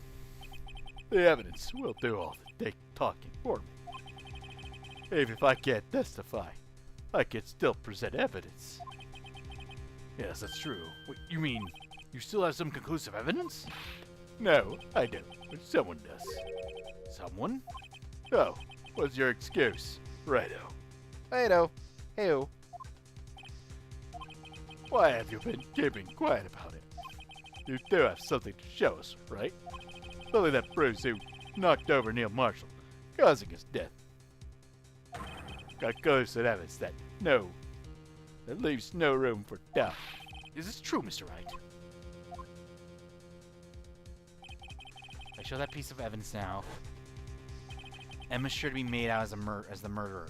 The evidence will do all the talking for me. If I can't testify, I can still present evidence. Yes, that's true. What, you mean you still have some conclusive evidence? No, I don't, but someone does. Someone? Oh, what's your excuse? Righto. Righto. Heyo. Why have you been keeping quiet about it? You do have something to show us, right? Something that proves who knocked over Neil Marshall, causing his death. Got close evidence that leaves no room for doubt. Is this true, Mr. Wright? I show that piece of evidence now. Emma's sure to be made out as the murderer.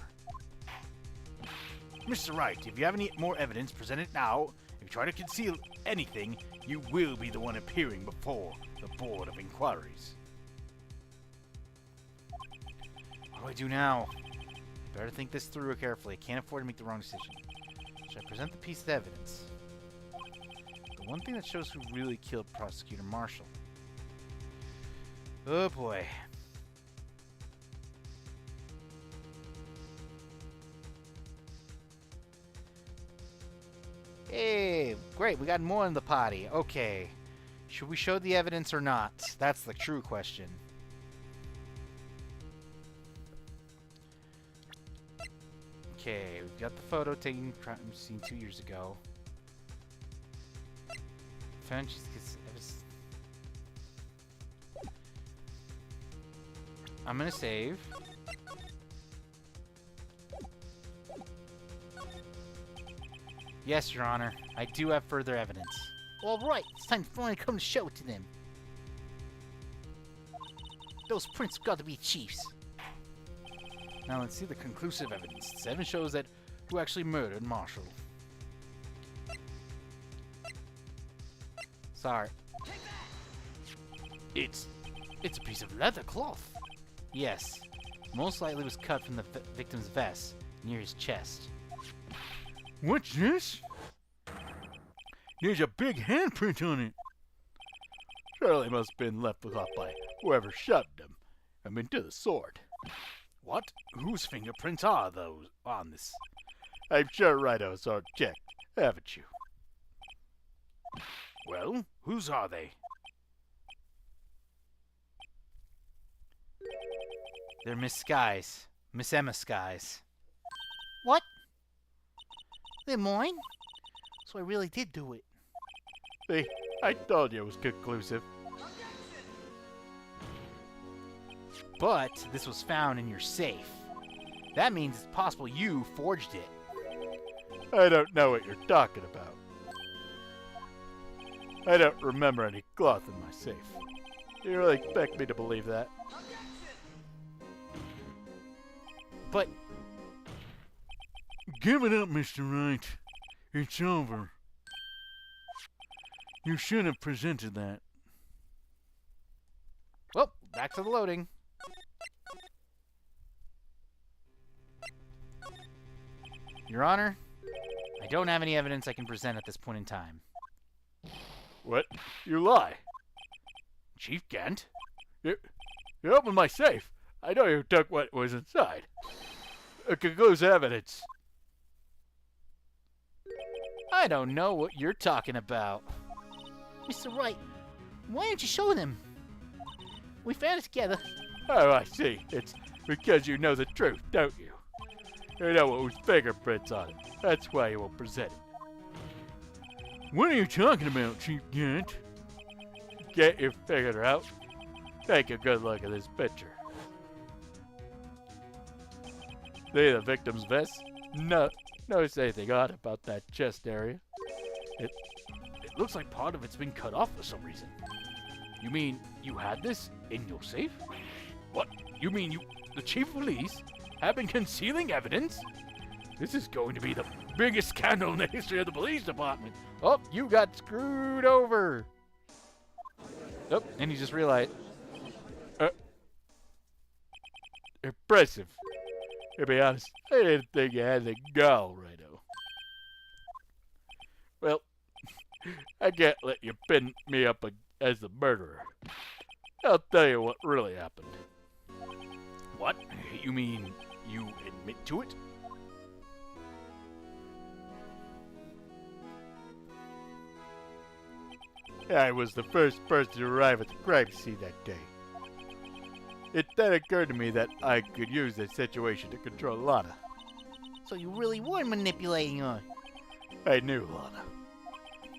Mr. Wright, if you have any more evidence, present it now. If you try to conceal anything, you will be the one appearing before the Board of Inquiries. What do I do now? Better think this through carefully. I can't afford to make the wrong decision. Should I present the piece of evidence? The one thing that shows who really killed Prosecutor Marshall. Oh boy. Hey, great, we got more in the potty. Okay. Should we show the evidence or not? That's the true question. Okay, we've got the photo taken crime scene 2 years ago. I'm gonna save. Yes, Your Honor. I do have further evidence. All right, it's time to finally come to show it to them. Those prints got to be Chief's. Now let's see the conclusive evidence. 7 shows that who actually murdered Marshall. Sorry. It's a piece of leather cloth. Yes. Most likely was cut from the victim's vest near his chest. What's this? There's a big handprint on it. Surely must have been left behind by whoever shot him. I mean, to the sword. What? Whose fingerprints are those on this? I'm sure Righto saw it checked, haven't you? Well, whose are they? They're Miss Sky's. Miss Emma Sky's. What? They're mine? So I really did do it. See, I told you it was conclusive. But this was found in your safe. That means it's possible you forged it. I don't know what you're talking about. I don't remember any cloth in my safe. Do you really expect me to believe that? But Give it up, Mr. Wright. It's over. You should have presented that. well, back to the loading. Your Honor, I don't have any evidence I can present at this point in time. What? You lie. Chief Gent? You opened my safe. I know you took what was inside. Conclusive evidence. I don't know what you're talking about. Mr. Wright, why aren't you showing them? We found it together. Oh, I see. It's because you know the truth, don't you? You know whose fingerprints on it. That's why you won't present it. What are you talking about, Chief Gant? Get your figure out. Take a good look at this picture. See the victim's vest? No, notice anything odd about that chest area? It looks like part of it's been cut off for some reason. You mean you had this in your safe? What? You mean the Chief of Police, have been concealing evidence? This is going to be the biggest scandal in the history of the police department. Oh, you got screwed over. Oh, and you just realized. Impressive. To be honest, I didn't think you had the gall, Righto. Well, I can't let you pin me up as the murderer. I'll tell you what really happened. What? You mean you admit to it? I was the first person to arrive at the crime scene that day. It then occurred to me that I could use this situation to control Lana. So you really were manipulating her. I knew Lana.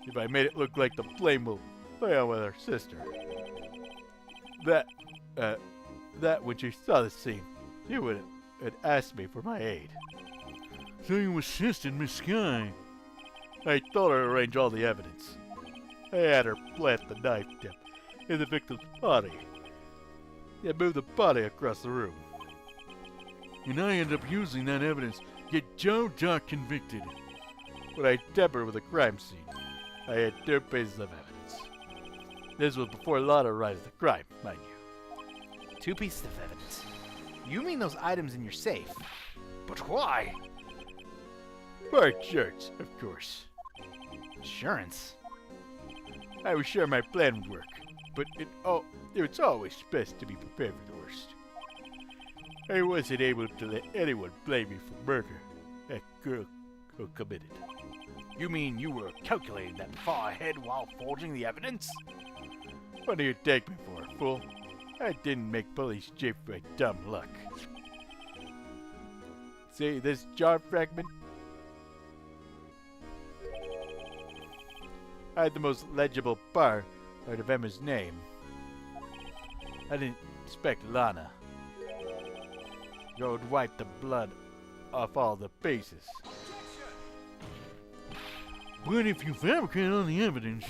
If I made it look like the flame will play on with her sister, that when she saw the scene, she would have asked me for my aid. So you assisted Miss Sky. I told her to arrange all the evidence. I had her plant the knife tip in the victim's body and move the body across the room. And I ended up using that evidence to get Joe Doc convicted. When I tampered with the crime scene, I had 2 pieces of evidence. This was before Lana arrived at the crime, mind you. 2 pieces of evidence. You mean those items in your safe? But why? For insurance, of course. Insurance? I was sure my plan would work, but it's always best to be prepared for the worst. I wasn't able to let anyone blame me for murder that girl who committed. You mean you were calculating that far ahead while forging the evidence? What do you take me for, fool? I didn't make police chief by dumb luck. See this jar fragment? I had the most legible part of Emma's name. I didn't expect Lana. Go and wipe the blood off all the pieces. But if you fabricate all the evidence,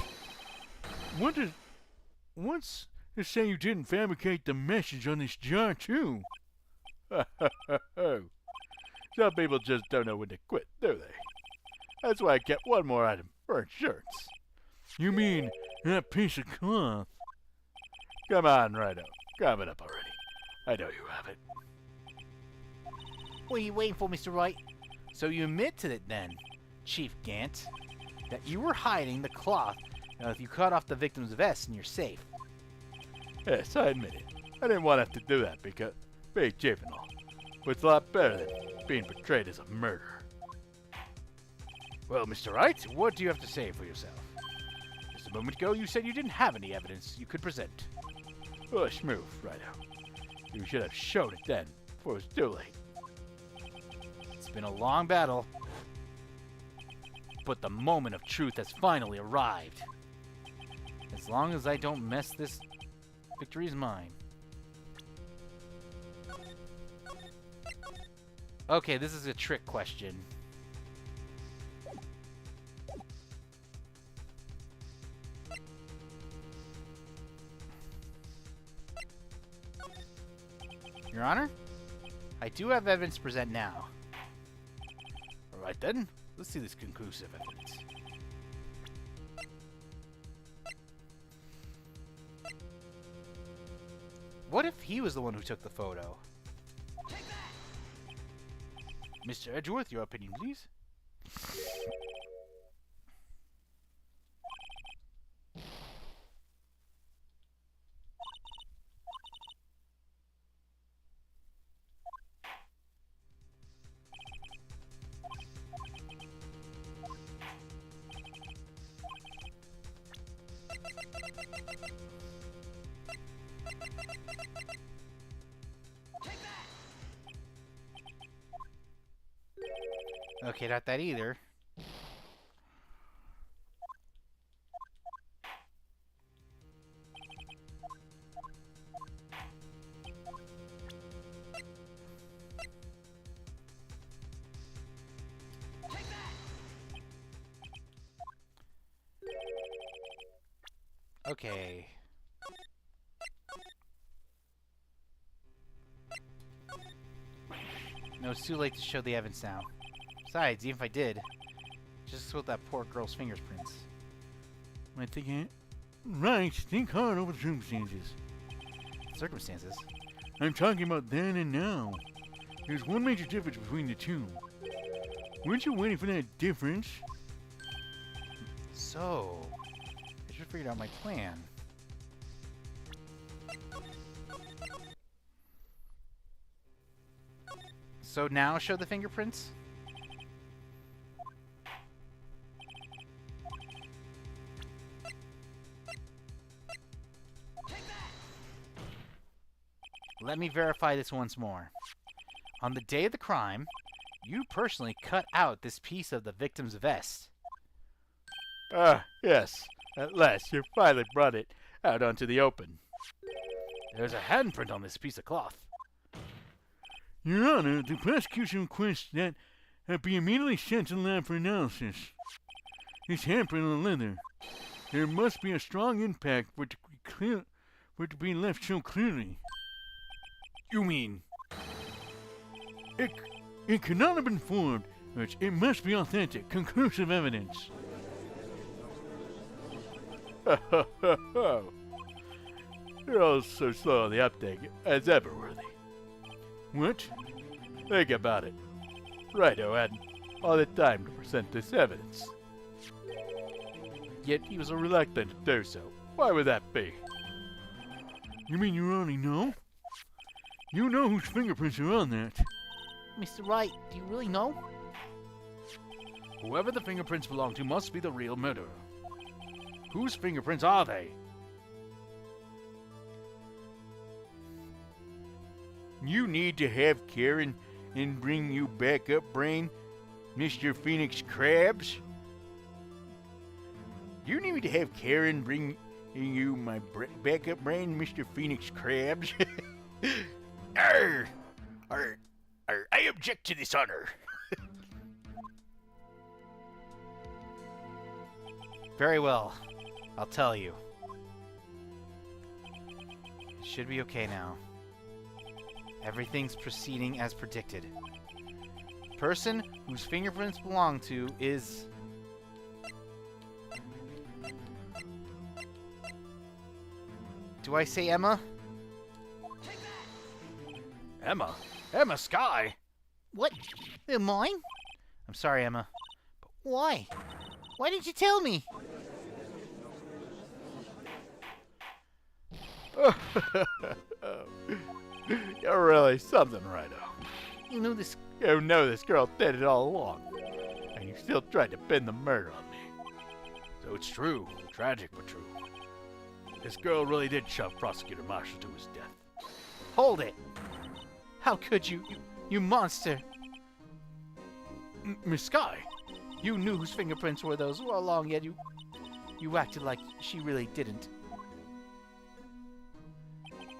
what's to say you didn't fabricate the message on this jar too? Some people just don't know when to quit, do they? That's why I kept one more item for insurance. You mean that piece of cloth? Come on, Rhino. Grab it up already. I know you have it. What are you waiting for, Mr. Wright? So you admit to it then, Chief Gant, that you were hiding the cloth if you cut off the victim's vest in your safe. Yes, I admit it. I didn't want to have to do that because being chief and all. But it's a lot better than being portrayed as a murderer. Well, Mr. Wright, what do you have to say for yourself? Just a moment ago, you said you didn't have any evidence you could present. Push move, Rhino. You should have shown it then, before it was too late. It's been a long battle, but the moment of truth has finally arrived. As long as I don't mess this, victory is mine. Okay, this is a trick question. Your Honor, I do have evidence to present now. Alright then, let's see this conclusive evidence. What if he was the one who took the photo? Mr. Edgeworth, your opinion, please. Okay, not that either. Okay. No, it's too late to show the evidence now. Besides, even if I did, just with that poor girl's fingerprints. I think right, think hard over the circumstances. Circumstances? I'm talking about then and now. There's one major difference between the two. Weren't you waiting for that difference? So, I should have figured out my plan. So now show the fingerprints? Let me verify this once more. On the day of the crime, you personally cut out this piece of the victim's vest. Ah, yes. At last, you finally brought it out onto the open. There's a handprint on this piece of cloth. Your Honor, the prosecution requests that be immediately sent to the lab for analysis. This handprint on the leather. There must be a strong impact for it to be left so clearly. You mean? It cannot have been formed, but it must be authentic, conclusive evidence. You're all so slow on the uptake as ever, Worthy. What? Think about it. Righto hadn't all the time to present this evidence. Yet he was reluctant to do so. Why would that be? You mean you already know? You know whose fingerprints are on that. Mr. Wright, do you really know? Whoever the fingerprints belong to must be the real murderer. Whose fingerprints are they? You need to have Karen and bring you back up, brain, Mr. Phoenix Krabs? You need to have Karen bring you my backup brain, Mr. Phoenix Krabs? Arr! Arr! Arr! I object to this honor. Very well. I'll tell you. It should be okay now. Everything's proceeding as predicted. The person whose fingerprints belong to is... Do I say Emma? Emma? Emma Sky? What? They're mine? I'm sorry, Emma. Why? Why didn't you tell me? You're really something, Righto. You knew this. You know this girl did it all along, and you still tried to pin the murder on me. So it's true. Tragic, but true. This girl really did shove Prosecutor Marshall to his death. Hold it! How could you? You monster! Miss Sky? You knew whose fingerprints were those all along, yet you acted like she really didn't.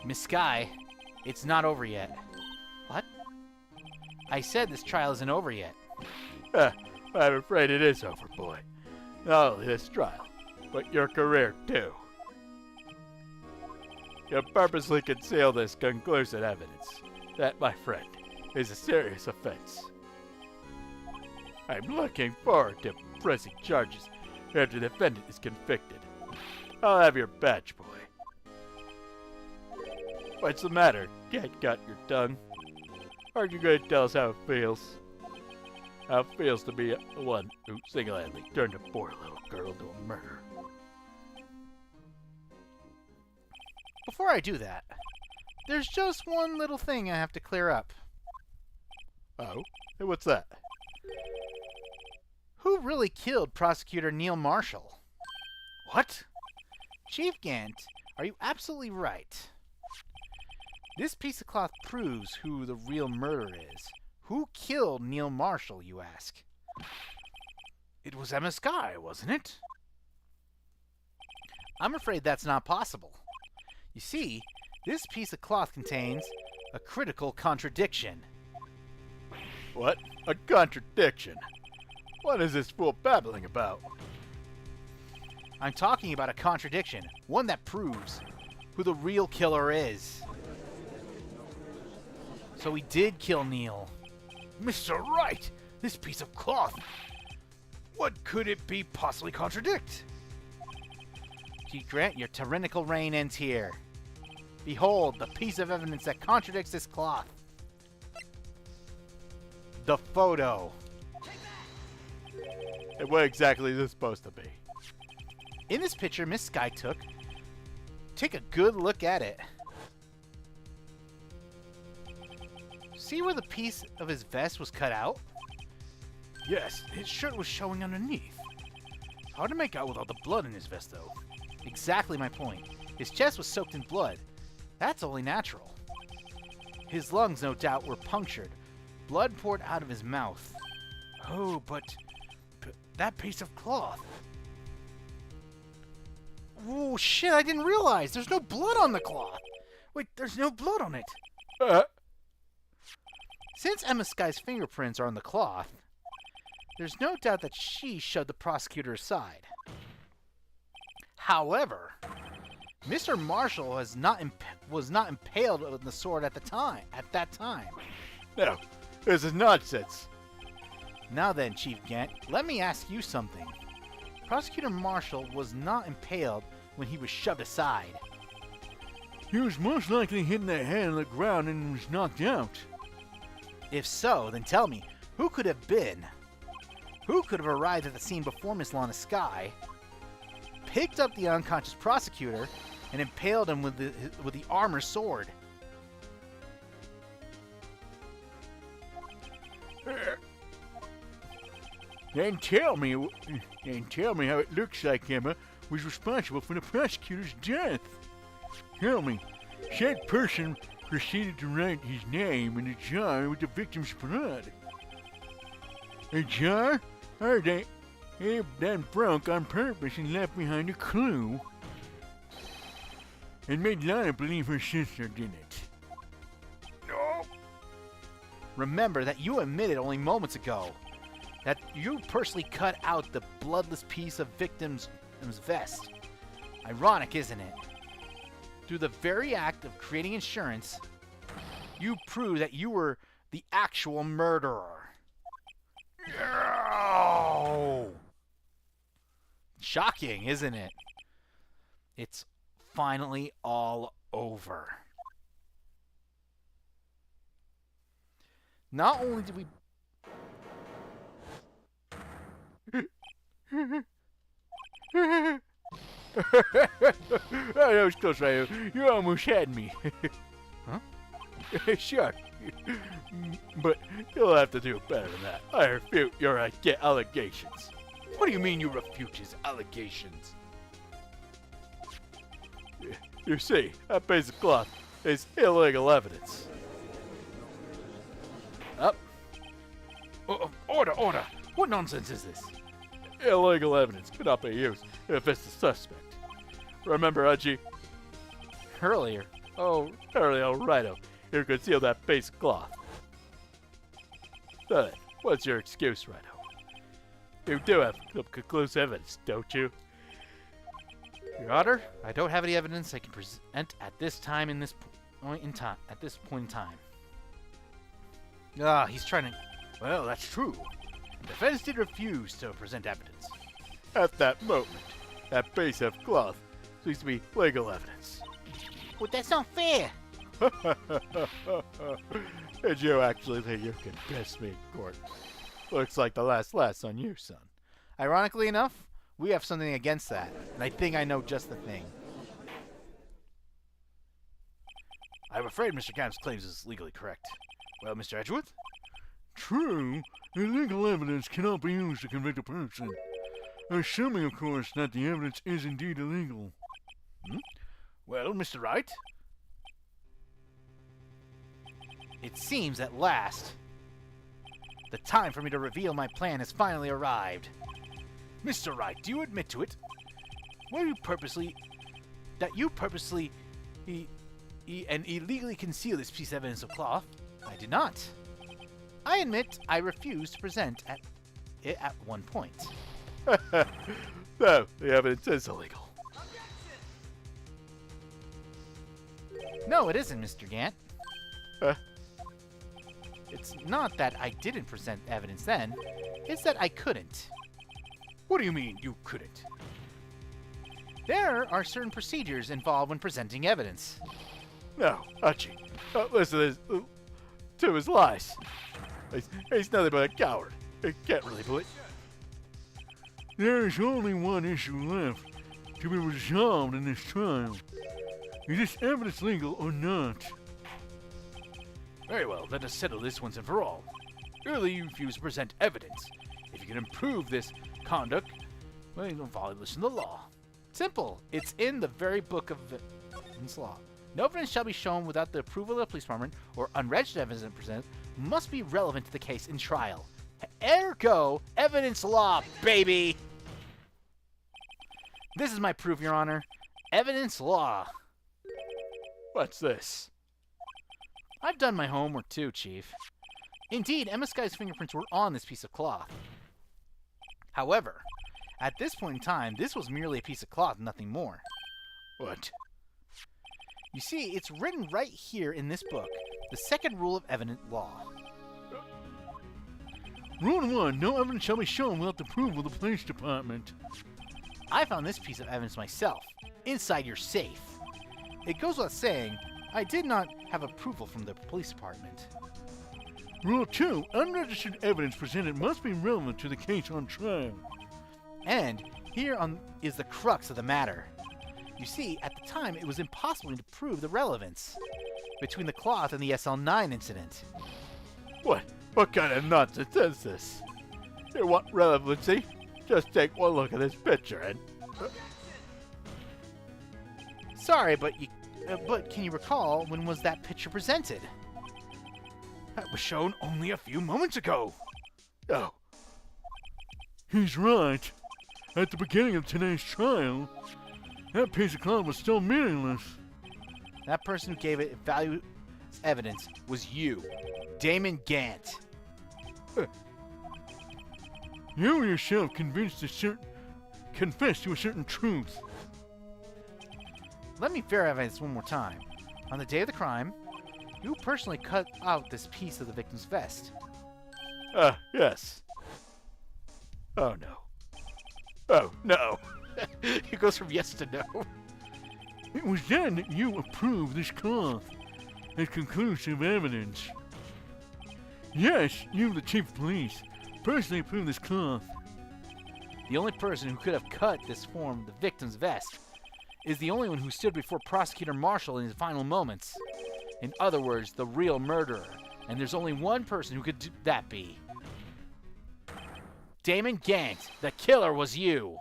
Miss Sky, it's not over yet. What? I said this trial isn't over yet. I'm afraid it is over, boy. Not only this trial, but your career, too. You purposely conceal this conclusive evidence. That, my friend, is a serious offense. I'm looking forward to pressing charges after the defendant is convicted. I'll have your badge, boy. What's the matter? Can't cut your tongue? Aren't you going to tell us how it feels? How it feels to be the one who single-handedly turned a poor little girl into a murderer. Before I do that, there's just one little thing I have to clear up. Oh? Hey, what's that? Who really killed Prosecutor Neil Marshall? What? Chief Gant, are you absolutely right? This piece of cloth proves who the real murderer is. Who killed Neil Marshall, you ask? It was Emma Sky, wasn't it? I'm afraid that's not possible. You see, this piece of cloth contains a critical contradiction. What? A contradiction? What is this fool babbling about? I'm talking about a contradiction, one that proves who the real killer is. So he did kill Neil. Mr. Wright, this piece of cloth. What could it be possibly contradict? Chief Grant, your tyrannical reign ends here. Behold, the piece of evidence that contradicts this cloth. The photo. And what exactly is this supposed to be? In this picture Miss Sky took, take a good look at it. See where the piece of his vest was cut out? Yes, his shirt was showing underneath. Hard to make out with all the blood in his vest, though. Exactly my point. His chest was soaked in blood. That's only natural. His lungs, no doubt, were punctured. Blood poured out of his mouth. Oh, but that piece of cloth. Oh, shit, I didn't realize. There's no blood on the cloth. Wait, there's no blood on it. Since Emma Sky's fingerprints are on the cloth, there's no doubt that she shoved the prosecutor aside. However, Mr. Marshall was not impaled with the sword at that time. No, this is nonsense. Now then, Chief Gant, let me ask you something. Prosecutor Marshall was not impaled when he was shoved aside. He was most likely hitting that head on the ground and was knocked out. If so, then tell me, who could have been? Who could have arrived at the scene before Miss Lana Sky, picked up the unconscious prosecutor, and impaled him with the armor sword? Then tell me how it looks like Emma was responsible for the prosecutor's death. Tell me, said person proceeded to write his name in a jar with the victim's blood. A jar? Or they then broke on purpose and left behind a clue. And made Lana believe her sister did it. No. Remember that you admitted only moments ago that you personally cut out the bloodless piece of victim's vest. Ironic, isn't it? Through the very act of creating insurance, you prove that you were the actual murderer. No! Shocking, isn't it? It's finally all over. Not only did we... That was close, right? You almost had me. Huh? Sure. But you'll have to do better than that. I refute your allegations. What do you mean you refute his allegations? You see, that piece of cloth is illegal evidence. Up. Order! What nonsense is this? Illegal evidence cannot be used if it's the suspect. Remember, Archie? Earlier. Righto. You concealed that piece of cloth. So then, what's your excuse, Righto? You do have conclusive evidence, don't you? Your Honor, I don't have any evidence I can present at this time in this point in time. Ah, he's trying to... Well, that's true. The defense did refuse to present evidence. At that moment, that piece of cloth seems to be legal evidence. Well, that's not fair. Did you actually think you can piss me in court? Looks like the last laugh's on you, son. Ironically enough, we have something against that, and I think I know just the thing. I'm afraid Mr. Camp's claims is legally correct. Well, Mr. Edgeworth? True, illegal evidence cannot be used to convict a person. Assuming, of course, that the evidence is indeed illegal. Well, Mr. Wright? It seems at last the time for me to reveal my plan has finally arrived. Mr. Wright, do you admit to it? Were you purposely... and illegally conceal this piece of evidence of cloth? I did not. I admit I refused to present it at one point. No, the evidence is illegal. No, it isn't, Mr. Gant. Huh? It's not that I didn't present evidence then. It's that I couldn't. What do you mean, you couldn't? There are certain procedures involved when presenting evidence. No, Archie, listen to his lies. He's nothing but a coward. He can't really believe. There is only one issue left to be resolved in this trial. Is this evidence legal or not? Very well, let us settle this once and for all. Earlier you refused to present evidence. If you can improve this conduct, well, you don't violation the law. Simple. It's in the very book of evidence law. No evidence shall be shown without the approval of the police department or unregistered evidence presented must be relevant to the case in trial. Ergo, evidence law, baby! This is my proof, Your Honor. Evidence law. What's this? I've done my homework too, Chief. Indeed, Emma Sky's fingerprints were on this piece of cloth. However, at this point in time, this was merely a piece of cloth, nothing more. What? You see, it's written right here in this book, the second rule of evidence law. Rule 1, no evidence shall be shown without the approval of the police department. I found this piece of evidence myself, inside your safe. It goes without saying, I did not have approval from the police department. Rule 2, unregistered evidence presented must be relevant to the case on trial. And here is the crux of the matter. You see, at the time, it was impossible to prove the relevance between the cloth and the SL9 incident. What kind of nonsense is this? You want relevancy? Just take one look at this picture and... Sorry, but can you recall when was that picture presented? That was shown only a few moments ago. Oh, He's right. At the beginning of today's trial, that piece of cloth was still meaningless. That person who gave it value evidence was you, Damon Gant. You yourself confessed to a certain truth. Let me verify evidence one more time. On the day of the crime, you personally cut out this piece of the victim's vest. yes. Oh, no. Oh, no. It goes from yes to no. It was then that you approved this cloth as conclusive evidence. Yes, you, the chief of police, personally approved this cloth. The only person who could have cut this form, the victim's vest, is the only one who stood before Prosecutor Marshall in his final moments. In other words, the real murderer. And there's only one person who could do that be. Damon Gant, the killer was you.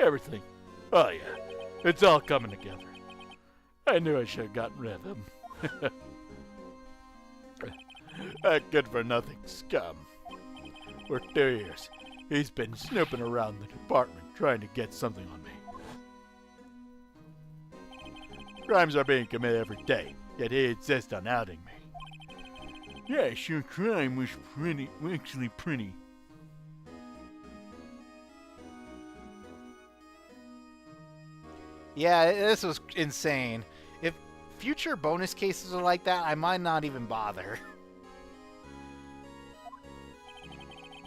Everything. Oh, yeah. It's all coming together. I knew I should have gotten rid of him. That good-for-nothing scum. For 2 years, he's been snooping around the department trying to get something on me. Crimes are being committed every day, yet he insists on outing me. Yes, your crime was actually pretty. Yeah, this was insane. If future bonus cases are like that, I might not even bother.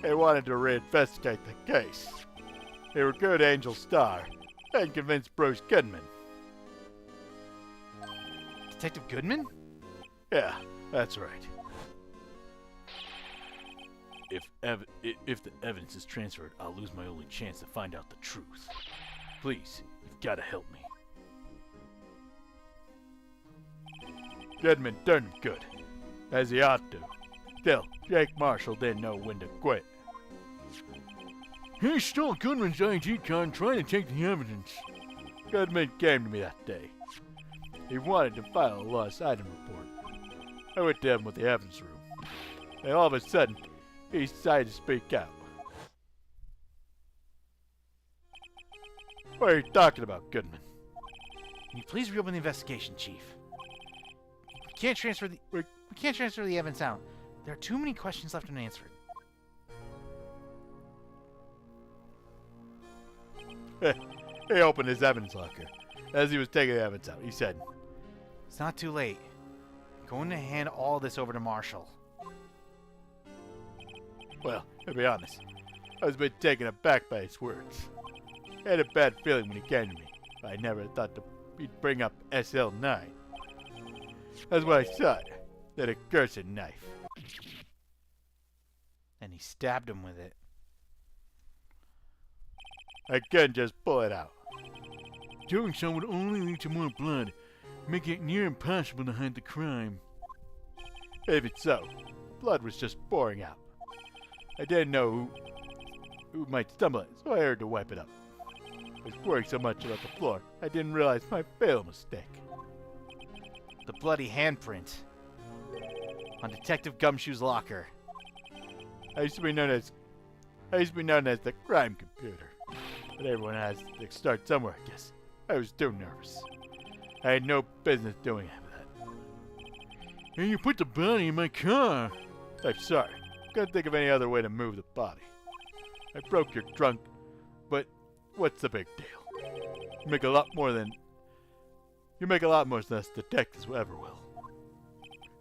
They wanted to reinvestigate the case. They were good Angel Star and convinced Bruce Goodman. Detective Goodman? Yeah, that's right. If the evidence is transferred, I'll lose my only chance to find out the truth. Please, you've got to help me. Goodman turned him good, as he ought to. Still, Jake Marshall didn't know when to quit. He stole Goodman's ID card and tried to take the evidence. Goodman came to me that day. He wanted to file a lost item report. I went to him with the evidence room, and all of a sudden, he decided to speak out. What are you talking about, Goodman? Can you please reopen the investigation, Chief? We can't transfer the evidence out. There are too many questions left unanswered. He opened his evidence locker. As he was taking the evidence out, he said, It's not too late. I'm going to hand all this over to Marshall. well, to be honest, I was a bit taken aback by his words. I had a bad feeling when he came to me. I never thought he'd bring up SL9. That's when I saw it, that accursed knife. And he stabbed him with it. I couldn't just pull it out. doing so would only lead to more blood, making it near impossible to hide the crime. Even so, blood was just pouring out. I didn't know who might stumble it, so I had to wipe it up. I was worrying so much about the floor, I didn't realize my fatal mistake. The bloody handprint on Detective Gumshoe's locker. I used to be known as the crime computer. But everyone has to start somewhere, I guess. I was too nervous. I had no business doing that. And you put the body in my car. I'm sorry. Couldn't think of any other way to move the body. I broke your trunk, but what's the big deal? You make a lot more than us detectives ever will.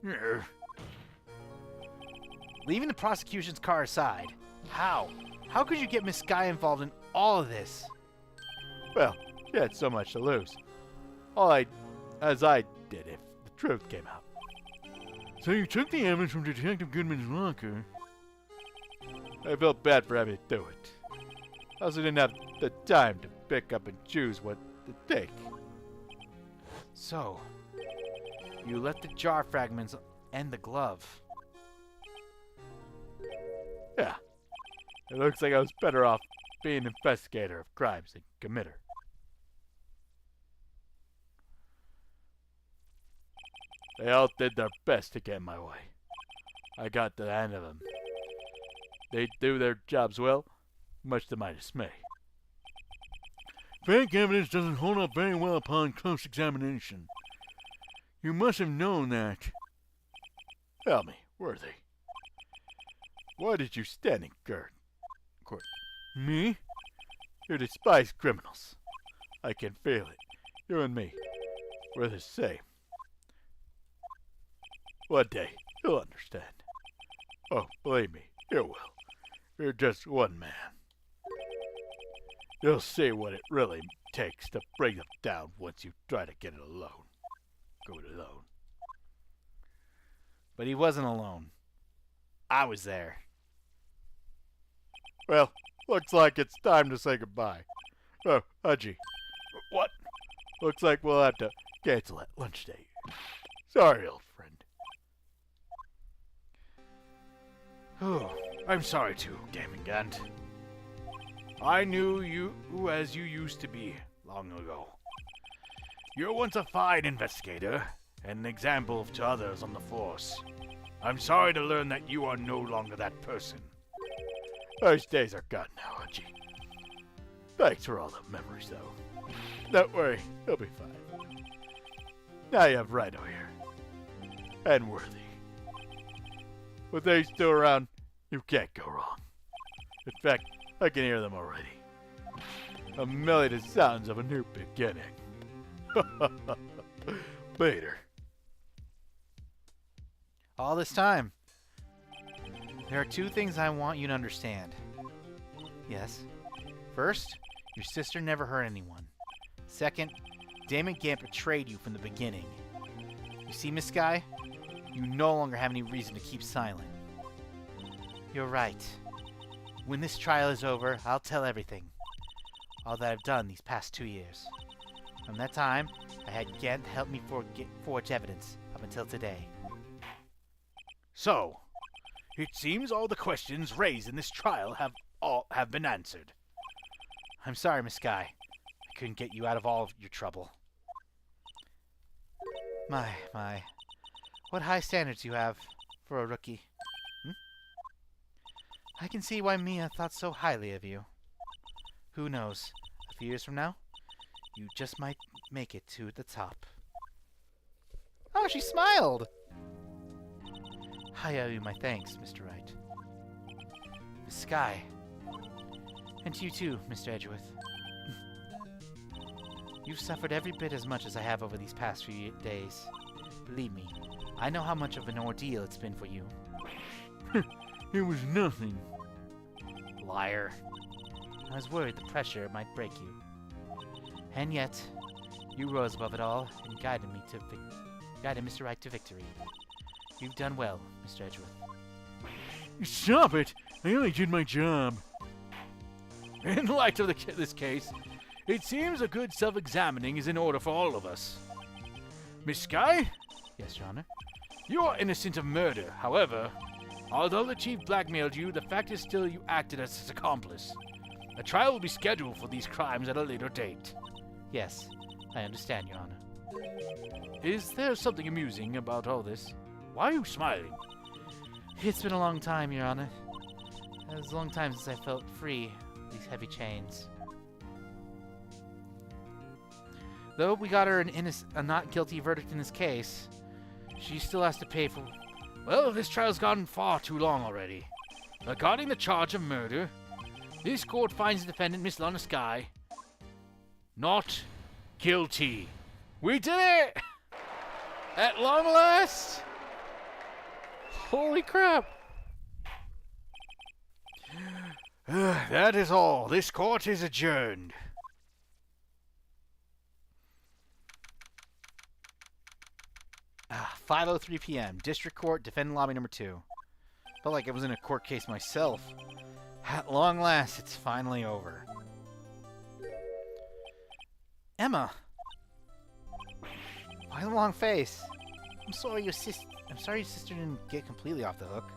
Yeah. Leaving the prosecution's car aside, how? How could you get Miss Guy involved in all of this? Well, she had so much to lose. As I did if the truth came out. So you took the evidence from Detective Goodman's locker. I felt bad for having to do it. I also didn't have the time to pick up and choose what to take. So, you left the jar fragments and the glove. Yeah. It looks like I was better off being an investigator of crimes than committer. They all did their best to get in my way. I got to the end of them. They do their jobs well, much to my dismay. Fake evidence doesn't hold up very well upon close examination. You must have known that. Tell me, Worthy. Why did you stand in court? Me? You despise criminals. I can feel it. You and me, we're the same. One day, you'll understand. Oh, believe me, you will. You're just one man. You'll see what it really takes to bring them down once you try to get it alone. Go it alone. But he wasn't alone. I was there. Well, looks like it's time to say goodbye. Oh, Haji. What? Looks like we'll have to cancel that lunch date. Sorry, old friend. Oh, I'm sorry too, Gamingant. I knew you as you used to be long ago. You were once a fine investigator and an example to others on the force. I'm sorry to learn that you are no longer that person. Those days are gone now, Haji. Thanks for all the memories, though. Don't worry, you'll be fine. Now you have Rhino here. And Worthy. With these two around, you can't go wrong. In fact, I can hear them already. A million sounds of a new beginning. Later. All this time. There are two things I want you to understand. Yes. First, your sister never hurt anyone. Second, Damon Gant betrayed you from the beginning. You see, Miss Guy? You no longer have any reason to keep silent. You're right. When this trial is over, I'll tell everything. All that I've done these past 2 years. From that time, I had Gant help me forge evidence up until today. So, it seems all the questions raised in this trial have been answered. I'm sorry, Miss Guy. I couldn't get you out of all of your trouble. My. What high standards you have for a rookie. I can see why Mia thought so highly of you. Who knows? A few years from now, you just might make it to the top. Oh, she smiled! I owe you my thanks, Mr. Wright. Miss Sky. And to you too, Mr. Edgeworth. You've suffered every bit as much as I have over these past few days. Believe me, I know how much of an ordeal it's been for you. It was nothing. Liar. I was worried the pressure might break you. And yet, you rose above it all and guided Mr. Wright to victory. You've done well, Mr. Edgeworth. Stop it! I only did my job. In light of this case, It seems a good self-examining is in order for all of us. Miss Sky, Yes, Your Honor. you are innocent of murder. However, although the chief blackmailed you, the fact is still you acted as his accomplice. A trial will be scheduled for these crimes at a later date. Yes, I understand, Your Honor. Is there something amusing about all this? Why are you smiling? It's been a long time, Your Honor. It was a long time since I felt free of these heavy chains. Though we got her a not guilty verdict in this case, she still has to pay for... Well, this trial's gone far too long already. Regarding the charge of murder, this court finds the defendant, Miss Lana Sky, not guilty. We did it! At long last! Holy crap! That is all. This court is adjourned. 5:03 p.m. District Court, Defendant Lobby Number 2. Felt like I was in a court case myself. At long last, it's finally over. Emma! Why the long face? I'm sorry your sister didn't get completely off the hook.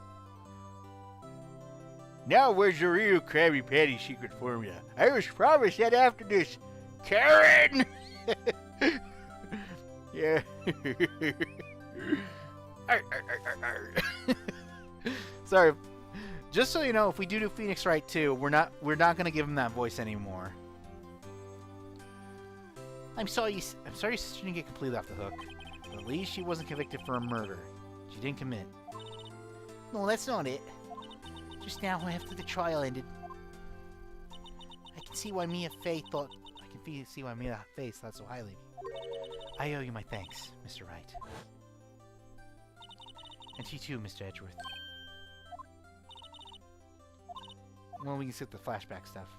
Now where's the real Krabby Patty secret formula? I was promised that after this. Karen! Yeah. Sorry. Just so you know, if we do Phoenix Wright 2, we're not gonna give him that voice anymore. I'm sorry your sister didn't get completely off the hook. But at least she wasn't convicted for a murder. She didn't commit. No, that's not it. Just now, after the trial ended, I can see why Mia Fey thought... See why Mia Face thought so highly of you. I owe you my thanks, Mr. Wright. And to you too, Mr. Edgeworth. Well, we can skip the flashback stuff.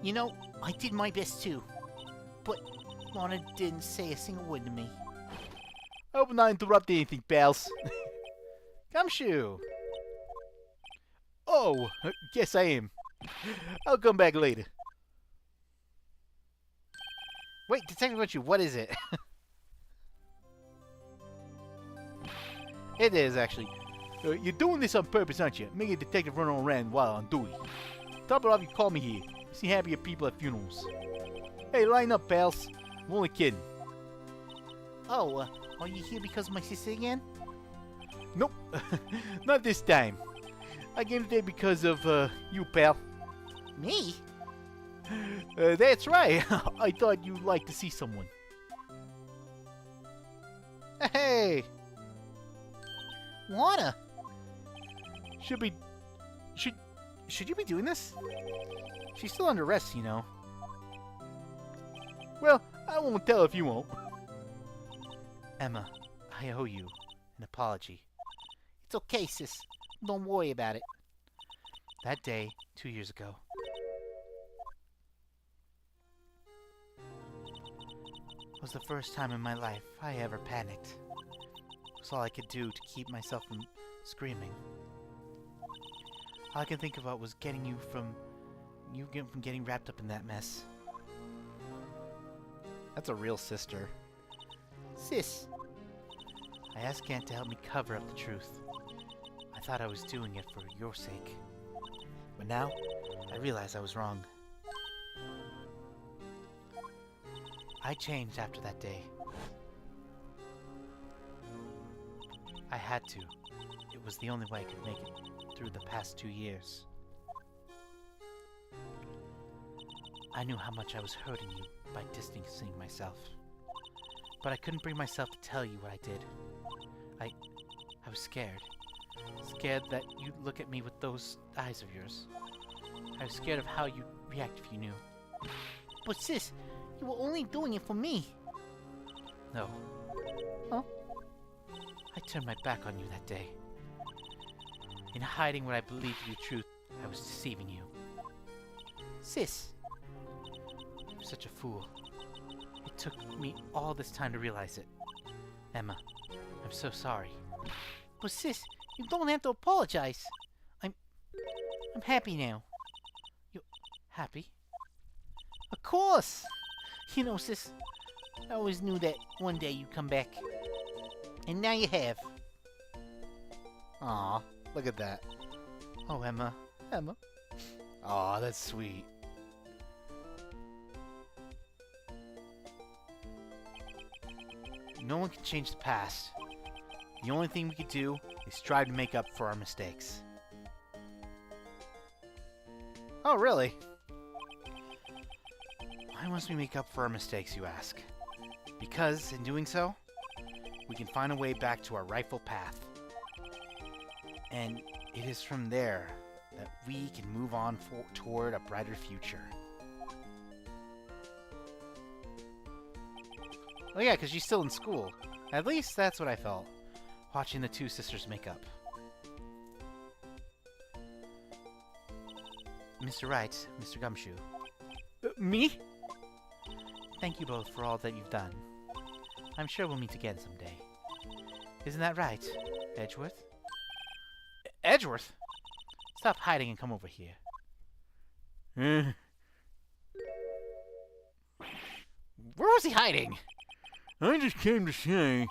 You know, I did my best too. But Lana didn't say a single word to me. I hope I'm not interrupting anything, pals. Gumshoe! Oh, yes I am. I'll come back later. Wait, Detective Gumshoe, what is it? It is, actually. You're doing this on purpose, aren't you? Making a detective run around while on duty. Top it off, you call me here. You see happier people at funerals. Hey, line up, pals. I'm only kidding. Oh, are you here because of my sister again? Nope. Not this time. I came today because of, you, pal. Me? That's right. I thought you'd like to see someone. Hey! Lana! Should you be doing this? She's still under arrest, you know. Well, I won't tell if you won't. Emma, I owe you an apology. It's okay, sis. Don't worry about it. That day, 2 years ago. Was the first time in my life I ever panicked. It was all I could do to keep myself from screaming. All I could think about was getting you from getting wrapped up in that mess. That's a real sister. Sis, I asked Aunt to help me cover up the truth. I thought I was doing it for your sake. But now, I realize I was wrong. I changed after that day. I had to. It was the only way I could make it through the past 2 years. I knew how much I was hurting you by distancing myself. But I couldn't bring myself to tell you what I did. I was scared. Scared that you'd look at me with those eyes of yours. I was scared of how you'd react if you knew. but sis, you were only doing it for me. No. Huh? I turned my back on you that day. In hiding what I believed to be the truth, I was deceiving you. Sis, I'm such a fool. It took me all this time to realize it. Emma, I'm so sorry. but sis, you don't have to apologize. I'm happy now. Happy? Of course! You know, sis, I always knew that one day you'd come back. And now you have. Aw, look at that. Oh, Emma. Emma. Aw, that's sweet. No one can change the past. The only thing we could do is strive to make up for our mistakes. Oh, really? Why must we make up for our mistakes, you ask? Because, in doing so, we can find a way back to our rightful path. And it is from there that we can move on toward a brighter future. Oh yeah, because she's still in school. At least that's what I felt, watching the two sisters make up. Mr. Wright, Mr. Gumshoe, Me? thank you both for all that you've done. I'm sure we'll meet again someday. Isn't that right, Edgeworth? Edgeworth? Stop hiding and come over here. Eh, Where was he hiding? I just came to say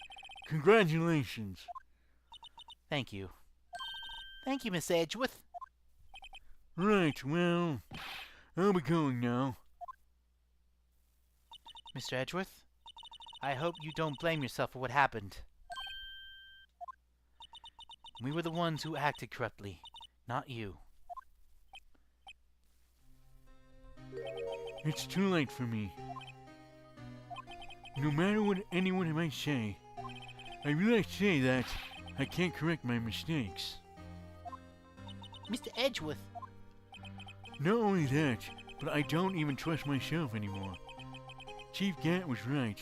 congratulations. Thank you. Thank you, Miss Edgeworth. Right, well, I'll be going now. Mr. Edgeworth, I hope you don't blame yourself for what happened. We were the ones who acted corruptly, not you. It's too late for me. No matter what anyone might say, I realize today that I can't correct my mistakes. Mr. Edgeworth, Not only that, but I don't even trust myself anymore. Chief Gant was right.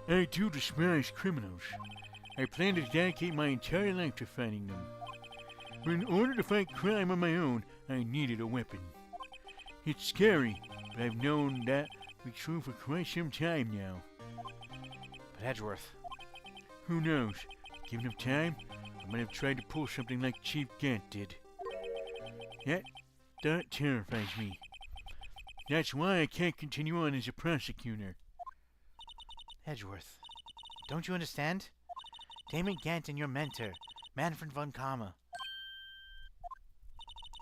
I do despise criminals. I plan to dedicate my entire life to fighting them. But in order to fight crime on my own, I needed a weapon. It's scary, but I've known that to be true for quite some time now. But Edgeworth, Who knows? Given enough time, I might have tried to pull something like Chief Gant did. That thought terrifies me. That's why I can't continue on as a prosecutor. Edgeworth, don't you understand? Damon Gant and your mentor, Manfred von Kama,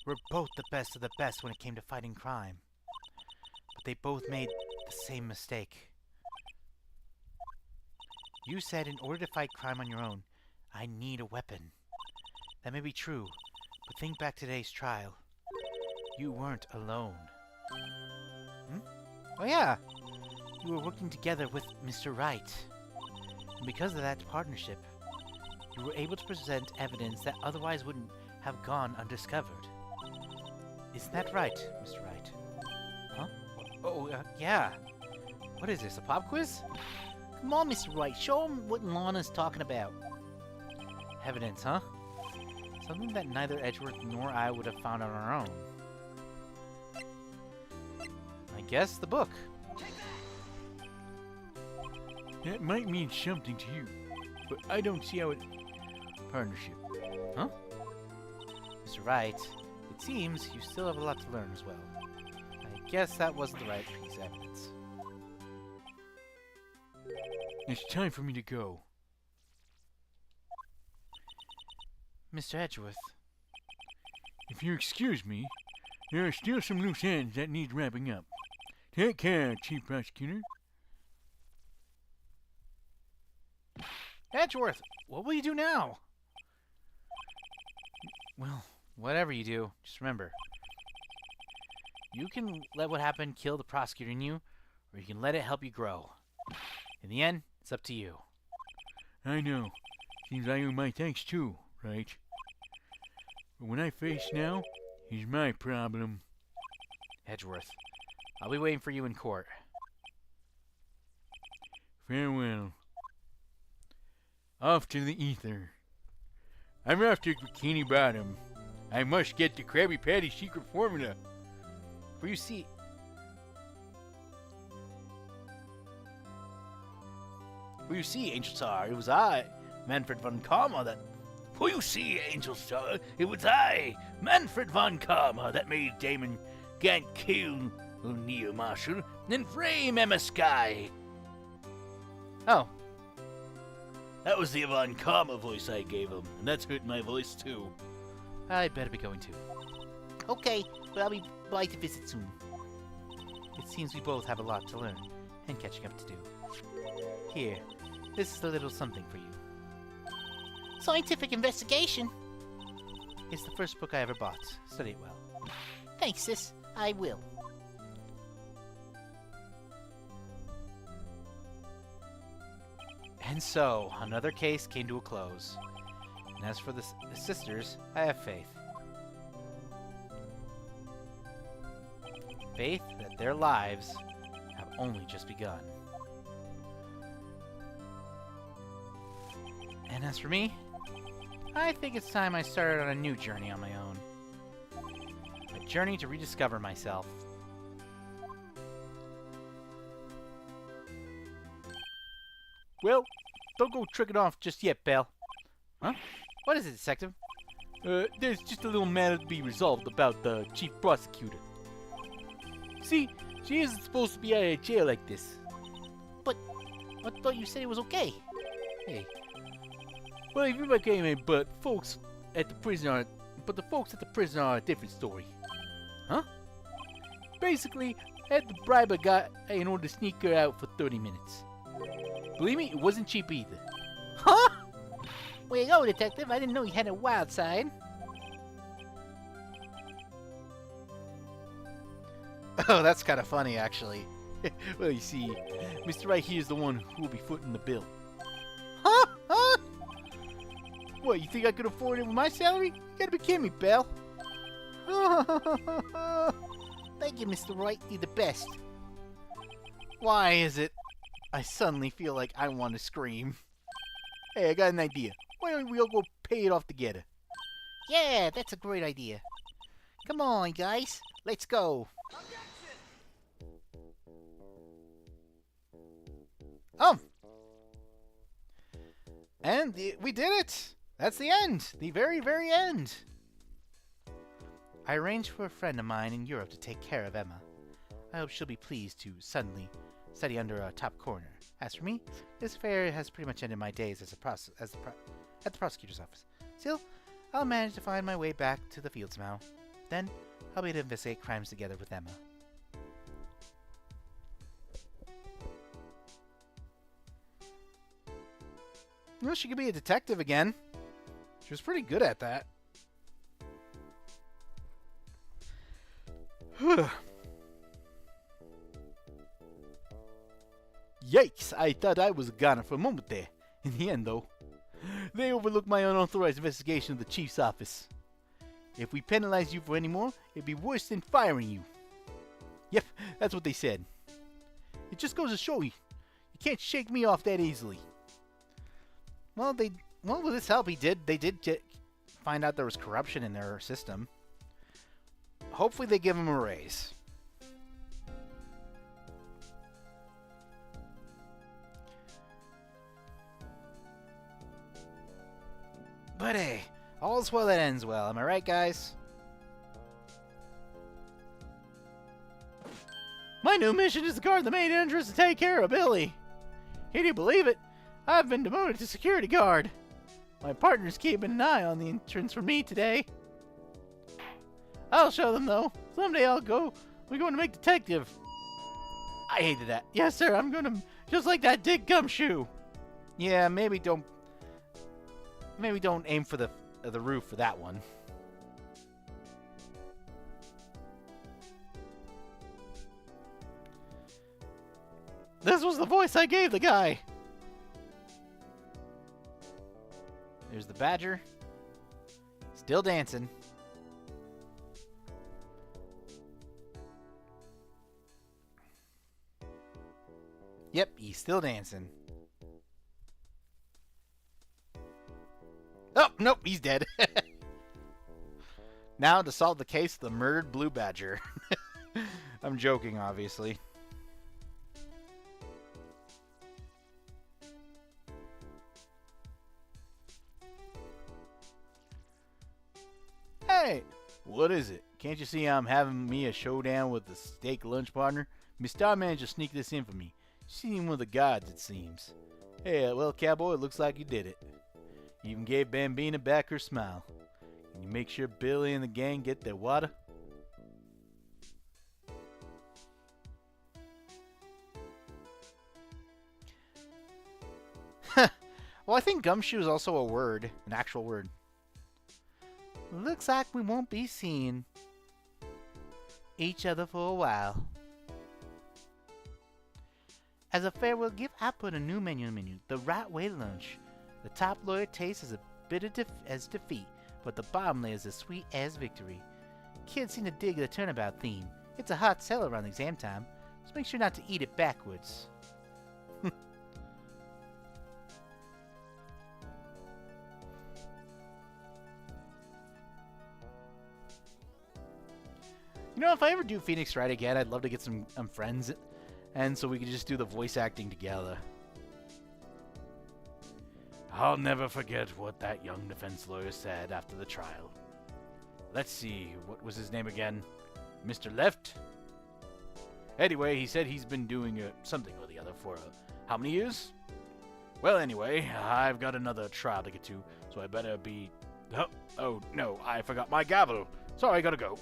were both the best of the best when it came to fighting crime. But they both made the same mistake. You said in order to fight crime on your own, I need a weapon. That may be true, but think back to today's trial. You weren't alone. oh yeah, You were working together with Mr. Wright. And because of that partnership, you were able to present evidence that otherwise wouldn't have gone undiscovered. Isn't that right, Mr. Wright? oh yeah. What is this, a pop quiz? come on, Mr. Wright, show him what Lana's talking about. Evidence, huh? Something that neither Edgeworth nor I would have found on our own. I guess the book. That might mean something to you, but I don't see how it... Partnership. Mr. Wright, it seems you still have a lot to learn as well. I guess that wasn't the right piece of evidence. It's time for me to go. Mr. Edgeworth, If you excuse me, there are still some loose ends that need wrapping up. Take care, Chief Prosecutor. Edgeworth, what will you do now? well, whatever you do, just remember. You can let what happened kill the prosecutor in you, or you can let it help you grow. In the end, it's up to you. I know. Seems I owe my thanks too, right? But what I face now is my problem. Edgeworth, I'll be waiting for you in court. Farewell. Off to the ether. I'm off to Bikini Bottom. I must get the Krabby Patty secret formula. For you see... Well, you see, Angel Star, it was I, Manfred von Karma, that... Well, you see, Angel Star, it was I, Manfred von Karma, that made Damon Gant kill Neo Marshall and frame Emma Sky. Oh, That was the von Karma voice I gave him, and that's hurt my voice too. I'd better be going too. Okay, but I'll be by to visit soon. It seems we both have a lot to learn and catching up to do. Here, this is a little something for you. Scientific investigation. It's the first book I ever bought. Study it well. Thanks, sis. I will. And so, another case came to a close. And as for the sisters, I have faith. Faith that their lives have only just begun. And as for me, I think it's time I started on a new journey on my own. A journey to rediscover myself. Well, don't go tricking off just yet, pal. Huh? What is it, Detective? There's just a little matter to be resolved about the chief prosecutor. See, she isn't supposed to be out of jail like this. I thought you said it was okay. Hey. Well, if you came in, but the folks at the prison are a different story. Huh? Basically, I had to bribe a guy in order to sneak her out for 30 minutes. Believe me, it wasn't cheap either. Huh? Way to go, Detective. I didn't know you had a wild side. Oh, that's kind of funny, actually. Well, you see, Mr. Wright here is the one who will be footing the bill. Huh? Huh? What, you think I could afford it with my salary? You gotta be kidding me, pal. Thank you, Mr. Wright. You're the best. Why is it I suddenly feel like I want to scream? Hey, I got an idea. Why don't we all go pay it off together? Yeah, that's a great idea. Come on, guys. Let's go. Oh! And we did it! That's the end! The very, very end! I arranged for a friend of mine in Europe to take care of Emma. I hope she'll be pleased to suddenly study under a top coroner. As for me, this affair has pretty much ended my days at the prosecutor's office. Still, I'll manage to find my way back to the field somehow. Then, I'll be able to investigate crimes together with Emma. Well, she could be a detective again. She was pretty good at that. Yikes, I thought I was a goner for a moment there. In the end, though, they overlooked my unauthorized investigation of the chief's office. If we penalize you for any more, it'd be worse than firing you. Yep, that's what they said. It just goes to show you, you can't shake me off that easily. Well, with this help, they did find out there was corruption in their system. Hopefully they give him a raise. But hey, all's well that ends well. Am I right, guys? My new mission is to guard the main entrance to take care of Billy. Can you believe it? I've been demoted to security guard. My partner's keeping an eye on the entrance for me today. I'll show them, though. Someday we're going to make detective. I hated that. Yes, sir, I'm going to... Just like that Dick Gumshoe. Yeah, maybe don't aim for the roof for that one. This was the voice I gave the guy. There's the badger. Still dancing. Yep, he's still dancing. Oh, nope, he's dead. Now to solve the case of the murdered blue badger. I'm joking, obviously. Hey, what is it? Can't you see I'm having me a showdown with the steak lunch partner? My star manager sneaked this in for me. She's even one of the gods, it seems. Hey, well, cowboy, it looks like you did it. You even gave Bambina back her smile. Can you make sure Billy and the gang get their water? Well, I think gumshoe is also a word, an actual word. Looks like we won't be seeing each other for a while. As a farewell gift, I put a new menu, the right way lunch. The top layer tastes as a bitter as defeat, but the bottom layer is as sweet as victory. Kids seem to dig the turnabout theme. It's a hot seller around exam time, so make sure not to eat it backwards. You know, if I ever do Phoenix Wright again, I'd love to get some friends, and so we could just do the voice acting together. I'll never forget what that young defense lawyer said after the trial. Let's see, what was his name again? Mr. Left? Anyway, he said he's been doing something or the other for how many years? Well, anyway, I've got another trial to get to, so I better be... Oh, no, I forgot my gavel. Sorry, I gotta go.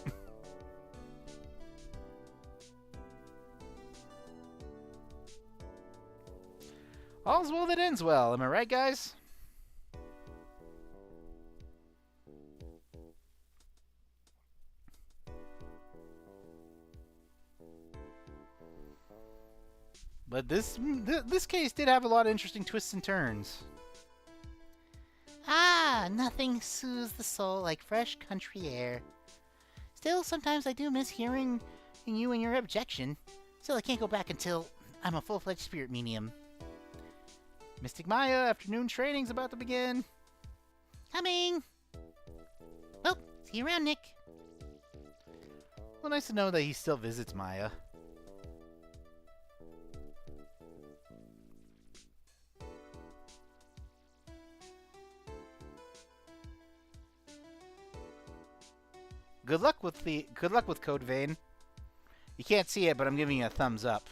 All's well that ends well, am I right, guys? But this case did have a lot of interesting twists and turns. Ah, nothing soothes the soul like fresh country air. Still, sometimes I do miss hearing you and your objection. Still, I can't go back until I'm a full-fledged spirit medium. Mystic Maya, afternoon training's about to begin. Coming! Well, see you around, Nick. Well, nice to know that he still visits Maya. Good luck with Code Vein. You can't see it, but I'm giving you a thumbs up.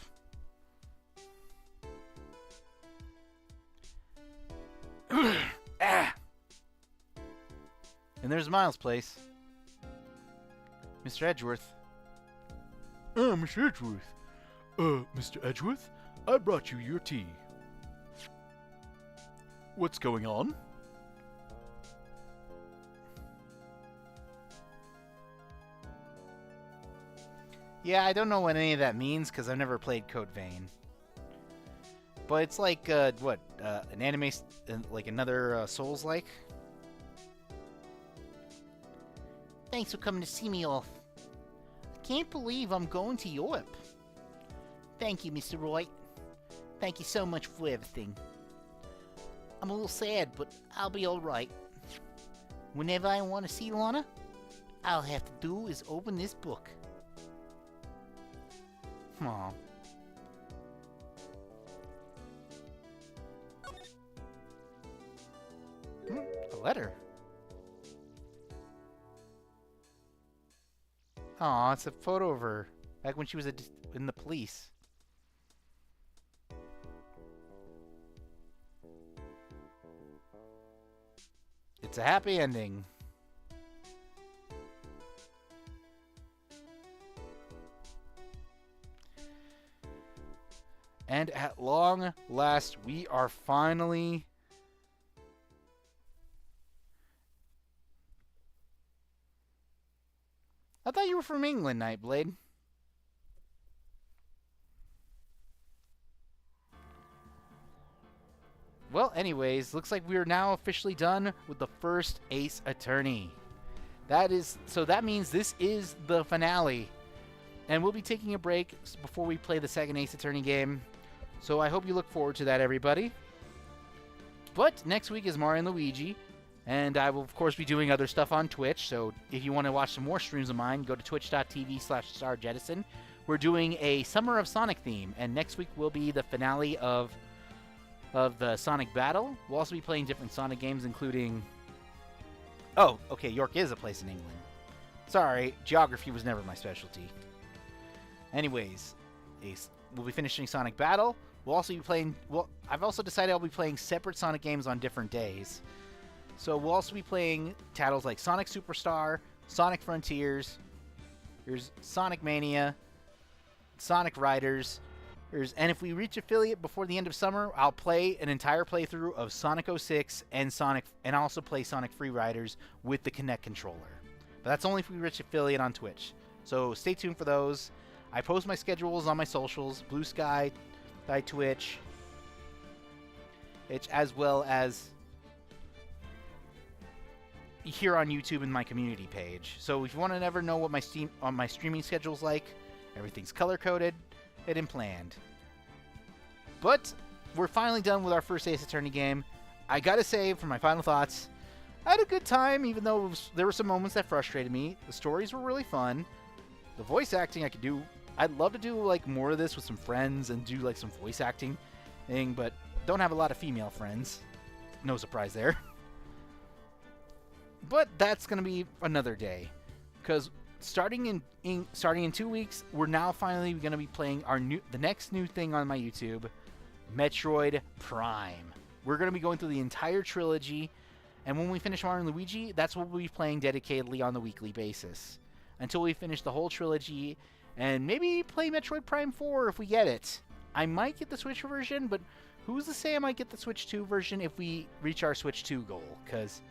Ah. And there's Miles' place. Mr. Edgeworth. Mr. Edgeworth. Mr. Edgeworth, I brought you your tea. What's going on? Yeah, I don't know what any of that means because I've never played Code Vein. But it's like, an anime, like another Souls-like? Thanks for coming to see me off. I can't believe I'm going to Europe. Thank you, Mr. Wright. Thank you so much for everything. I'm a little sad, but I'll be alright. Whenever I want to see Lana, all I'll have to do is open this book. Aw. A letter. Aw, it's a photo of her. Back when she was in the police. It's a happy ending. And at long last, we are finally... I thought you were from England, Nightblade. Well, anyways, looks like we are now officially done with the first Ace Attorney. So that means this is the finale. And we'll be taking a break before we play the second Ace Attorney game. So I hope you look forward to that, everybody. But next week is Mario and Luigi. And I will, of course, be doing other stuff on Twitch. So if you want to watch some more streams of mine, go to twitch.tv/StarJettison. We're doing a Summer of Sonic theme. And next week will be the finale of the Sonic Battle. We'll also be playing different Sonic games, including... Oh, okay, York is a place in England. Sorry, geography was never my specialty. Anyways, we'll be finishing Sonic Battle. We'll also be playing... Well, I've also decided I'll be playing separate Sonic games on different days. So we'll also be playing titles like Sonic Superstar, Sonic Frontiers, there's Sonic Mania, Sonic Riders, and if we reach affiliate before the end of summer, I'll play an entire playthrough of Sonic 06 and I'll also play Sonic Free Riders with the Kinect controller. But that's only if we reach affiliate on Twitch. So stay tuned for those. I post my schedules on my socials, Blue Sky, Twitch, as well as here on YouTube in my community page. So if you want to never know what my streaming schedule's like, everything's color-coded and planned. But we're finally done with our first Ace Attorney game. I gotta say, for my final thoughts, I had a good time, even though there were some moments that frustrated me. The stories were really fun. The voice acting I could do. I'd love to do like more of this with some friends and do like some voice acting thing, but don't have a lot of female friends. No surprise there. But that's gonna be another day, because starting in 2 weeks, we're now finally gonna be playing the next new thing on my YouTube, Metroid Prime. We're gonna be going through the entire trilogy, and when we finish Mario and Luigi, that's what we'll be playing dedicatedly on the weekly basis until we finish the whole trilogy, and maybe play Metroid Prime 4 if we get it. I might get the Switch version, but who's to say I might get the Switch 2 version if we reach our Switch 2 goal? Because,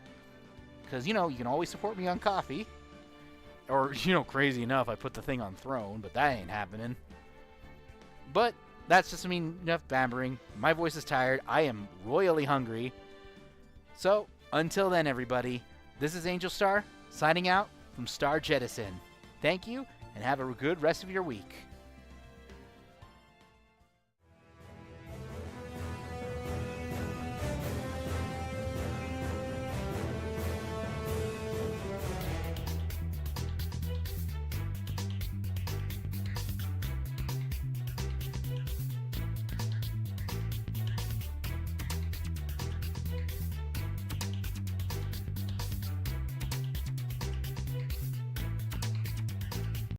you know, you can always support me on Coffee. Or, you know, crazy enough, I put the thing on Throne, but that ain't happening. But that's just, enough babbering. My voice is tired. I am royally hungry. So, until then, everybody, this is Angel Star, signing out from Star Jettison. Thank you, and have a good rest of your week.